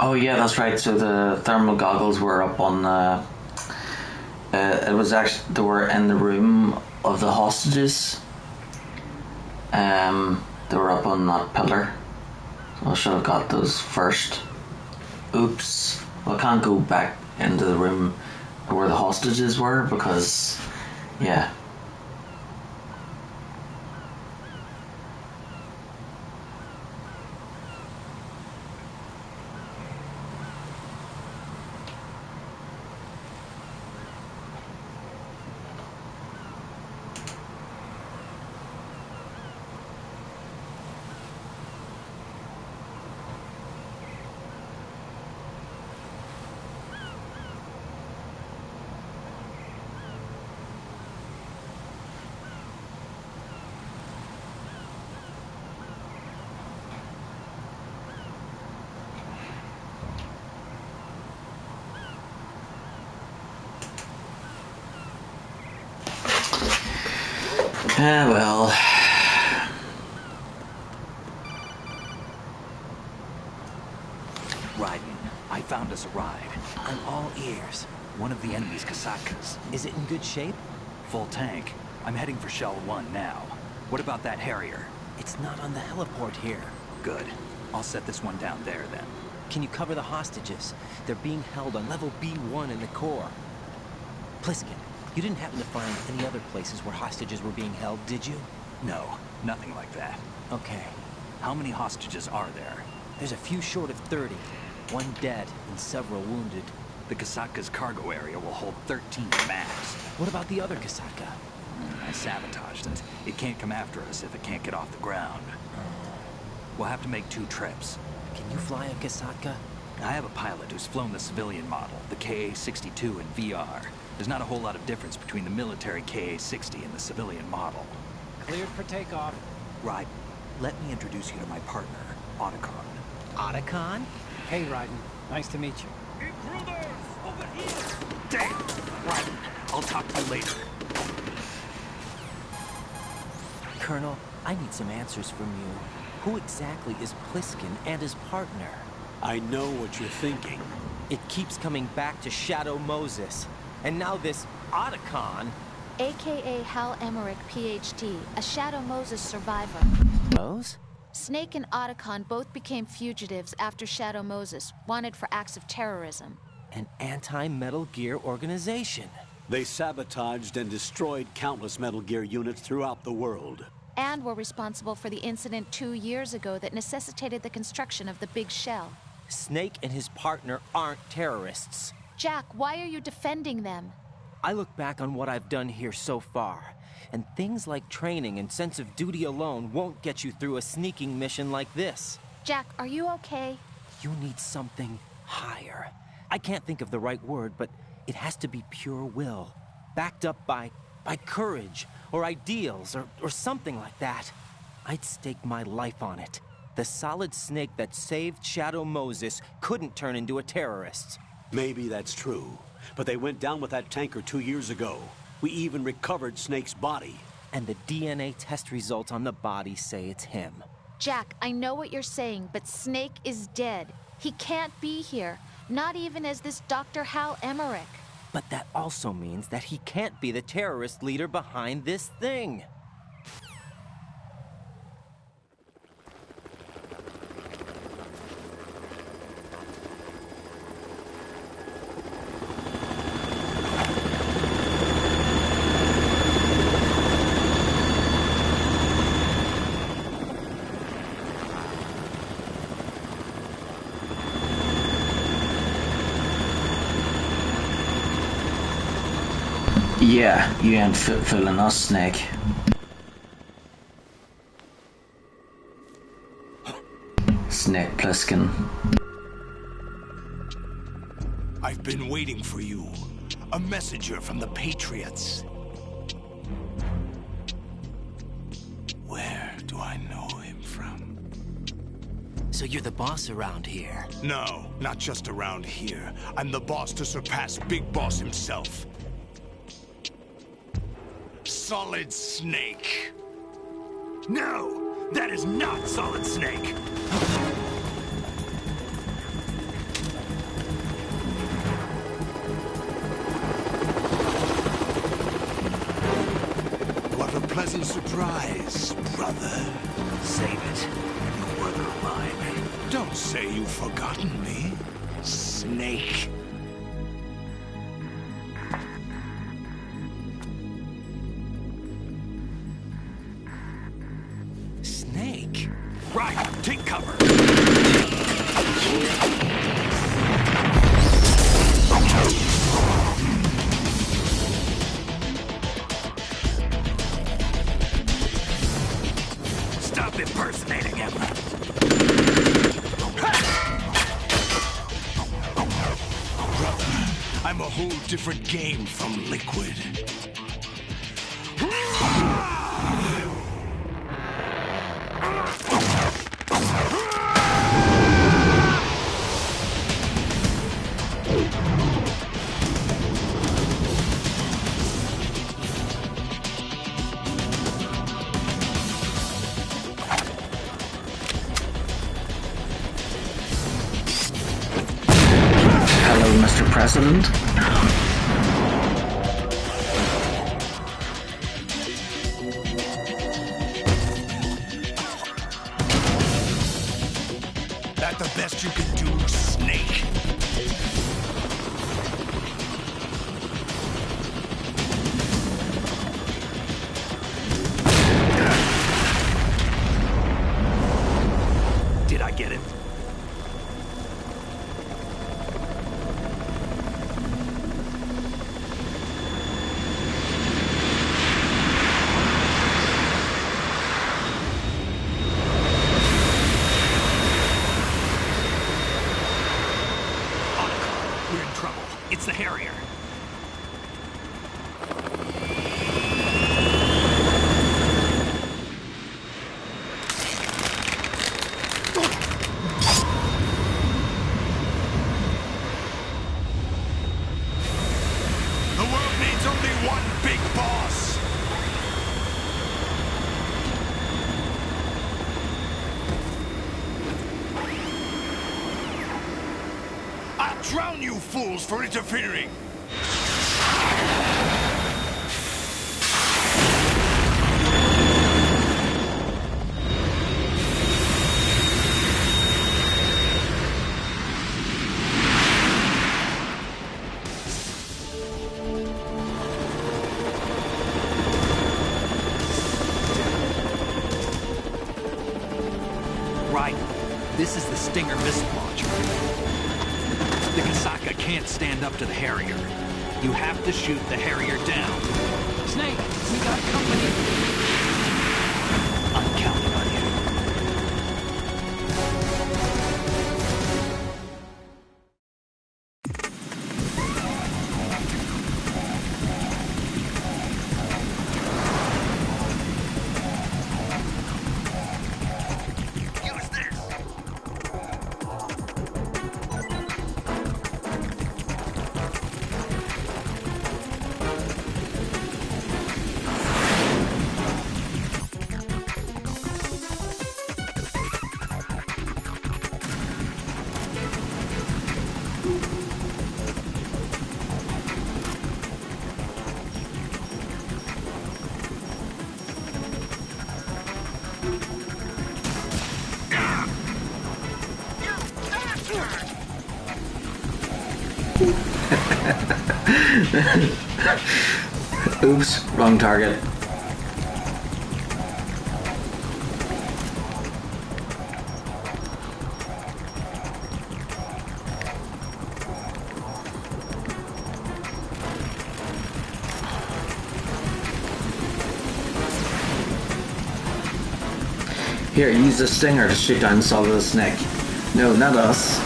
Oh yeah, that's right. So the thermal goggles were up on. It was actually they were in the room of the hostages. They were up on that pillar. So I should have got those first. Oops. Well, I can't go back into the room where the hostages were because, yeah. Well. Raiden, I found us a ride. I'm all ears. One of the enemy's Kasatkas. Is it in good shape? Full tank. I'm heading for Shell 1 now. What about that Harrier? It's not on the heliport here. Good. I'll set this one down there then. Can you cover the hostages? They're being held on level B1 in the core. Pliskin, you didn't happen to find any other places where hostages were being held, did you? No, nothing like that. Okay. How many hostages are there? There's a few short of 30. One dead and several wounded. The Kasatka's cargo area will hold 13 max. What about the other Kasatka? I sabotaged it. It can't come after us if it can't get off the ground. We'll have to make 2 trips. Can you fly a Kasatka? I have a pilot who's flown the civilian model, the KA-62 in VR. There's not a whole lot of difference between the military KA-60 and the civilian model. Cleared for takeoff. Right. Let me introduce you to my partner, Otacon. Otacon? Hey, Raiden. Nice to meet you. Intruders! Over here! Damn! Raiden, I'll talk to you later. Colonel, I need some answers from you. Who exactly is Pliskin and his partner? I know what you're thinking. It keeps coming back to Shadow Moses. And now this Otacon... AKA Hal Emmerich, PhD, a Shadow Moses survivor. Rose? Snake and Otacon both became fugitives after Shadow Moses, wanted for acts of terrorism. An anti-Metal Gear organization. They sabotaged and destroyed countless Metal Gear units throughout the world. And were responsible for the incident 2 years ago that necessitated the construction of the Big Shell. Snake and his partner aren't terrorists. Jack, why are you defending them? I look back on what I've done here so far, and things like training and sense of duty alone won't get you through a sneaking mission like this. Jack, are you okay? You need something higher. I can't think of the right word, but it has to be pure will, backed up by courage, or ideals, or something like that. I'd stake my life on it. The solid Snake that saved Shadow Moses couldn't turn into a terrorist. Maybe that's true, but they went down with that tanker 2 years ago. We even recovered Snake's body. And the DNA test results on the body say it's him. Jack, I know what you're saying, but Snake is dead. He can't be here, not even as this Dr. Hal Emmerich. But that also means that he can't be the terrorist leader behind this thing. Yeah, you ain't fooling us, Snake. Snake Plissken. I've been waiting for you. A messenger from the Patriots. Where do I know him from? So you're the boss around here? No, not just around here. I'm the boss to surpass Big Boss himself. Solid Snake. No, that is not Solid Snake. What a pleasant surprise, brother. Save it. You brother of mine. Don't say you've forgotten me, Snake. Snake? Right, take cover. Stop impersonating him. Brother, I'm a whole different game from Liquid. president. That the best you can do, Snake? Did I get it? We're in trouble. It's the Harrier. The world needs only one big boss. I'll drown you fools for interfering. Right. This is the Stinger missile launcher. The Kasaka can't stand up to the Harrier. You have to shoot the Harrier down. Snake, we got company. I'm counting on you. Oops, wrong target. Here, use the stinger to shoot down Solid the Snake. No, not us.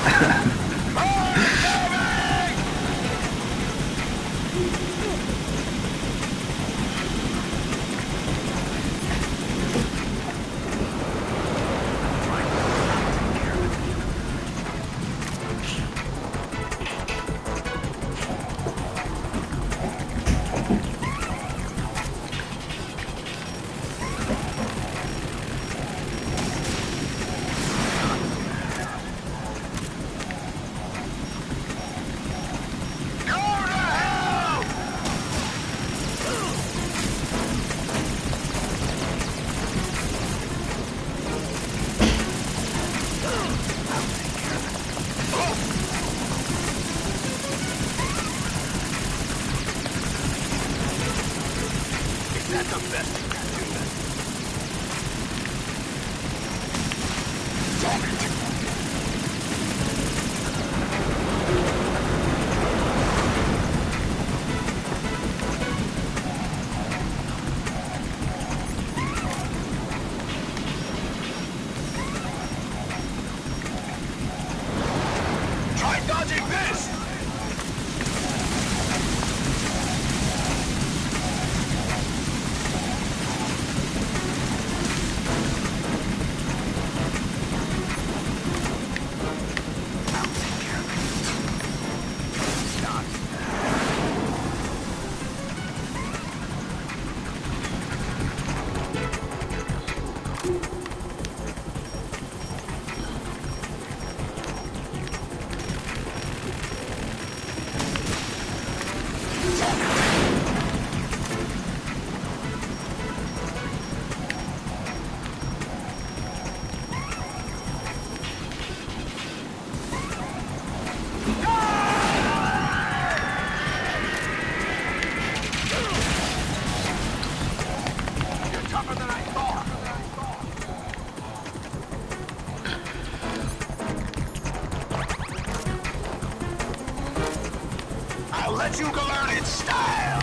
let you go out in style!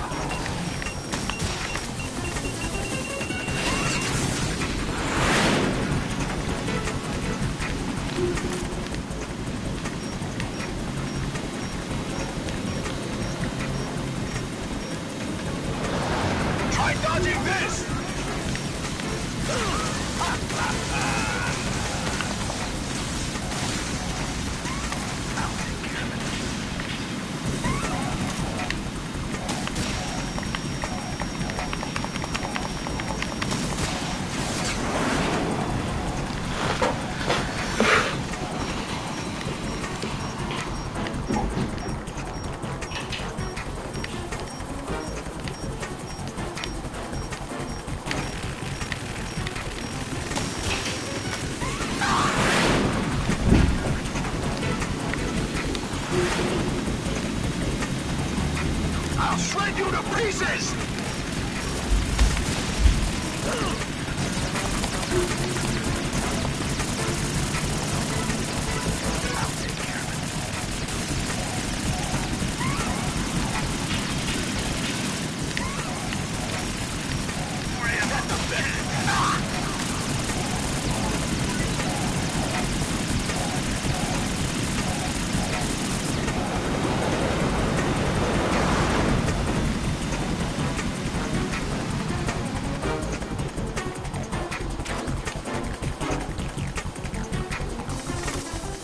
Try dodging this! I'll shred you to pieces!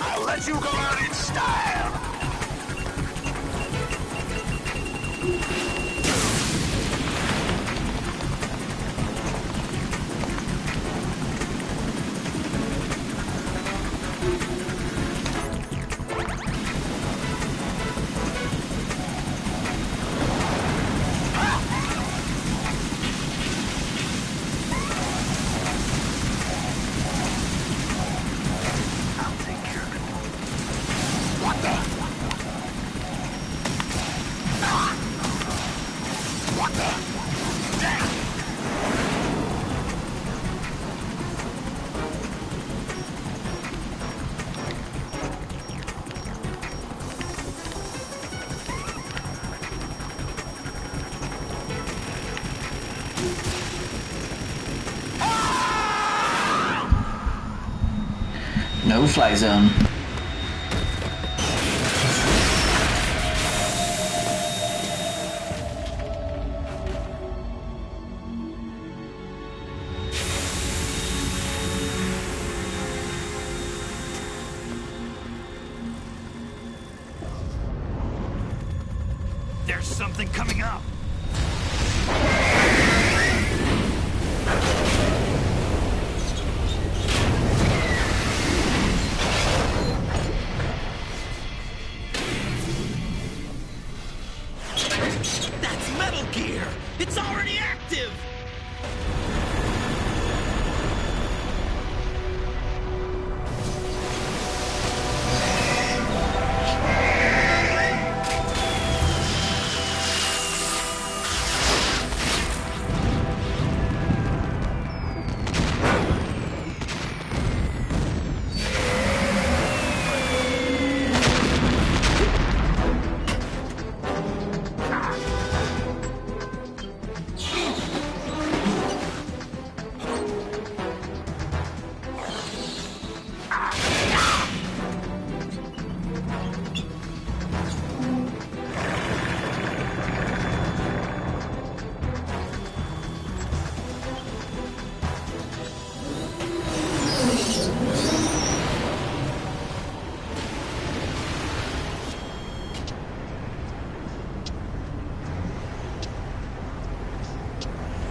I'll let you go out in style! What the? What the? Damn! No fly zone. There's something coming up! That's Metal Gear! It's already active!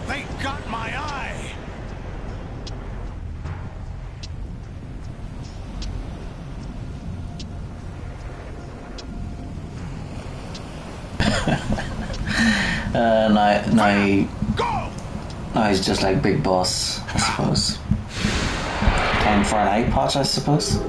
They got my eye! Now he's just like Big Boss, I suppose. Time for an eye patch, I suppose.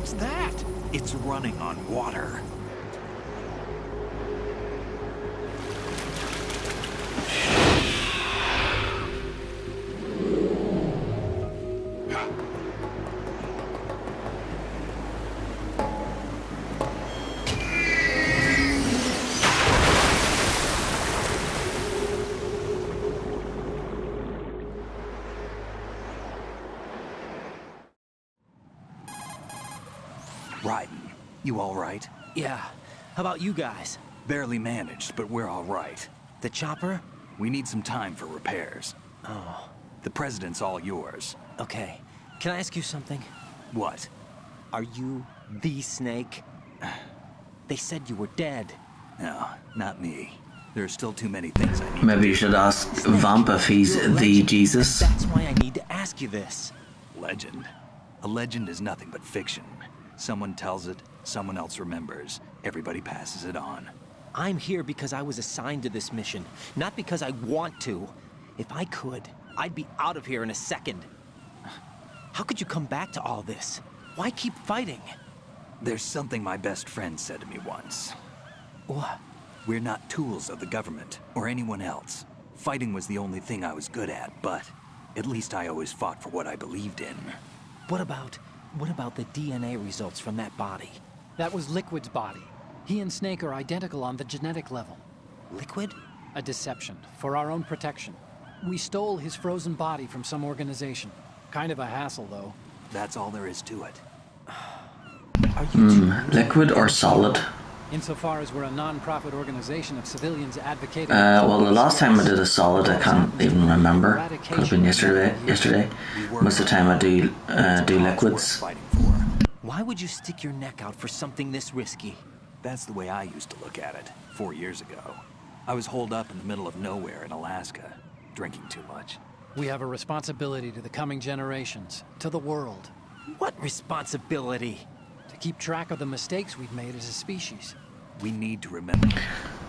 What's that? It's running on water. You all right? Yeah. How about you guys? Barely managed, but we're all right. The chopper? We need some time for repairs. Oh. The president's all yours. Okay. Can I ask you something? What? Are you the Snake? They said you were dead. No, not me. There are still too many things I need. Maybe you should ask Vamp if he's the Jesus. That's why I need to ask you this. Legend. A legend is nothing but fiction. Someone tells it, someone else remembers. Everybody passes it on. I'm here because I was assigned to this mission, not because I want to. If I could, I'd be out of here in a second. How could you come back to all this? Why keep fighting? There's something my best friend said to me once. What? We're not tools of the government or anyone else. Fighting was the only thing I was good at, but at least I always fought for what I believed in. What about the DNA results from that body? That was Liquid's body. He and Snake are identical on the genetic level. Liquid? A deception, for our own protection. We stole his frozen body from some organization. Kind of a hassle, though. That's all there is to it. Are you liquid or solid? Insofar as we're a non-profit organization of civilians advocating... well, the last time I did a solid, I can't even remember. Could have been yesterday. Most of the time I do liquids. Why would you stick your neck out for something this risky? That's the way I used to look at it 4 years ago. I was holed up in the middle of nowhere in Alaska, drinking too much. We have a responsibility to the coming generations, to the world. What responsibility? To keep track of the mistakes we've made as a species. We need to remember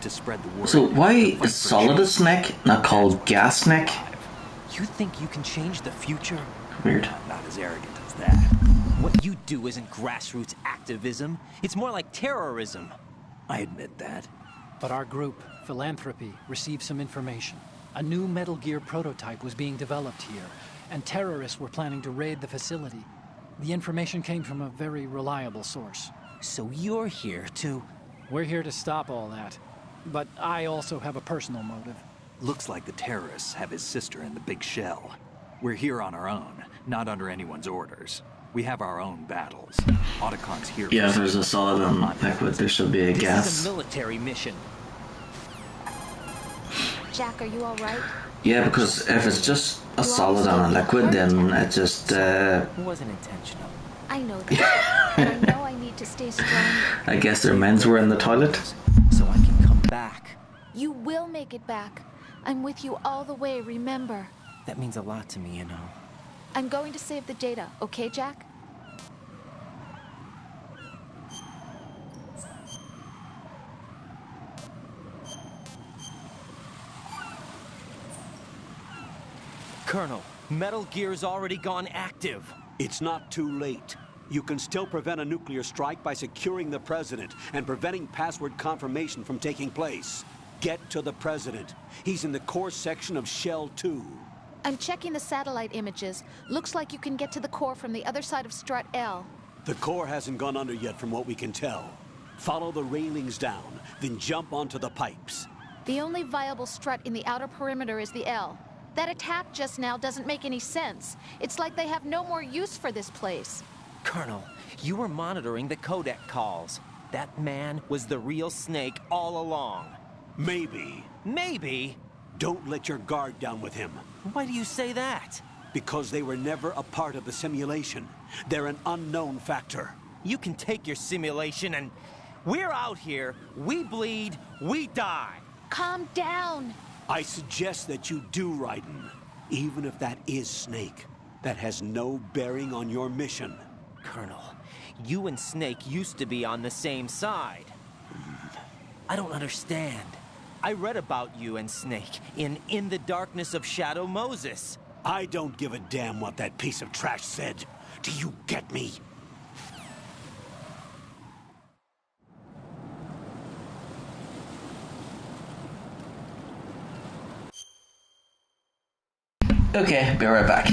to spread the word. So why is solid a snake not called gas snake? You think you can change the future? Weird. Not as arrogant as that. What you do isn't grassroots activism. It's more like terrorism. I admit that. But our group, Philanthropy, received some information. A new Metal Gear prototype was being developed here, and terrorists were planning to raid the facility. The information came from a very reliable source. So you're here to... We're here to stop all that. But I also have a personal motive. Looks like the terrorists have his sister in the big shell. We're here on our own, not under anyone's orders. We have our own battles. Otacon's here. Yeah, if there's a solid and liquid, there should be a gas. This is a military mission. Jack, are you all right? Yeah, because if it's just a solid and a liquid, then it just... It wasn't intentional. I know that. But I know I need to stay strong. I guess their men's were in the toilet. So I can come back. You will make it back. I'm with you all the way, remember. That means a lot to me, you know. I'm going to save the data, okay, Jack? Colonel, Metal Gear's already gone active. It's not too late. You can still prevent a nuclear strike by securing the president and preventing password confirmation from taking place. Get to the president. He's in the core section of Shell 2. I'm checking the satellite images. Looks like you can get to the core from the other side of Strut L. The core hasn't gone under yet from what we can tell. Follow the railings down, then jump onto the pipes. The only viable strut in the outer perimeter is the L. That attack just now doesn't make any sense. It's like they have no more use for this place. Colonel, you were monitoring the codec calls. That man was the real Snake all along. Maybe. Maybe? Don't let your guard down with him. Why do you say that? Because they were never a part of the simulation. They're an unknown factor. You can take your simulation and... We're out here, we bleed, we die. Calm down. I suggest that you do, Raiden. Even if that is Snake. That has no bearing on your mission. Colonel, you and Snake used to be on the same side. I don't understand. I read about you and Snake in the Darkness of Shadow Moses. I don't give a damn what that piece of trash said. Do you get me? Okay, be right back.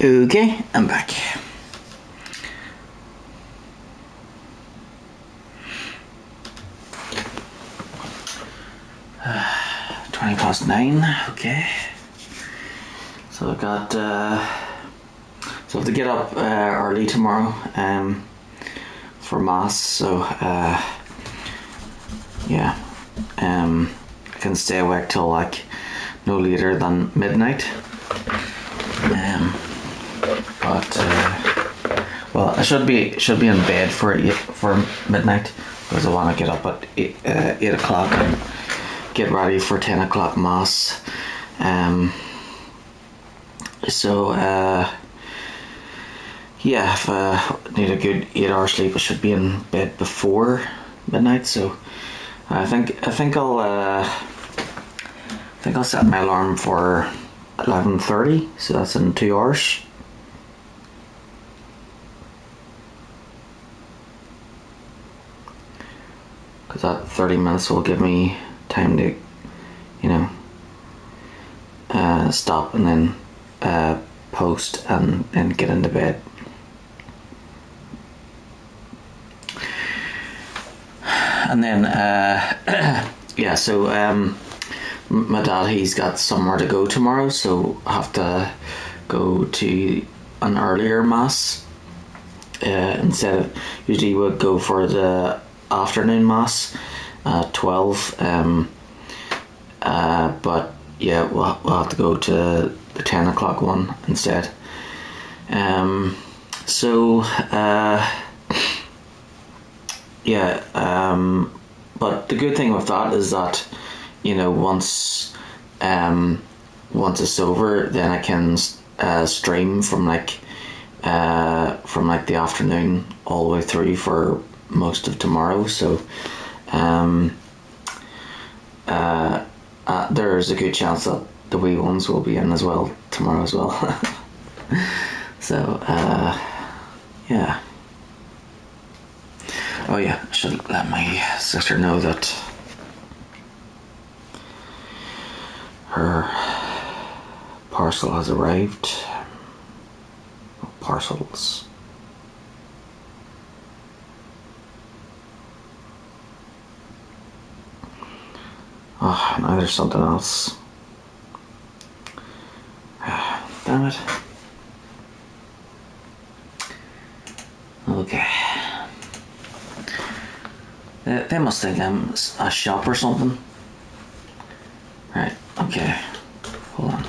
Okay, I'm back. Uh, 9:20. Okay. So I got. So I have to get up early tomorrow. For mass. So yeah. I can stay awake till like no later than midnight. But well, I should be in bed for midnight because I want to get up at 8 o'clock and get ready for 10 o'clock mass. So yeah, if I need a good 8 hour sleep, I should be in bed before midnight. So I think I'll set my alarm for 11:30. So that's in 2 hours. Because that 30 minutes will give me time to, stop and then post and get into bed. And then, yeah, so my dad, he's got somewhere to go tomorrow, so I have to go to an earlier mass. Instead of, usually would go for the afternoon mass at 12. But yeah, we'll have to go to the 10 o'clock one instead. Yeah, but the good thing with that is that, once it's over, then I can stream from like the afternoon all the way through for most of tomorrow. So there's a good chance that the wee ones will be in as well tomorrow as well. So yeah. Oh yeah, I should let my sister know that her parcel has arrived. Parcels. Oh, now there's something else. Damn it. Okay. They must think I'm a shop or something. Right, okay. Hold on.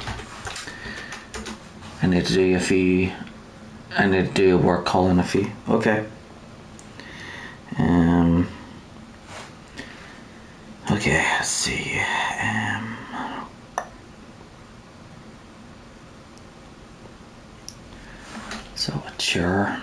I need to do a work call in a few. Okay. Okay, let's see. So a chair.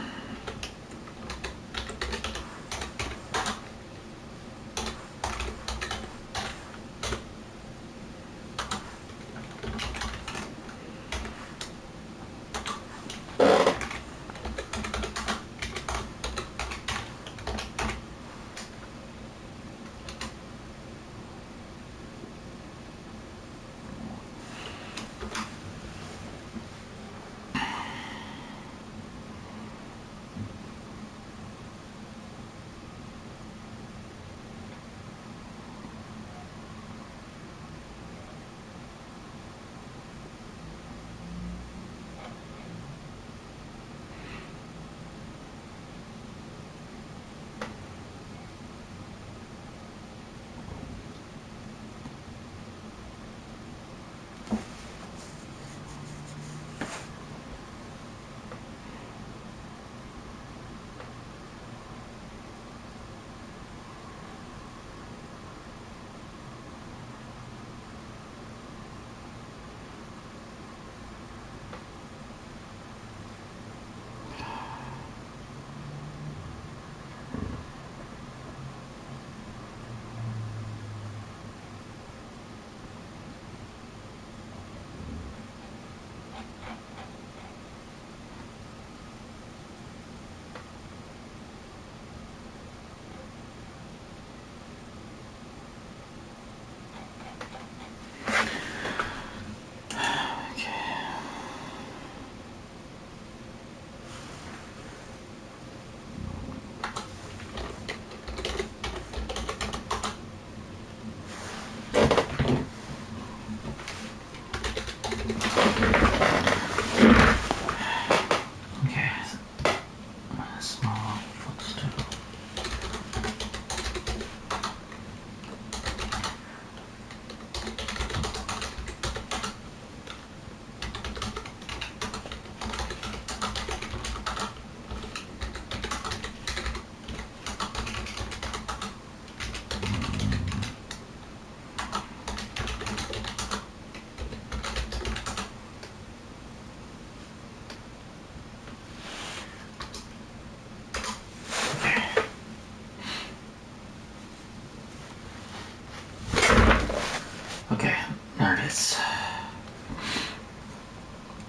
Okay, there it is.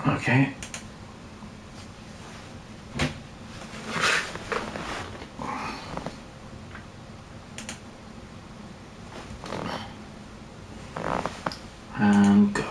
Okay. And go.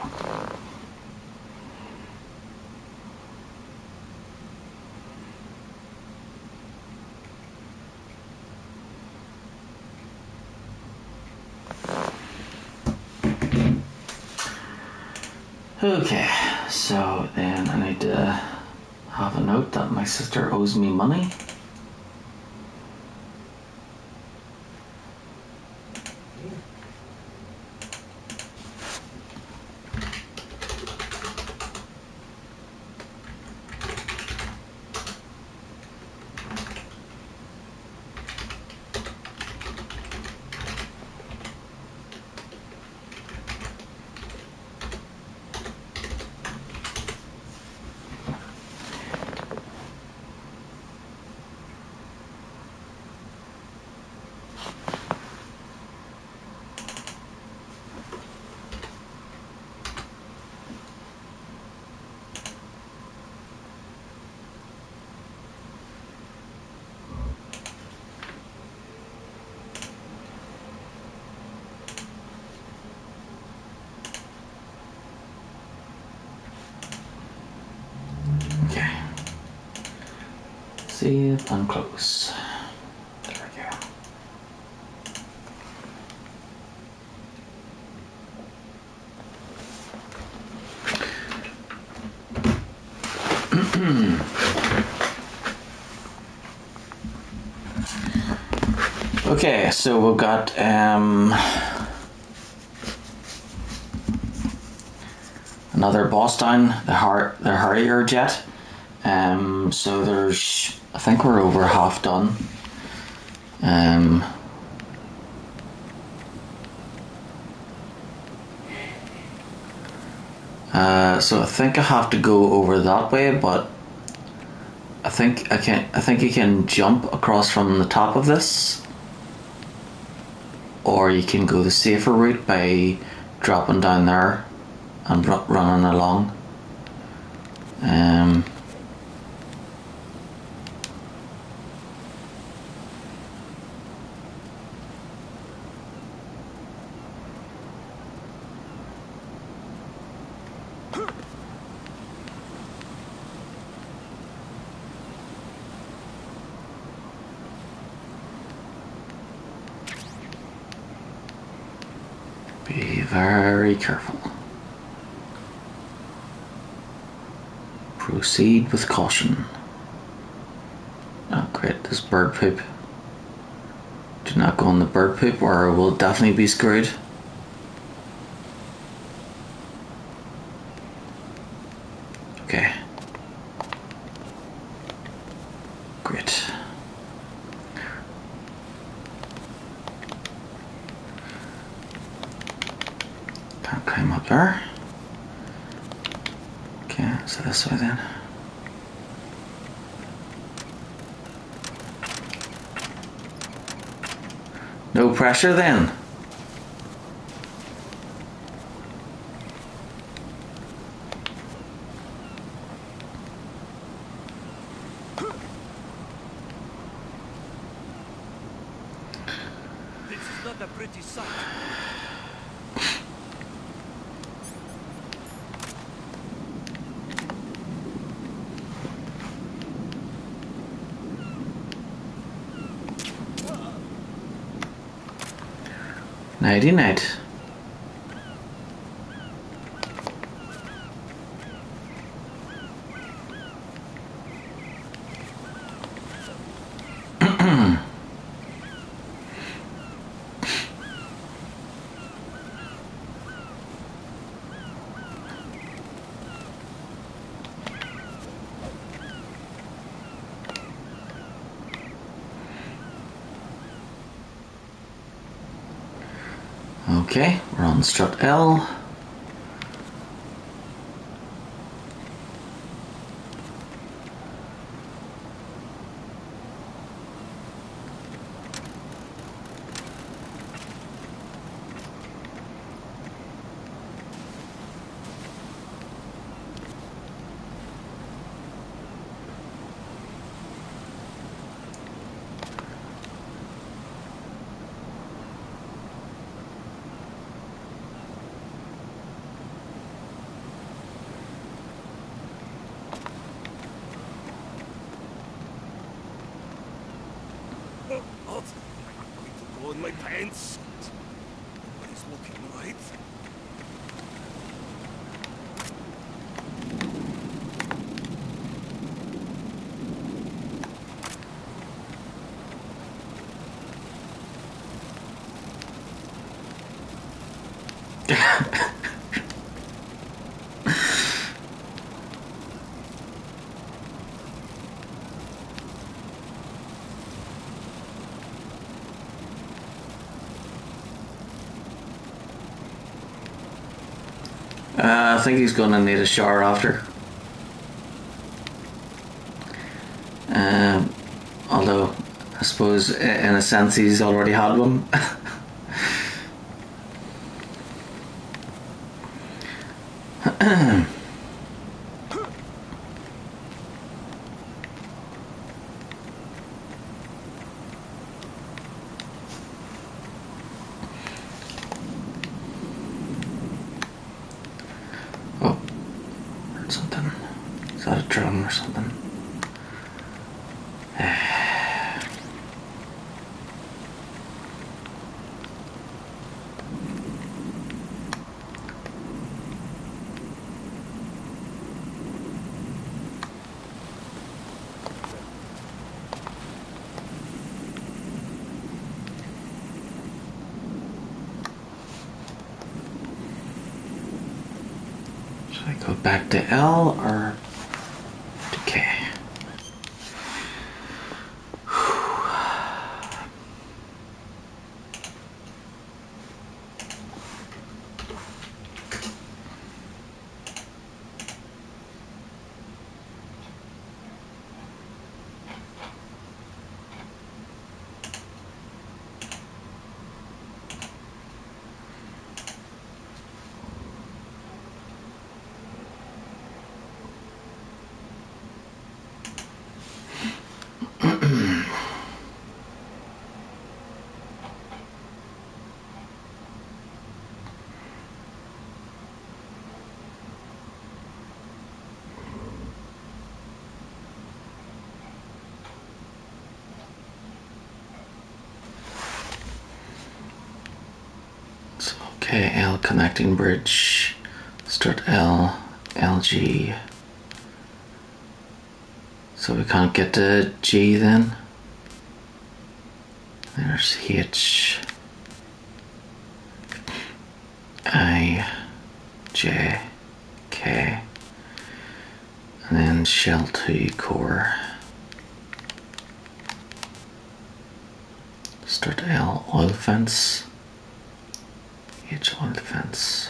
Okay, so then I need to have a note that my sister owes me money. Okay. Save and close. There we go. Okay, so we've got another boss down, the Harrier jet. So there's, I think we're over half done. So I think I have to go over that way, but I think you can jump across from the top of this, or you can go the safer route by dropping down there and running along. Be very careful. Proceed with caution. Oh great, this bird poop. Do not go on the bird poop or we'll definitely be screwed. Okay. Great. Can't climb up there. Okay, so this way then. No pressure then. This is not a pretty sight. Nighty night. Okay, we're on strut L. I think he's gonna need a shower after. Although, I suppose in a sense he's already had one. Oh, heard something. Is that a drum or something? Should I go back to L or to K? Okay, L connecting bridge. Start L, LG. So we can't get to G then. There's H, I, J, K, and then shell 2 core. Start L, oil fence. H, oil fence.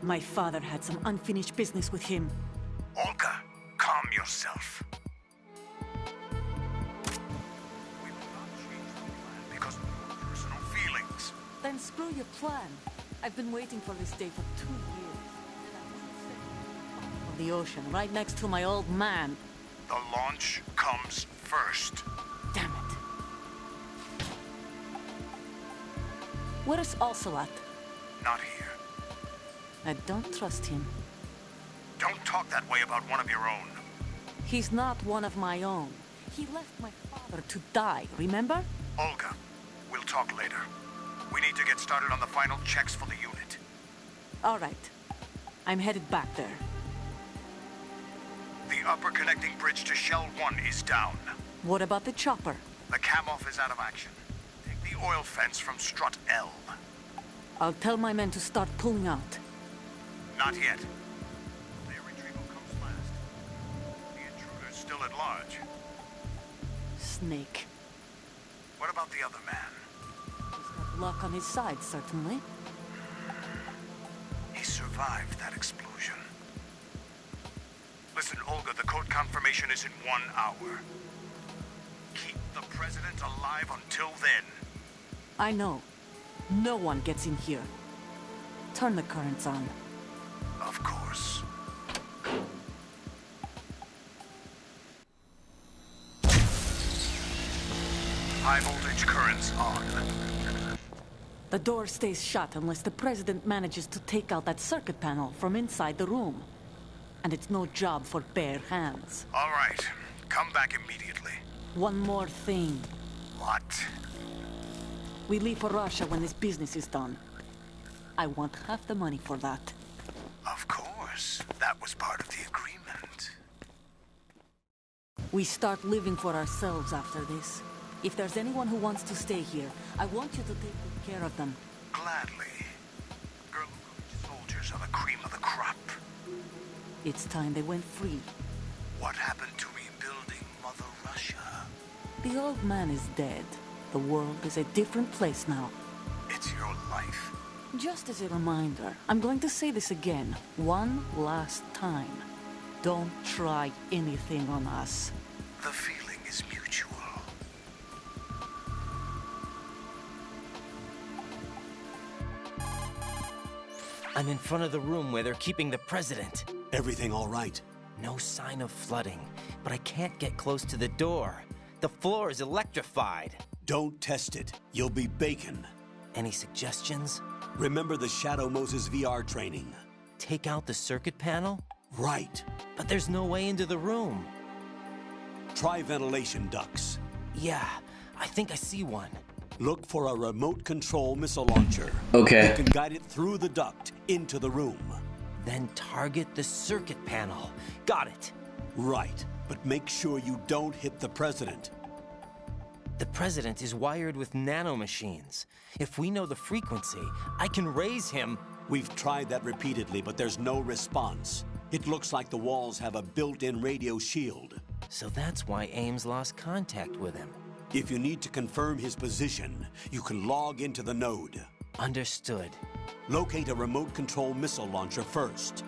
My father had some unfinished business with him. Olga, calm yourself. Because of your personal feelings. Then screw your plan. I've been waiting for this day for 2 years. Of the ocean, right next to my old man. The launch comes first. Damn it. Where is Ocelot? Not here. I don't trust him. Don't talk that way about one of your own. He's not one of my own. He left my father to die, remember? Olga, we'll talk later. We need to get started on the final checks for the unit. All right. I'm headed back there. The upper connecting bridge to Shell 1 is down. What about the chopper? The cam-off is out of action. Take the oil fence from strut L. I'll tell my men to start pulling out. Not yet. Their retrieval comes last. The intruder's still at large. Snake. What about the other man? He's got luck on his side, certainly. He survived that explosion. Listen, Olga, the code confirmation is in 1 hour. Keep the president alive until then. I know. No one gets in here. Turn the currents on. Of course. High voltage currents on. The door stays shut unless the president manages to take out that circuit panel from inside the room. And it's no job for bare hands. All right. Come back immediately. One more thing. What? We leave for Russia when this business is done. I want half the money for that. Of course. That was part of the agreement. We start living for ourselves after this. If there's anyone who wants to stay here, I want you to take good care of them. Gladly. Gurlukovich soldiers are the cream of the crop. It's time they went free. What happened to rebuilding Mother Russia? The old man is dead. The world is a different place now. It's your life. Just as a reminder, I'm going to say this again, one last time. Don't try anything on us. The feeling is mutual. I'm in front of the room where they're keeping the president. Everything all right? No sign of flooding, but I can't get close to the door. The floor is electrified. Don't test it. You'll be bacon. Any suggestions? Remember the Shadow Moses VR training. Take out the circuit panel? Right. But there's no way into the room. Try ventilation ducts. Yeah, I think I see one. Look for a remote control missile launcher. Okay. You can guide it through the duct into the room. Then target the circuit panel. Got it. Right, but make sure you don't hit the president. The president is wired with nanomachines. If we know the frequency, I can raise him. We've tried that repeatedly, but there's no response. It looks like the walls have a built-in radio shield. So that's why Ames lost contact with him. If you need to confirm his position, you can log into the node. Understood. Locate a remote control missile launcher first.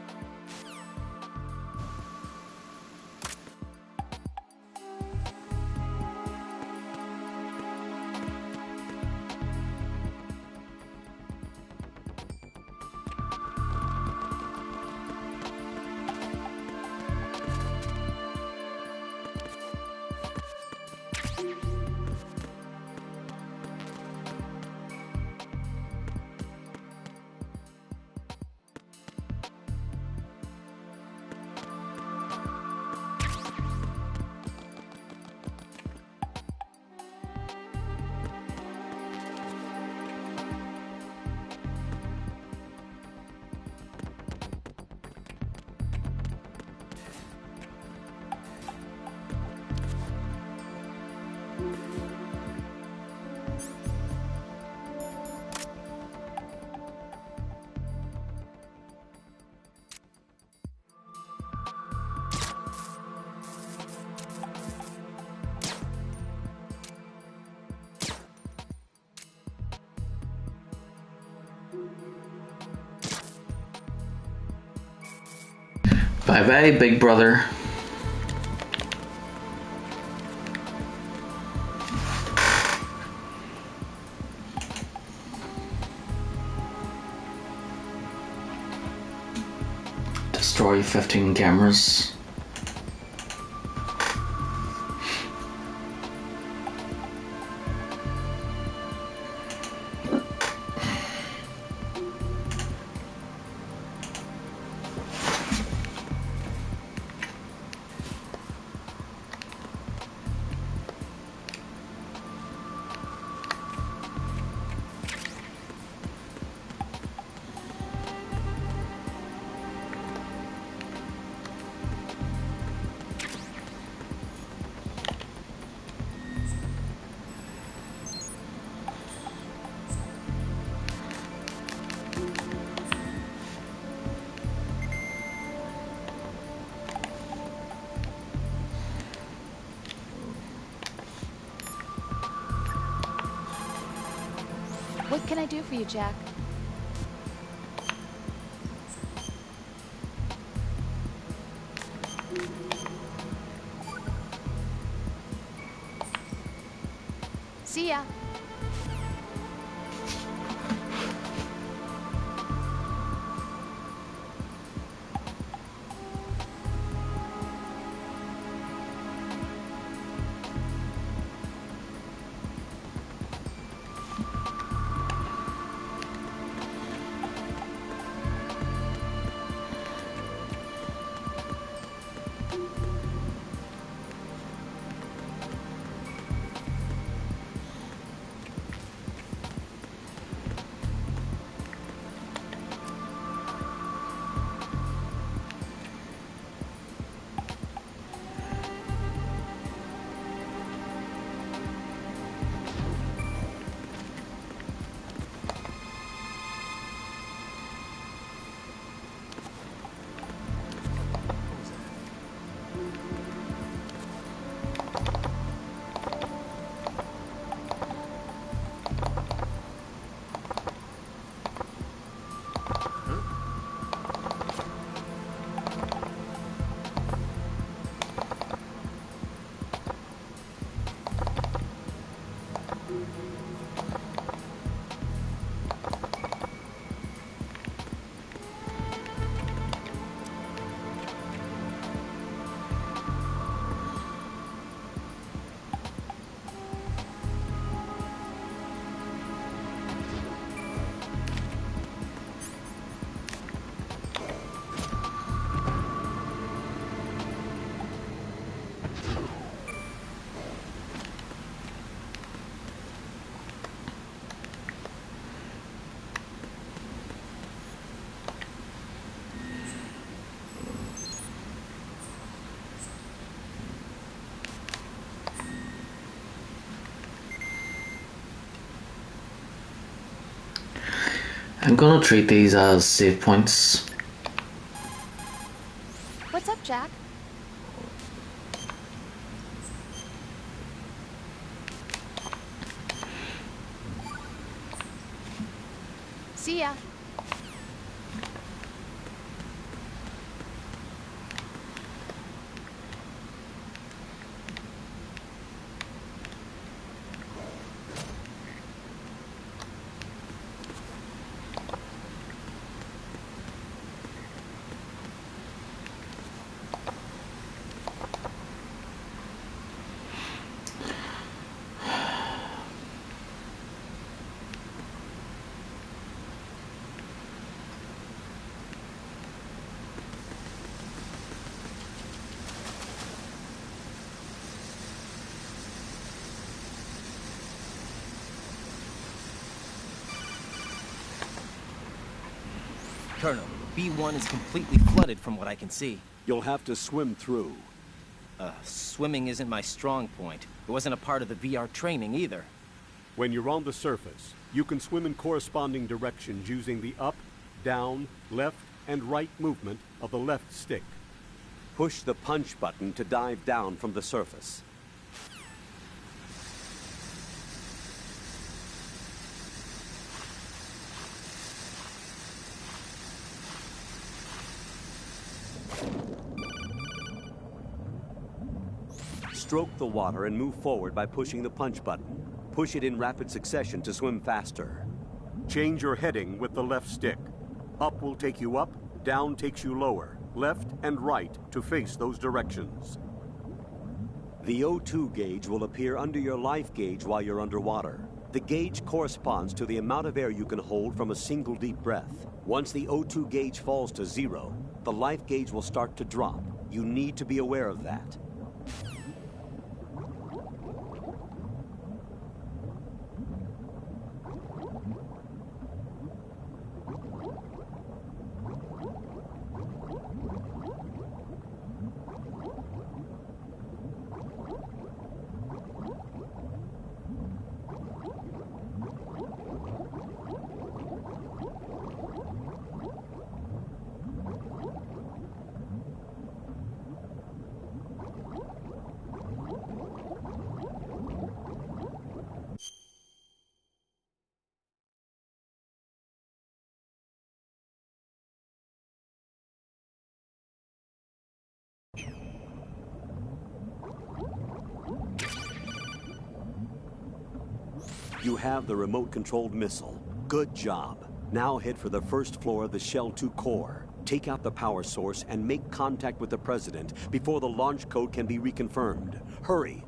Bye bye, Big Brother. Destroy 15 cameras. What can I do for you, Jack? See ya. I'm gonna treat these as save points. What's up, Jack? See ya. Colonel, B1 is completely flooded from what I can see. You'll have to swim through. Swimming isn't my strong point. It wasn't a part of the VR training either. When you're on the surface, you can swim in corresponding directions using the up, down, left, and right movement of the left stick. Push the punch button to dive down from the surface. Stroke the water and move forward by pushing the punch button. Push it in rapid succession to swim faster. Change your heading with the left stick. Up will take you up, down takes you lower, left and right to face those directions. The O2 gauge will appear under your life gauge while you're underwater. The gauge corresponds to the amount of air you can hold from a single deep breath. Once the O2 gauge falls to 0, the life gauge will start to drop. You need to be aware of that. You have the remote-controlled missile. Good job. Now head for the first floor of the Shell 2 core. Take out the power source and make contact with the President before the launch code can be reconfirmed. Hurry.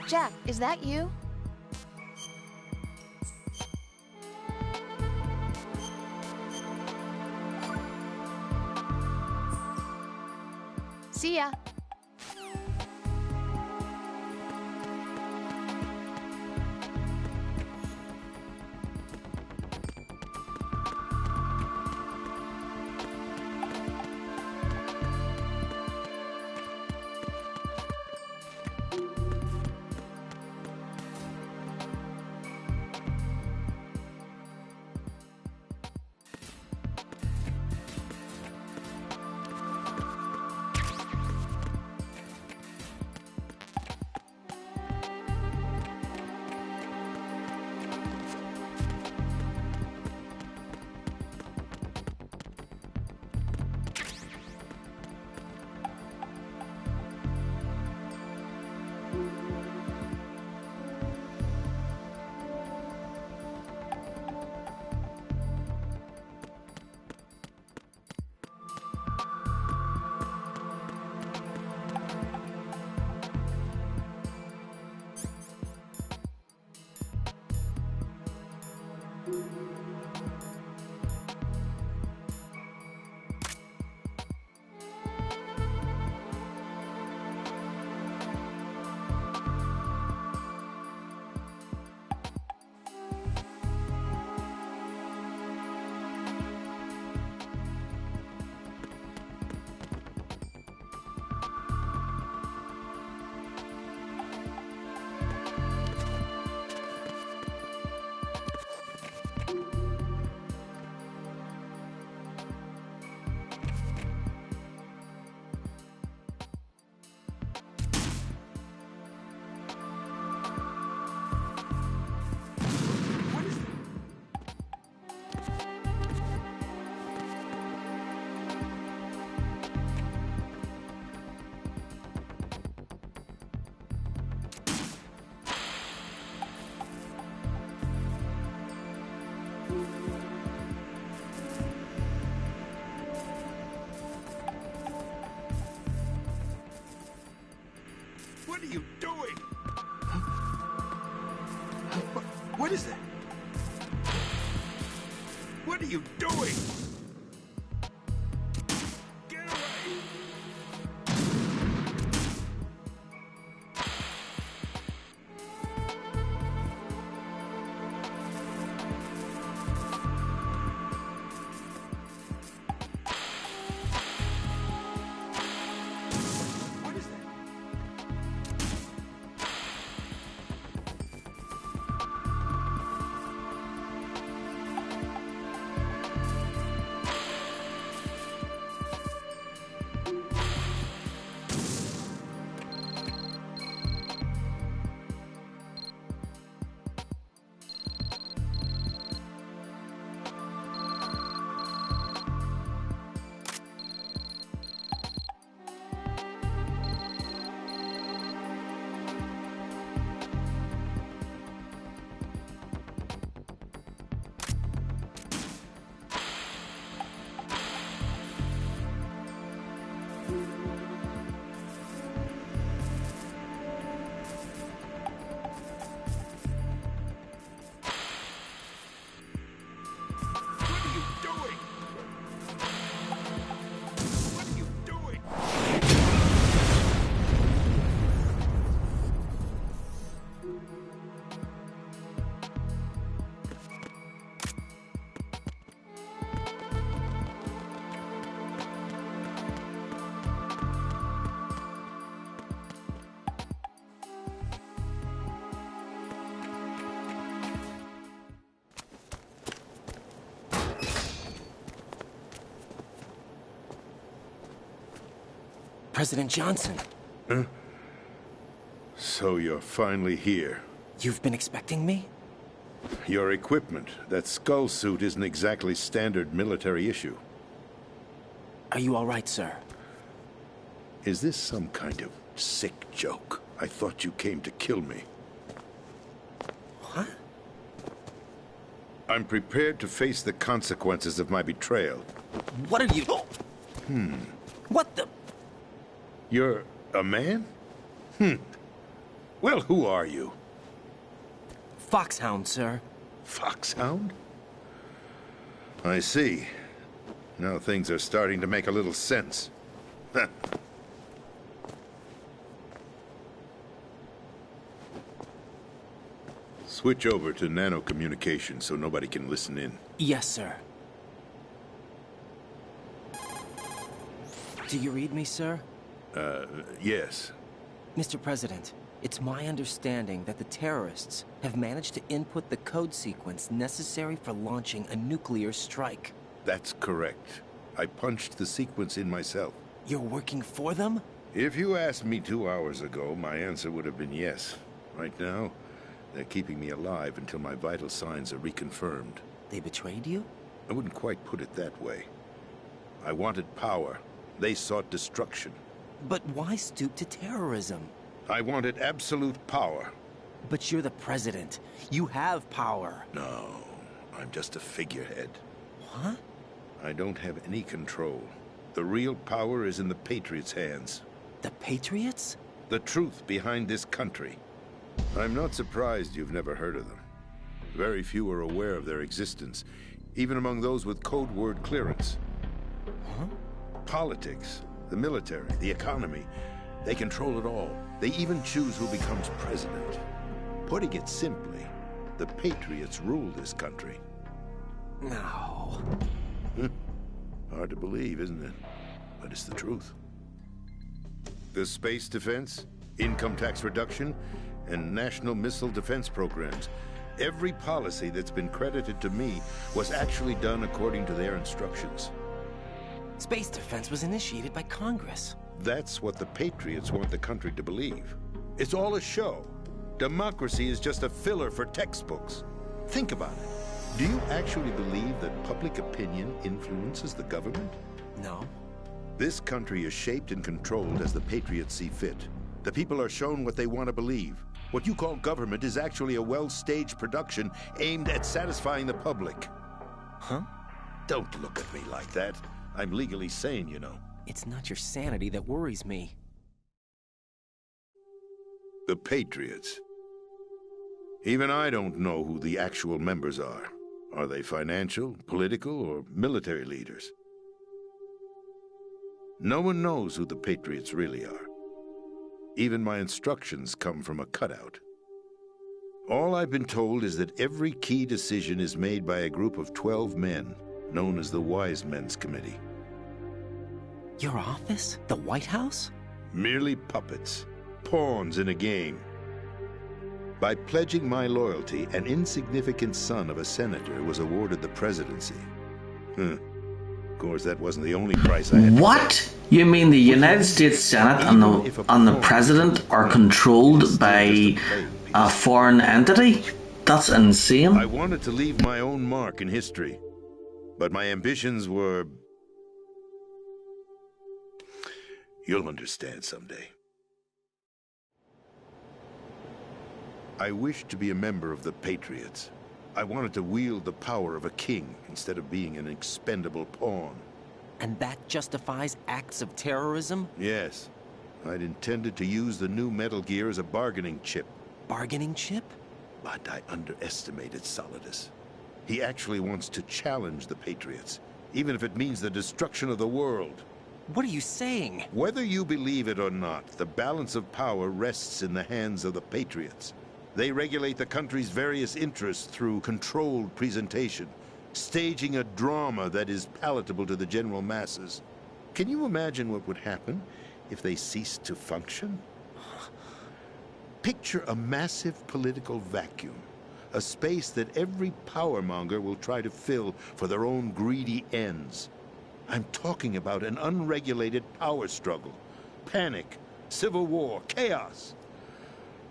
Jack, is that you? See ya. What are you doing? What is that? What are you doing? Get away! What is that? President Johnson. Huh? So you're finally here. You've been expecting me? Your equipment, that skull suit, isn't exactly standard military issue. Are you all right, sir? Is this some kind of sick joke? I thought you came to kill me. What? I'm prepared to face the consequences of my betrayal. What are you... What the... You're a man? Well, who are you? Foxhound, sir. Foxhound? I see. Now things are starting to make a little sense. Switch over to nano-communication so nobody can listen in. Yes, sir. Do you read me, sir? Yes. Mr. President, it's my understanding that the terrorists have managed to input the code sequence necessary for launching a nuclear strike. That's correct. I punched the sequence in myself. You're working for them? If you asked me 2 hours ago, my answer would have been yes. Right now, they're keeping me alive until my vital signs are reconfirmed. They betrayed you? I wouldn't quite put it that way. I wanted power. They sought destruction. But why stoop to terrorism? I wanted absolute power. But you're the president. You have power. No, I'm just a figurehead. What? I don't have any control. The real power is in the Patriots' hands. The Patriots? The truth behind this country. I'm not surprised you've never heard of them. Very few are aware of their existence, even among those with code word clearance. Huh? Politics, the military, the economy, they control it all. They even choose who becomes president. Putting it simply, the Patriots rule this country. No. Hard to believe, isn't it? But it's the truth. The space defense, income tax reduction, and national missile defense programs. Every policy that's been credited to me was actually done according to their instructions. Space defense was initiated by Congress. That's what the Patriots want the country to believe. It's all a show. Democracy is just a filler for textbooks. Think about it. Do you actually believe that public opinion influences the government? No. This country is shaped and controlled as the Patriots see fit. The people are shown what they want to believe. What you call government is actually a well-staged production aimed at satisfying the public. Huh? Don't look at me like that. I'm legally sane, you know. It's not your sanity that worries me. The Patriots. Even I don't know who the actual members are. Are they financial, political, or military leaders? No one knows who the Patriots really are. Even my instructions come from a cutout. All I've been told is that every key decision is made by a group of 12 men, known as the Wise Men's Committee. Your office? The White House? Merely puppets, pawns in a game. By pledging my loyalty, an insignificant son of a senator was awarded the presidency. Of course, that wasn't the only price I had to pay. What? You mean the United States Senate and the President are controlled by a foreign entity? That's insane. I wanted to leave my own mark in history, but my ambitions were... You'll understand someday. I wished to be a member of the Patriots. I wanted to wield the power of a king instead of being an expendable pawn. And that justifies acts of terrorism? Yes. I'd intended to use the new Metal Gear as a bargaining chip. Bargaining chip? But I underestimated Solidus. He actually wants to challenge the Patriots, even if it means the destruction of the world. What are you saying? Whether you believe it or not, the balance of power rests in the hands of the Patriots. They regulate the country's various interests through controlled presentation, staging a drama that is palatable to the general masses. Can you imagine what would happen if they ceased to function? Picture a massive political vacuum, a space that every powermonger will try to fill for their own greedy ends. I'm talking about an unregulated power struggle, panic, civil war, chaos.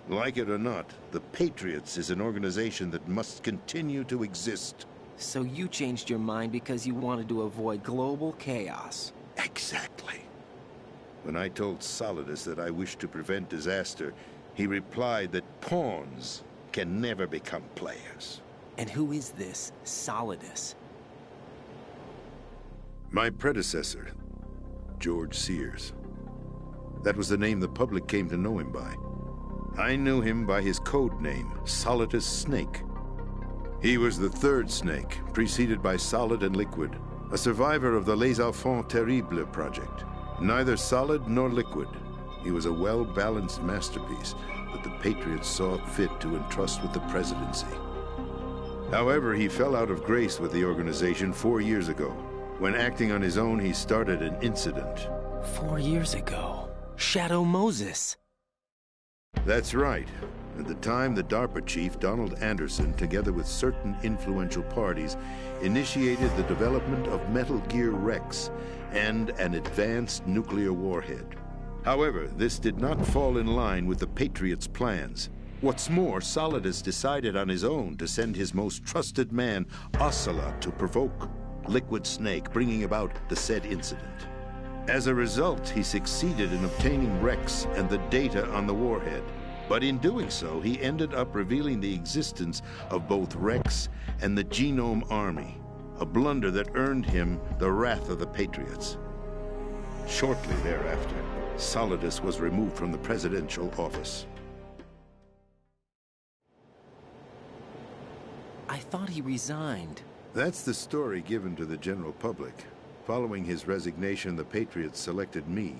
Like it or not, the Patriots is an organization that must continue to exist. So you changed your mind because you wanted to avoid global chaos. Exactly. When I told Solidus that I wished to prevent disaster, he replied that pawns can never become players. And who is this Solidus? My predecessor, George Sears. That was the name the public came to know him by. I knew him by his code name, Solidus Snake. He was the third Snake, preceded by Solid and Liquid, a survivor of the Les Enfants Terribles project. Neither solid nor liquid, he was a well-balanced masterpiece that the Patriots saw fit to entrust with the presidency. However, he fell out of grace with the organization 4 years ago. When acting on his own, he started an incident. 4 years ago? Shadow Moses. That's right. At the time, the DARPA chief, Donald Anderson, together with certain influential parties, initiated the development of Metal Gear Rex and an advanced nuclear warhead. However, this did not fall in line with the Patriots' plans. What's more, Solidus decided on his own to send his most trusted man, Ocelot, to provoke Liquid Snake, bringing about the said incident. As a result, he succeeded in obtaining Rex and the data on the warhead. But in doing so, he ended up revealing the existence of both Rex and the Genome Army, a blunder that earned him the wrath of the Patriots. Shortly thereafter, Solidus was removed from the presidential office. I thought he resigned. That's the story given to the general public. Following his resignation, the Patriots selected me,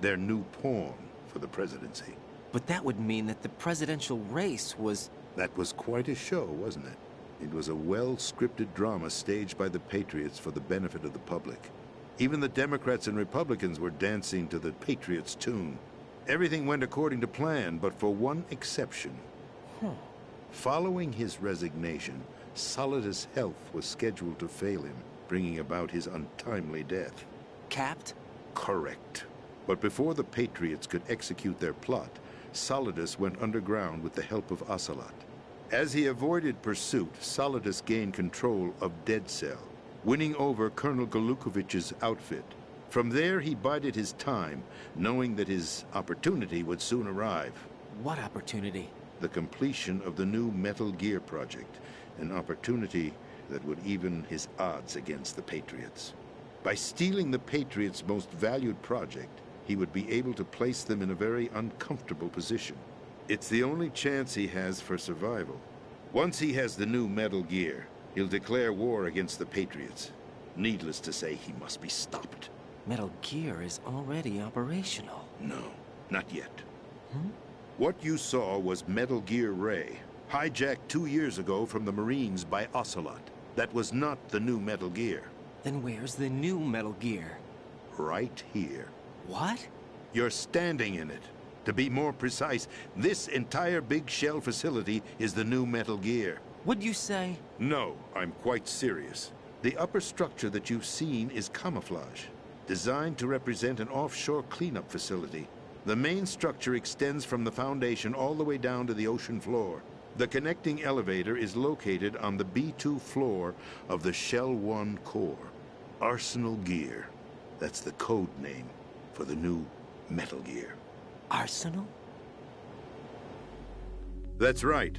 their new pawn, for the presidency. But that would mean that the presidential race was... That was quite a show, wasn't it? It was a well-scripted drama staged by the Patriots for the benefit of the public. Even the Democrats and Republicans were dancing to the Patriots' tune. Everything went according to plan, but for one exception. Following his resignation, Solidus' health was scheduled to fail him, bringing about his untimely death. Capped? Correct. But before the Patriots could execute their plot, Solidus went underground with the help of Ocelot. As he avoided pursuit, Solidus gained control of Dead Cell, winning over Colonel Golukovich's outfit. From there, he bided his time, knowing that his opportunity would soon arrive. What opportunity? The completion of the new Metal Gear project, an opportunity that would even his odds against the Patriots. By stealing the Patriots' most valued project, he would be able to place them in a very uncomfortable position. It's the only chance he has for survival. Once he has the new Metal Gear, he'll declare war against the Patriots. Needless to say, he must be stopped. Metal Gear is already operational. No, not yet. What you saw was Metal Gear Ray, hijacked 2 years ago from the Marines by Ocelot. That was not the new Metal Gear. Then where's the new Metal Gear? Right here. What? You're standing in it. To be more precise, this entire big shell facility is the new Metal Gear. What'd you say? No, I'm quite serious. The upper structure that you've seen is camouflage, designed to represent an offshore cleanup facility. The main structure extends from the foundation all the way down to the ocean floor. The connecting elevator is located on the B2 floor of the Shell 1 core. Arsenal Gear. That's the code name for the new Metal Gear. Arsenal? That's right.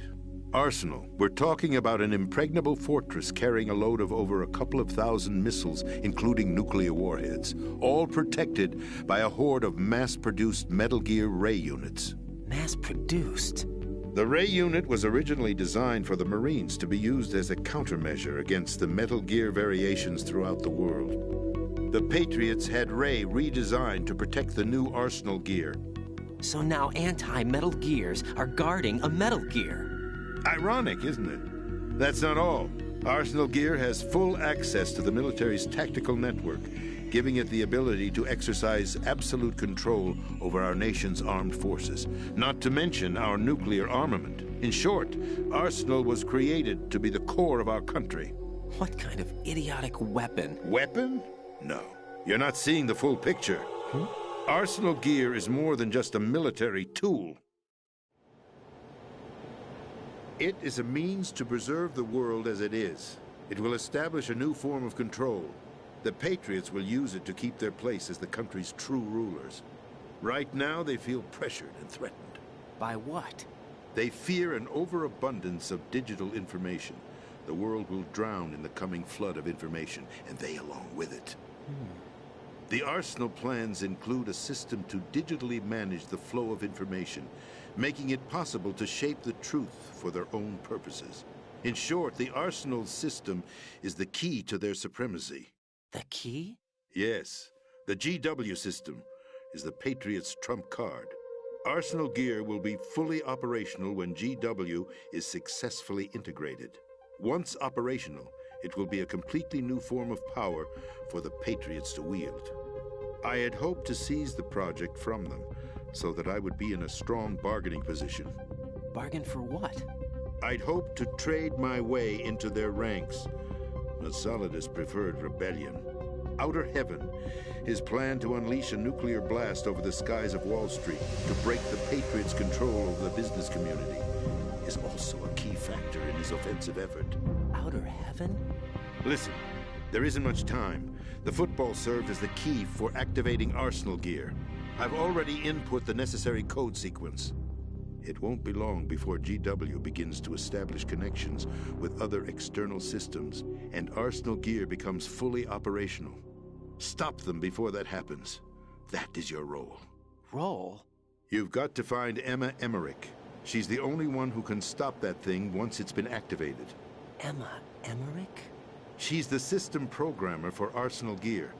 Arsenal. We're talking about an impregnable fortress carrying a load of over a couple of thousand missiles, including nuclear warheads, all protected by a horde of mass-produced Metal Gear Ray units. Mass-produced? The Ray unit was originally designed for the Marines to be used as a countermeasure against the Metal Gear variations throughout the world. The Patriots had Ray redesigned to protect the new Arsenal Gear. So now anti-Metal Gears are guarding a Metal Gear. Ironic, isn't it? That's not all. Arsenal Gear has full access to the military's tactical network, giving it the ability to exercise absolute control over our nation's armed forces, not to mention our nuclear armament. In short, Arsenal was created to be the core of our country. What kind of idiotic weapon? Weapon? No. You're not seeing the full picture. Arsenal Gear is more than just a military tool. It is a means to preserve the world as it is. It will establish a new form of control. The Patriots will use it to keep their place as the country's true rulers. Right now, they feel pressured and threatened. By what? They fear an overabundance of digital information. The world will drown in the coming flood of information, and they along with it. The Arsenal plans include a system to digitally manage the flow of information, making it possible to shape the truth for their own purposes. In short, the Arsenal system is the key to their supremacy. The key? Yes. The GW system is the Patriots' trump card. Arsenal Gear will be fully operational when GW is successfully integrated. Once operational, it will be a completely new form of power for the Patriots to wield. I had hoped to seize the project from them, so that I would be in a strong bargaining position. Bargain for what? I'd hoped to trade my way into their ranks, but Solidus preferred rebellion. Outer Heaven, his plan to unleash a nuclear blast over the skies of Wall Street to break the Patriots' control over the business community, is also a key factor in his offensive effort. Outer Heaven? Listen, there isn't much time. The football served as the key for activating Arsenal Gear. I've already input the necessary code sequence. It won't be long before GW begins to establish connections with other external systems, and Arsenal Gear becomes fully operational. Stop them before that happens. That is your role. Role? You've got to find Emma Emmerich. She's the only one who can stop that thing once it's been activated. Emma Emmerich? She's the system programmer for Arsenal Gear.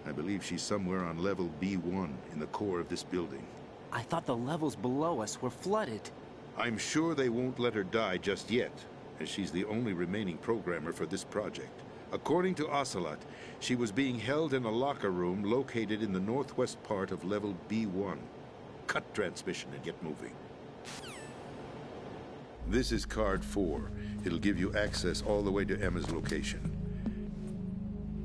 I believe she's somewhere on level B1 in the core of this building. I thought the levels below us were flooded. I'm sure they won't let her die just yet, as she's the only remaining programmer for this project. According to Ocelot, she was being held in a locker room located in the northwest part of level B1. Cut transmission and get moving. This is card 4. It'll give you access all the way to Emma's location.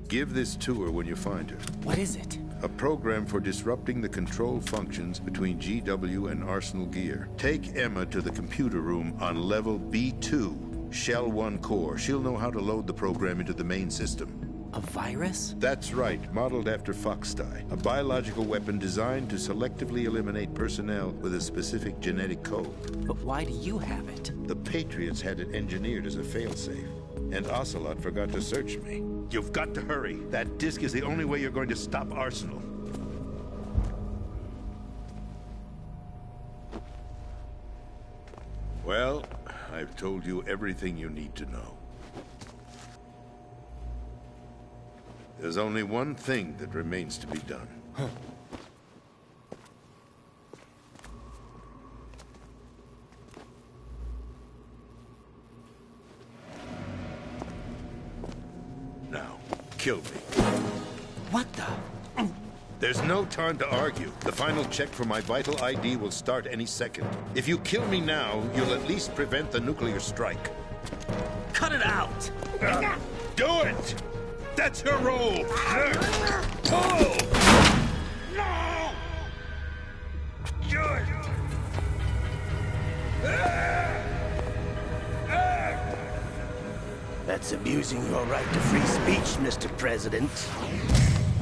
Give this to her when you find her. What is it? A program for disrupting the control functions between GW and Arsenal Gear. Take Emma to the computer room on level B2, Shell 1 core. She'll know how to load the program into the main system. A virus? That's right, modeled after Foxdie, a biological weapon designed to selectively eliminate personnel with a specific genetic code. But why do you have it? The Patriots had it engineered as a failsafe. And Ocelot forgot to search me. You've got to hurry. That disk is the only way you're going to stop Arsenal. Well, I've told you everything you need to know. There's only one thing that remains to be done. Now, kill me. What the? There's no time to argue. The final check for my vital ID will start any second. If you kill me now, you'll at least prevent the nuclear strike. Cut it out! Do it! That's your role! Pull! No! Do it! That's abusing your right to free speech, Mr. President.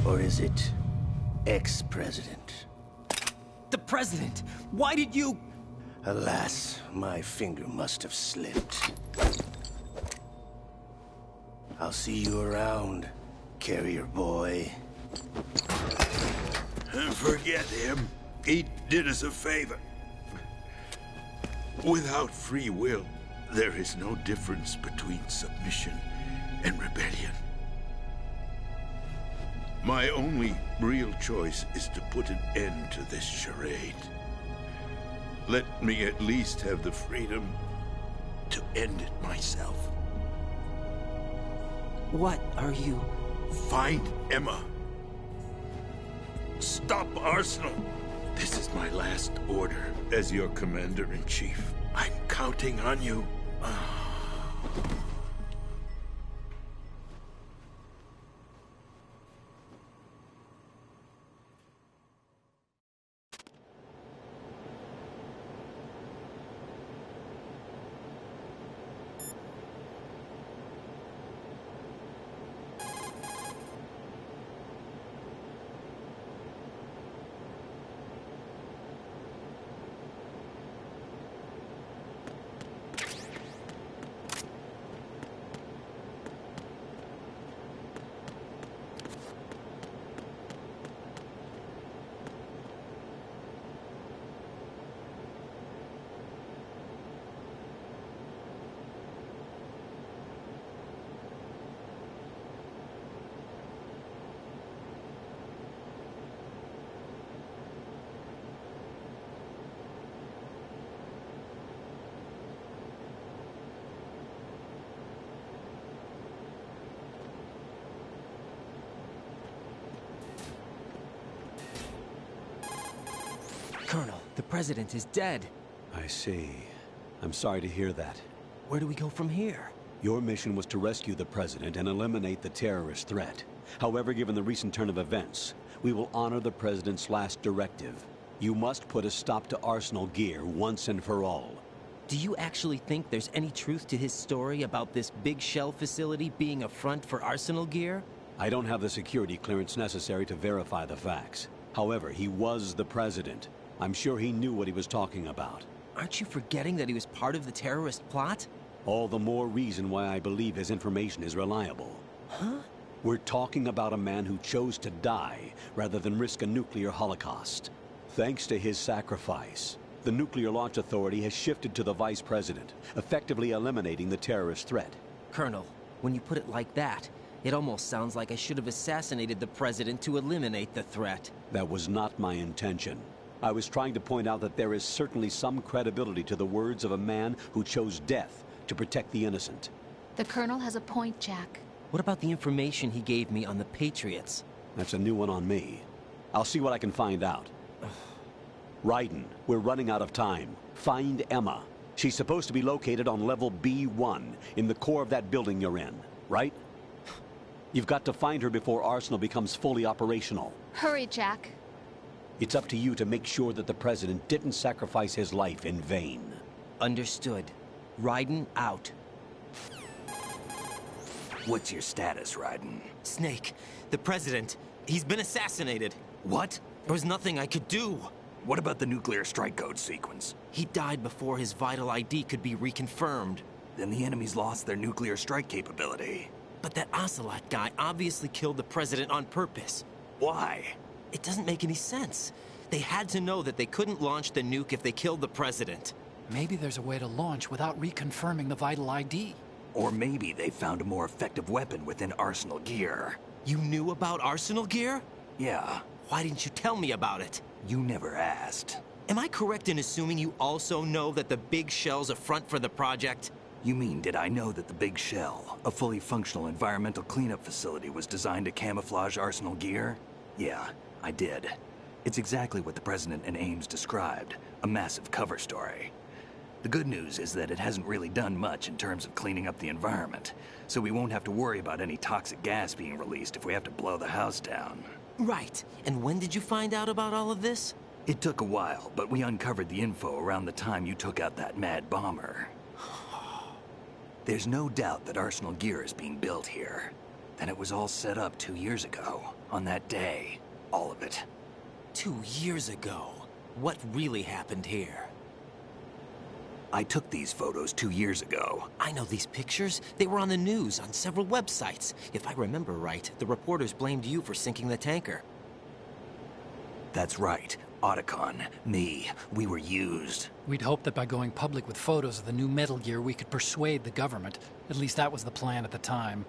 Or is it ex-president? The president! Why did you... Alas, my finger must have slipped. I'll see you around, carrier boy. Forget him. He did us a favor. Without free will, there is no difference between submission and rebellion. My only real choice is to put an end to this charade. Let me at least have the freedom to end it myself. What are you... Find Emma. Stop Arsenal. This is my last order as your commander-in-chief. I'm counting on you. Colonel, the president is dead. I see. I'm sorry to hear that. Where do we go from here? Your mission was to rescue the president and eliminate the terrorist threat. However, given the recent turn of events, we will honor the president's last directive. You must put a stop to Arsenal gear once and for all. Do you actually think there's any truth to his story about this big shell facility being a front for Arsenal gear? I don't have the security clearance necessary to verify the facts. However, he was the president. I'm sure he knew what he was talking about. Aren't you forgetting that he was part of the terrorist plot? All the more reason why I believe his information is reliable. Huh? We're talking about a man who chose to die rather than risk a nuclear holocaust. Thanks to his sacrifice, the Nuclear Launch Authority has shifted to the vice president, effectively eliminating the terrorist threat. Colonel, when you put it like that, it almost sounds like I should have assassinated the president to eliminate the threat. That was not my intention. I was trying to point out that there is certainly some credibility to the words of a man who chose death to protect the innocent. The Colonel has a point, Jack. What about the information he gave me on the Patriots? That's a new one on me. I'll see what I can find out. Raiden, we're running out of time. Find Emma. She's supposed to be located on level B1, in the core of that building you're in, right? You've got to find her before Arsenal becomes fully operational. Hurry, Jack. It's up to you to make sure that the president didn't sacrifice his life in vain. Understood. Raiden out. What's your status, Raiden? Snake, the president, he's been assassinated. What? There was nothing I could do. What about the nuclear strike code sequence? He died before his vital ID could be reconfirmed. Then the enemy's lost their nuclear strike capability. But that Ocelot guy obviously killed the president on purpose. Why? It doesn't make any sense. They had to know that they couldn't launch the nuke if they killed the president. Maybe there's a way to launch without reconfirming the vital ID. Or maybe they found a more effective weapon within Arsenal gear. You knew about Arsenal gear? Yeah. Why didn't you tell me about it? You never asked. Am I correct in assuming you also know that the Big Shell's a front for the project? You mean, did I know that the Big Shell, a fully functional environmental cleanup facility, was designed to camouflage Arsenal gear? Yeah, I did. It's exactly what the President and Ames described, a massive cover story. The good news is that it hasn't really done much in terms of cleaning up the environment, so we won't have to worry about any toxic gas being released if we have to blow the house down. Right. And when did you find out about all of this? It took a while, but we uncovered the info around the time you took out that mad bomber. There's no doubt that Arsenal gear is being built here. Then it was all set up 2 years ago, on that day. All of it. 2 years ago? What really happened here? I took these photos 2 years ago. I know these pictures. They were on the news, on several websites. If I remember right, the reporters blamed you for sinking the tanker. That's right. Otacon, me, we were used. We'd hoped that by going public with photos of the new Metal Gear, we could persuade the government. At least that was the plan at the time.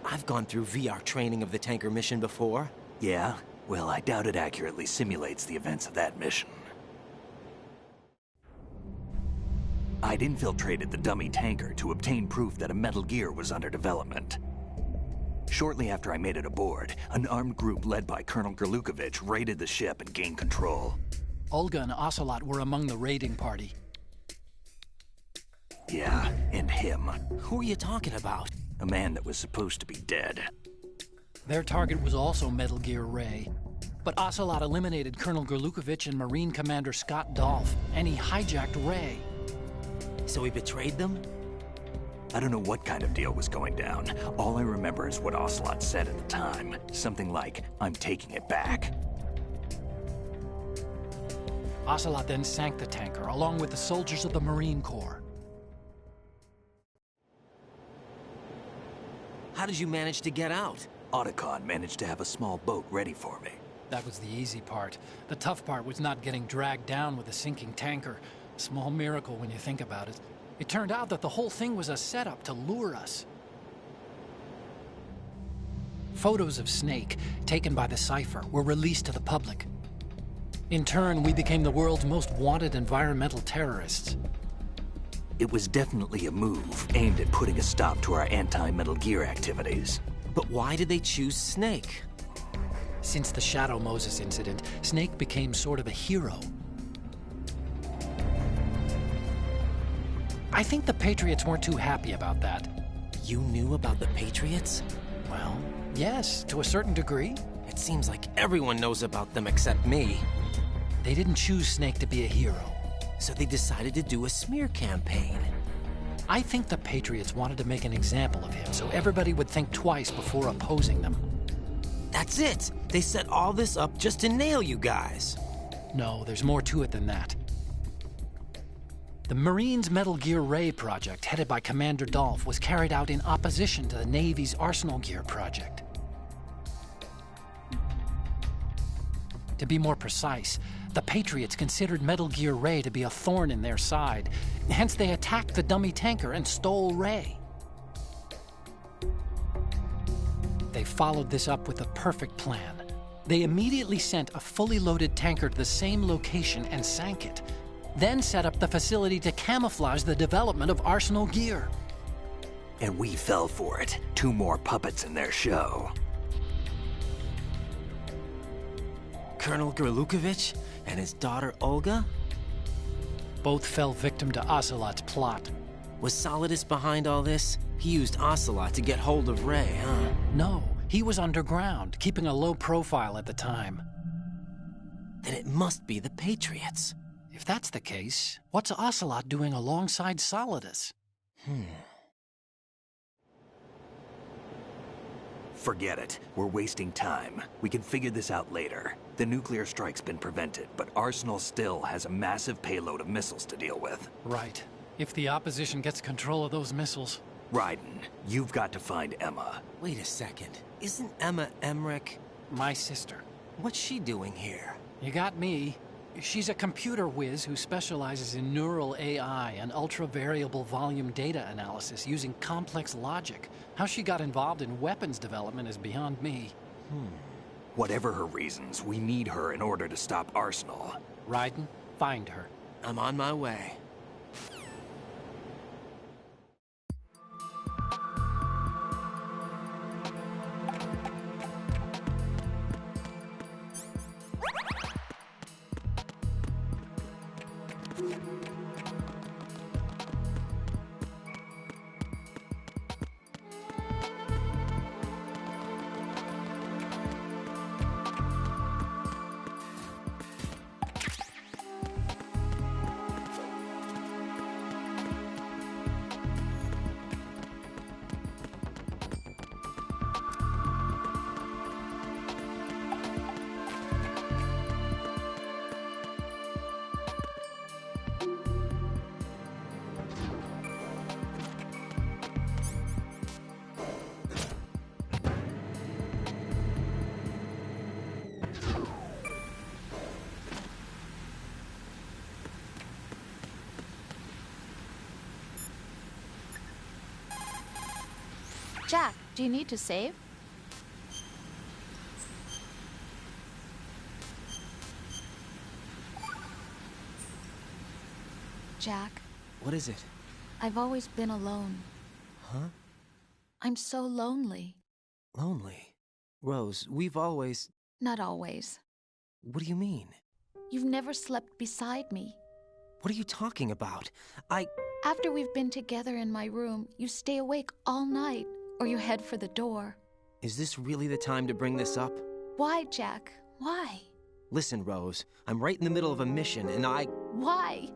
I've gone through VR training of the tanker mission before. Yeah? Well, I doubt it accurately simulates the events of that mission. I'd infiltrated the dummy tanker to obtain proof that a Metal Gear was under development. Shortly after I made it aboard, an armed group led by Colonel Gerlukovich raided the ship and gained control. Olga and Ocelot were among the raiding party. Yeah, and him. Who are you talking about? A man that was supposed to be dead. Their target was also Metal Gear Ray. But Ocelot eliminated Colonel Gerlukovich and Marine Commander Scott Dolph, and he hijacked Ray. So he betrayed them? I don't know what kind of deal was going down. All I remember is what Ocelot said at the time. Something like, "I'm taking it back." Ocelot then sank the tanker, along with the soldiers of the Marine Corps. How did you manage to get out? Otacon managed to have a small boat ready for me. That was the easy part. The tough part was not getting dragged down with a sinking tanker. A small miracle when you think about it. It turned out that the whole thing was a setup to lure us. Photos of Snake, taken by the Cypher, were released to the public. In turn, we became the world's most wanted environmental terrorists. It was definitely a move aimed at putting a stop to our anti-Metal Gear activities. But why did they choose Snake? Since the Shadow Moses incident, Snake became sort of a hero. I think the Patriots weren't too happy about that. You knew about the Patriots? Well, yes, to a certain degree. It seems like everyone knows about them except me. They didn't choose Snake to be a hero. So they decided to do a smear campaign. I think the Patriots wanted to make an example of him so everybody would think twice before opposing them. That's it! They set all this up just to nail you guys. No, there's more to it than that. The Marines' Metal Gear Ray project, headed by Commander Dolph, was carried out in opposition to the Navy's Arsenal Gear project. To be more precise, the Patriots considered Metal Gear Ray to be a thorn in their side. Hence, they attacked the dummy tanker and stole Ray. They followed this up with a perfect plan. They immediately sent a fully loaded tanker to the same location and sank it. Then set up the facility to camouflage the development of Arsenal Gear. And we fell for it. 2 more puppets in their show. Colonel Gerlukovich and his daughter Olga? Both fell victim to Ocelot's plot. Was Solidus behind all this? He used Ocelot to get hold of Ray, huh? No, he was underground, keeping a low profile at the time. Then it must be the Patriots. If that's the case, what's Ocelot doing alongside Solidus? Forget it. We're wasting time. We can figure this out later. The nuclear strike's been prevented, but Arsenal still has a massive payload of missiles to deal with. Right. If the opposition gets control of those missiles. Raiden, you've got to find Emma. Wait a second. Isn't Emma Emmerich... My sister. What's she doing here? You got me. She's a computer whiz who specializes in neural AI and ultra-variable volume data analysis using complex logic. How she got involved in weapons development is beyond me. Whatever her reasons, we need her in order to stop Arsenal. Raiden, find her. I'm on my way. Jack, do you need to save? Jack. What is it? I've always been alone. Huh? I'm so lonely. Lonely? Rose, we've always... Not always. What do you mean? You've never slept beside me. What are you talking about? After we've been together in my room, you stay awake all night, or you head for the door. Is this really the time to bring this up? Why, Jack? Why? Listen, Rose, I'm right in the middle of a mission, and Why?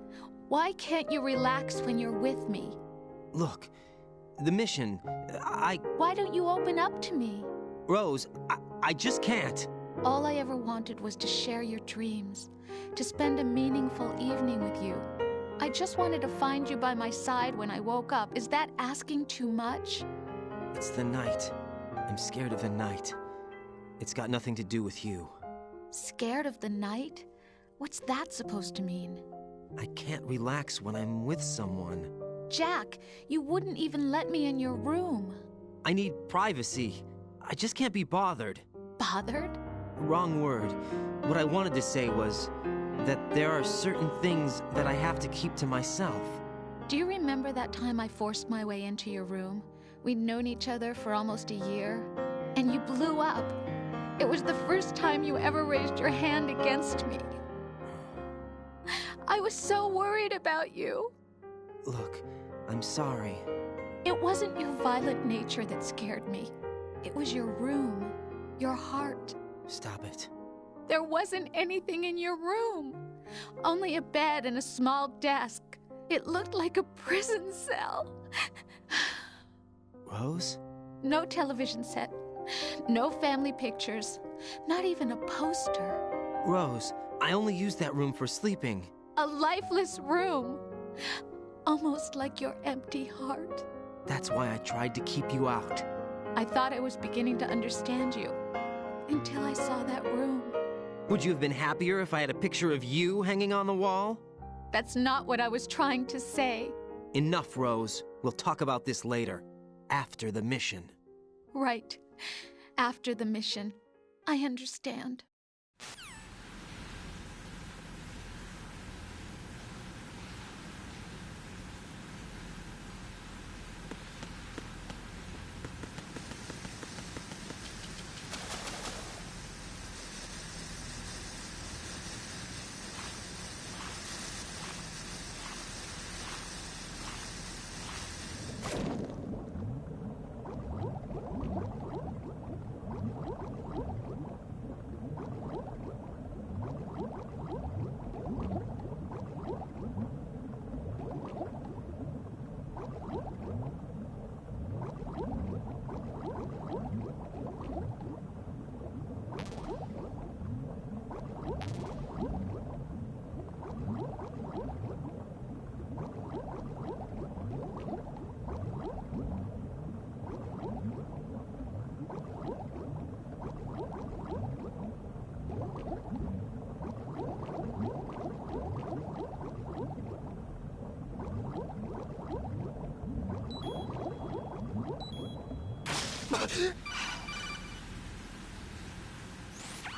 Why can't you relax when you're with me? Look, the mission, Why don't you open up to me? Rose, I just can't. All I ever wanted was to share your dreams, to spend a meaningful evening with you. I just wanted to find you by my side when I woke up. Is that asking too much? It's the night. I'm scared of the night. It's got nothing to do with you. Scared of the night? What's that supposed to mean? I can't relax when I'm with someone. Jack, you wouldn't even let me in your room. I need privacy. I just can't be bothered. Bothered? Wrong word. What I wanted to say was that there are certain things that I have to keep to myself. Do you remember that time I forced my way into your room? We'd known each other for almost a year, and you blew up. It was the first time you ever raised your hand against me. I was so worried about you. Look, I'm sorry. It wasn't your violent nature that scared me. It was your room, your heart. Stop it. There wasn't anything in your room. Only a bed and a small desk. It looked like a prison cell. Rose? No television set. No family pictures. Not even a poster. Rose, I only use that room for sleeping. A lifeless room. Almost like your empty heart. That's why I tried to keep you out. I thought I was beginning to understand you. Until I saw that room. Would you have been happier if I had a picture of you hanging on the wall? That's not what I was trying to say. Enough, Rose. We'll talk about this later. After the mission. Right. After the mission. I understand.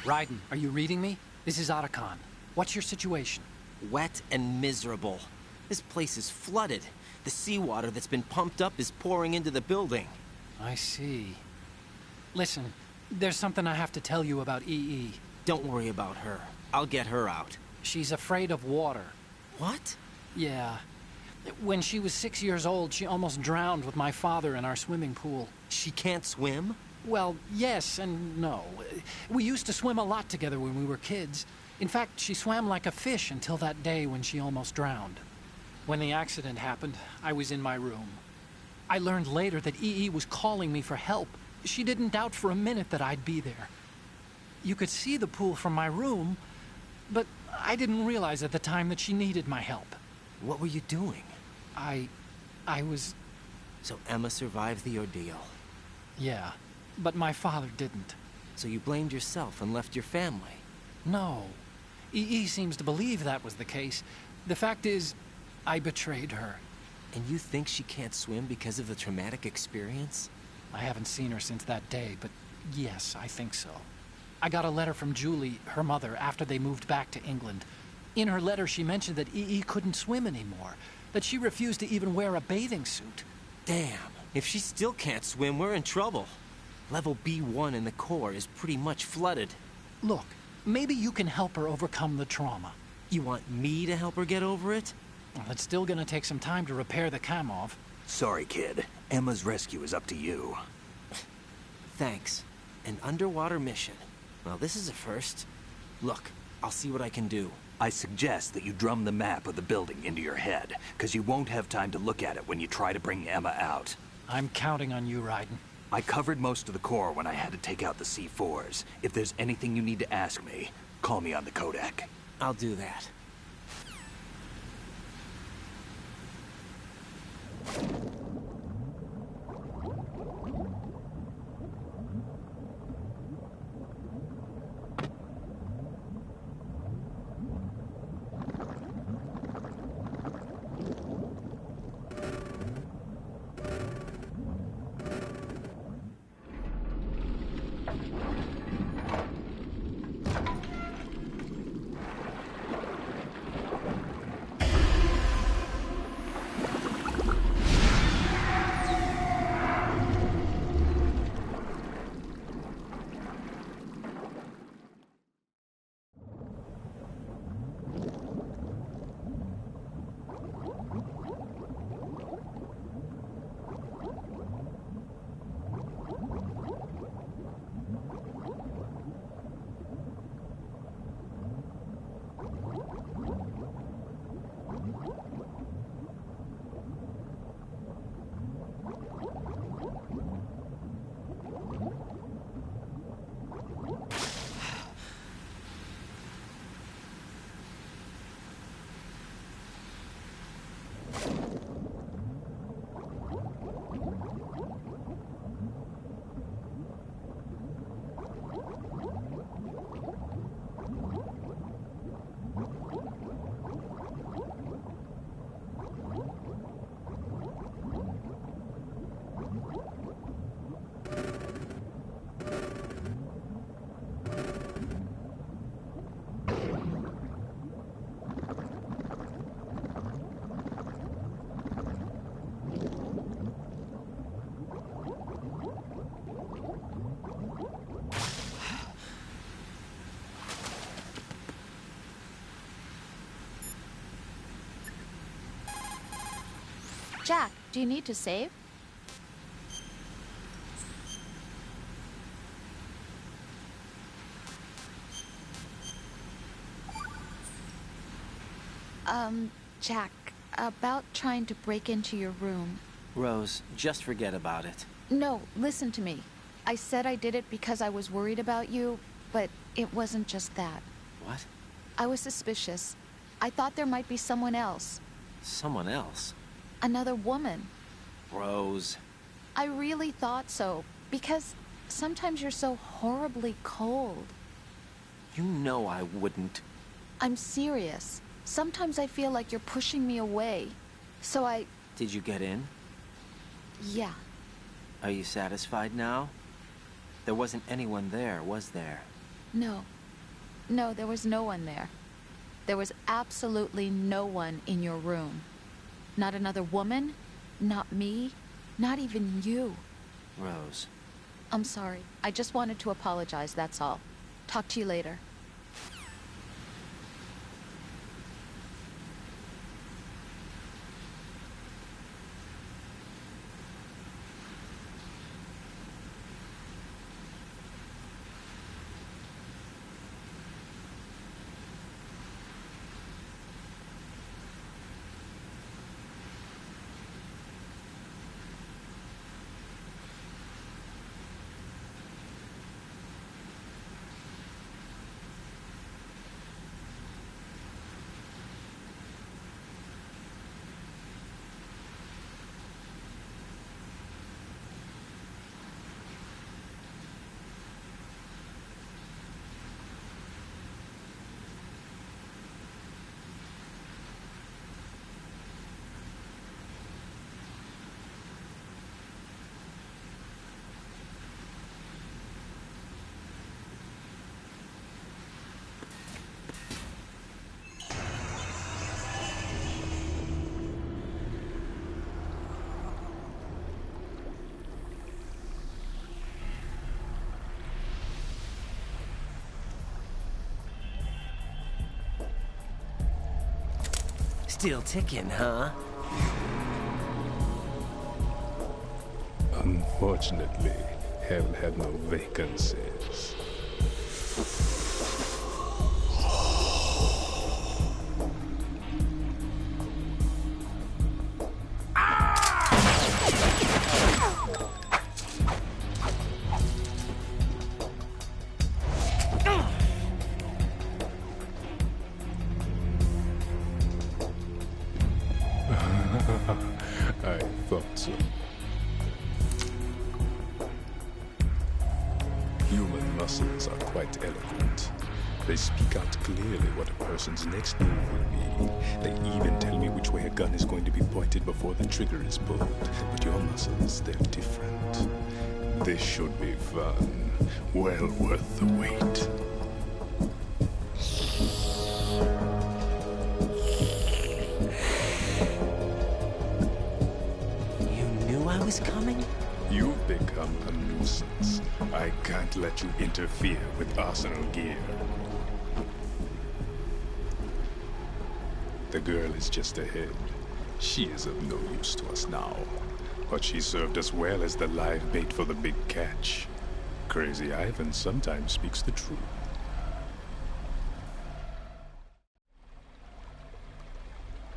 Raiden, are you reading me? This is Otacon. What's your situation? Wet and miserable. This place is flooded. The seawater that's been pumped up is pouring into the building. I see. Listen, there's something I have to tell you about EE. Don't worry about her. I'll get her out. She's afraid of water. What? Yeah. When she was 6 years old, she almost drowned with my father in our swimming pool. She can't swim? Well, yes and no. We used to swim a lot together when we were kids. In fact, she swam like a fish until that day when she almost drowned. When the accident happened, I was in my room. I learned later that EE was calling me for help. She didn't doubt for a minute that I'd be there. You could see the pool from my room, but I didn't realize at the time that she needed my help. What were you doing? I was... So Emma survived the ordeal? Yeah, but my father didn't. So you blamed yourself and left your family? No. EE seems to believe that was the case. The fact is, I betrayed her. And you think she can't swim because of the traumatic experience? I haven't seen her since that day, but yes, I think so. I got a letter from Julie, her mother, after they moved back to England. In her letter, she mentioned that EE couldn't swim anymore, that she refused to even wear a bathing suit. Damn, if she still can't swim, we're in trouble. Level B1 in the core is pretty much flooded. Look, maybe you can help her overcome the trauma. You want me to help her get over it? Well, it's still gonna take some time to repair the Kamov. Sorry, kid. Emma's rescue is up to you. Thanks. An underwater mission. Well, this is a first. Look, I'll see what I can do. I suggest that you drum the map of the building into your head, because you won't have time to look at it when you try to bring Emma out. I'm counting on you, Raiden. I covered most of the core when I had to take out the C4s. If there's anything you need to ask me, call me on the codec. I'll do that. Jack, do you need to save? Jack, about trying to break into your room. Rose, just forget about it. No, listen to me. I said I did it because I was worried about you, but it wasn't just that. What? I was suspicious. I thought there might be someone else. Someone else? Another woman. Rose. I really thought so, because sometimes you're so horribly cold. You know I wouldn't. I'm serious. Sometimes I feel like you're pushing me away. So I... Did you get in? Yeah. Are you satisfied now? There wasn't anyone there, was there? No. No, there was no one there. There was absolutely no one in your room. Not another woman, not me, not even you. Rose. I'm sorry. I just wanted to apologize, that's all. Talk to you later. Still ticking, huh? Unfortunately, hell had no vacancies. I thought so. Human muscles are quite eloquent. They speak out clearly what a person's next move will be. They even tell me which way a gun is going to be pointed before the trigger is pulled. But your muscles, they're different. This should be fun. Well worth the wait. I was coming? You've become a nuisance. I can't let you interfere with Arsenal gear. The girl is just ahead. She is of no use to us now. But she served us well as the live bait for the big catch. Crazy Ivan sometimes speaks the truth.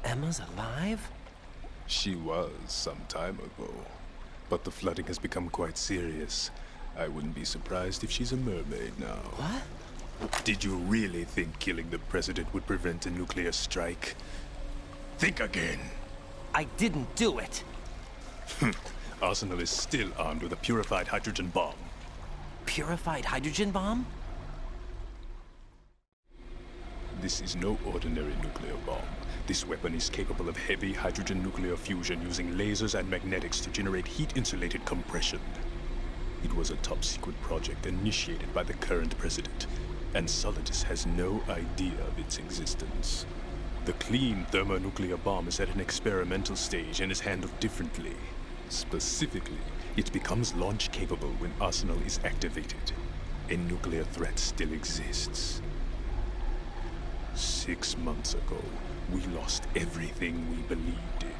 Emma's alive? She was some time ago. But the flooding has become quite serious. I wouldn't be surprised if she's a mermaid now. What? Did you really think killing the president would prevent a nuclear strike? Think again. I didn't do it. Arsenal is still armed with a purified hydrogen bomb. Purified hydrogen bomb? This is no ordinary nuclear bomb. This weapon is capable of heavy hydrogen nuclear fusion using lasers and magnetics to generate heat-insulated compression. It was a top-secret project initiated by the current president, and Solidus has no idea of its existence. The clean thermonuclear bomb is at an experimental stage and is handled differently. Specifically, it becomes launch-capable when Arsenal is activated. A nuclear threat still exists. 6 months ago, we lost everything we believed in.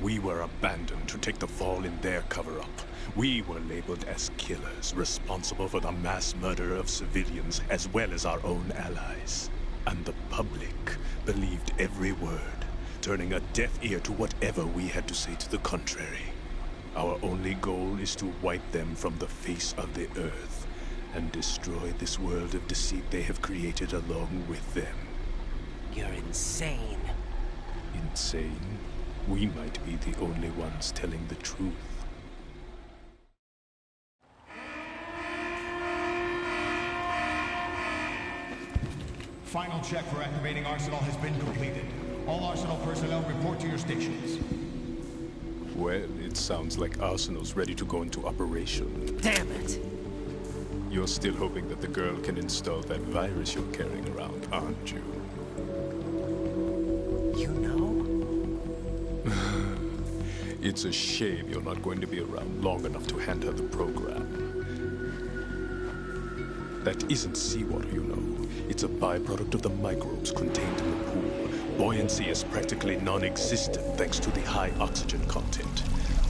We were abandoned to take the fall in their cover-up. We were labeled as killers, responsible for the mass murder of civilians as well as our own allies. And the public believed every word, turning a deaf ear to whatever we had to say to the contrary. Our only goal is to wipe them from the face of the earth and destroy this world of deceit they have created along with them. You're insane. Insane? We might be the only ones telling the truth. Final check for activating Arsenal has been completed. All Arsenal personnel report to your stations. Well, it sounds like Arsenal's ready to go into operation. Damn it! You're still hoping that the girl can install that virus you're carrying around, aren't you? You know? It's a shame you're not going to be around long enough to hand her the program. That isn't seawater, you know. It's a byproduct of the microbes contained in the pool. Buoyancy is practically non-existent thanks to the high oxygen content.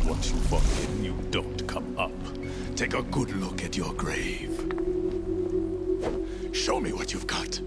Once you fall in, you don't come up. Take a good look at your grave. Show me what you've got.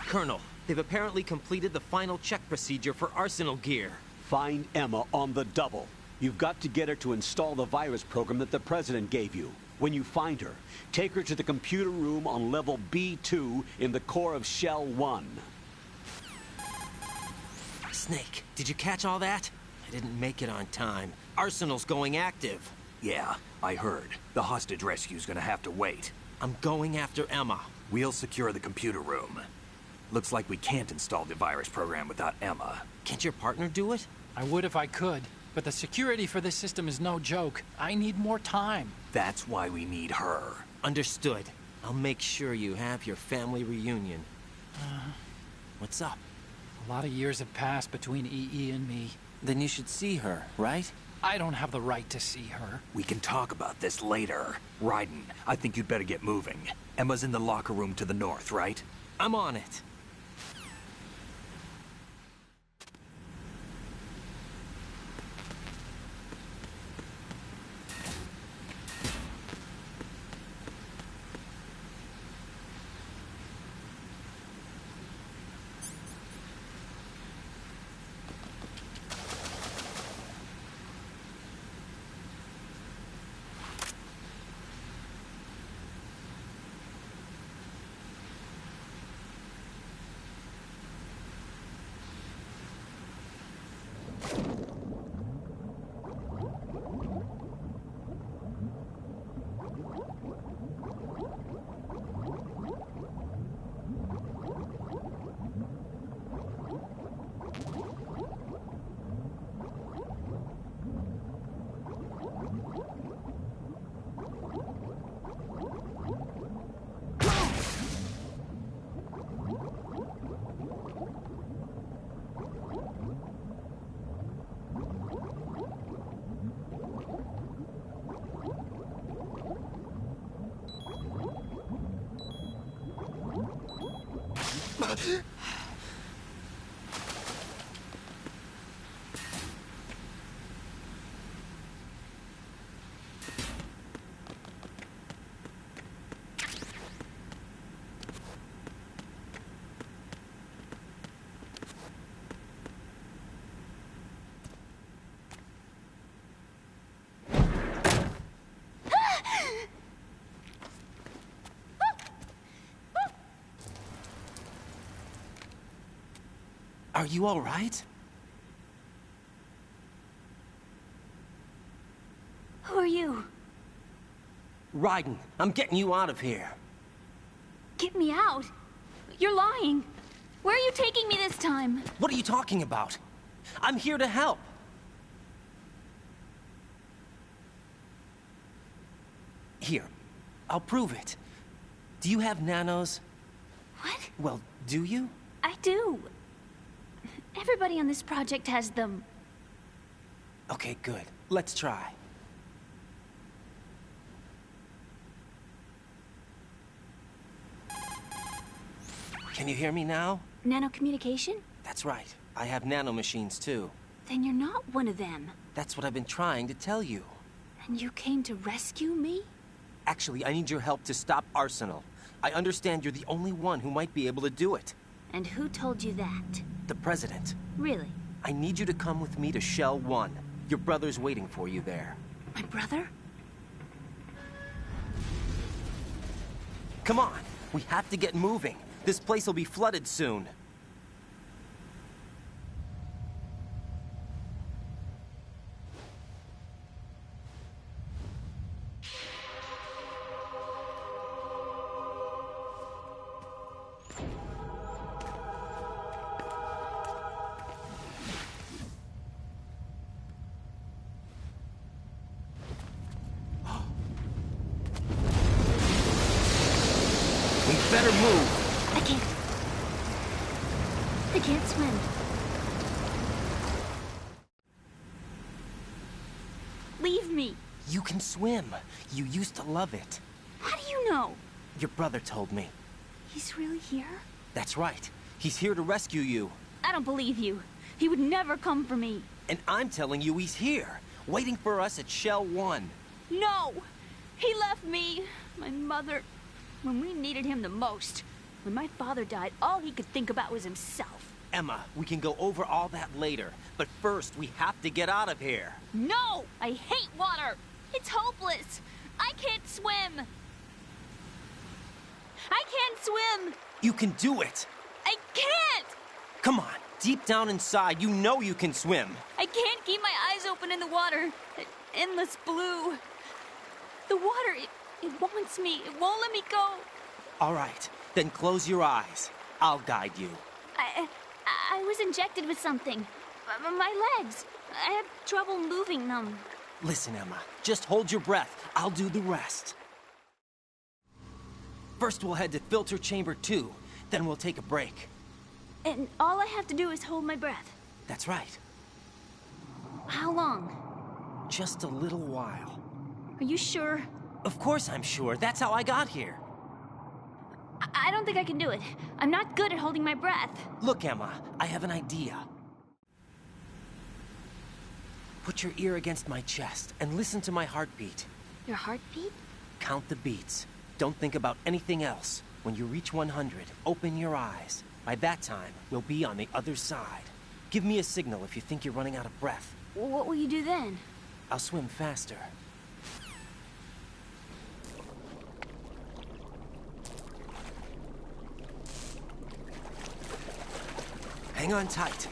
Colonel, they've apparently completed the final check procedure for Arsenal gear. Find Emma on the double. You've got to get her to install the virus program that the President gave you. When you find her, take her to the computer room on level B2 in the core of Shell 1. Snake, did you catch all that? I didn't make it on time. Arsenal's going active. Yeah, I heard. The hostage rescue's gonna have to wait. I'm going after Emma. We'll secure the computer room. Looks like we can't install the virus program without Emma. Can't your partner do it? I would if I could, but the security for this system is no joke. I need more time. That's why we need her. Understood. I'll make sure you have your family reunion. What's up? A lot of years have passed between EE and me. Then you should see her, right? I don't have the right to see her. We can talk about this later. Raiden, I think you'd better get moving. Emma's in the locker room to the north, right? I'm on it. Are you all right? Who are you? Raiden, I'm getting you out of here. Get me out? You're lying. Where are you taking me this time? What are you talking about? I'm here to help. Here, I'll prove it. Do you have nanos? What? Well, do you? I do. Everybody on this project has them. Okay, good. Let's try. Can you hear me now? Nanocommunication? That's right. I have nanomachines too. Then you're not one of them. That's what I've been trying to tell you. And you came to rescue me? Actually, I need your help to stop Arsenal. I understand you're the only one who might be able to do it. And who told you that? The President. Really? I need you to come with me to Shell 1. Your brother's waiting for you there. My brother? Come on! We have to get moving. This place will be flooded soon. Better move. I can't swim. Leave me. You can swim. You used to love it. How do you know? Your brother told me. He's really here? That's right. He's here to rescue you. I don't believe you. He would never come for me. And I'm telling you he's here, waiting for us at Shell 1. No! He left me, my mother, when we needed him the most. When my father died, all he could think about was himself. Emma, we can go over all that later. But first, we have to get out of here. No! I hate water! It's hopeless! I can't swim! I can't swim! You can do it! I can't! Come on, deep down inside, you know you can swim. I can't keep my eyes open in the water. Endless blue. The water, it wants me. It won't let me go. All right, then close your eyes. I'll guide you. I was injected with something. My legs. I have trouble moving them. Listen, Emma, just hold your breath. I'll do the rest. First, we'll head to filter chamber 2. Then we'll take a break. And all I have to do is hold my breath. That's right. How long? Just a little while. Are you sure? Of course I'm sure. That's how I got here. I don't think I can do it. I'm not good at holding my breath. Look, Emma, I have an idea. Put your ear against my chest and listen to my heartbeat. Your heartbeat? Count the beats. Don't think about anything else. When you reach 100, open your eyes. By that time, we'll be on the other side. Give me a signal if you think you're running out of breath. What will you do then? I'll swim faster. Hang on tight.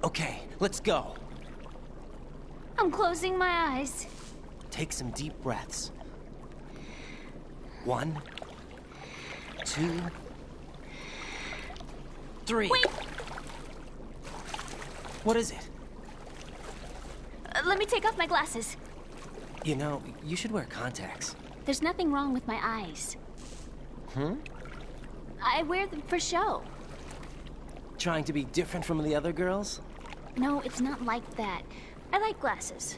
Okay, let's go. I'm closing my eyes. Take some deep breaths. 1, 2, 3. Wait! What is it? Let me take off my glasses. You know, you should wear contacts. There's nothing wrong with my eyes. I wear them for show. Trying to be different from the other girls? No, it's not like that. I like glasses.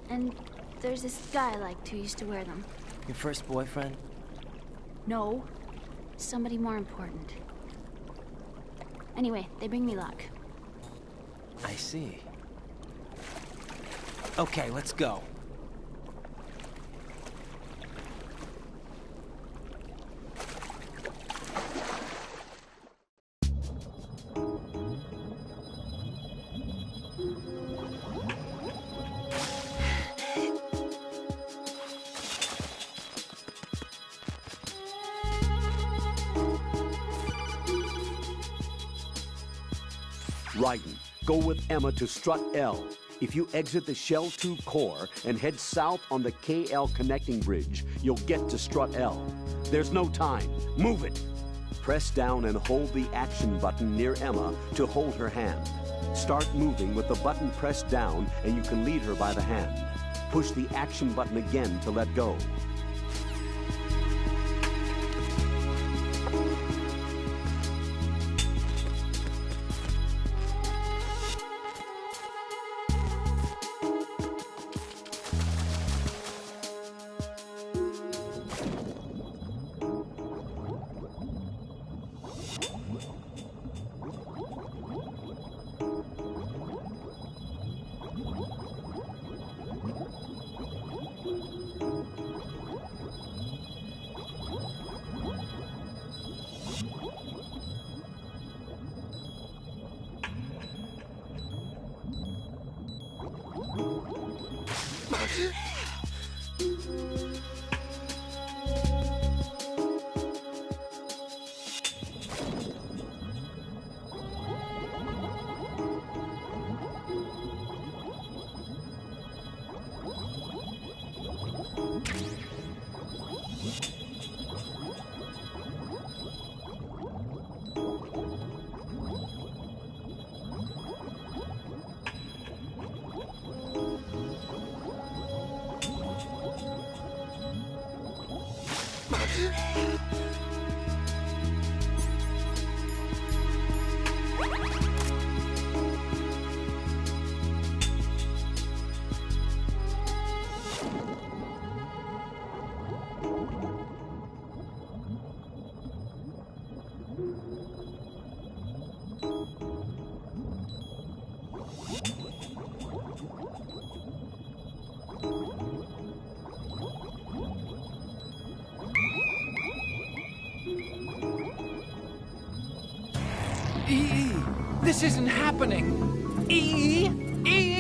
And There's this guy I liked who used to wear them. Your first boyfriend? No. Somebody more important. Anyway, they bring me luck. I see. Okay, let's go. Raiden, go with Emma to Strut L. If you exit the Shell 2 core and head south on the KL connecting bridge, you'll get to Strut L. There's no time. Move it! Press down and hold the action button near Emma to hold her hand. Start moving with the button pressed down and you can lead her by the hand. Push the action button again to let go. EE! This isn't happening! EE! EE!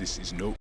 This is no...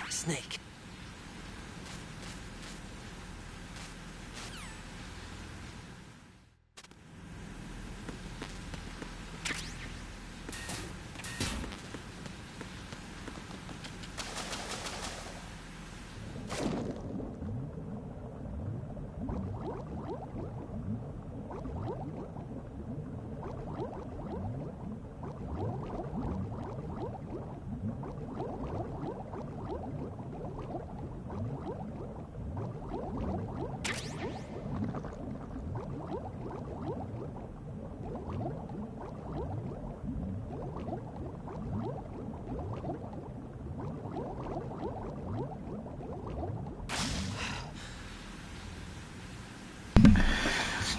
Snake.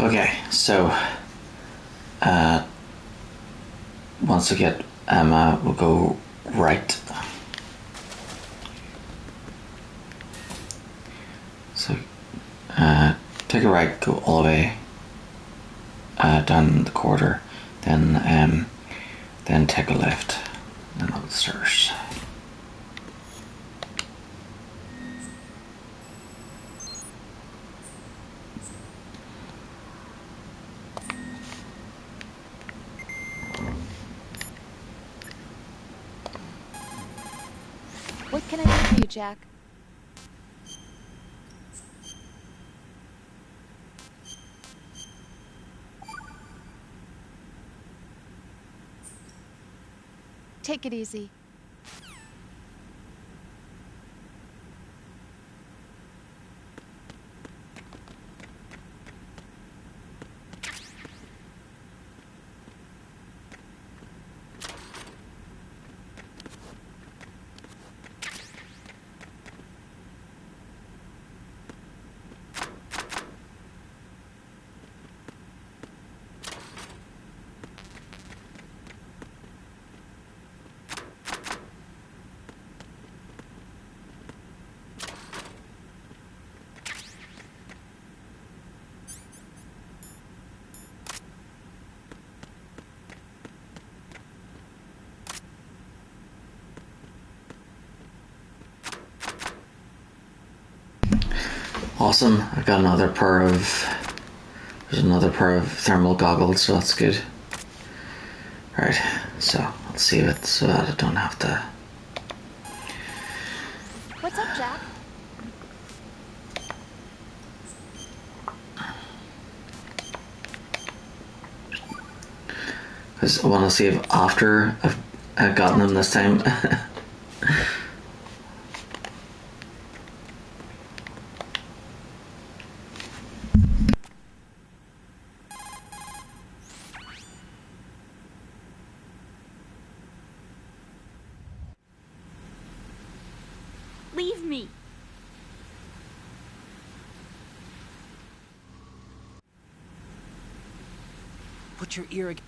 Okay, so once we get Emma, we'll go right. So take a right, go all the way down the corridor, then take a left, and up the stairs. What can I do for you, Jack? Take it easy. Awesome. I've got another pair of... There's another pair of thermal goggles, so that's good. Right, so let's save it so that I don't have to... What's up, Jack? Because I want to save after I've gotten them this time. Leave me. Put your ear against...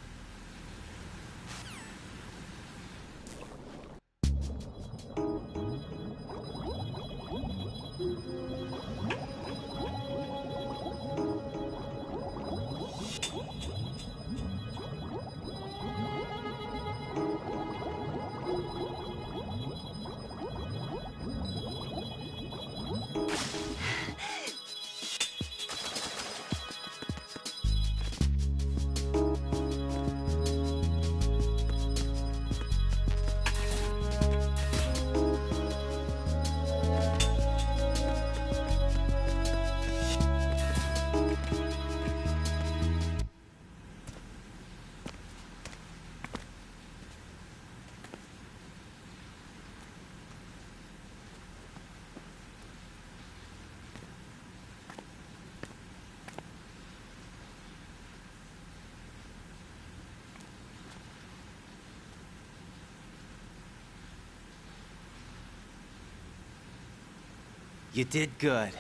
You did good.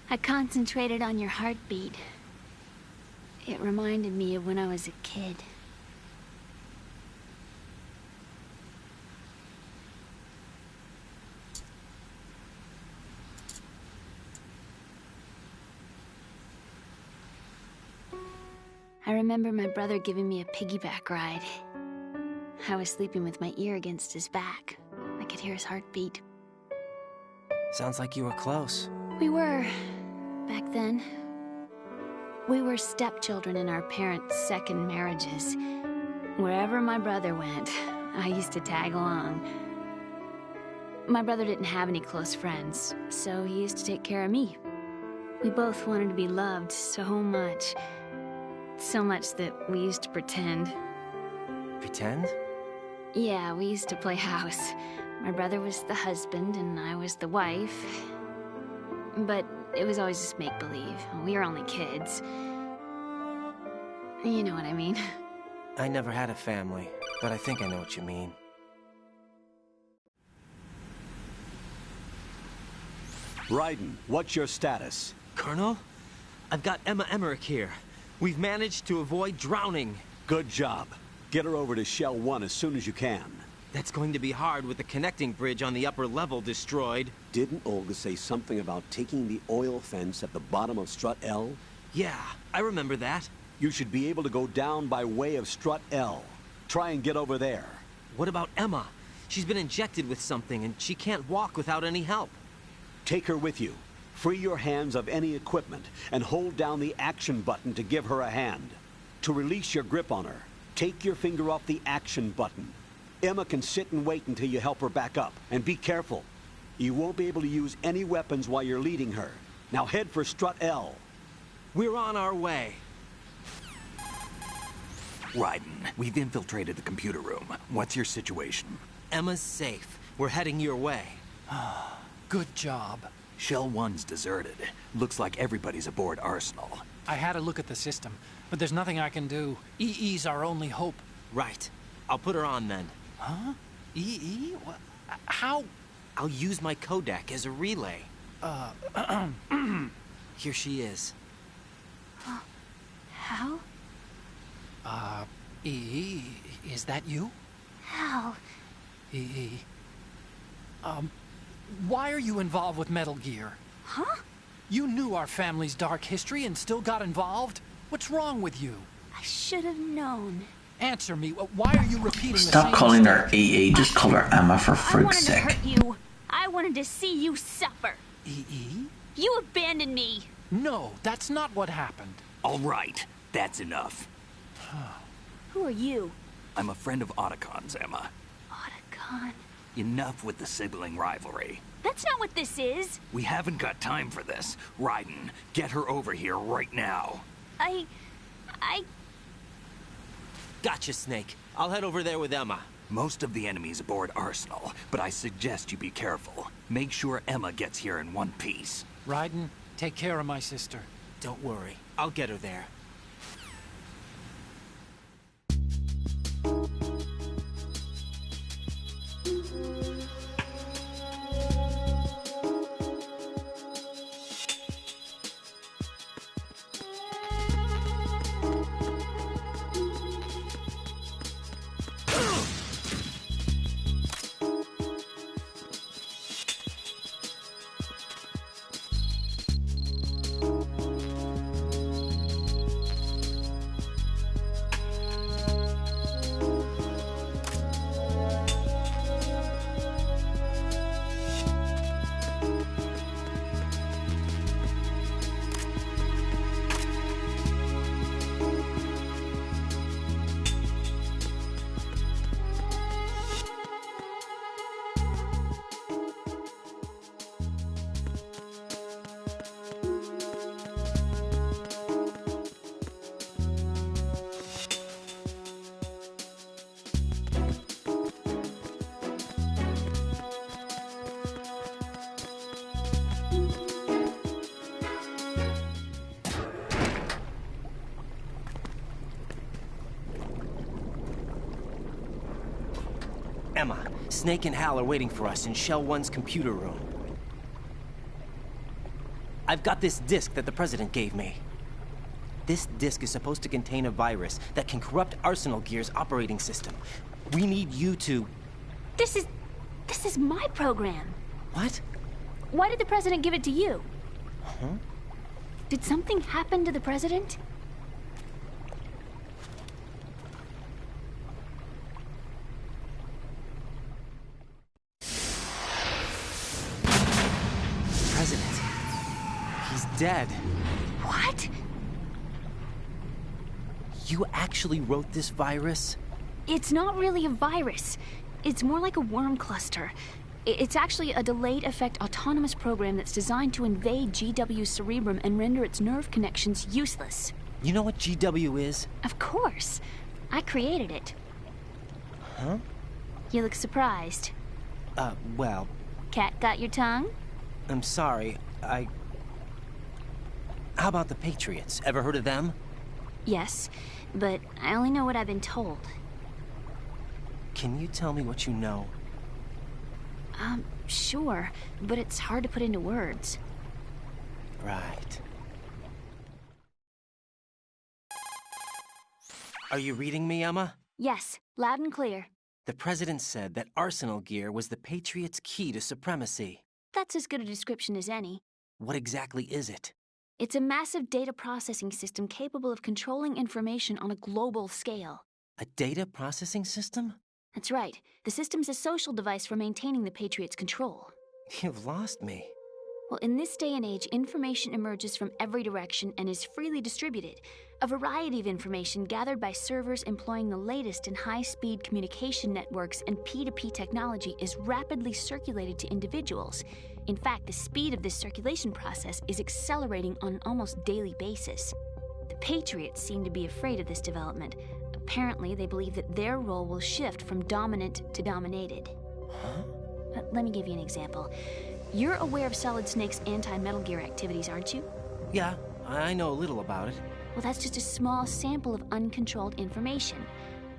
I concentrated on your heartbeat. It reminded me of when I was a kid. I remember my brother giving me a piggyback ride. I was sleeping with my ear against his back. I could hear his heartbeat. Sounds like you were close. We were, back then. We were stepchildren in our parents' second marriages. Wherever my brother went, I used to tag along. My brother didn't have any close friends, so he used to take care of me. We both wanted to be loved so much. So much that we used to pretend. Pretend? Yeah, we used to play house. My brother was the husband and I was the wife. But it was always just make-believe. We were only kids. You know what I mean. I never had a family, but I think I know what you mean. Raiden, what's your status? Colonel? I've got Emma Emmerich here. We've managed to avoid drowning. Good job. Get her over to Shell 1 as soon as you can. That's going to be hard with the connecting bridge on the upper level destroyed. Didn't Olga say something about taking the oil fence at the bottom of Strut L? Yeah, I remember that. You should be able to go down by way of Strut L. Try and get over there. What about Emma? She's been injected with something and she can't walk without any help. Take her with you. Free your hands of any equipment and hold down the action button to give her a hand. To release your grip on her, take your finger off the action button. Emma can sit and wait until you help her back up. And be careful. You won't be able to use any weapons while you're leading her. Now head for Strut L. We're on our way. Raiden, we've infiltrated the computer room. What's your situation? Emma's safe. We're heading your way. Good job. Shell 1's deserted. Looks like everybody's aboard Arsenal. I had a look at the system, but there's nothing I can do. EE's our only hope. Right. I'll put her on then. Huh? EE? What? How? I'll use my Kodak as a relay. Here she is. How? EE, is that you? How? EE. Why are you involved with Metal Gear? Huh? You knew our family's dark history and still got involved? What's wrong with you? I should have known. Answer me. Why are you repeating the same Stop calling her mistake? EE. Just call her Emma for I freak's wanted to sake. hurt you. I wanted to see you suffer. E.E.? You abandoned me! No, that's not what happened. All right, that's enough. Who are you? I'm a friend of Otacon's, Emma. Otacon? Enough with the sibling rivalry. That's not what this is! We haven't got time for this. Raiden, get her over here right now. I... Gotcha, Snake. I'll head over there with Emma. Most of the enemy's aboard Arsenal, but I suggest you be careful. Make sure Emma gets here in one piece. Raiden, take care of my sister. Don't worry. I'll get her there. Emma, Snake and Hal are waiting for us in Shell 1's computer room. I've got this disk that the President gave me. This disk is supposed to contain a virus that can corrupt Arsenal Gear's operating system. We need you to... This is my program. What? Why did the President give it to you? Huh? Did something happen to the President? President. He's dead. What? You actually wrote this virus? It's not really a virus. It's more like a worm cluster. It's actually a delayed effect autonomous program that's designed to invade GW's cerebrum and render its nerve connections useless. You know what GW is? Of course. I created it. Huh? You look surprised. Well... Cat got your tongue? I'm sorry, How about the Patriots? Ever heard of them? Yes, but I only know what I've been told. Can you tell me what you know? Sure, but it's hard to put into words. Right. Are you reading me, Emma? Yes, loud and clear. The President said that Arsenal Gear was the Patriots' key to supremacy. That's as good a description as any. What exactly is it? It's a massive data processing system capable of controlling information on a global scale. A data processing system? That's right. The system's a social device for maintaining the Patriots' control. You've lost me. Well, in this day and age, information emerges from every direction and is freely distributed. A variety of information gathered by servers employing the latest in high-speed communication networks and P2P technology is rapidly circulated to individuals. In fact, the speed of this circulation process is accelerating on an almost daily basis. The Patriots seem to be afraid of this development. Apparently, they believe that their role will shift from dominant to dominated. Huh? Let me give you an example. You're aware of Solid Snake's anti-Metal Gear activities, aren't you? Yeah, I know a little about it. Well, that's just a small sample of uncontrolled information.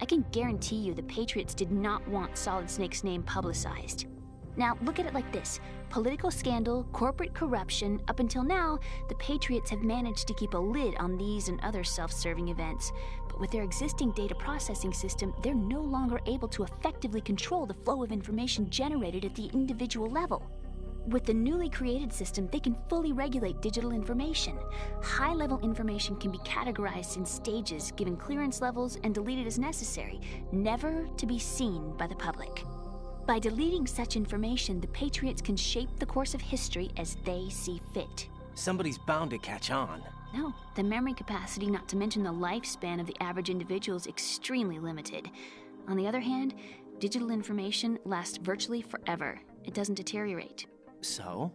I can guarantee you the Patriots did not want Solid Snake's name publicized. Now, look at it like this. Political scandal, corporate corruption, up until now, the Patriots have managed to keep a lid on these and other self-serving events. But with their existing data processing system, they're no longer able to effectively control the flow of information generated at the individual level. With the newly created system, they can fully regulate digital information. High-level information can be categorized in stages, given clearance levels, and deleted as necessary, never to be seen by the public. By deleting such information, the Patriots can shape the course of history as they see fit. Somebody's bound to catch on. No, the memory capacity, not to mention the lifespan of the average individual, is extremely limited. On the other hand, digital information lasts virtually forever. It doesn't deteriorate. So?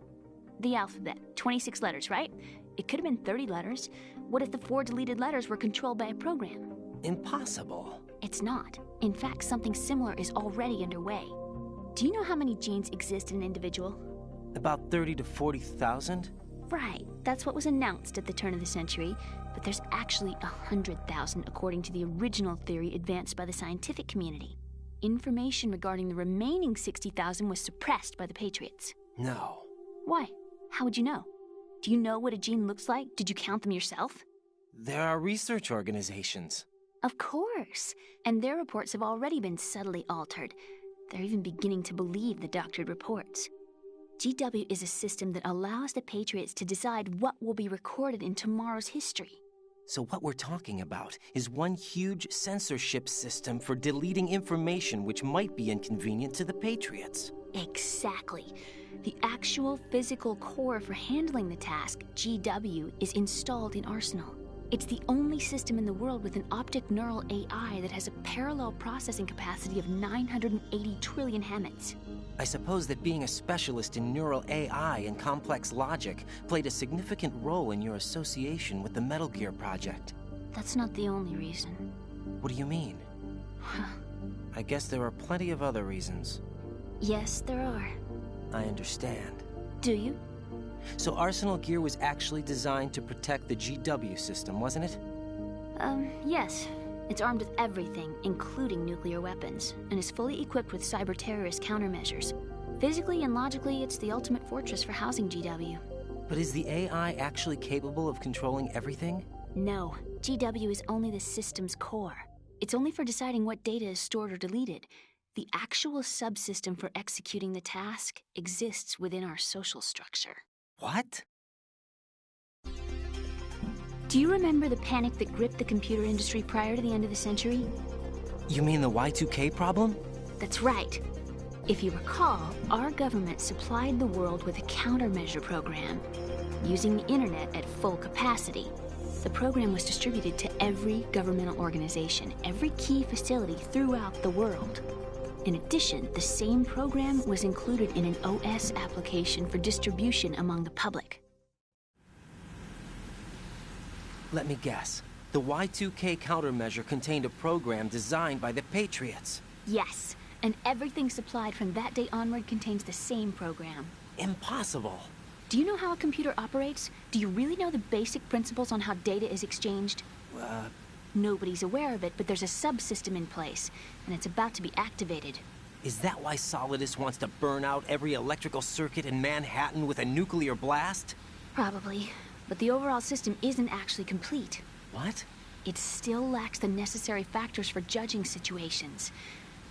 The alphabet, 26 letters, right? It could have been 30 letters. What if the 4 deleted letters were controlled by a program? Impossible. It's not. In fact, something similar is already underway. Do you know how many genes exist in an individual? About 30 to 40,000? Right. That's what was announced at the turn of the century, but there's actually 100,000 according to the original theory advanced by the scientific community. Information regarding the remaining 60,000 was suppressed by the Patriots. No. Why? How would you know? Do you know what a gene looks like? Did you count them yourself? There are research organizations. Of course. And their reports have already been subtly altered. They're even beginning to believe the doctored reports. GW is a system that allows the Patriots to decide what will be recorded in tomorrow's history. So what we're talking about is one huge censorship system for deleting information which might be inconvenient to the Patriots. Exactly. The actual physical core for handling the task, GW, is installed in Arsenal. It's the only system in the world with an optic neural AI that has a parallel processing capacity of 980 trillion Hammets. I suppose that being a specialist in neural AI and complex logic played a significant role in your association with the Metal Gear project. That's not the only reason. What do you mean? I guess there are plenty of other reasons. Yes, there are. I understand. Do you? So Arsenal Gear was actually designed to protect the GW system, wasn't it? Yes. It's armed with everything, including nuclear weapons, and is fully equipped with cyber-terrorist countermeasures. Physically and logically, it's the ultimate fortress for housing GW. But is the AI actually capable of controlling everything? No. GW is only the system's core. It's only for deciding what data is stored or deleted. The actual subsystem for executing the task exists within our social structure. What? Do you remember the panic that gripped the computer industry prior to the end of the century? You mean the Y2K problem? That's right. If you recall, our government supplied the world with a countermeasure program, using the internet at full capacity. The program was distributed to every governmental organization, every key facility throughout the world. In addition, the same program was included in an OS application for distribution among the public. Let me guess. The Y2K countermeasure contained a program designed by the Patriots. Yes, and everything supplied from that day onward contains the same program. Impossible. Do you know how a computer operates? Do you really know the basic principles on how data is exchanged? Nobody's aware of it, but there's a subsystem in place, and it's about to be activated. Is that why Solidus wants to burn out every electrical circuit in Manhattan with a nuclear blast? Probably, but the overall system isn't actually complete. What? It still lacks the necessary factors for judging situations.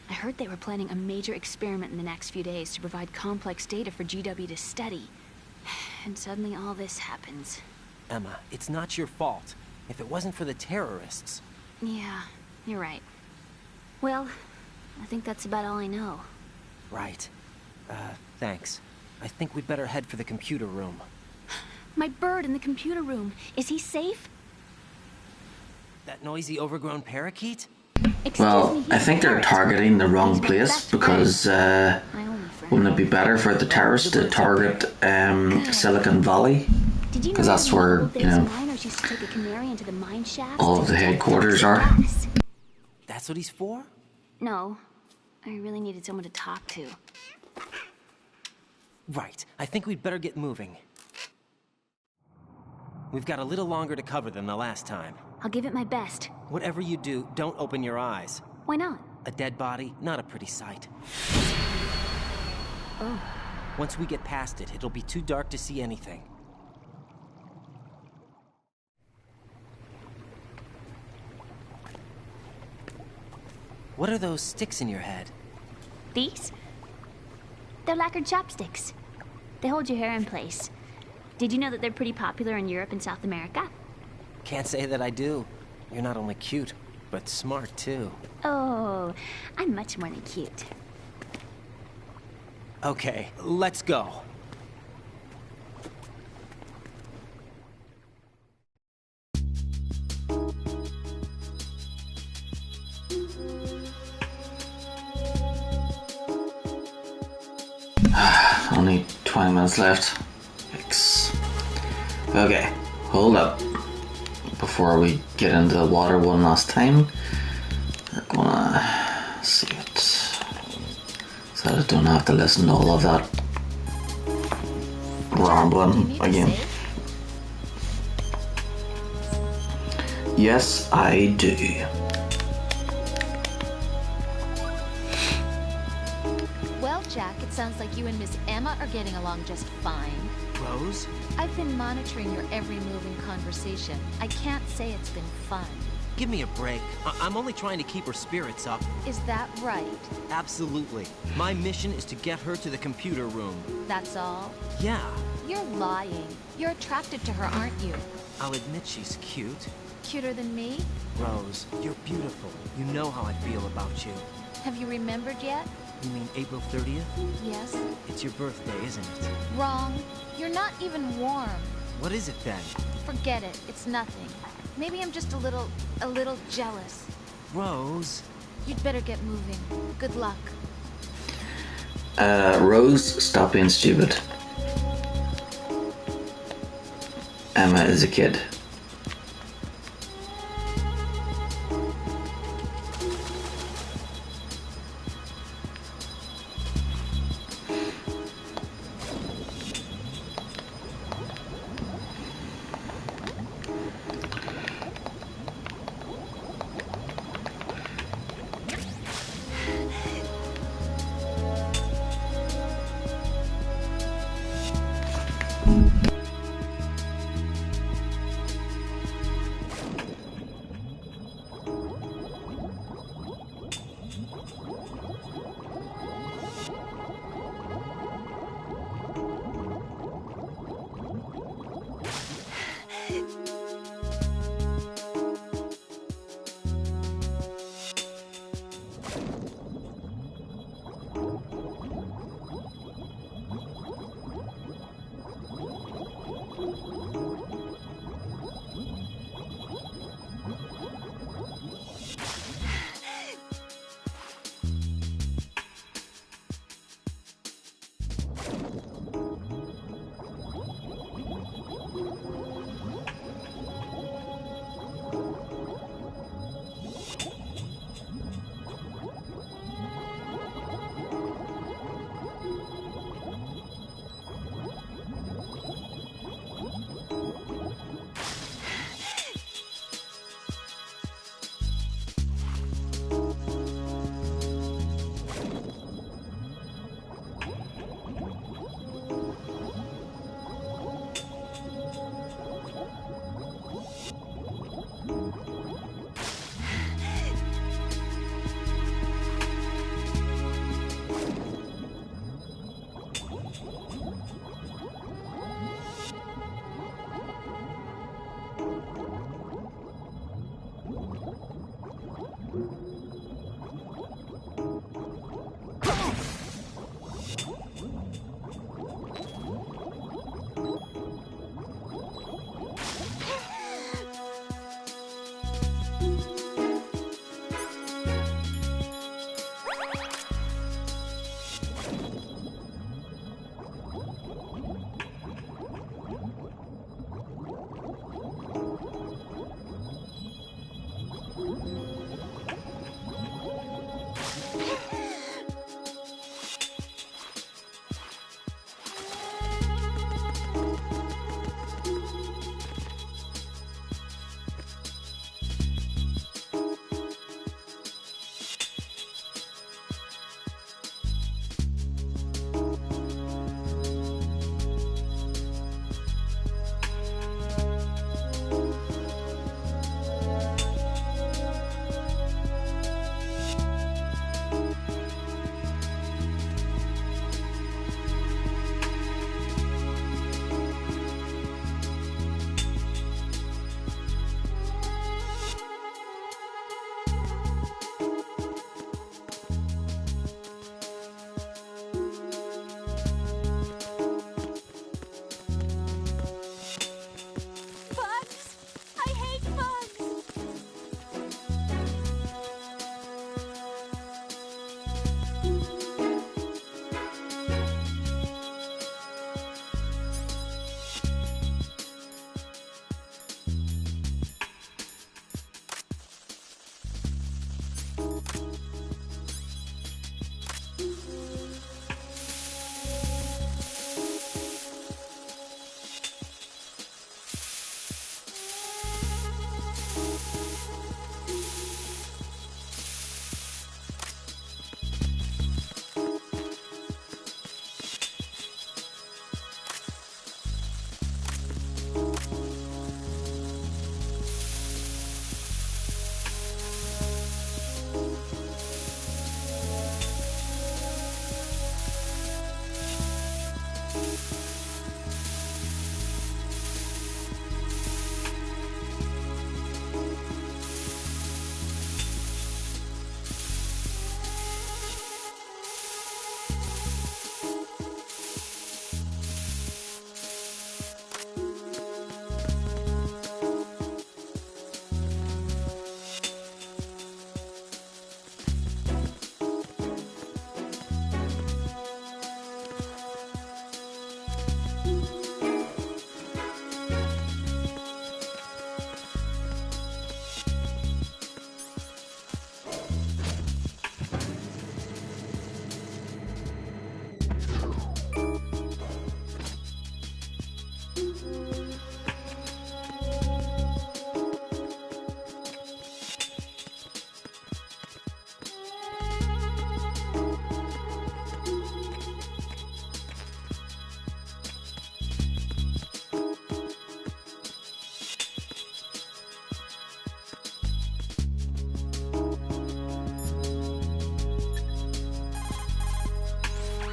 I heard they were planning a major experiment in the next few days to provide complex data for GW to study. And suddenly all this happens. Emma, it's not your fault. If it wasn't for the terrorists... Yeah, you're right. Well, I think that's about all I know. Right. Thanks. I think we'd better head for the computer room. My bird in the computer room. Is he safe? That noisy, overgrown parakeet? Well, I think they're targeting the wrong place because wouldn't it be better for the terrorists to target Silicon Valley? Because that's where, you know, all of the headquarters are. That's what he's for? No. I really needed someone to talk to. Right. I think we'd better get moving. We've got a little longer to cover than the last time. I'll give it my best. Whatever you do, don't open your eyes. Why not? A dead body, not a pretty sight. Oh. Once we get past it, it'll be too dark to see anything. What are those sticks in your head? These? They're lacquered chopsticks. They hold your hair in place. Did you know that they're pretty popular in Europe and South America? Can't say that I do. You're not only cute, but smart too. Oh, I'm much more than cute. Okay, let's go. Only 20 minutes left. Yikes. Okay, hold up. Before we get into the water one last time, we're gonna save it so that I don't have to listen to all of that rambling again. Yes, I do. Well, Jack, it sounds like you and Miss Emma are getting along just fine. Rose? I've been monitoring your every move and conversation. I can't say it's been fun. Give me a break. I'm only trying to keep her spirits up. Is that right? Absolutely. My mission is to get her to the computer room. That's all? Yeah. You're lying. You're attracted to her, aren't you? I'll admit she's cute. Cuter than me? Rose, you're beautiful. You know how I feel about you. Have you remembered yet? You mean April 30th? Yes. It's your birthday, isn't it? Wrong. You're not even warm. What is it then? Forget it. It's nothing. Maybe I'm just a little jealous. Rose. You'd better get moving. Good luck. Rose, stop being stupid. Emma is a kid.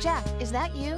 Jack, is that you?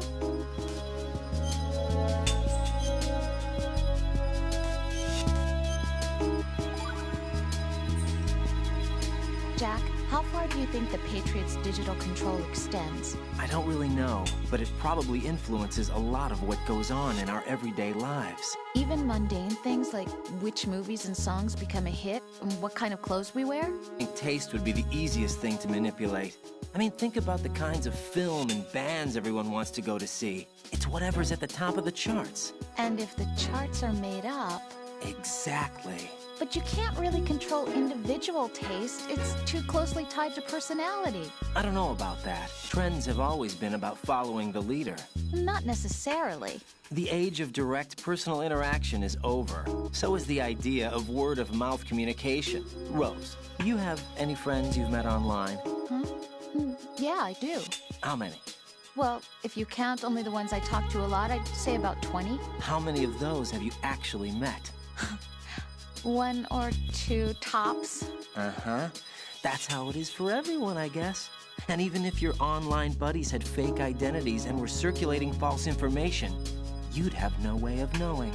Jack, how far do you think the Patriot's digital control extends? I don't really know, but it probably influences a lot of what goes on in our everyday lives. Even mundane things like which movies and songs become a hit and what kind of clothes we wear? I think taste would be the easiest thing to manipulate. I mean, think about the kinds of film and bands everyone wants to go to see. It's whatever's at the top of the charts. And if the charts are made up... Exactly. But you can't really control individual taste. It's too closely tied to personality. I don't know about that. Trends have always been about following the leader. Not necessarily. The age of direct personal interaction is over. So is the idea of word-of-mouth communication. Rose, do you have any friends you've met online? Yeah, I do. How many? Well, if you count only the ones I talk to a lot, I'd say about 20. How many of those have you actually met? 1 or 2 tops. Uh-huh. That's how it is for everyone, I guess. And even if your online buddies had fake identities and were circulating false information, you'd have no way of knowing.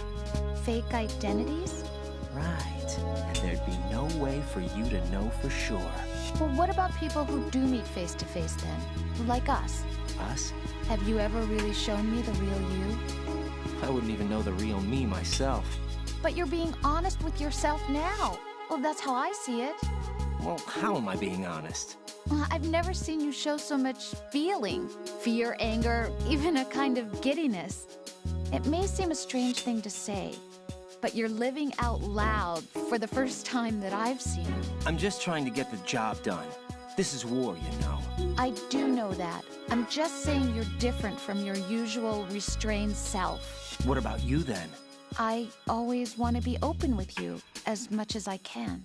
Fake identities? Right. And there'd be no way for you to know for sure. Well, what about people who do meet face-to-face then? Like us. Us? Have you ever really shown me the real you? I wouldn't even know the real me myself. But you're being honest with yourself now. Well, that's how I see it. Well, how am I being honest? I've never seen you show so much feeling. Fear, anger, even a kind of giddiness. It may seem a strange thing to say, but you're living out loud for the first time that I've seen. I'm just trying to get the job done. This is war, you know. I do know that. I'm just saying you're different from your usual restrained self. What about you, then? I always want to be open with you, as much as I can.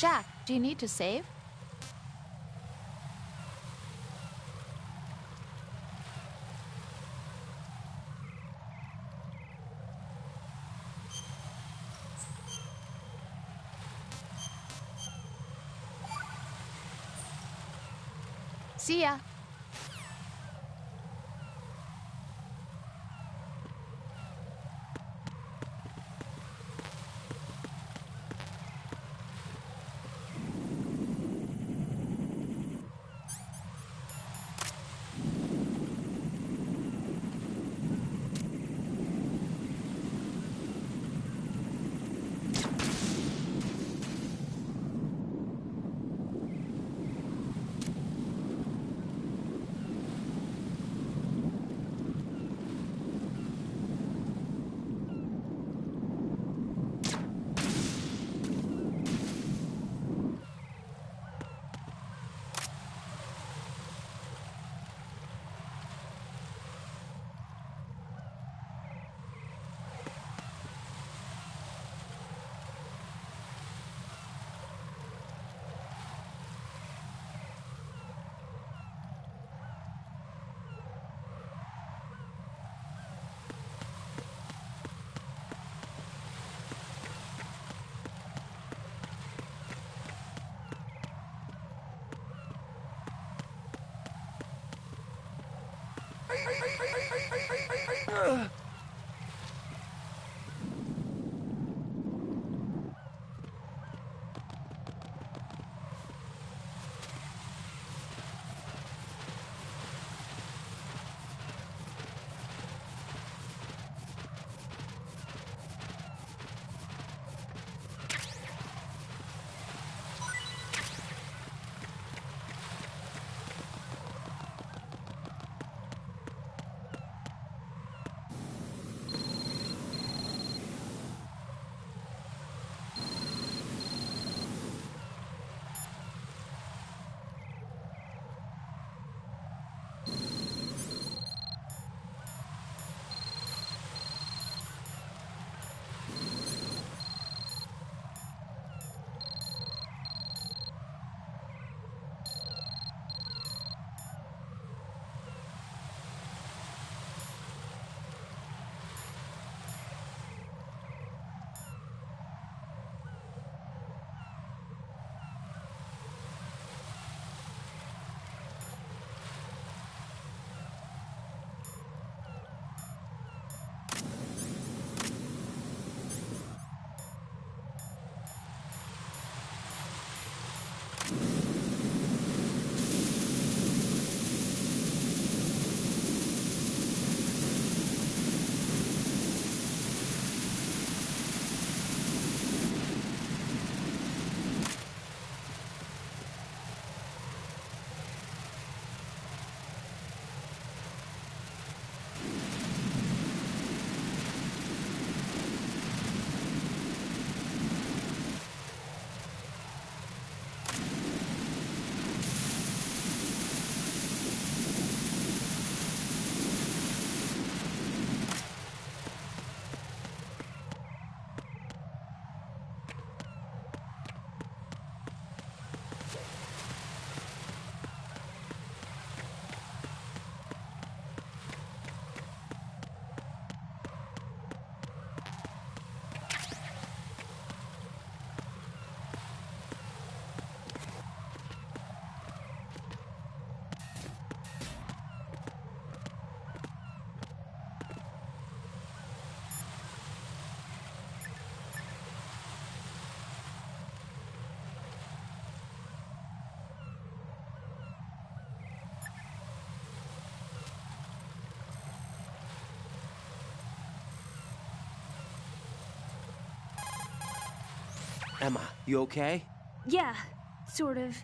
Jack, do you need to save? See ya. Emma, you okay? Yeah, sort of.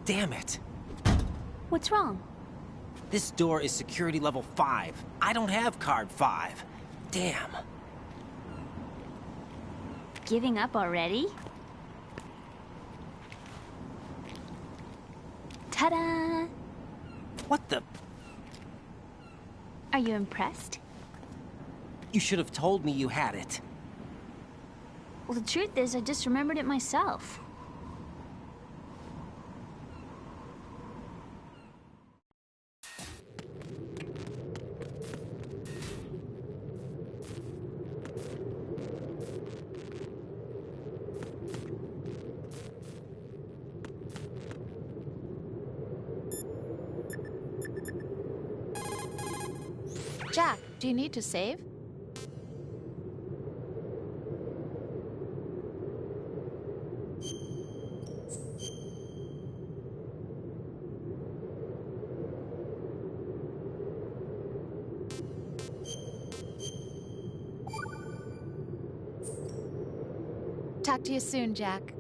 Damn it. What's wrong? This door is security level 5. I don't have card 5. Damn. Giving up already? Ta-da! What the? Are you impressed? You should have told me you had it. Well, the truth is, I just remembered it myself. Jack, do you need to save? Talk to you soon, Jack.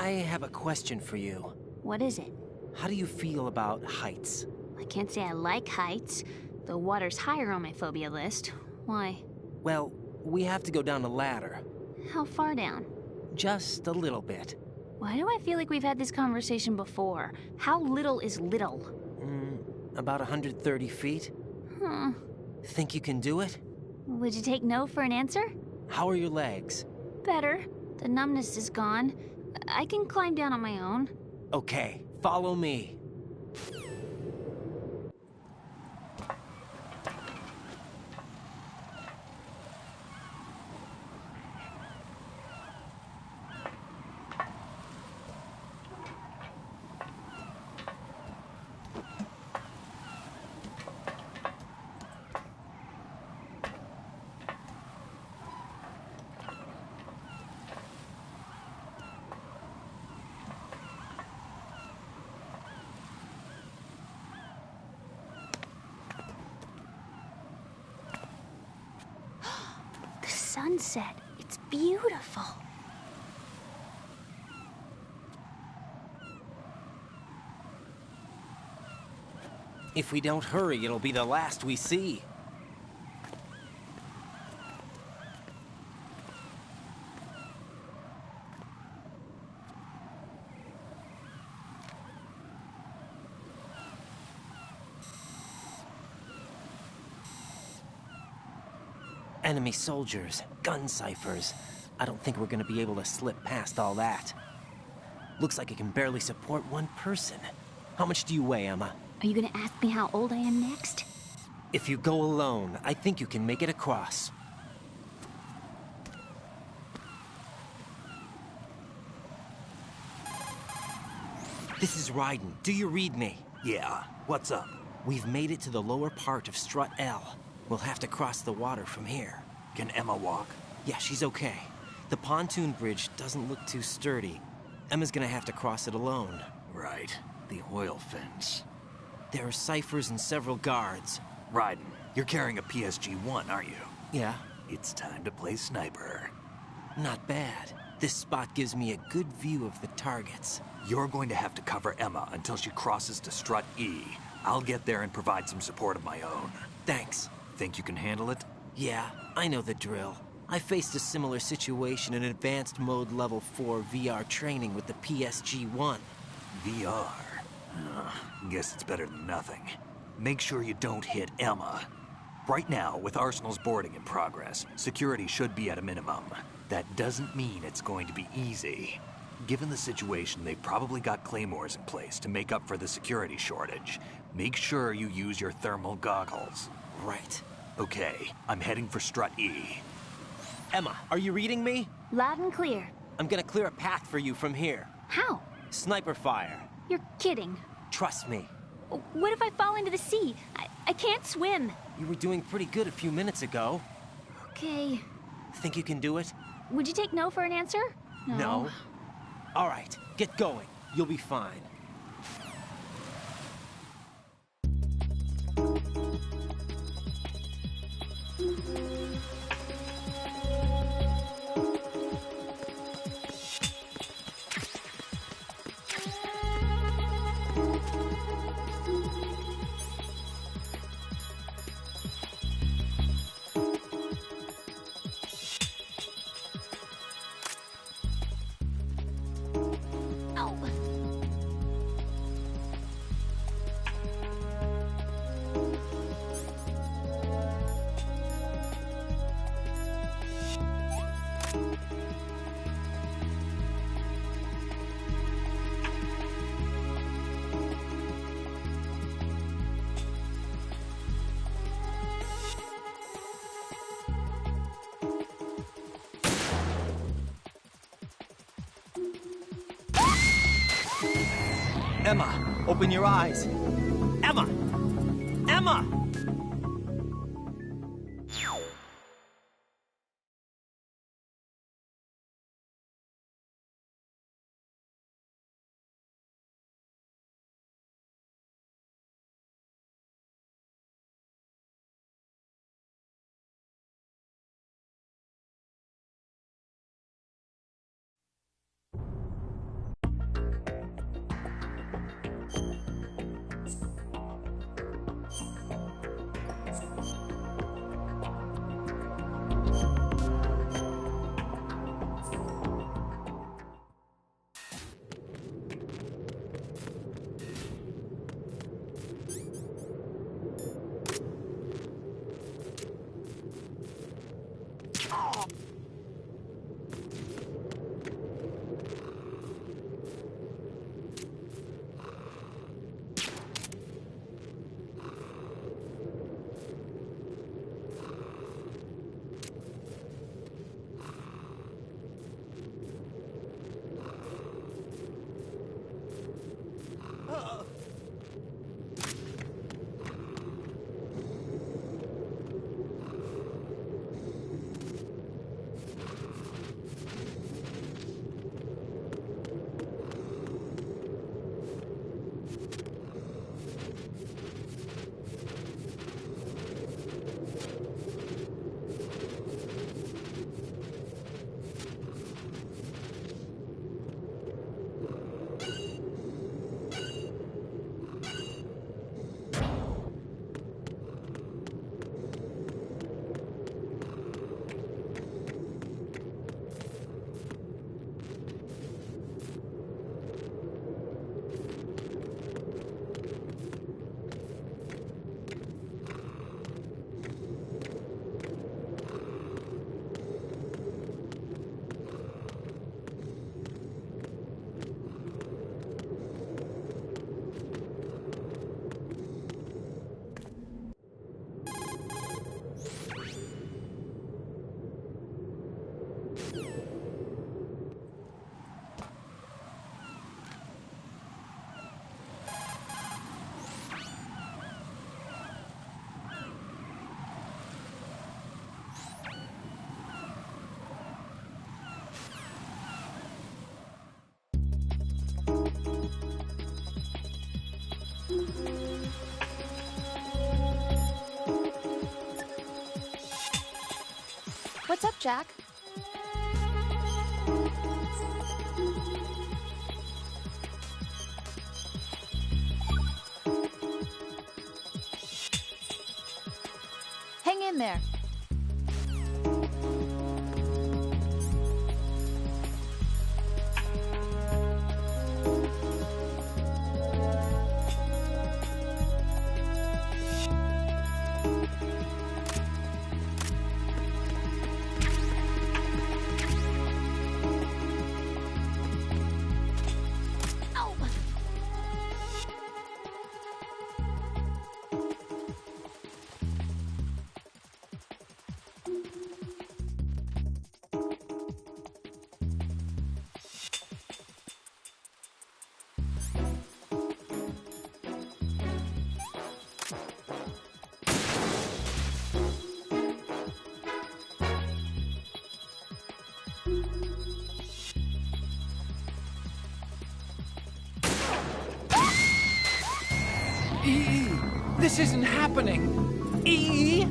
I have a question for you. What is it? How do you feel about heights? I can't say I like heights. The water's higher on my phobia list. Why? Well, we have to go down a ladder. How far down? Just a little bit. Why do I feel like we've had this conversation before? How little is little? About 130 feet. Huh. Think you can do it? Would you take no for an answer? How are your legs? Better. The numbness is gone. I can climb down on my own. Okay, follow me. Sunset. It's beautiful. If we don't hurry, it'll be the last we see. Enemy soldiers, gun ciphers. I don't think we're gonna be able to slip past all that. Looks like it can barely support one person. How much do you weigh, Emma? Are you gonna ask me how old I am next? If you go alone, I think you can make it across. This is Ryden. Do you read me? Yeah, what's up? We've made it to the lower part of Strut L. We'll have to cross the water from here. Can Emma walk? Yeah, she's okay. The pontoon bridge doesn't look too sturdy. Emma's gonna have to cross it alone. Right. The oil fence. There are ciphers and several guards. Ryden, you're carrying a PSG-1, aren't you? Yeah. It's time to play sniper. Not bad. This spot gives me a good view of the targets. You're going to have to cover Emma until she crosses to Strut E. I'll get there and provide some support of my own. Thanks. Think you can handle it? Yeah, I know the drill. I faced a similar situation in advanced mode level 4 VR training with the PSG-1. VR? Guess it's better than nothing. Make sure you don't hit Emma. Right now, with Arsenal's boarding in progress, security should be at a minimum. That doesn't mean it's going to be easy. Given the situation, they've probably got claymores in place to make up for the security shortage. Make sure you use your thermal goggles. Right. Okay, I'm heading for Strut E. Emma, are you reading me? Loud and clear. I'm gonna clear a path for you from here. How? Sniper fire. You're kidding. Trust me. What if I fall into the sea? I can't swim. You were doing pretty good a few minutes ago. Okay. Think you can do it? Would you take no for an answer? No. All right, get going. You'll be fine. Emma, open your eyes. Emma! Emma! What's up, Jack? Hang in there. This isn't happening! E!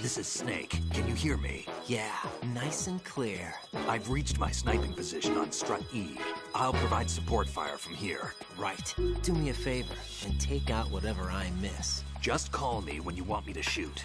This is Snake. Can you hear me? Yeah, nice and clear. I've reached my sniping position on Strut E. I'll provide support fire from here. Right. Do me a favor and take out whatever I miss. Just call me when you want me to shoot.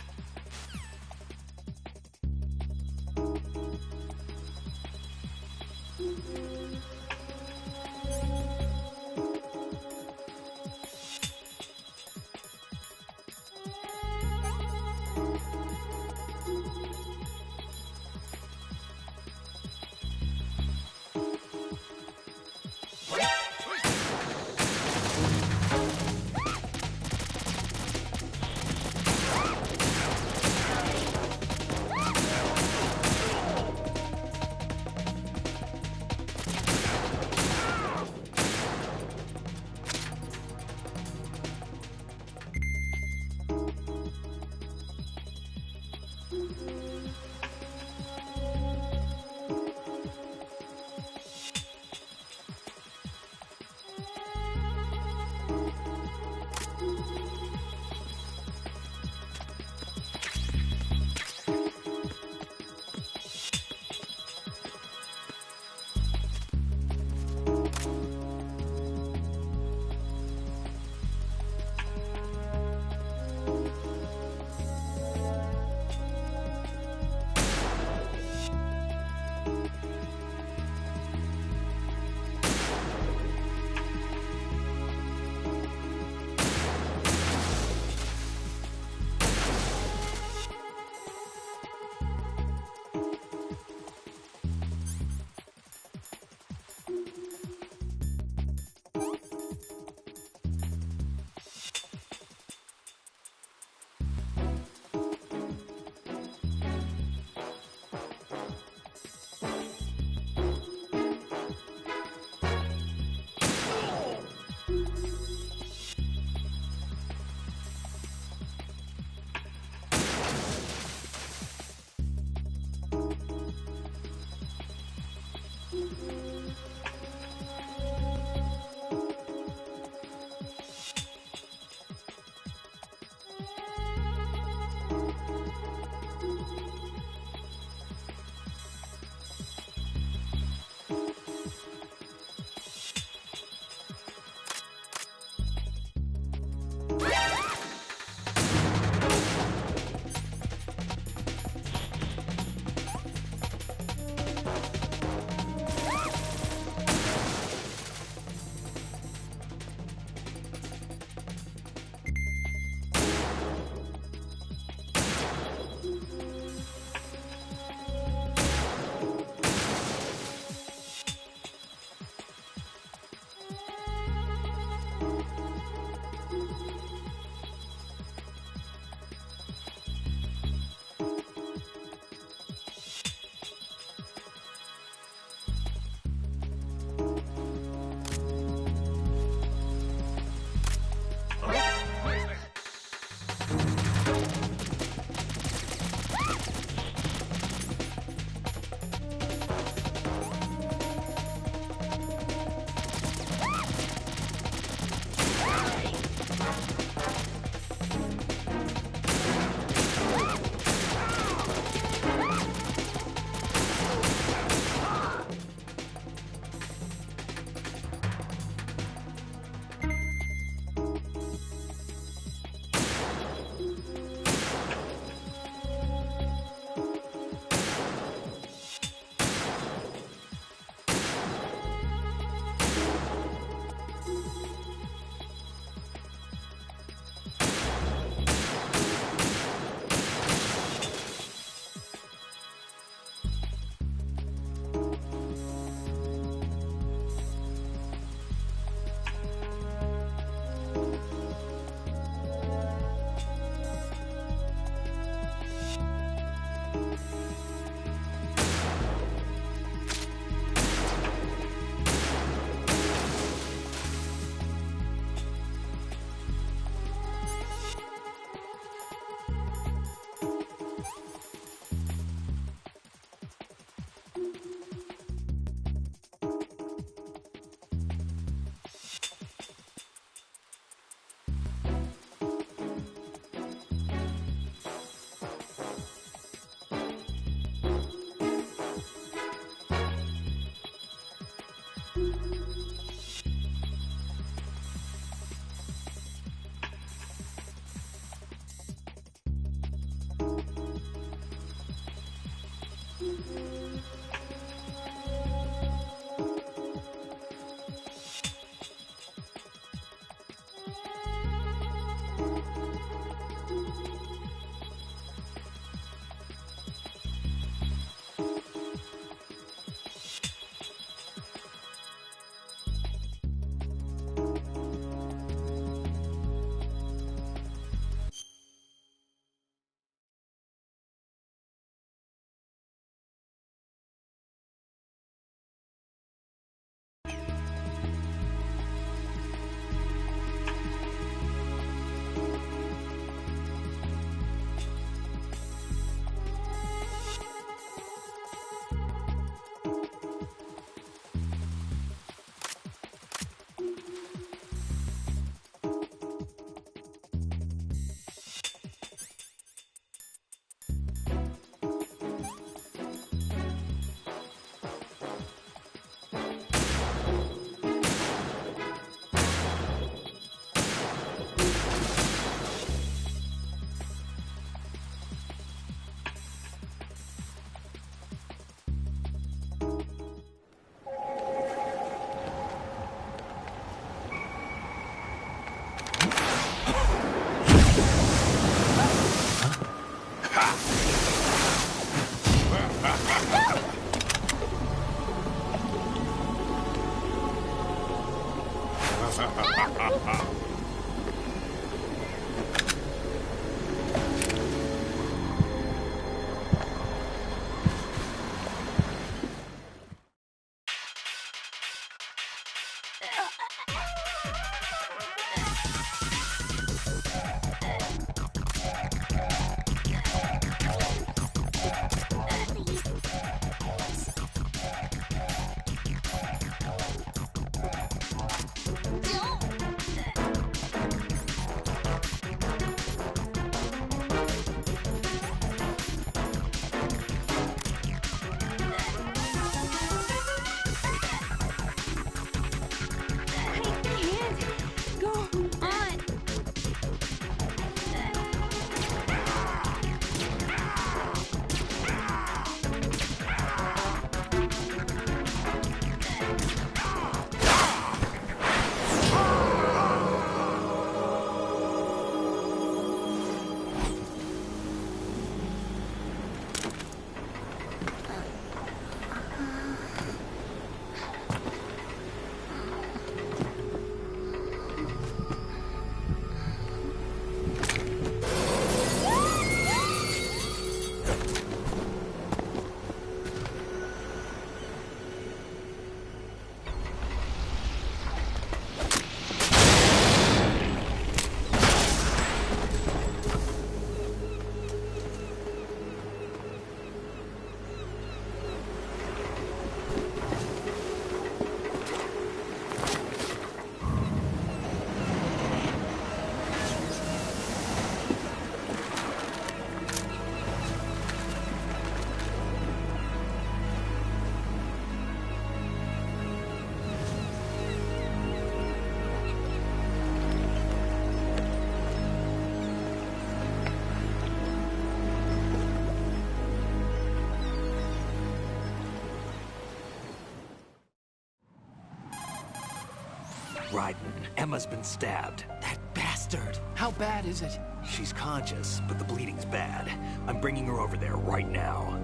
Ryden, Emma's been stabbed. That bastard! How bad is it? She's conscious, but the bleeding's bad. I'm bringing her over there right now.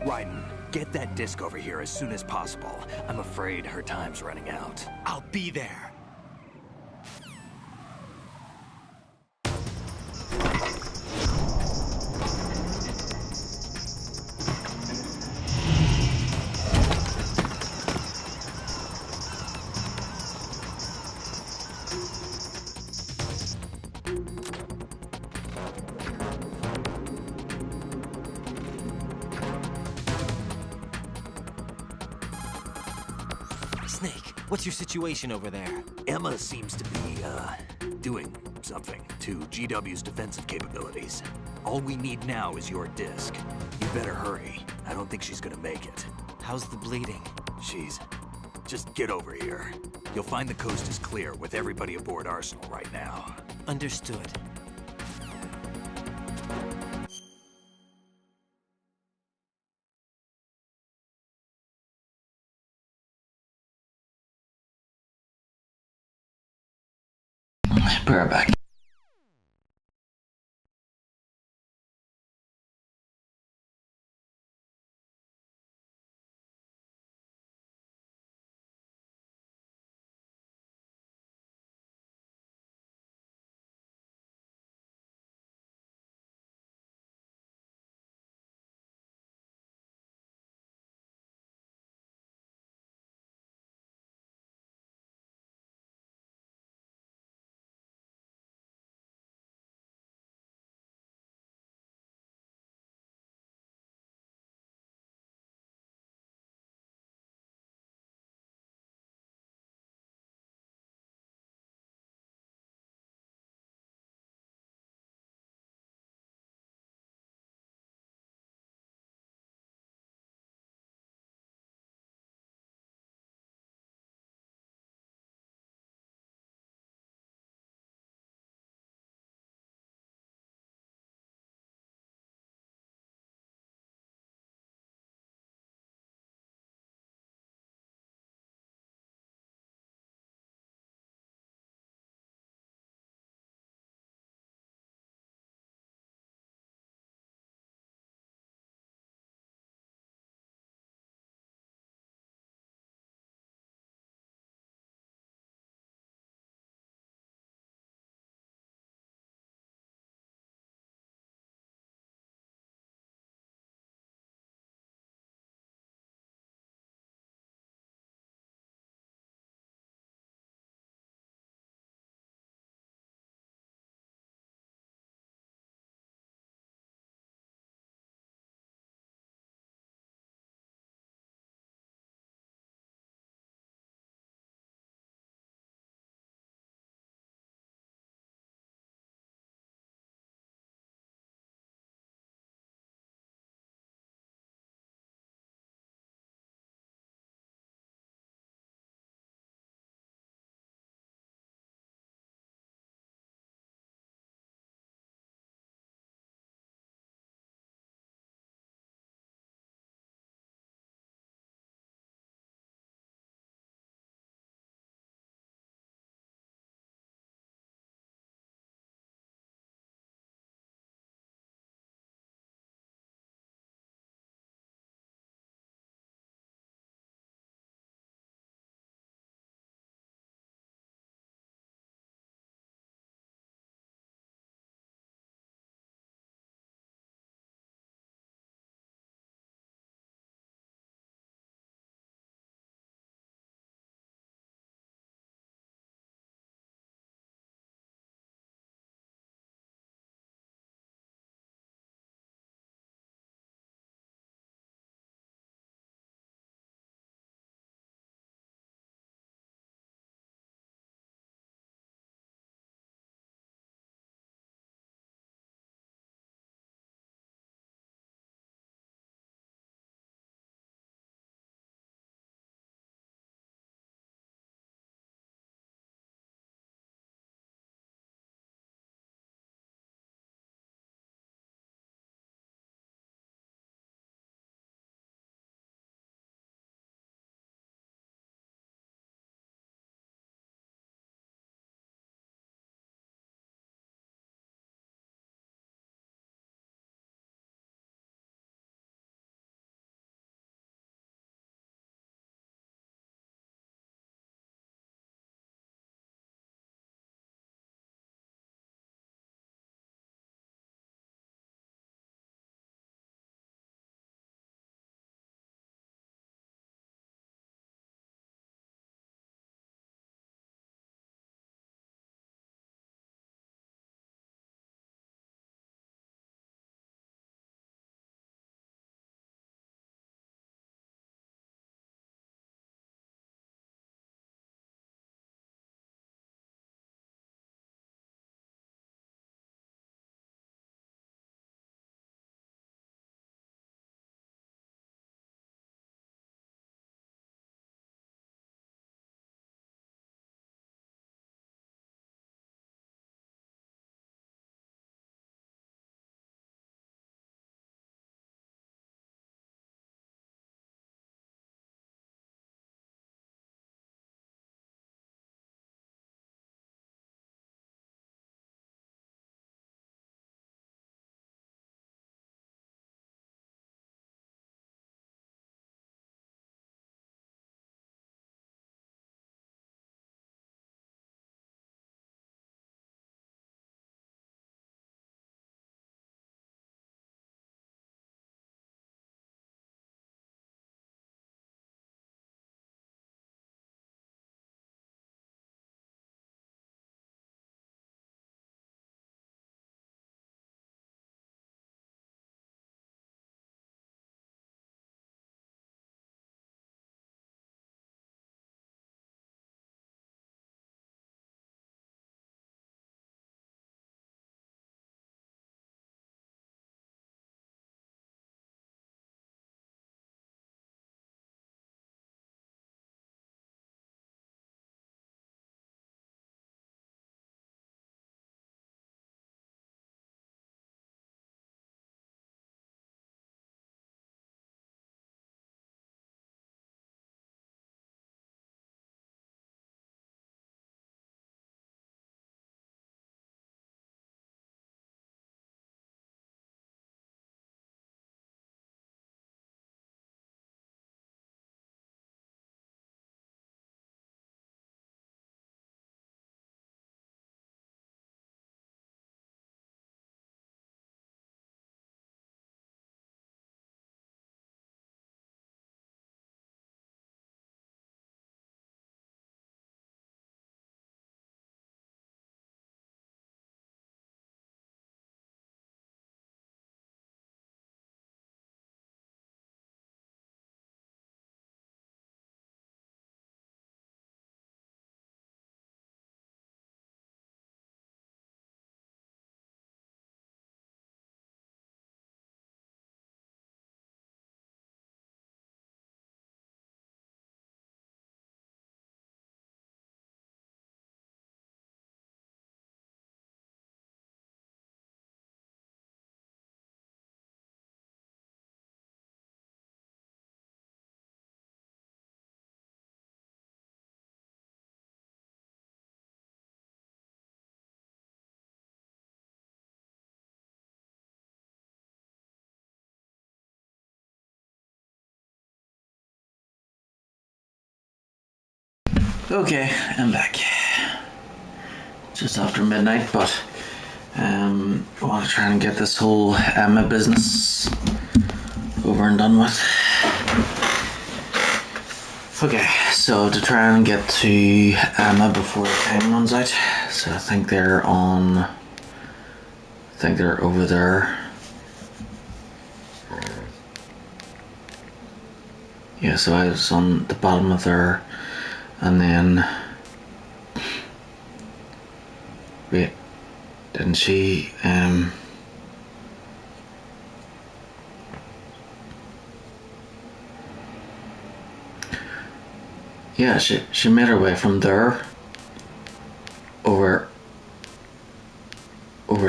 Ryden, get that disc over here as soon as possible. I'm afraid her time's running out. I'll be there. Snake, what's your situation over there? Emma seems to be, doing something to GW's defensive capabilities. All we need now is your disc. You better hurry. I don't think she's gonna make it. How's the bleeding? Just get over here. You'll find the coast is clear with everybody aboard Arsenal right now. Understood. Back. Okay, I'm back. Just after midnight, but I want to try and get this whole Emma business over and done with. Okay, so to try and get to Emma before the time runs out, so I think they're over there. Yeah, so I was on the bottom of there, and then wait, didn't she yeah, she made her way from there over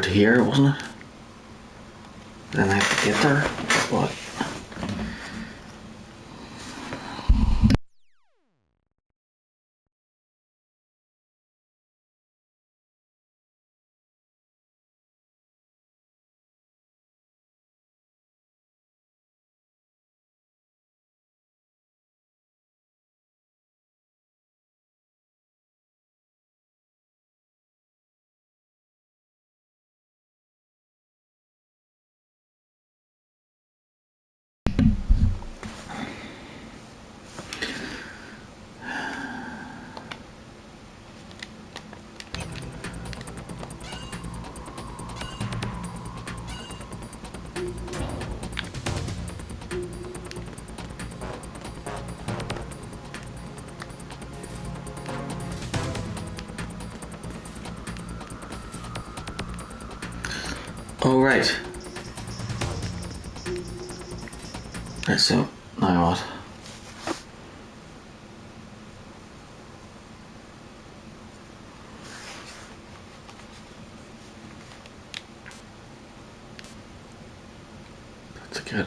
to here, wasn't it? Then I have to get there. What? Oh, right. Right, so now what? That's good.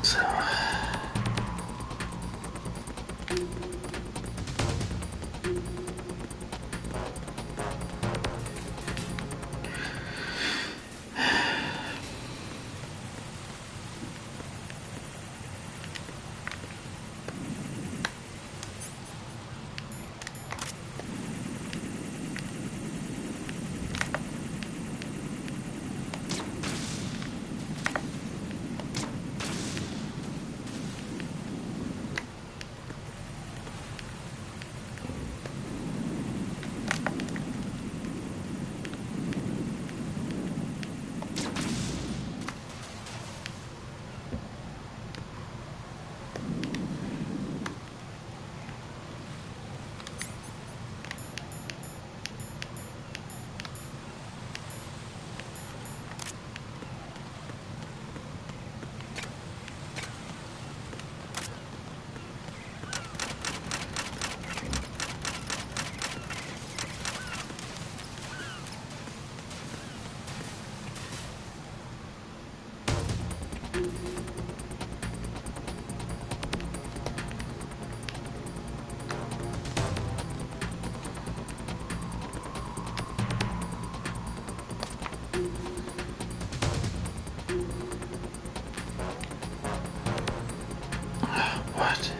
So what?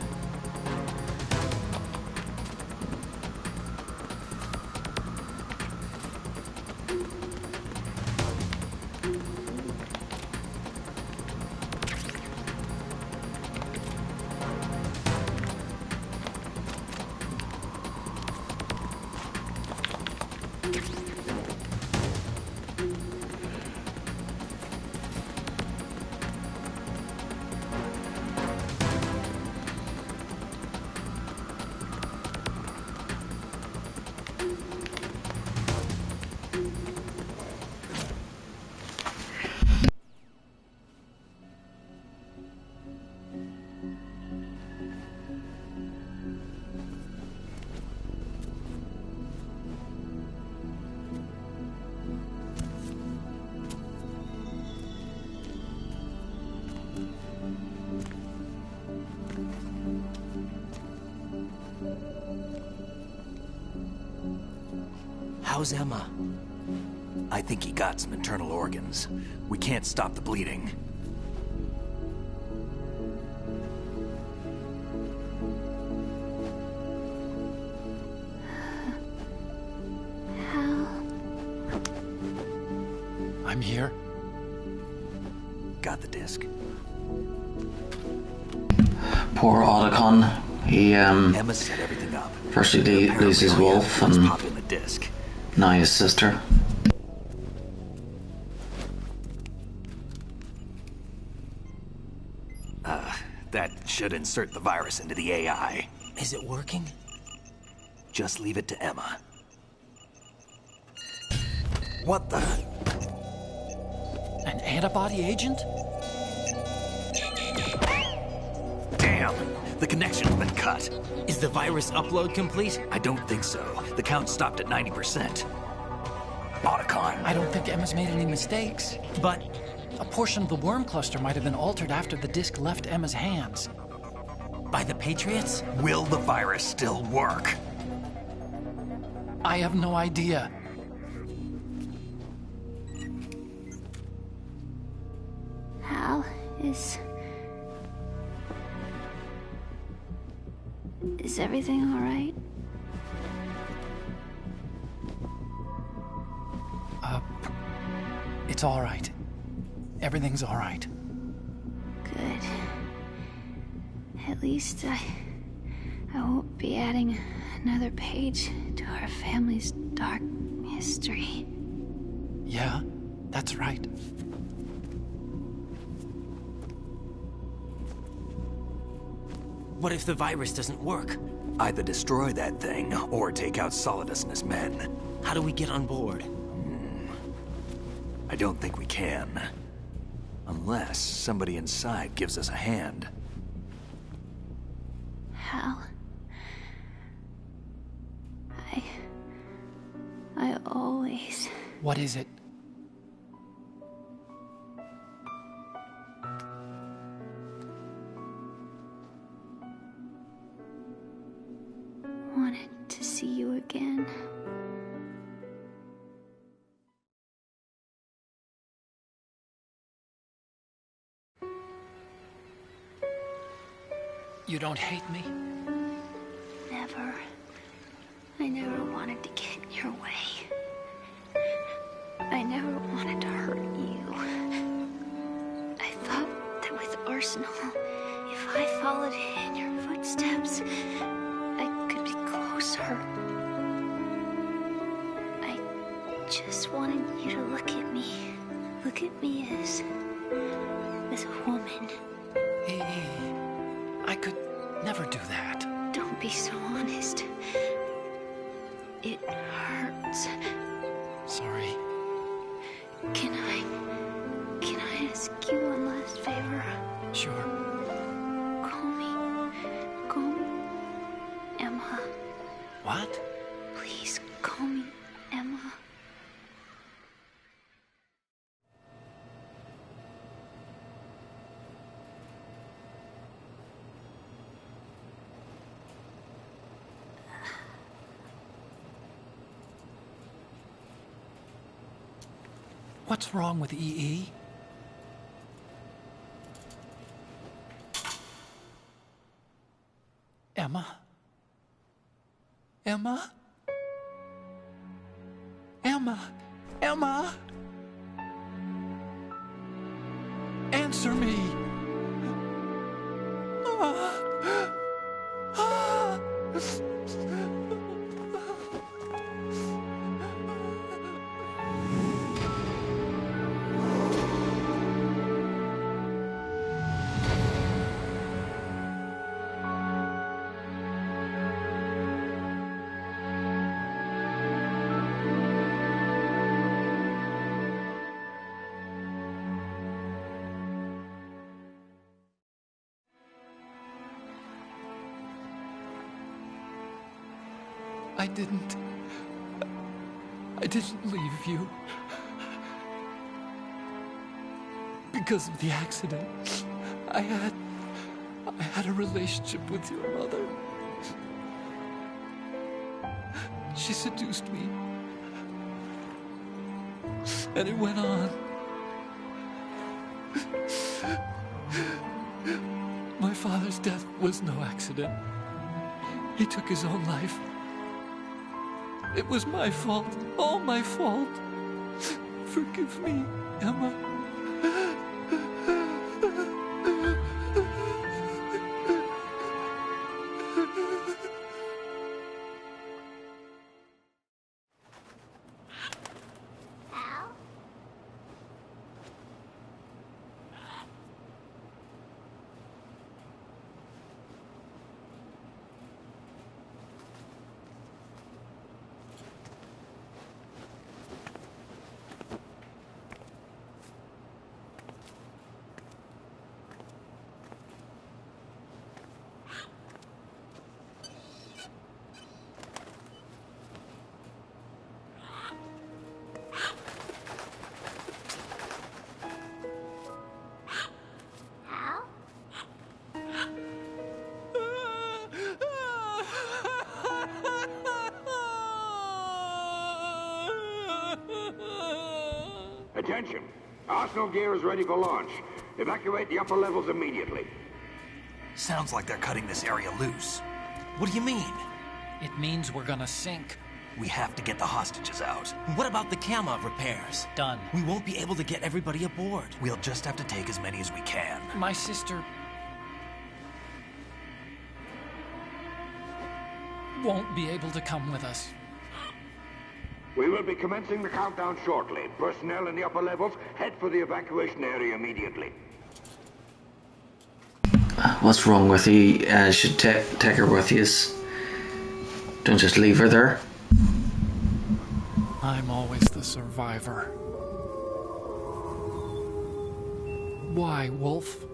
How's Emma? I think he got some internal organs. We can't stop the bleeding. I'm here. Got the disc. Poor Otacon. He Emma set everything up. first he loses his wolf and Pop in the disc. now his sister. That should insert the virus into the AI. Is it working? Just leave it to Emma. What the? An antibody agent? Damn! The connection's been cut. Is the virus upload complete? I don't think so. The count stopped at 90%. Otacon. I don't think Emma's made any mistakes. But a portion of the worm cluster might have been altered after the disc left Emma's hands. By the Patriots? Will the virus still work? I have no idea. Hal, is everything all right? It's all right. Everything's all right. Good. At least I won't be adding another page to our family's dark history. Yeah, that's right. What if the virus doesn't work? Either destroy that thing, or take out Solidus and his men. How do we get on board? I don't think we can. Unless somebody inside gives us a hand. Hal, I always... What is it? wanted to see you again. You don't hate me? Never. I never wanted to get in your way. I never wanted to hurt you. I thought that with Arsenal, if I followed in your footsteps, I could be closer. I just wanted you to look at me. Look at me as a woman. I could never do that. Don't be so honest. It hurts. Sorry. Can I ask you one last favor? Sure. Call me Emma. What? Please call me Emma. What's wrong with EE? Emma? Emma? Emma? Emma? Answer me! I didn't leave you. Because of the accident, I had a relationship with your mother. She seduced me And it went on. My father's death was no accident. He took his own life. It was my fault, all my fault. Forgive me, Emma. Attention! Arsenal gear is ready for launch. Evacuate the upper levels immediately. Sounds like they're cutting this area loose. What do you mean? It means we're gonna sink. We have to get the hostages out. What about the camera repairs? Done. We won't be able to get everybody aboard. We'll just have to take as many as we can. My sister won't be able to come with us. We will be commencing the countdown shortly. Personnel in the upper levels, head for the evacuation area immediately. What's wrong with you? You should take her with you. Don't just leave her there. I'm always the survivor. Why, Wolf?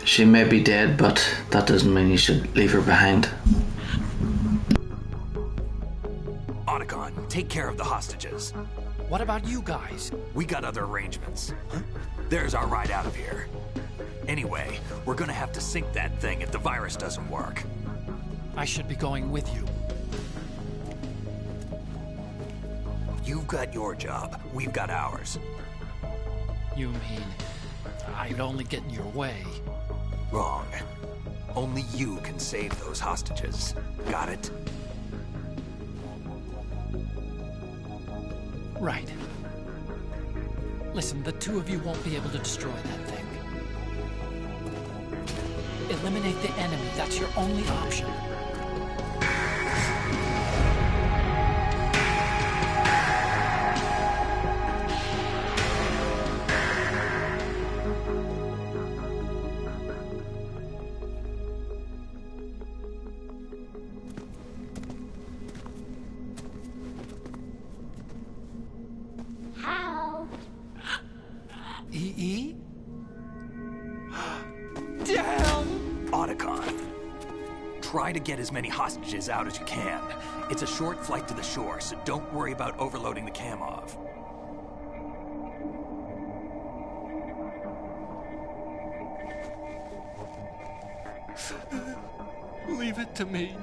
She may be dead, but that doesn't mean you should leave her behind. Otacon, take care of the hostages. What about you guys? We got other arrangements. There's our ride out of here. Anyway, we're gonna have to sink that thing if the virus doesn't work. I should be going with you. You've got your job, we've got ours. You mean I'd only get in your way? Wrong. Only you can save those hostages. Got it? Right. Listen, the two of you won't be able to destroy that thing. Eliminate the enemy. That's your only option. E? Damn! Otacon, try to get as many hostages out as you can. It's a short flight to the shore, so don't worry about overloading the Kamov. Leave it to me.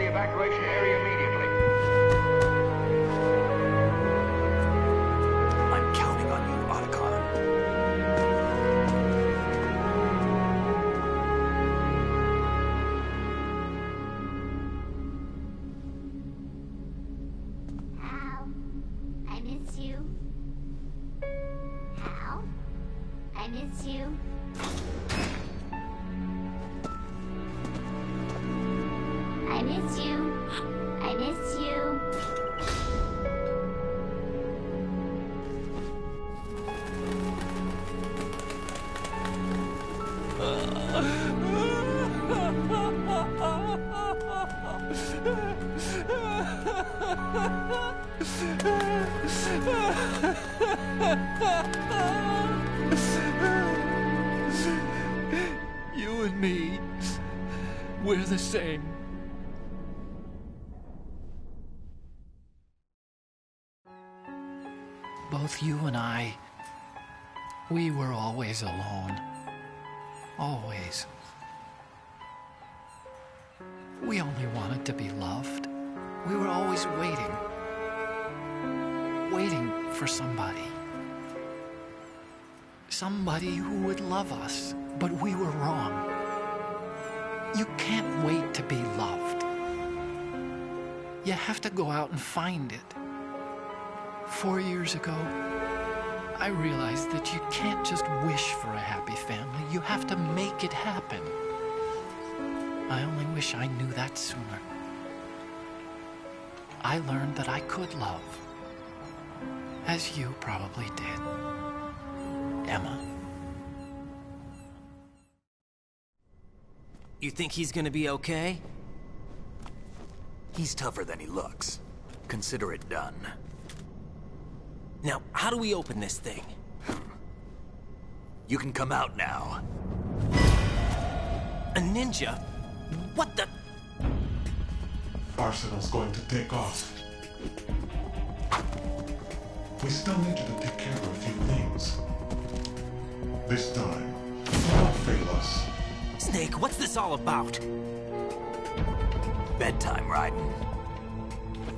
Evacuation area immediately. I'm counting on you, Otacon. Hal, I miss you. Hal, I miss you. I miss you. I miss you. You and me, we're the same. both you and I, we were always alone. Always. We only wanted to be loved. We were always waiting. Waiting for somebody. Somebody who would love us, but we were wrong. You can't wait to be loved. You have to go out and find it. 4 years ago, I realized that you can't just wish for a happy family. You have to make it happen. I only wish I knew that sooner. I learned that I could love, as you probably did, Emma. You think he's gonna be okay? He's tougher than he looks. Consider it done. Now, how do we open this thing? You can come out now. A ninja? What the? Arsenal's going to take off. We still need you to take care of a few things. This time, don't fail us. Snake, what's this all about? Bedtime, Raiden.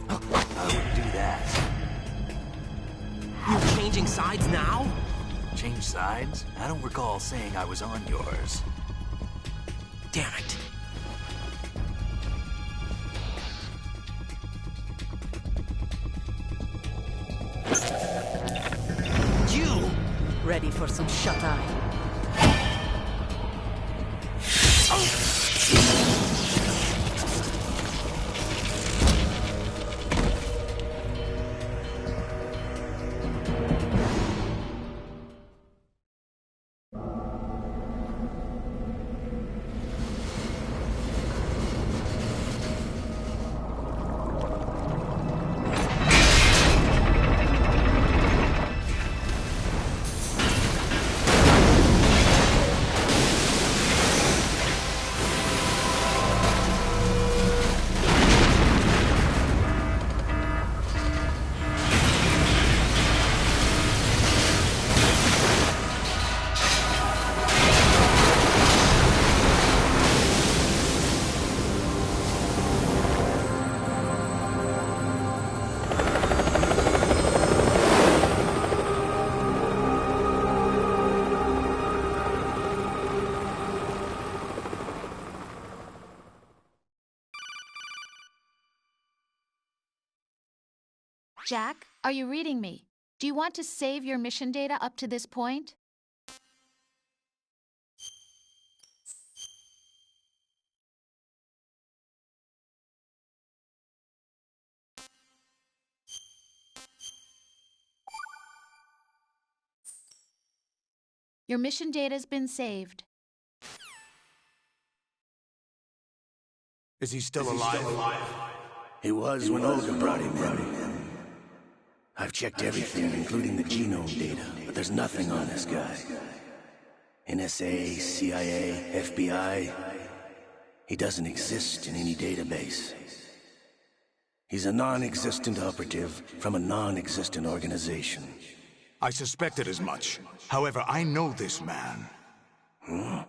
I wouldn't do that. You're changing sides now? Change sides? I don't recall saying I was on yours. Damn it. You! Ready for some shut-eye? Jack, are you reading me? Do you want to save your mission data up to this point? Your mission data's been saved. Is he still alive? He was when Olga brought him in. I've checked everything, including the genome data, but there's nothing on this guy. NSA, CIA, FBI. He doesn't exist in any database. He's a non-existent operative from a non-existent organization. I suspected as much. However, I know this man. Huh?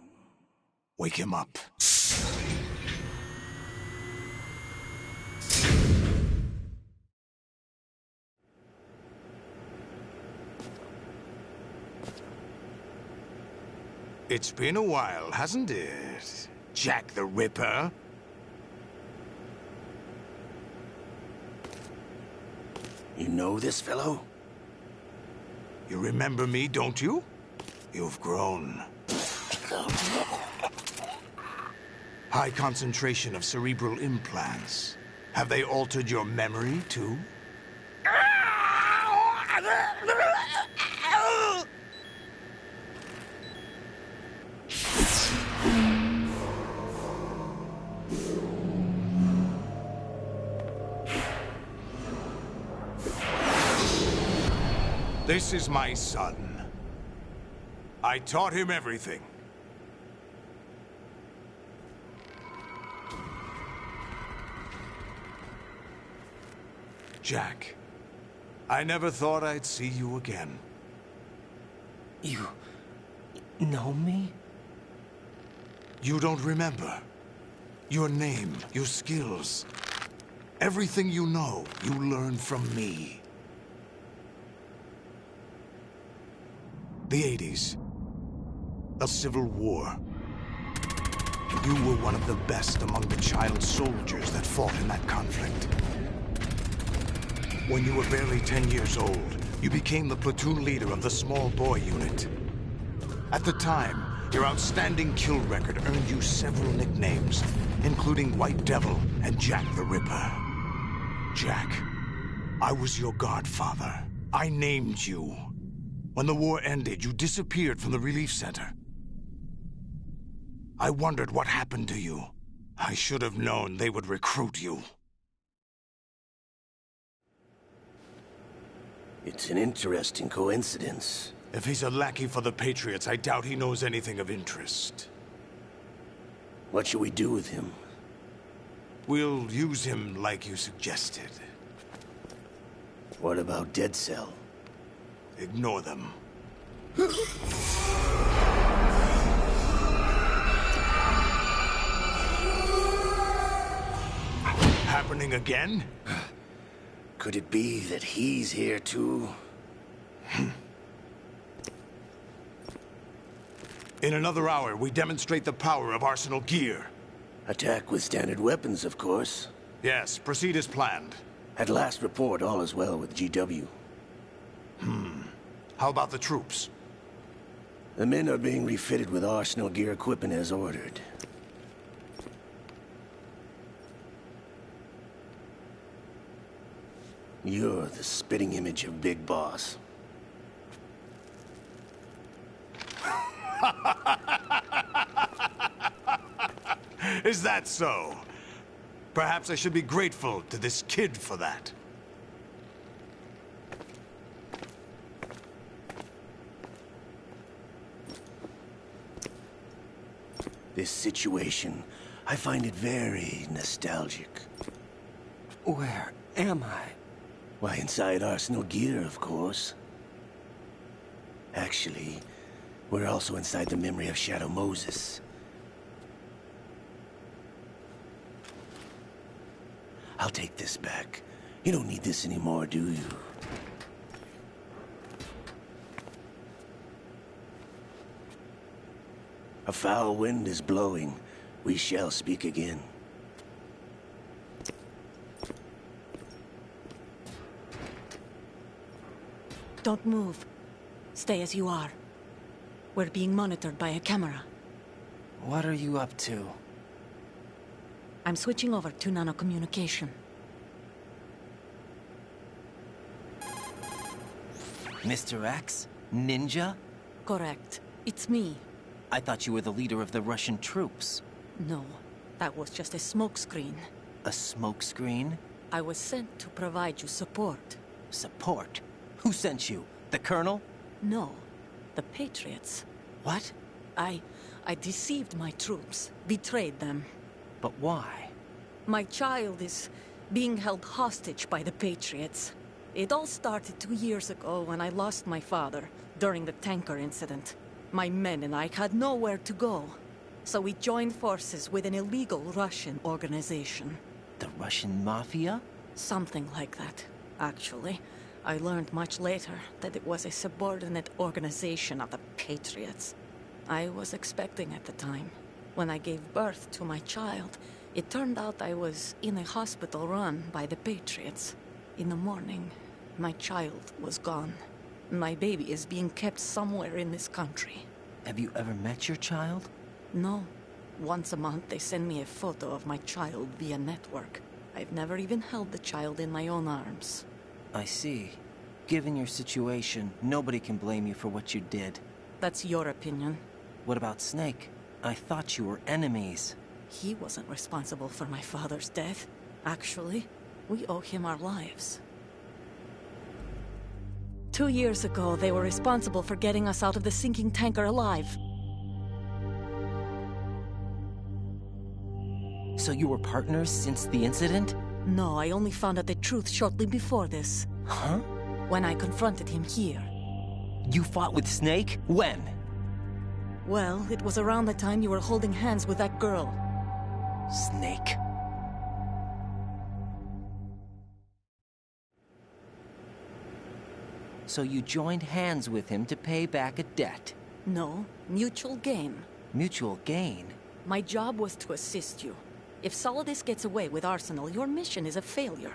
Wake him up. It's been a while, hasn't it? Jack the Ripper? You know this fellow? You remember me, don't you? You've grown. High concentration of cerebral implants. Have they altered your memory, too? This is my son. I taught him everything. Jack, I never thought I'd see you again. You know me? You don't remember. Your name, your skills. Everything you know, you learned from me. The 80s. A civil war. You were one of the best among the child soldiers that fought in that conflict. When you were barely 10 years old, you became the platoon leader of the small boy unit. At the time, your outstanding kill record earned you several nicknames, including White Devil and Jack the Ripper. Jack, I was your godfather. I named you. When the war ended, you disappeared from the relief center. I wondered what happened to you. I should have known they would recruit you. It's an interesting coincidence. If he's a lackey for the Patriots, I doubt he knows anything of interest. What should we do with him? We'll use him like you suggested. What about Dead Cell? Ignore them. Happening again? Could it be that he's here too? In another hour, we demonstrate the power of Arsenal gear. Attack with standard weapons, of course. Yes, proceed as planned. At last report, all is well with GW. How about the troops? The men are being refitted with Arsenal gear equipment as ordered. You're the spitting image of Big Boss. Is that so? Perhaps I should be grateful to this kid for that. This situation, I find it very nostalgic. Where am I? Why, inside Arsenal gear, of course. Actually, we're also inside the memory of Shadow Moses. I'll take this back. You don't need this anymore, do you? A foul wind is blowing. We shall speak again. Don't move. Stay as you are. We're being monitored by a camera. What are you up to? I'm switching over to nanocommunication. Mr. X? Ninja? Correct. It's me. I thought you were the leader of the Russian troops. No, that was just a smokescreen. A smokescreen? I was sent to provide you support. Support? Who sent you? The Colonel? No, the Patriots. What? I deceived my troops, betrayed them. But why? My child is being held hostage by the Patriots. It all started 2 years ago when I lost my father during the tanker incident. My men and I had nowhere to go, so we joined forces with an illegal Russian organization. The Russian Mafia? Something like that, actually. I learned much later that it was a subordinate organization of the Patriots. I was expecting at the time. When I gave birth to my child, it turned out I was in a hospital run by the Patriots. In the morning, my child was gone. My baby is being kept somewhere in this country. Have you ever met your child? No. Once a month, they send me a photo of my child via network. I've never even held the child in my own arms. I see. Given your situation, nobody can blame you for what you did. That's your opinion. What about Snake? I thought you were enemies. He wasn't responsible for my father's death. Actually, we owe him our lives. 2 years ago, they were responsible for getting us out of the sinking tanker alive. So you were partners since the incident? No, I only found out the truth shortly before this. Huh? When I confronted him here. You fought with Snake? When? Well, it was around the time you were holding hands with that girl. Snake. So you joined hands with him to pay back a debt? No, mutual gain. Mutual gain? My job was to assist you. If Solidus gets away with Arsenal, your mission is a failure.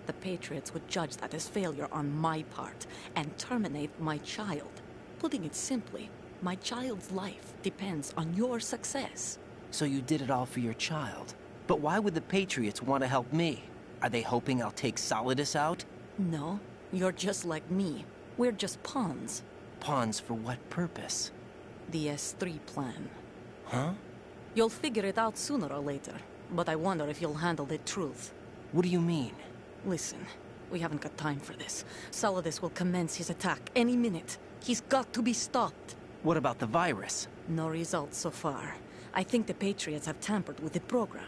The Patriots would judge that as failure on my part, and terminate my child. Putting it simply, my child's life depends on your success. So you did it all for your child. But why would the Patriots want to help me? Are they hoping I'll take Solidus out? No, you're just like me. We're just pawns. Pawns for what purpose? The S3 plan. Huh? You'll figure it out sooner or later, but I wonder if you'll handle the truth. What do you mean? Listen, we haven't got time for this. Solidus will commence his attack any minute. He's got to be stopped. What about the virus? No results so far. I think the Patriots have tampered with the program.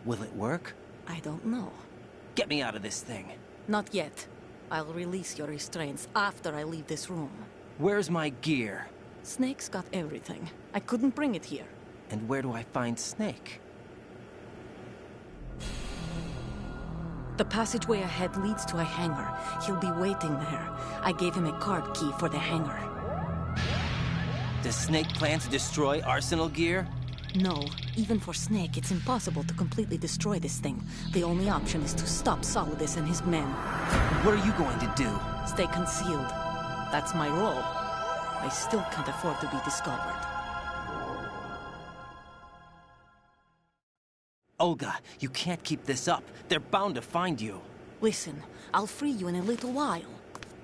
Will it work? I don't know. Get me out of this thing. Not yet. I'll release your restraints after I leave this room. Where's my gear? Snake's got everything. I couldn't bring it here. And where do I find Snake? The passageway ahead leads to a hangar. He'll be waiting there. I gave him a card key for the hangar. Does Snake plan to destroy Arsenal gear? No. Even for Snake, it's impossible to completely destroy this thing. The only option is to stop Solidus and his men. What are you going to do? Stay concealed. That's my role. I still can't afford to be discovered. Olga, you can't keep this up. They're bound to find you. Listen, I'll free you in a little while.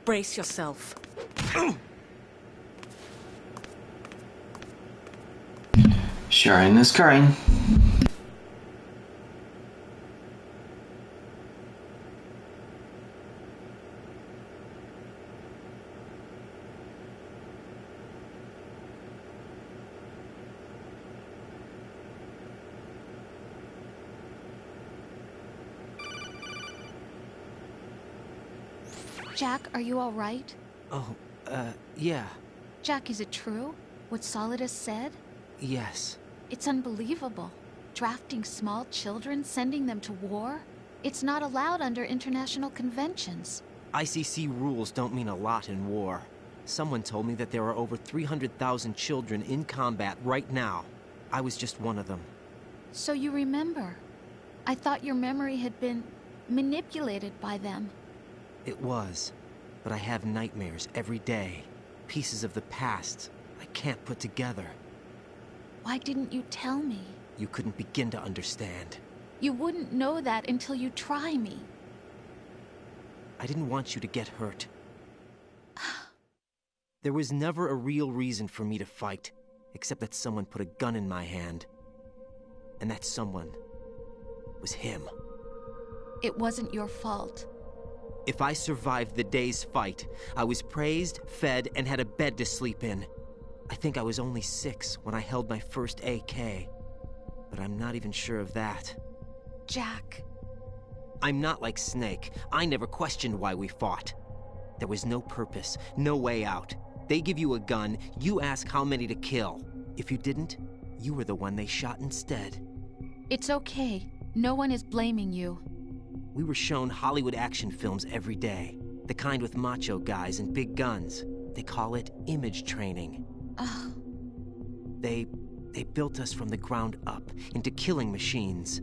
Brace yourself. Sharing is caring. Jack, are you all right? Oh, yeah. Jack, is it true? What Solidus said? Yes. It's unbelievable. Drafting small children, sending them to war? It's not allowed under international conventions. ICC rules don't mean a lot in war. Someone told me that there are over 300,000 children in combat right now. I was just one of them. So you remember. I thought your memory had been manipulated by them. It was. But I have nightmares every day. Pieces of the past I can't put together. Why didn't you tell me? You couldn't begin to understand. You wouldn't know that until you try me. I didn't want you to get hurt. There was never a real reason for me to fight, except that someone put a gun in my hand. And that someone was him. It wasn't your fault. If I survived the day's fight, I was praised, fed, and had a bed to sleep in. I think I was only 6 when I held my first AK. But I'm not even sure of that. Jack. I'm not like Snake. I never questioned why we fought. There was no purpose, no way out. They give you a gun, you ask how many to kill. If you didn't, you were the one they shot instead. It's okay. No one is blaming you. We were shown Hollywood action films every day. The kind with macho guys and big guns. They call it image training. Ugh. They built us from the ground up into killing machines.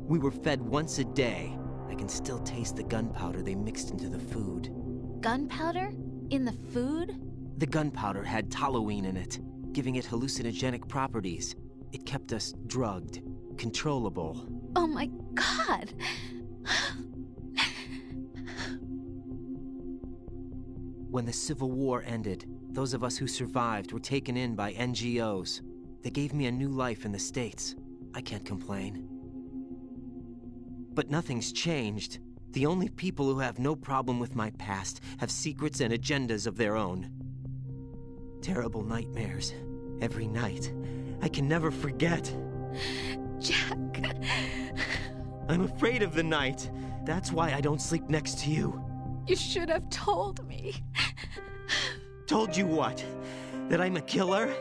We were fed once a day. I can still taste the gunpowder they mixed into the food. Gunpowder? In the food? The gunpowder had toluene in it, giving it hallucinogenic properties. It kept us drugged, controllable. Oh my God! When the Civil War ended, those of us who survived were taken in by NGOs. They gave me a new life in the States. I can't complain. But nothing's changed. The only people who have no problem with my past have secrets and agendas of their own. Terrible nightmares. Every night. I can never forget. Jack. I'm afraid of the night. That's why I don't sleep next to you. You should have told me. Told you what? That I'm a killer?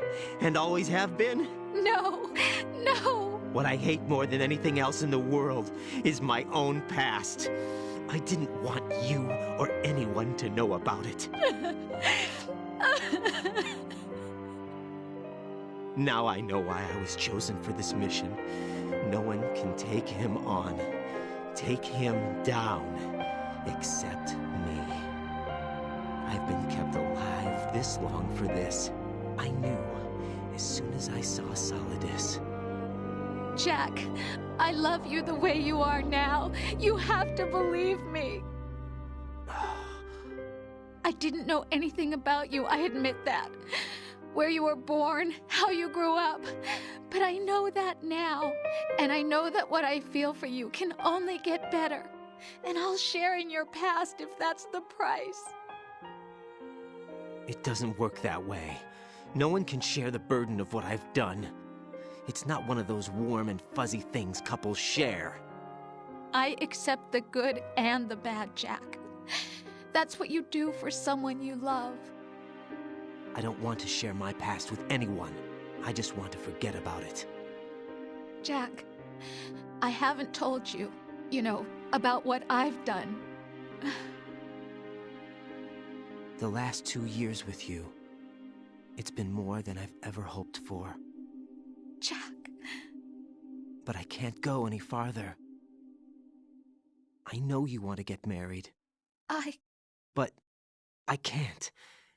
And always have been? No, no. What I hate more than anything else in the world is my own past. I didn't want you or anyone to know about it. Now I know why I was chosen for this mission. No one can take him on, take him down, except me. I've been kept alive this long for this. I knew as soon as I saw Solidus. Jack, I love you the way you are now. You have to believe me. I didn't know anything about you, I admit that. Where you were born, how you grew up. But I know that now. And I know that what I feel for you can only get better. And I'll share in your past if that's the price. It doesn't work that way. No one can share the burden of what I've done. It's not one of those warm and fuzzy things couples share. I accept the good and the bad, Jack. That's what you do for someone you love. I don't want to share my past with anyone. I just want to forget about it. Jack, I haven't told you, about what I've done. The last 2 years with you, it's been more than I've ever hoped for. Jack. But I can't go any farther. I know you want to get married. But I can't.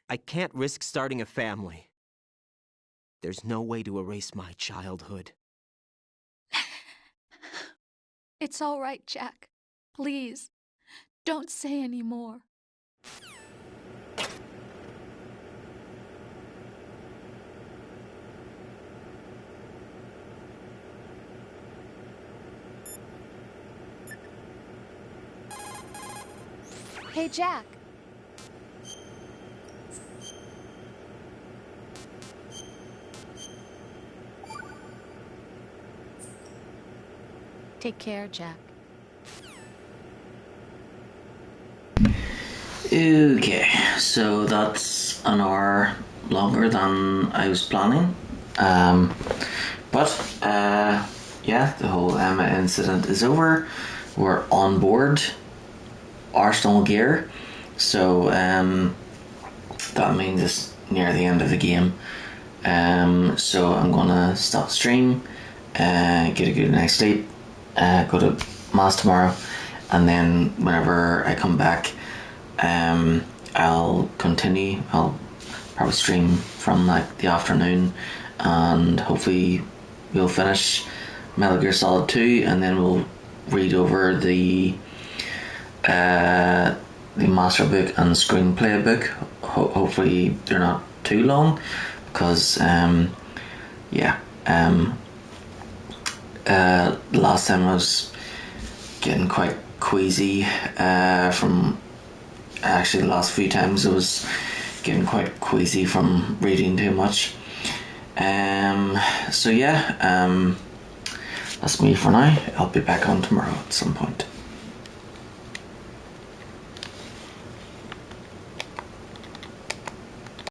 I can't risk starting a family. There's no way to erase my childhood. It's all right, Jack. Please, don't say any more. Hey, Jack. Take care, Jack. Okay, so that's an hour longer than I was planning. But yeah, the whole Emma incident is over. We're on board Arsenal gear, so that means it's near the end of the game. So I'm gonna stop the stream, get a good night's sleep, go to mass tomorrow, and then whenever I come back, I'll continue. I'll probably stream from like the afternoon, and hopefully we'll finish Metal Gear Solid 2, and then we'll read over the master book and screenplay book. Hopefully they're not too long, because last time I was getting quite queasy from, actually the last few times I was getting quite queasy from reading too much. So yeah, that's me for now. I'll be back on tomorrow at some point.